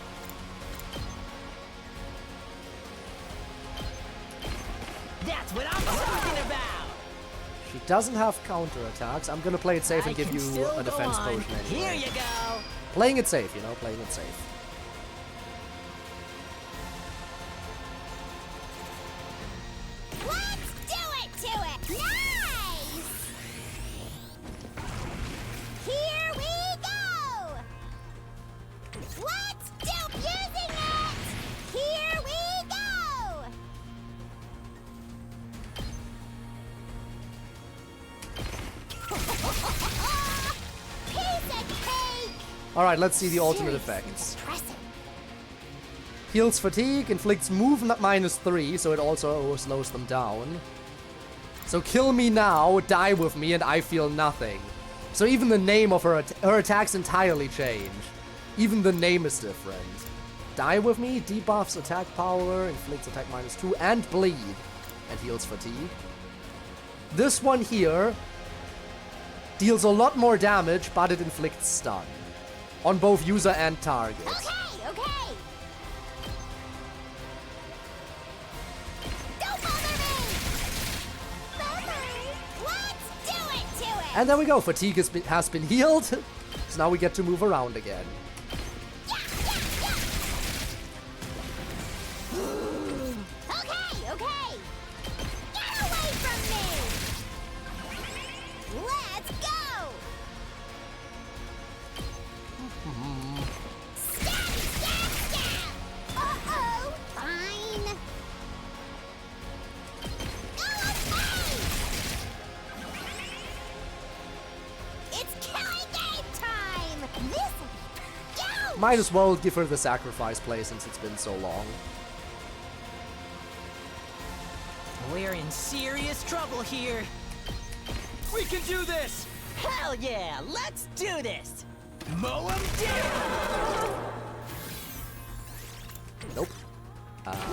That's what I'm talking about. She doesn't have counterattacks. I'm gonna play it safe and give you a defense potion anyway. Here you go. Playing it safe, you know, playing it safe. Let's do it to it! Nice! Here we go! Let's do using it! Here we go! Piece of cake! Alright, let's see the ultimate effects. Heals fatigue, inflicts move -3, so it also slows them down. So kill me now, die with me, and I feel nothing. So even the name of her attacks entirely change. Even the name is different. Die with me, debuffs attack power, inflicts attack -2, and bleed, and heals fatigue. This one here deals a lot more damage, but it inflicts stun. On both user and target. Okay, okay! Don't bother me! Bye-bye! Let's do it to it! And there we go, fatigue has been healed. So now we get to move around again. Okay, okay! Get away from me! Let's go! Stab, stab, stab! Uh-oh! Fine! Okay! It's killing game time! This go! Might as well give her the sacrifice play since it's been so long. We're in serious trouble here. We can do this! Hell yeah, let's do this! Mow him down!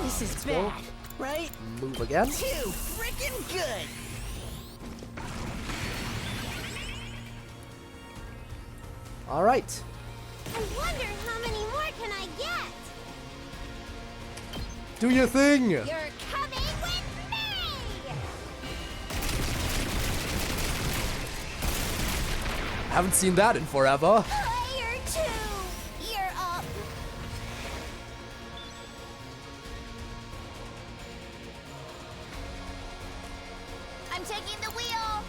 This is let's go. bad, right? Move again. Too freaking good. All right. I wonder how many more can I get? Do your thing. You're coming with me! Haven't seen that in forever. Player 2, you're up. I'm taking the wheel.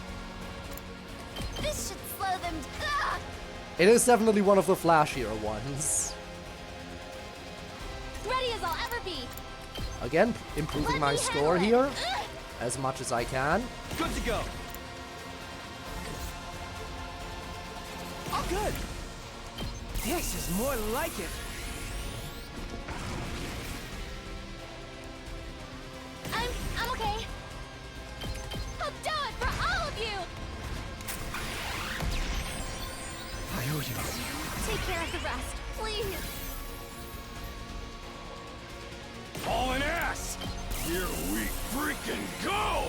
This should slow them down. It is definitely one of the flashier ones. Ready as I'll ever be. Again, improving my score here as much as I can. Good to go. Oh, good. This is more like it. I'm okay. I'll do it for all of you. I owe you. Take care of the rest, please. Hauling ass! Here we freaking go!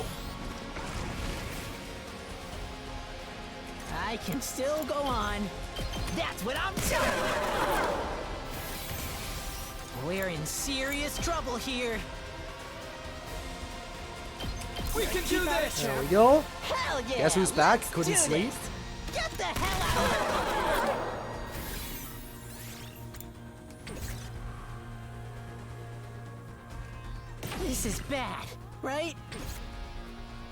I can still go on. That's what I'm talking about. We're in serious trouble here. We can do this! There we go. Hell yeah! Guess who's back? let's Couldn't do sleep. this. Get the hell out of here! This is bad, right?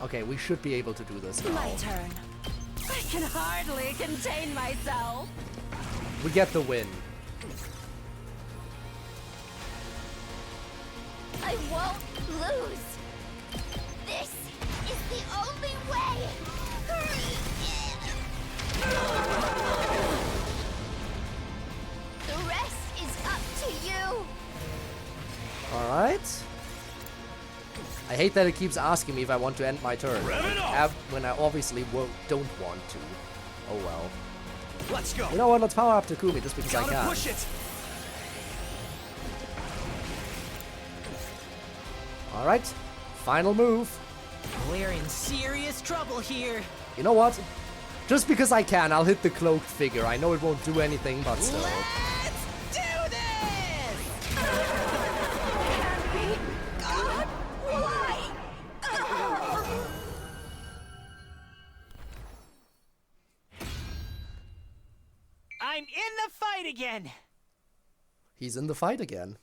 Okay, we should be able to do this now. My turn. I can hardly contain myself. We get the win. I won't lose. This is the only way. The rest is up to you. All right. I hate that it keeps asking me if I want to end my turn. When I obviously don't want to. Oh well. Let's go. You know what? Let's power up Takumi just because I Gotta can. push it. All right. Final move. We're in serious trouble here. You know what? Just because I can, I'll hit the cloaked figure. I know it won't do anything, but still. Let's do this! God, why? I'm in the fight again. He's in the fight again.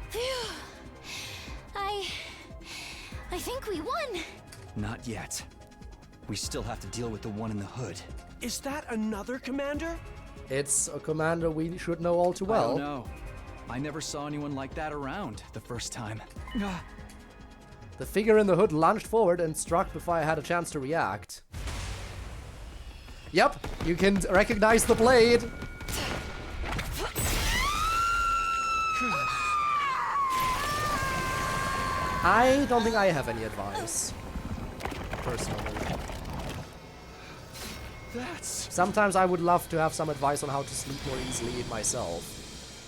Phew. I think we won. Not yet. We still have to deal with the one in the hood. Is that another commander? It's a commander we should know all too I well. don't know. I never saw anyone like that around the first time. The figure in the hood lunged forward and struck before I had a chance to react. Yep, you can recognize the blade. I don't think I have any advice, personally. Sometimes I would love to have some advice on how to sleep more easily myself.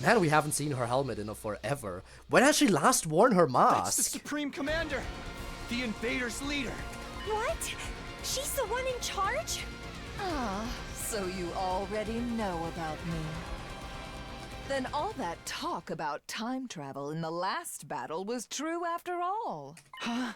Man, we haven't seen her helmet in forever. When has she last worn her That's the mask? Supreme Commander! The invaders' leader! What? She's the one in charge? Ah, so you already know about me. Then all that talk about time travel in the last battle was true after all. Huh?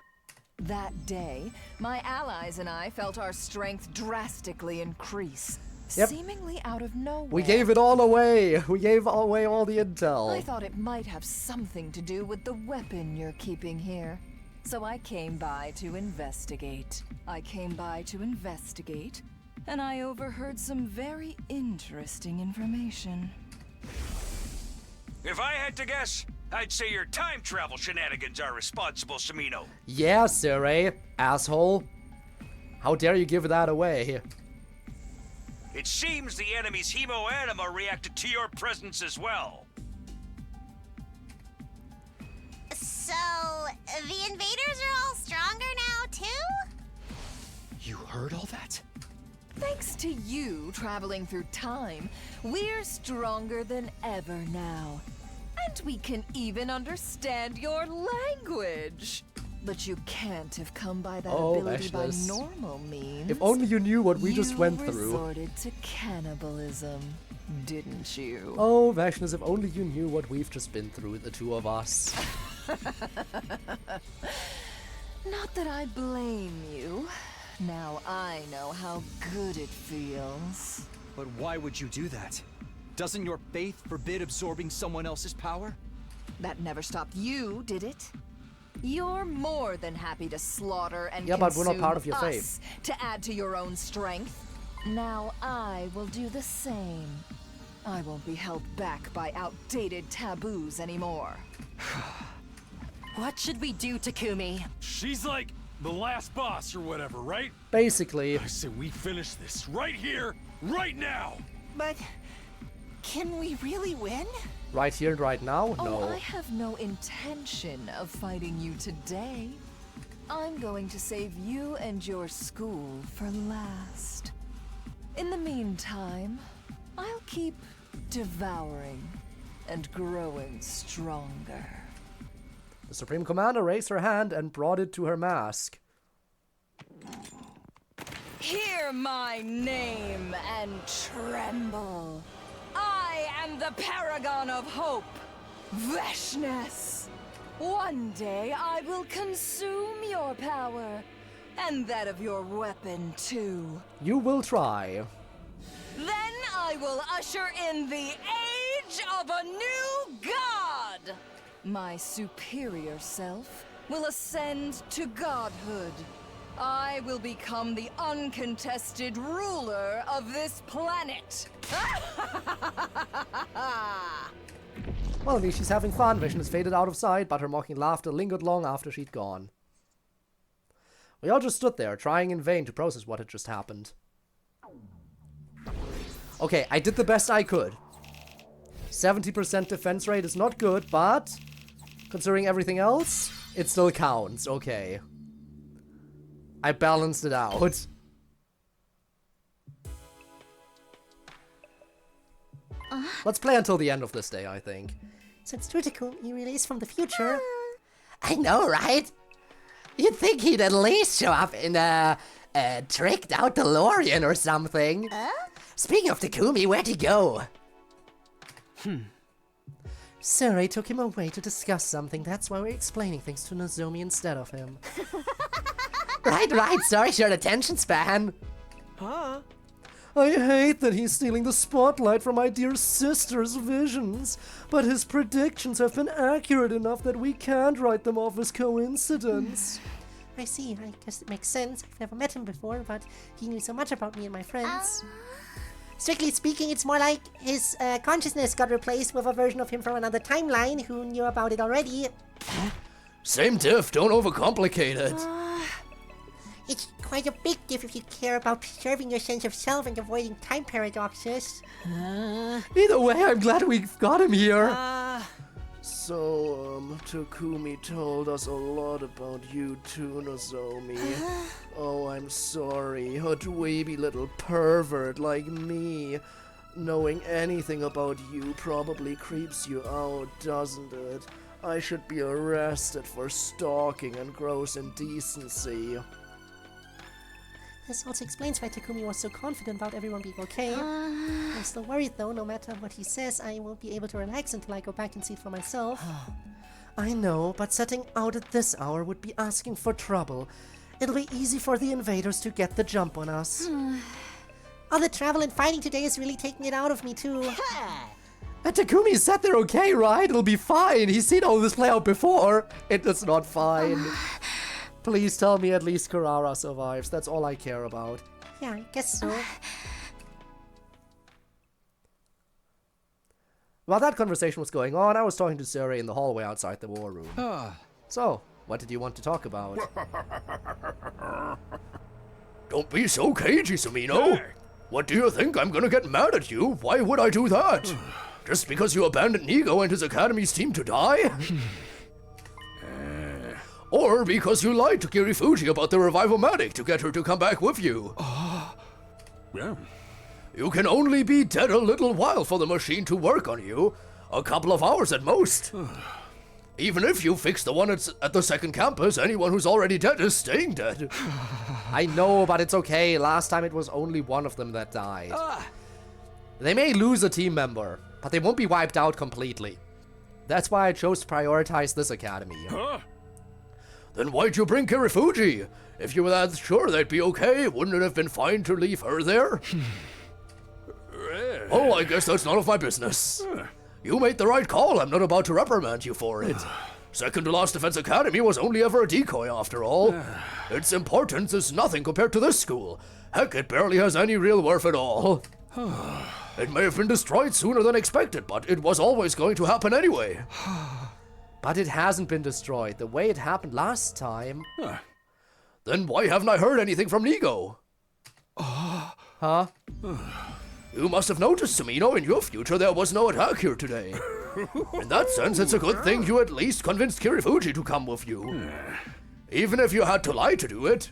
That day, my allies and I felt our strength drastically increase, Yep. seemingly out of nowhere. We gave it all away. We gave away all the I intel. thought it might have something to do with the weapon you're keeping here. So I came by to investigate. And I overheard some very interesting information. If I had to guess, I'd say your time travel shenanigans are responsible, Samino. Yeah, Sir, asshole. How dare you give that away? It seems the enemy's hemo-anima reacted to your presence as well. So, the invaders are all stronger now, too? You heard all that? Thanks to you traveling through time, we're stronger than ever now. And we can even understand your language. But you can't have come by that ability by Vashness. normal means. If only you knew what we just went through. You resorted to cannibalism, didn't you? Oh, Vashness, if only you knew what we've just been through, the two of us. Not that I blame you. Now I know how good it feels. But why would you do that? Doesn't your faith forbid absorbing someone else's power? That never stopped you, did it? You're more than happy to slaughter and Yeah, but we're not consume part of your us faith. to add to your own strength. Now I will do the same. I won't be held back by outdated taboos anymore. What should we do, Takumi? She's like the last boss or whatever, right? Basically. I say we finish this right here, right now! But can we really win? Right here and right now? No. Oh, I have no intention of fighting you today. I'm going to save you and your school for last. In the meantime, I'll keep devouring and growing stronger. The Supreme Commander raised her hand and brought it to her mask. Hear my name and tremble. I am the paragon of hope, Vashness. One day I will consume your power, and that of your weapon too. You will try. Then I will usher in the age of a new god. My superior self will ascend to godhood. I will become the uncontested ruler of this planet. Well, at least she's having fun. Vision has faded out of sight, but her mocking laughter lingered long after she'd gone. We all just stood there, trying in vain to process what had just happened. Okay, I did the best I could. 70% defense rate is not good, but considering everything else, it still counts. Okay. I balanced it out. Let's play until the end of this day, I think. So it's true, Takumi really is from the future. I know, right? You'd think he'd at least show up in a tricked out DeLorean or something. Speaking of Takumi, where'd he go? Sir, I took him away to discuss something. That's why we're explaining things to Nozomi instead of him. Right, sorry, short attention span. Huh? I hate that he's stealing the spotlight from my dear sister's visions, but his predictions have been accurate enough that we can't write them off as coincidence. I see, I guess it makes sense. I've never met him before, but he knew so much about me and my friends. Strictly speaking, it's more like his consciousness got replaced with a version of him from another timeline who knew about it already. Same diff, don't overcomplicate it. It's quite a big diff if you care about preserving your sense of self and avoiding time paradoxes. Either way, I'm glad we've got him here. So, Takumi told us a lot about you too, Nozomi. Oh, I'm sorry. A dweeby little pervert like me. Knowing anything about you probably creeps you out, doesn't it? I should be arrested for stalking and gross indecency. This also explains why Takumi was so confident about everyone being okay. I'm still worried though, no matter what he says, I won't be able to relax until I go back and see it for myself. I know, but setting out at this hour would be asking for trouble. It'll be easy for the invaders to get the jump on us. All the travel and fighting today is really taking it out of me too. And Takumi said they're okay, right? It'll be fine. He's seen all this play out before. It is not fine. Please tell me at least Carrara survives. That's all I care about. Yeah, I guess so. While that conversation was going on, I was talking to Suri in the hallway outside the war room. So, what did you want to talk about? Don't be so cagey, Sumino. What do you think? I'm gonna get mad at you? Why would I do that? Just because you abandoned Nigo and his academy's team to die? Or because you lied to Kirifuji about the revival medic to get her to come back with you? Yeah. You can only be dead a little while for the machine to work on you. A couple of hours at most. Even if you fix the one at the second campus, anyone who's already dead is staying dead. I know, but it's okay. Last time it was only one of them that died. They may lose a team member, but they won't be wiped out completely. That's why I chose to prioritize this academy. Huh? Then why'd you bring Kirifuji? If you were that sure they'd be okay, wouldn't it have been fine to leave her there? Oh, I guess that's none of my business. You made the right call. I'm not about to reprimand you for it. Second to last Defense Academy was only ever a decoy after all. Its importance is nothing compared to this school. Heck, it barely has any real worth at all. It may have been destroyed sooner than expected, but it was always going to happen anyway. But it hasn't been destroyed the way it happened last time. Then why haven't I heard anything from Nigo? Huh? You must have noticed, Samino, in your future there was no attack here today. In that sense, it's a good thing you at least convinced Kirifuji to come with you. Even if you had to lie to do it.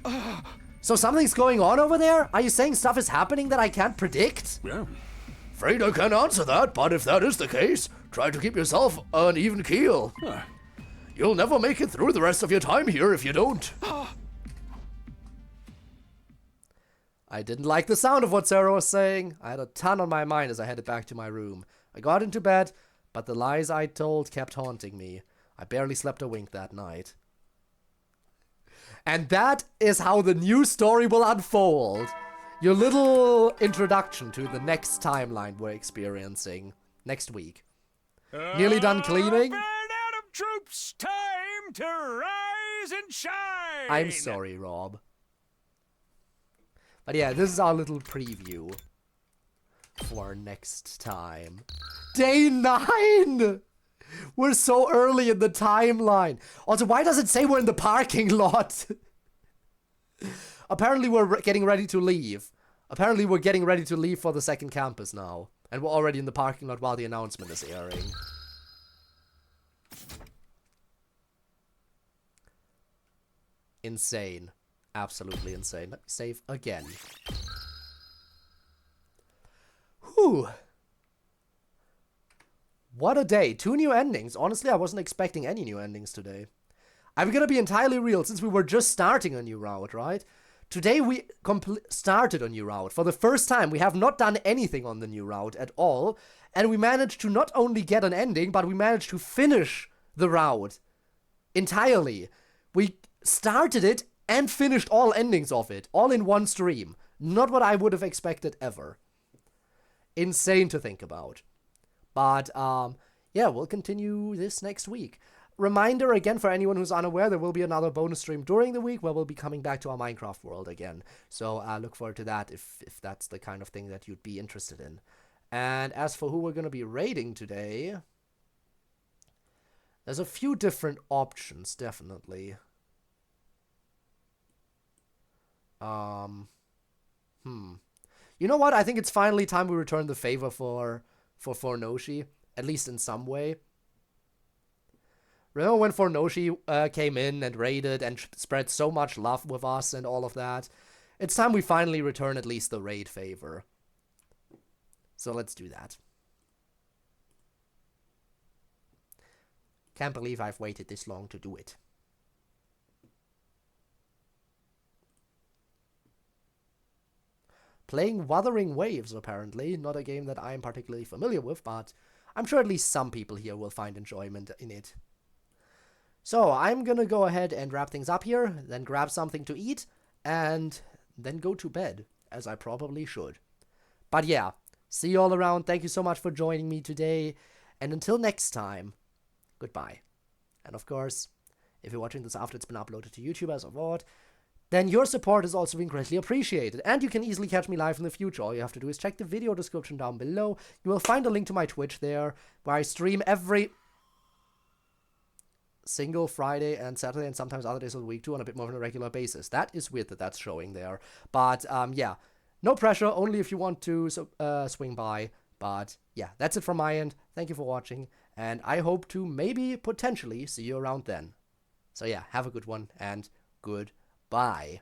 So something's going on over there? Are you saying stuff is happening that I can't predict? Yeah. Afraid I can't answer that, but if that is the case, try to keep yourself on even keel. You'll never make it through the rest of your time here if you don't. I didn't like the sound of what Sarah was saying. I had a ton on my mind as I headed back to my room. I got into bed, but the lies I told kept haunting me. I barely slept a wink that night. And that is how the new story will unfold. Your little introduction to the next timeline we're experiencing next week. Nearly done cleaning? Adam troops, time to rise and shine! I'm sorry, Rob. But yeah, this is our little preview for next time. Day 9! We're so early in the timeline. Also, why does it say we're in the parking lot? Apparently we're getting ready to leave. Apparently we're getting ready to leave for the second campus now. And we're already in the parking lot while the announcement is airing. Insane. Absolutely insane. Let me save again. Whew. What a day. 2 new endings. Honestly, I wasn't expecting any new endings today. I'm gonna be entirely real, since we were just starting a new route, right? Today we started a new route. For the first time, we have not done anything on the new route at all. And we managed to not only get an ending, but we managed to finish the route entirely. We started it and finished all endings of it, all in one stream. Not what I would have expected ever. Insane to think about. But, yeah, we'll continue this next week. Reminder again for anyone who's unaware, there will be another bonus stream during the week where we'll be coming back to our Minecraft world again. So look forward to that if that's the kind of thing that you'd be interested in. And as for who we're going to be raiding today, there's a few different options, definitely. You know what? I think it's finally time we return the favor for Fornoshi, at least in some way. Remember when Fornoshi came in and raided and spread so much love with us and all of that? It's time we finally return at least the raid favor. So let's do that. Can't believe I've waited this long to do it. Playing Wuthering Waves, apparently. Not a game that I'm particularly familiar with, but I'm sure at least some people here will find enjoyment in it. So, I'm gonna go ahead and wrap things up here, then grab something to eat, and then go to bed, as I probably should. But yeah, see you all around. Thank you so much for joining me today, and until next time, goodbye. And of course, if you're watching this after it's been uploaded to YouTube as a VOD, then your support is also being greatly appreciated, and you can easily catch me live in the future. All you have to do is check the video description down below. You will find a link to my Twitch there, where I stream every single Friday and Saturday, and sometimes other days of the week too, on a bit more of a regular basis. That is weird that that's showing there. But, yeah, no pressure, only if you want to swing by. But, yeah, that's it from my end. Thank you for watching, and I hope to maybe, potentially, see you around then. So, yeah, have a good one, and goodbye.